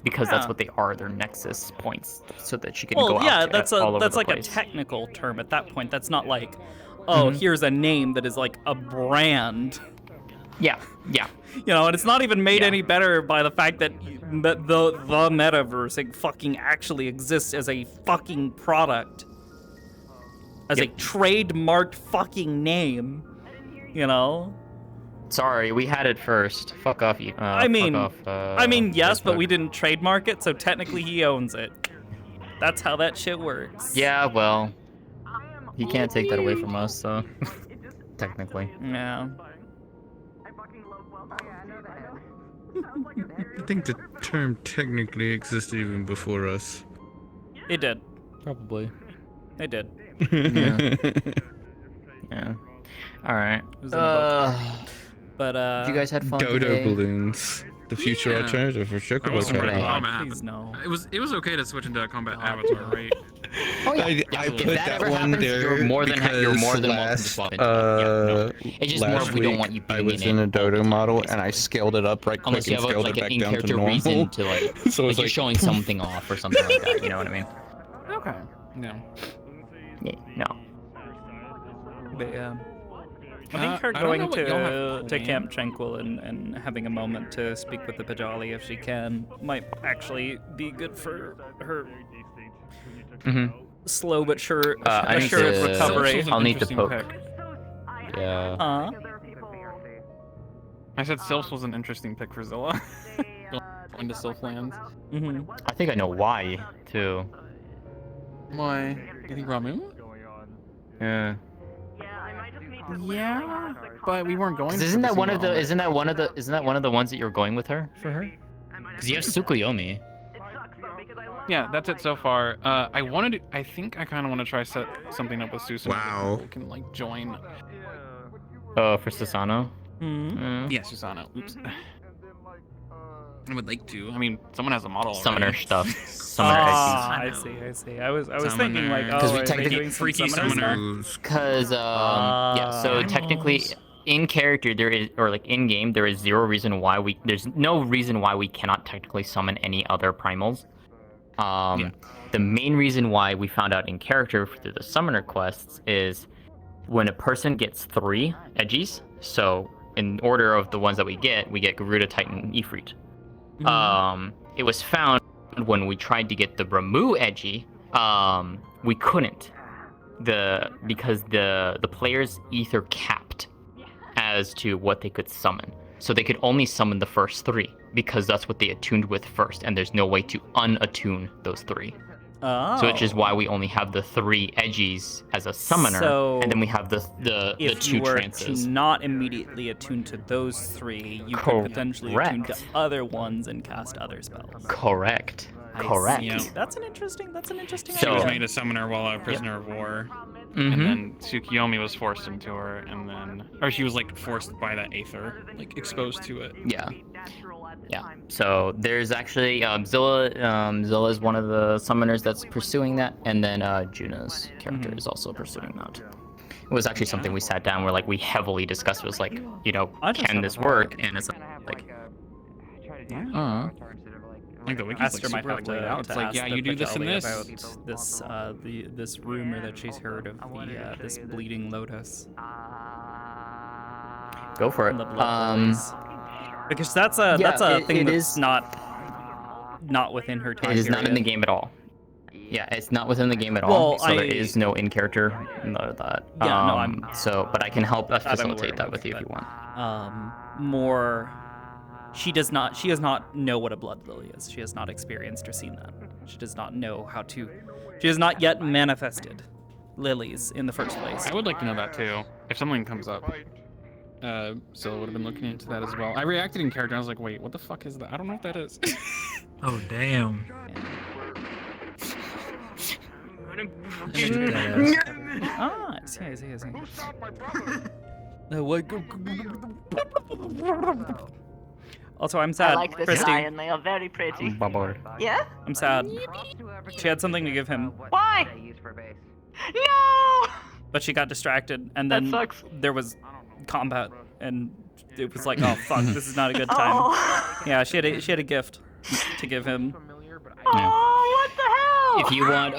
because that's what they are. They're nexus points, so that she can go out that's all over that's the like place. a technical term at that point. That's not like oh, here's a name that is like a brand. Yeah. You know, and it's not even made any better by the fact that the Metaverse fucking actually exists as a fucking product. As a trademarked fucking name. You know? Sorry, we had it first. Fuck off, you. I mean, yes, but Facebook. we didn't trademark it, so technically he owns it. That's how that shit works. Yeah, well, he can't take that away from us, so technically. Yeah. I think the term technically existed even before us. It did. Probably. It did. Yeah. All right. But you guys had fun Dodo today? balloons. The future alternative for I chocobo wasn't ready for chocolate. combat Please no. It was okay to switch into a combat avatar, right? Oh, yeah. I If put that that ever one happens, there you're more than because welcome to last, swap into it. It's just more last if we don't week want you I being was in in it a Dodo model and I scaled it up right quick unless you and have scaled like it an back down to in-character normal. reason to like, So like it's you're like showing something off or something like that. You know what I mean? Okay. No. Yeah, no. But yeah. I think her I don't going know what y'all have to planned. Camp Tranquil and having a moment to speak with the Pajali if she can might actually be good for her slow but sure I need assured to- recovery. I'll need to poke. Yeah. I said Sylphs was an interesting pick for Zilla. Going to Sylph lands. I think I know why too. Why? You think Ramu? Yeah. Yeah, but we weren't going. 'Cause for isn't the that one of single the? Isn't that one of the? Isn't that one of the ones that you're going with her for her? Because you have Tsukuyomi. Yeah, that's it so far. I wanted to, I think I kind of want to try set something up with Susan. Wow. People can like join. Oh, for Susano. Yeah, Susano. Oops. I would like to. I mean, someone has a model. Summoner already. stuff. Summoner I see. I was thinking like, Because oh, we are they technically doing some summoner stuff? Because yeah, so technically in character there is, or like in game there is zero reason why we, there's no reason why we cannot technically summon any other primals. The main reason why we found out in character through the summoner quests is when a person gets 3 edgies. So in order of the ones that we get Garuda, Titan, Ifrit. It was found when we tried to get the Ramu edgy, we couldn't. Because the players ether capped as to what they could summon. So they could only summon the first 3 because that's what they attuned with first, and there's no way to unattune those 3. Oh. So which is why we only have the 3 edgies as a summoner, So and then we have the 2 if you were trances. to not immediately attune to those 3, you could potentially attune to Correct. other ones and cast other spells. Correct. I Correct. see. Yeah. That's an interesting She was idea. made a summoner while a prisoner of war, Mhm. and then Tsukiyomi was forced into her, and then, or she was like forced by that aether, like exposed to it. Yeah. Yeah. So there's actually Zilla. Zilla is one of the summoners that's pursuing that, and then Juna's character is also pursuing that. It was actually something we sat down where like we heavily discussed. It was like, you know, can this work? And it's like, Like the wiki's Aster like might super have laid to, out. It's to like, ask yeah, the you do this and Pajali this. about this rumor that she's heard of the this bleeding lotus. go for it. The blood lilies. Because that's a thing it that's is not within her time It is not in the period. game at all. Yeah, it's not within the game at all. Well, So there is no in character that. Yeah, no, I'm. So, but I can help that I'm facilitate aware that of, with you if but, you want. More. She does not know what a blood lily is. She has not experienced or seen that. She does not know how to. She has not yet manifested lilies in the first place. I would like to know that too. If something comes up. So would have been looking into that as well. I reacted in character. I was like, wait, what the fuck is that? I don't know what that is. Oh damn. Ah, I see. Also, I'm sad. I like this Christy. lion. They are very pretty. Yeah? I'm sad. She had something to give him, Why? No! but she got distracted, and then there was combat, and it was like, oh fuck, this is not a good time. Oh. Yeah, she had a gift to give him. Oh, what the hell? If you want,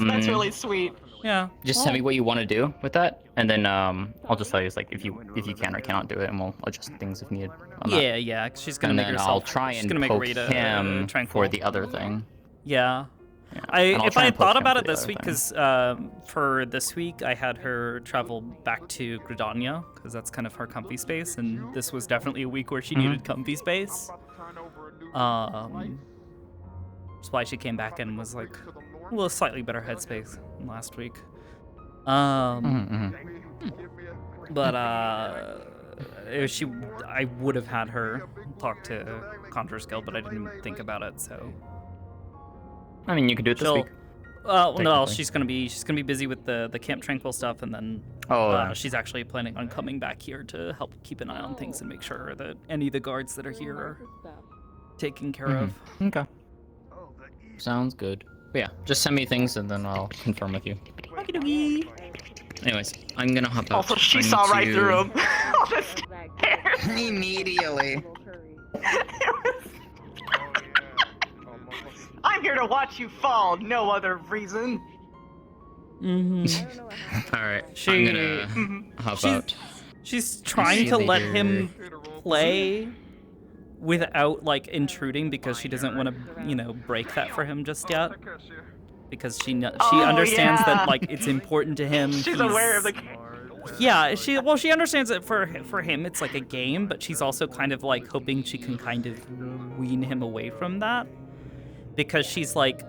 That's really sweet. Yeah. Just tell me what you want to do with that, and then I'll just tell you like if you can or cannot do it, and we'll adjust things if needed. On that. Yeah. She's gonna And make then herself. I'll try she's and gonna make poke Rita him tranquil. for the other thing. Yeah. And I'll If try I and had thought poke him about for it the this other week, thing. because for this week I had her travel back to Gridania, because that's kind of her comfy space, and this was definitely a week where she needed comfy space. That's why she came back and was like a little slightly better headspace than last week. But I would have had her talk to Conjurer's Guild, but I didn't think about it, so. I mean, you could do it this week. No, technically. she's gonna be busy with the Camp Tranquil stuff, and then she's actually planning on coming back here to help keep an eye on things and make sure that any of the guards that are here are taken care of. Okay. Sounds good. But yeah, just send me things and then I'll confirm with you. Anyways, I'm gonna hop out. Also, she I need saw right to- through him. Immediately. I'm here to watch you fall, no other reason. Mm-hmm. All right, She- I'm gonna hop out. She's trying to let him play without like intruding because she doesn't want to, break that for him just yet. Because she understands that like it's important to him. She's aware of the. Yeah, she understands that for him it's like a game, but she's also kind of like hoping she can kind of wean him away from that, because she's like,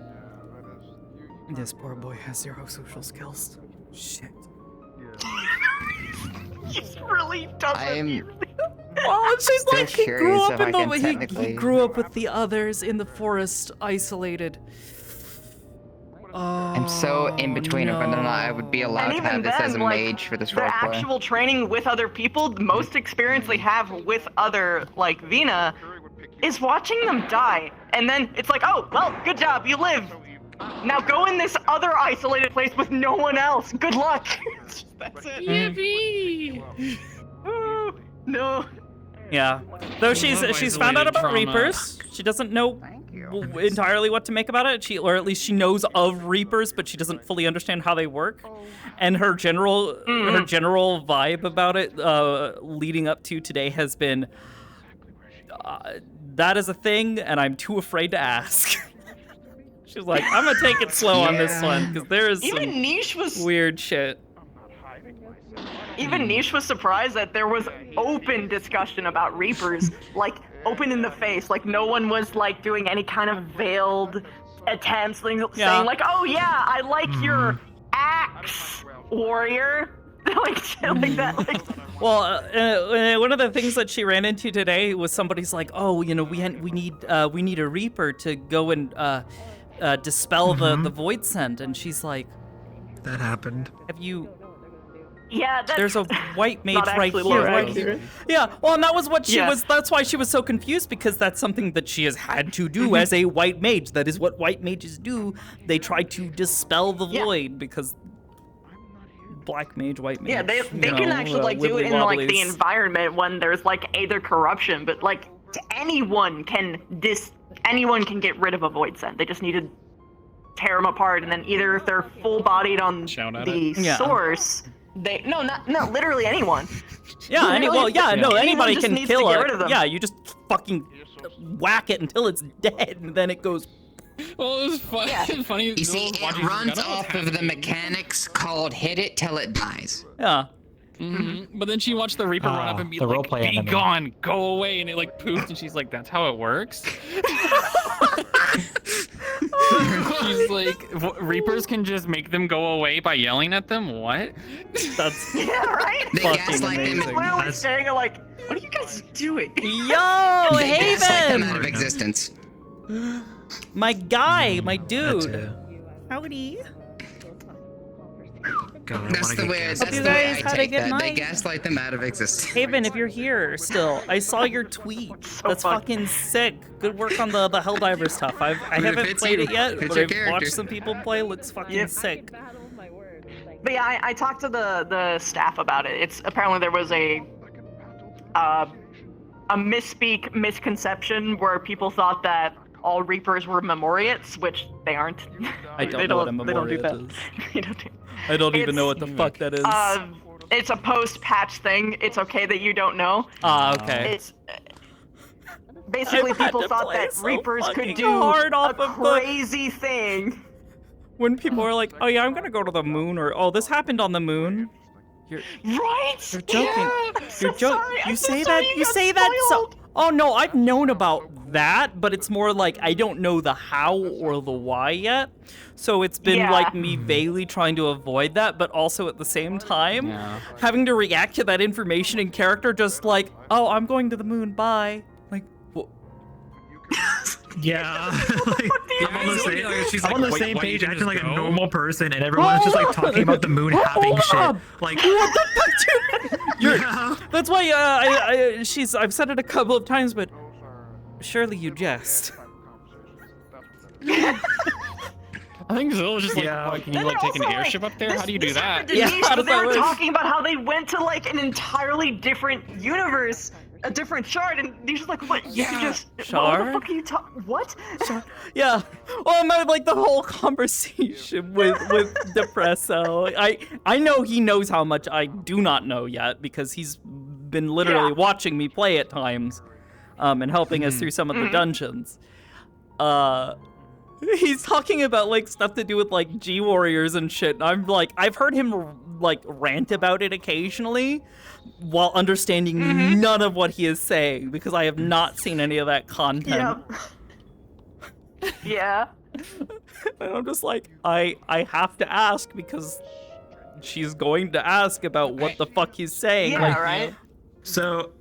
this poor boy has 0 social skills. Shit. He really doesn't. Oh, she's Still like he grew curious up if in I the can he technically- grew up with the others in the forest, isolated. I'm so in between of whether or not I would be allowed to have this as a mage for this the roleplay. actual training with other people, the most experience they have with other, like, Vina, is watching them die. And then it's like, oh, well, good job, you lived. Now go in this other isolated place with no one else. Good luck. That's it. Yippee! No. Yeah. Though she's found out about trauma. Reapers. She doesn't know entirely what to make about it. Or at least she knows of Reapers, but she doesn't fully understand how they work. And her general vibe about it leading up to today has been that is a thing, and I'm too afraid to ask. She's like, I'm gonna take it slow on this one because there is Even some Niche was weird shit. Even Niche was surprised that there was open discussion about Reapers, like open in the face, like no one was like doing any kind of veiled attempts, saying like, oh yeah, I like your axe, warrior, like shit like that. Like, Well, one of the things that she ran into today was somebody's like, oh, we need a Reaper to go and dispel the void scent, and she's like, that happened. Have you? Yeah, there's a white mage not right actually here, Laura right either. here. Yeah, well, and that was what she Yeah. was. That's why she was so confused, because that's something that she has had to do as a white mage. That is what white mages do. They try to dispel the void because black mage, white mage. yeah, they can actually like do it in like the environment when there's like either corruption, but like anyone can get rid of a void scent. They just need to tear them apart, and then either if they're full bodied on the source. Not literally anyone. Yeah, anybody Anyone just can needs kill to get it. rid of them. Yeah, you just fucking whack it until it's dead, and then it goes. Well, it was funny. You see, it runs off of the mechanics called hit it till it dies. Yeah. Mm-hmm. But then she watched the Reaper run up and be like, be gone, go away, and it like poofed, and she's like, that's how it works? She's like, Reapers can just make them go away by yelling at them? What? That's yeah, right? They gaslight them. Literally saying like, what are you guys doing? Yo, They gaslight them Haven! out of existence. My guy, my dude. Howdy. God, That's the way I had a take good that. They night. gaslight them out of existence. Haven, if you're here still, I saw your tweet. That's fucking sick. Good work on the Helldiver stuff. I haven't played it yet, but I've watched some people play. Looks fucking sick. But yeah, I talked to the staff about it. It's apparently there was a misconception where people thought that all Reapers were Memoriates, which they aren't. I don't know what a Memoriate is. I don't even know what the fuck that is. It's a post-patch thing. It's okay that you don't know. Okay. It's basically people thought that Reapers could do a crazy thing. When people are like, "Oh yeah, I'm gonna go to the moon," or "Oh, this happened on the moon." You're You're joking. Yeah, You're joking. You say that. You say that. So. Oh no, I've known about that, but it's more like I don't know the how or the why yet. So it's been like me vaguely trying to avoid that, but also at the same time having to react to that information in character, just like, "Oh, I'm going to the moon. Bye." Like, yeah. I'm on the same page, acting like a normal person, and everyone's just like talking about the moon having shit. Like, what the fuck, dude? That's why I've said it a couple of times, but surely you jest. I think Zilla's just like, what, can you like take an airship up there? How do you do that? How does that work? Talking about how they went to like an entirely different universe, a different shard, and he's just like, what? You just Shard? What the fuck are you talking? What? Yeah. Well, I'm at, like the whole conversation with Depresso. I know he knows how much I do not know yet because he's been literally watching me play at times, and helping us through some of the dungeons. He's talking about like stuff to do with like G Warriors and shit. And I'm like, I've heard him like rant about it occasionally while understanding none of what he is saying because I have not seen any of that content. Yeah. And I'm just like, I have to ask because she's going to ask about what the fuck he's saying. Yeah, like, right? So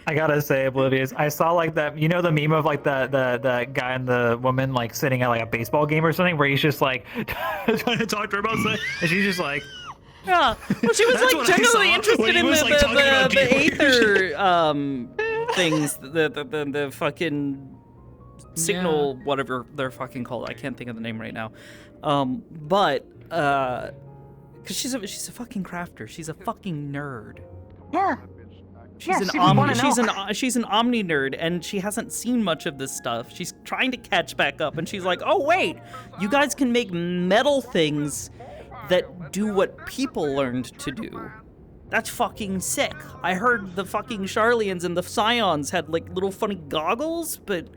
I gotta say, Oblivious, I saw like that, you know, the meme of like the guy and the woman like sitting at like a baseball game or something where he's just like trying to talk to her about something, and she's just like, yeah. Well, she was like genuinely interested in the Aether things, the fucking signal, whatever they're fucking called. I can't think of the name right now. But because she's a fucking crafter. She's a fucking nerd. Yeah. She's an omni nerd, and she hasn't seen much of this stuff. She's trying to catch back up, and she's like, "Oh wait, you guys can make metal things that do what people learned to do. That's fucking sick. I heard the fucking Charlians and the Scions had like little funny goggles, but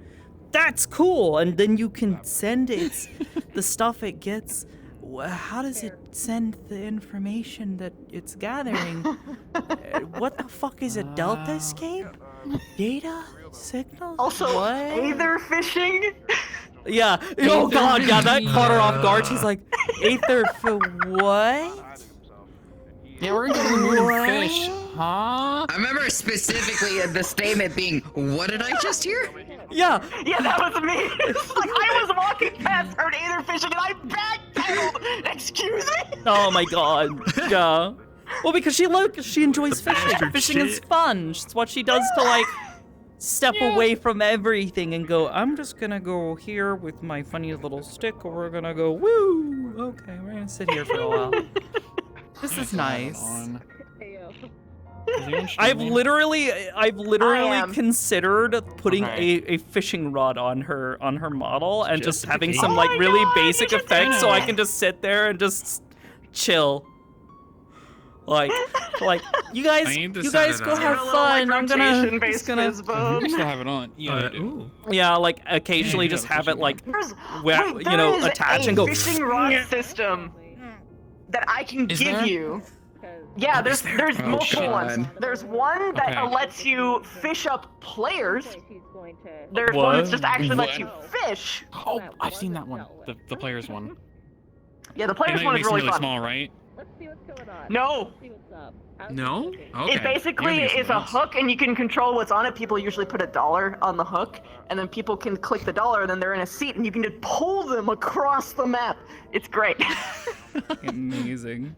that's cool. And then you can send it the stuff it gets. How does it send the information that it's gathering? What the fuck is a delta escape? Data? Signals? Also, what? Aether fishing? Yeah. Oh god, yeah, that caught her off guard. She's like, Aether for what? Yeah, we're gonna go to the moon and fish, huh? I remember specifically the statement being, "What did I just hear?" Yeah. Yeah, that was me. It's like I was walking past her Aether fishing and I backpedaled. Excuse me? Oh my god. Yeah. Well, because she enjoys fishing. Fishing is fun. It's what she does to like step away from everything and go, I'm just gonna go here with my funny little stick, or we're gonna go, woo! Okay, we're gonna sit here for a while. This is nice. I've literally considered putting a fishing rod on her model and just having some like really basic effects so I can just sit there and just chill. Like you guys go have fun. I'm gonna just gonna You still have it on. yeah, like occasionally just have it like attach and go. Fishing rod system that I can give you. Yeah, there's multiple ones. There's one that lets you fish up players. There's one that's just actually lets you fish. Oh, I've seen that one. The players one. Yeah, the players one is really fun. Small, right? No. No? Okay. It basically is a hook, and you can control what's on it. People usually put $1 on the hook, and then people can click the $, and then they're in a seat, and you can just pull them across the map. It's great. Amazing.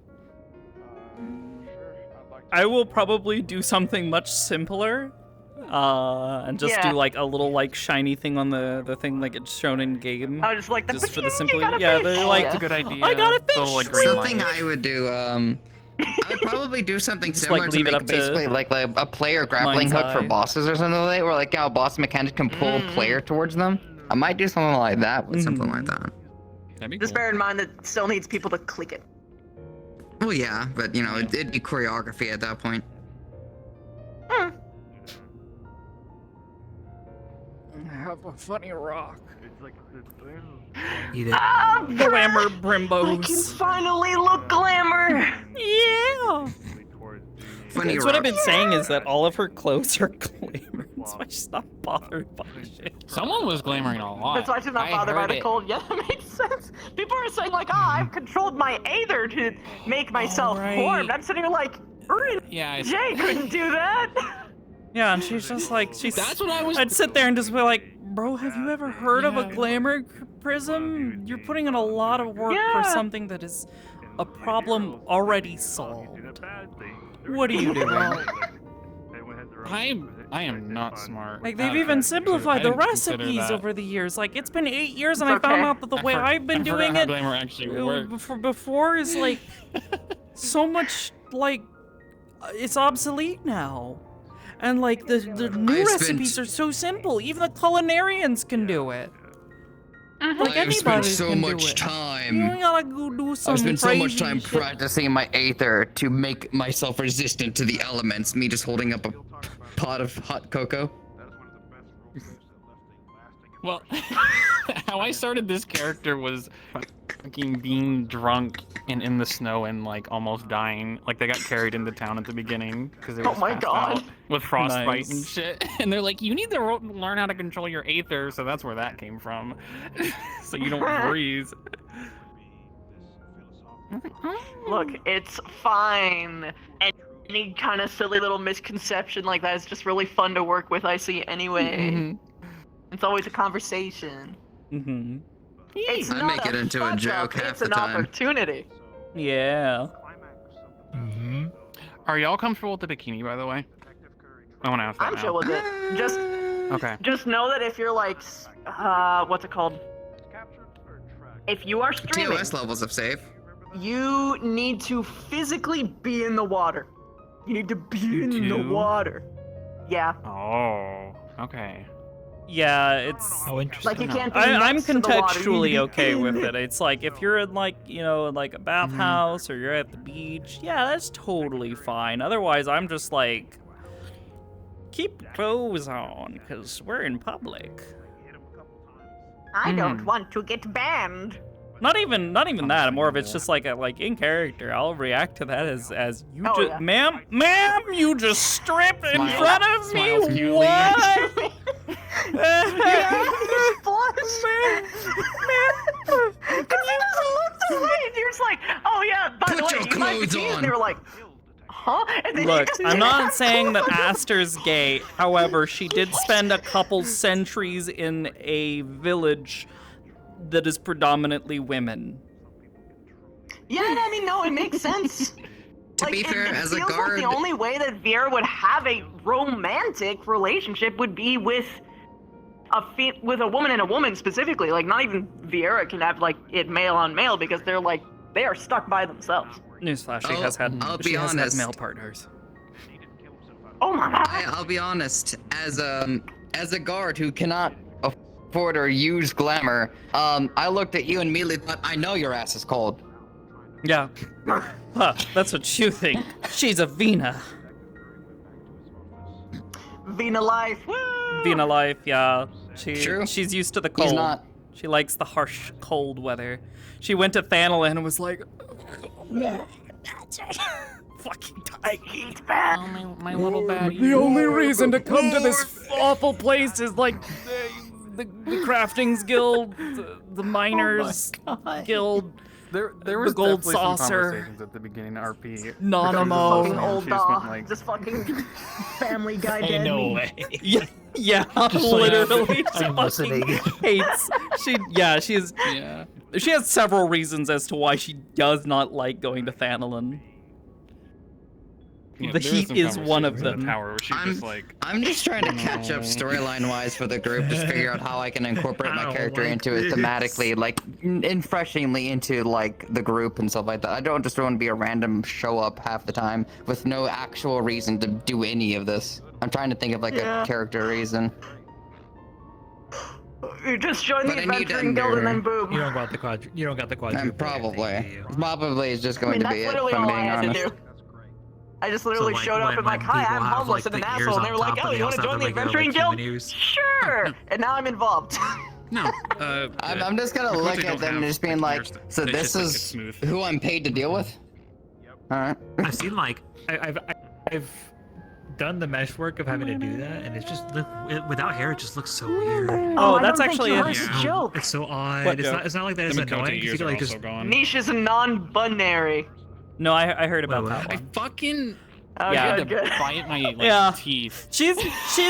I will probably do something much simpler, and just do like a little like shiny thing on the thing like it's shown in game. Oh, just like just for the simple they're like that's a good idea. I got a fish. Something I would do, I'd probably do something Just, similar like, to leave it make up to basically like a player grappling mind's hook for eye. bosses or something like that, where like how a boss mechanic can pull player towards them. I might do something like that with something like that. That'd be Just bear in mind that it still needs people to click it. Well, yeah, but you know, it'd be choreography at that point. I have a funny rock. Eat it. Glamour I can brimbos. finally look glamour. Yeah. Funny That's what I've rock. been saying is that all of her clothes are glamour. That's why she's not bothered by shit. Someone was glamoring a lot. That's why she's not I bothered by heard the it. cold. Yeah, that makes sense. People are saying like, I've controlled my Aether to make myself warm. I'm sitting here like, Yeah, Jay couldn't do that. Yeah, and she's just like, That's what I was. I'd sit there and just be like, bro, have you ever heard of a glamour prism? You're putting in a lot of work for something that is a problem already solved. What are you doing? I am not smart. Like, they've even simplified the I didn't consider recipes that. over the years. Like, it's been 8 years and It's I found okay. out that the way I've been I forgot doing how it glamour actually works. before is like so much, like, it's obsolete now. And like the new I spent- recipes are so simple. Even the culinarians can do it. Like I've spent anybody so can do much it. time. You gotta go do some I've spent so much crazy time shit. practicing my Aether to make myself resistant to the elements. Me just holding up a pot of hot cocoa. Well, how I started this character was fucking being drunk and in the snow and like almost dying. Like they got carried into town at the beginning because they were Oh my passed God. out with frostbite and Nice. shit. And they're like, you need to learn how to control your Aether, so that's where that came from. So you don't freeze. Look, it's fine. Any kind of silly little misconception like that is just really fun to work with, I see anyway. It's always a conversation. Mm-hmm. It's I not make it into a fuck joke up, half it's the an time. opportunity. Yeah. Are y'all comfortable with the bikini, by the way? I want to ask that I'm now. chill with it. Okay. Just know that if you're like, what's it called? If you are streaming, TOS levels of save. you need to physically be in the water. You need to be in the water. Yeah. Oh, okay. Yeah, it's. Oh, interesting. Like you can't be I'm next to the water, you need to contextually be okay with in it. It's like if you're in like, you know, like a bathhouse or you're at the beach, yeah, that's totally fine. Otherwise, I'm just like, keep clothes on, because we're in public. I don't want to get banned. Not even that. More of it's just like in character. I'll react to that as you Oh, just, yeah. ma'am, you just stripped in Smiles- front of smiles me. cutely. What? You're just like, oh yeah, by the Put way, your you might be clothes gay. on. And they were like, huh? And then Look, you I'm not saying that Aster's gay. However, she did spend a couple centuries in a village that is predominantly women. Yeah, and I mean, no, it makes sense. To be fair, it as a feels guard, like the only way that Vera would have a romantic relationship would be with with a woman and a woman specifically. Like, not even Viera can have like it male on male because they are stuck by themselves. Newsflash: she I'll- has had I'll be she has had honest. male partners. Oh my god! I'll be honest. As a guard who cannot afford or use glamour, I looked at you and immediately thought, I know your ass is cold. Yeah. Huh, that's what you think. She's a Vina. Vina life. Woo! Vina life, yeah. True. She's used to the cold. He's not. She likes the harsh, cold weather. She went to Thanalin and was like, fucking die. My little baddie. The only reason to come to this awful place is like the Crafting's Guild, the Miners Guild, There was the Gold definitely some Saucer, conversations at the beginning of RP. Nanamo. Fucking old She just went dog. like, Just fucking Family Guy Ain't dead no me. way. Yeah, Just like, literally. She I'm fucking listening. hates. She has several reasons as to why she does not like going to Thanalin. Yeah, The there heat some is one of conversations in them. the tower where she's just like, I'm just trying to catch up No. storyline wise for the group, just figure out how I can incorporate my character into it thematically, like and freshingly into like the group and stuff like that. I don't just want to be a random show up half the time with no actual reason to do any of this. I'm trying to think of like a character reason. You just join But the I need adventuring guild and then boom. You don't got the quadruple. Probably is just going to that's be it. literally If I'm all being I had honest. to do. I just literally showed up and like, hi, I'm homeless and an asshole, and they were like, oh, you want to join the adventuring guild? Sure. And now I'm involved. No, I'm just gonna look at them and just being like, so this is who I'm paid to deal with? Alright. I've seen like I've done the mesh work of having to do that, and it's just without hair, it just looks so weird. Oh, that's actually a joke. It's so odd. What It's joke? not. It's not like that. It's annoying. 'Cause you can, like, just Niche is non-binary. No, I heard about that one. fucking. Oh, Yeah. good, good. Bite my like, Yeah. teeth. She's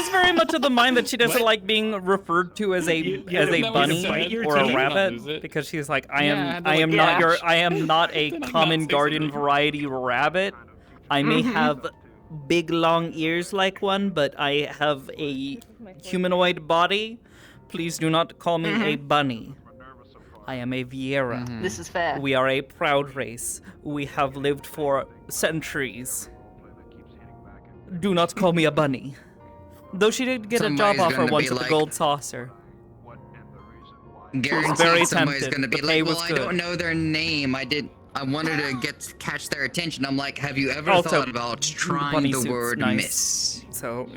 very much of the mind that she doesn't like being referred to as a that was bunny sad. or a Teeth. rabbit Lose it. because she's like I Yeah, I am had to, I like, am yeah. not your I am not a Did I not common say garden something? variety rabbit. I may have big long ears like one, but I have a humanoid body. Please do not call me a bunny. I am a Vieira. This is fair. We are a proud race. We have lived for centuries. Do not call me a bunny. Though she did get a job Somebody's offer gonna once be at the like- Gold Saucer. Guaranteed very somebody's tempted. gonna be The pay like, was well, I good." don't know their name. I wanted to catch their attention. I'm like, have you ever Also, thought about trying bunny the suit's word nice. miss? So,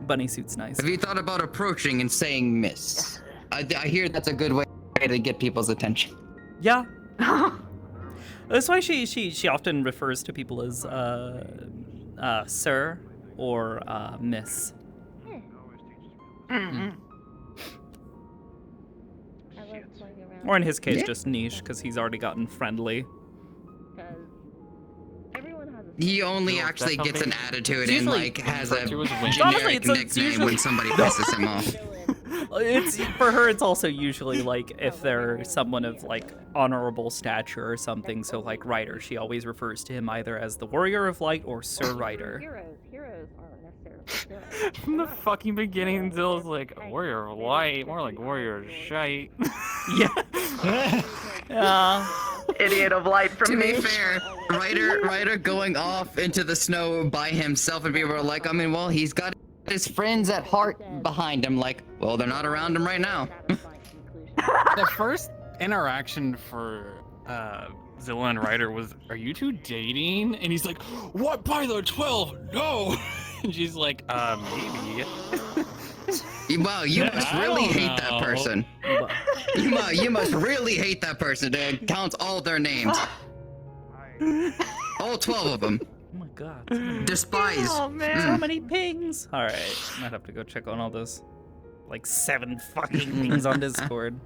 bunny suit's nice. Have you thought about approaching and saying miss? I hear that's a good way to get people's attention. Yeah. That's why she often refers to people as sir or miss. Or in his case, Yeah. just niche, because he's already gotten friendly. He only actually gets an attitude and usually- like has a Honestly, generic it's nickname usually- when somebody pisses him off. It's for her. It's also usually like if they're someone of like honorable stature or something. So like Ryder, she always refers to him either as the Warrior of Light or Sir Ryder. Heroes aren't necessarily From the fucking beginning, Zill's like, warrior of light, more like warrior of shite. Idiot of light from To me. be fair, Ryder going off into the snow by himself and people are like, I mean, well, he's got his friends at heart behind him. Like, well, they're not around him right now. The first interaction for Zilla and Ryder was, are you two dating? And he's like, what by the 12? No! And she's like, maybe. Wow, you must really hate that person. You must really hate that person to count all their names. All 12 of them. Oh my god. Despise. So many pings. All right, might have to go check on all those, like 7 fucking pings on Discord.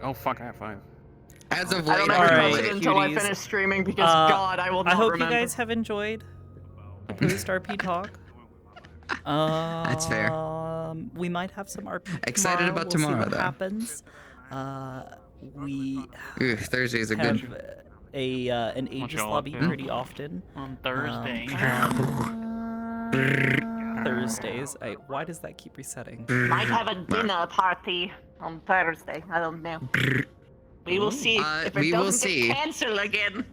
Oh fuck, I have 5. As of I don't late, ever I post can it relate. until I finish streaming because God, I will not I hope remember. you guys have enjoyed the post RP talk. That's fair. We might have some RP. Excited about We'll see tomorrow, what though. happens. We Ooh, Thursdays are have good. an Aegis y'all lobby up to? pretty often. On Thursday. Thursdays. Why does that keep resetting? Might have a dinner party on Thursday. I don't know. We will see if it we will doesn't see. get canceled again.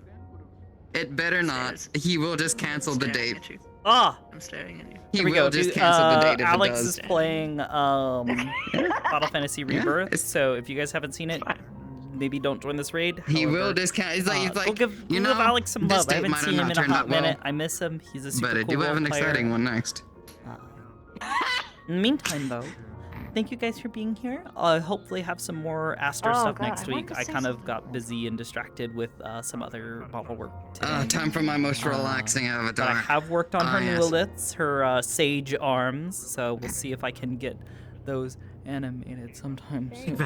It better not. He will just cancel the date. Ah! I'm staring at you. He Here we will go. just cancel the date if Alex it does. is playing Final Fantasy Rebirth, so if you guys haven't seen it, maybe don't join this raid. He However, will just he's like, go give, you go know, give Alex some this love. I date haven't might have seen him not in a turned hot out well, minute. I miss him. He's a super but I cool do have an player. exciting one next. In the meantime, though, thank you guys for being here. I'll hopefully have some more Aster stuff God, next I wanted week. to I say kind of got busy and distracted with some other bottle work today. Time for my most relaxing But I avatar. have worked on her yes. new elits, her sage arms, so we'll see if I can get those animated sometime soon.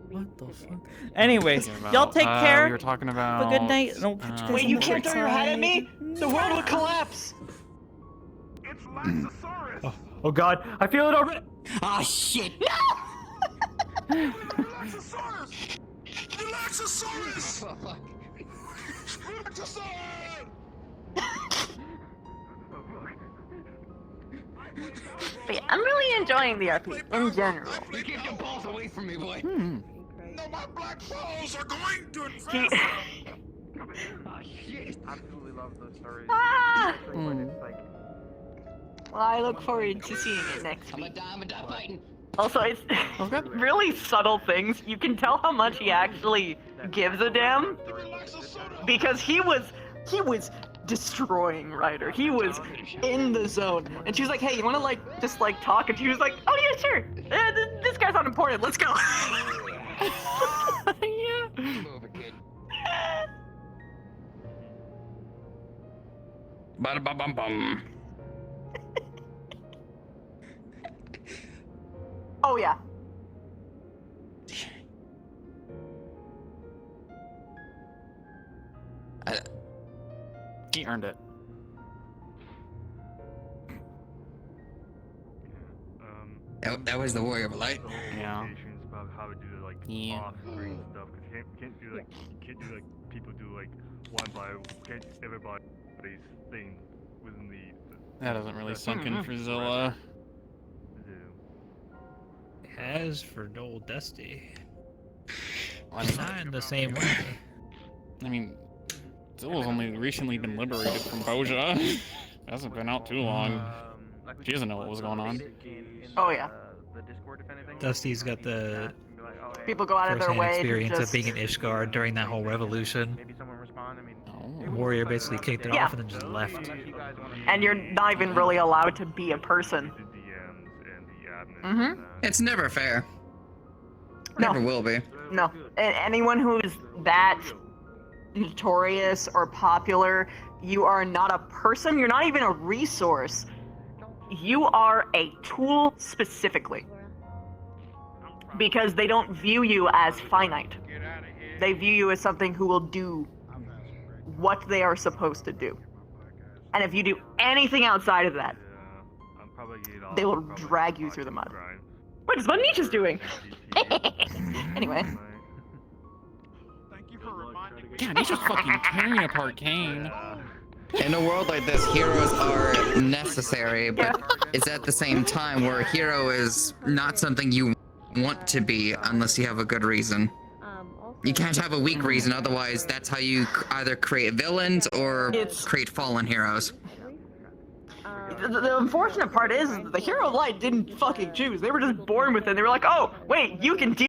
What the fuck? Anyways, y'all take care. We were talking about. Have a good night, and I'll catch you guys Wait, on you the can't flip throw your hat at me? side. The world will collapse. Oh god, I feel it already. Ah, shit. Spinoxosaurus! But yeah, I'm really enjoying the RP in general. You keep your balls away from me, boy. No, my black balls are going to He... Oh, shit. Absolutely love those stories. Ah! Especially when it's like. Well, I look forward to seeing it next week. I'm a die fighting. Also, it's really subtle things. You can tell how much he actually gives a damn because he was destroying Ryder. He was in the zone, and she was like, "Hey, you want to like just like talk?" And she was like, "Oh yeah, sure. This guy's not important. Let's go." Yeah. Bada bum bum bum. Oh yeah. He earned it. That was the warrior of light. Yeah. About how to do like off-screen stuff, because you can't do like people do like one by can't everybody's thing within the. That doesn't really sink in for Zilla. As for Noel Dusty, I mean, not in the same way. I mean, Zilla's only recently been liberated from Boja. Hasn't been out too long. She doesn't know what was going on. Oh yeah. Dusty's got the People go out of their first-hand way experience to of just... being an Ishgard during that whole revolution. The warrior basically kicked it off and then just left. And you're not even really allowed to be a person. Mm-hmm. It's never fair. No. Never will be. No. Anyone who's that notorious or popular, you are not a person. You're not even a resource. You are a tool specifically. Because they don't view you as finite. They view you as something who will do what they are supposed to do. And if you do anything outside of that, they will drag you through the mud. Which is what Nietzsche's doing. Anyway. Yeah, Nietzsche's fucking tearing apart Kane. In a world like this, heroes are necessary, but it's at the same time where a hero is not something you want to be unless you have a good reason. You can't have a weak reason, otherwise that's how you either create villains or create fallen heroes. The unfortunate part is the hero of light didn't fucking choose. They were just born with it. They were like, oh, wait, you can deal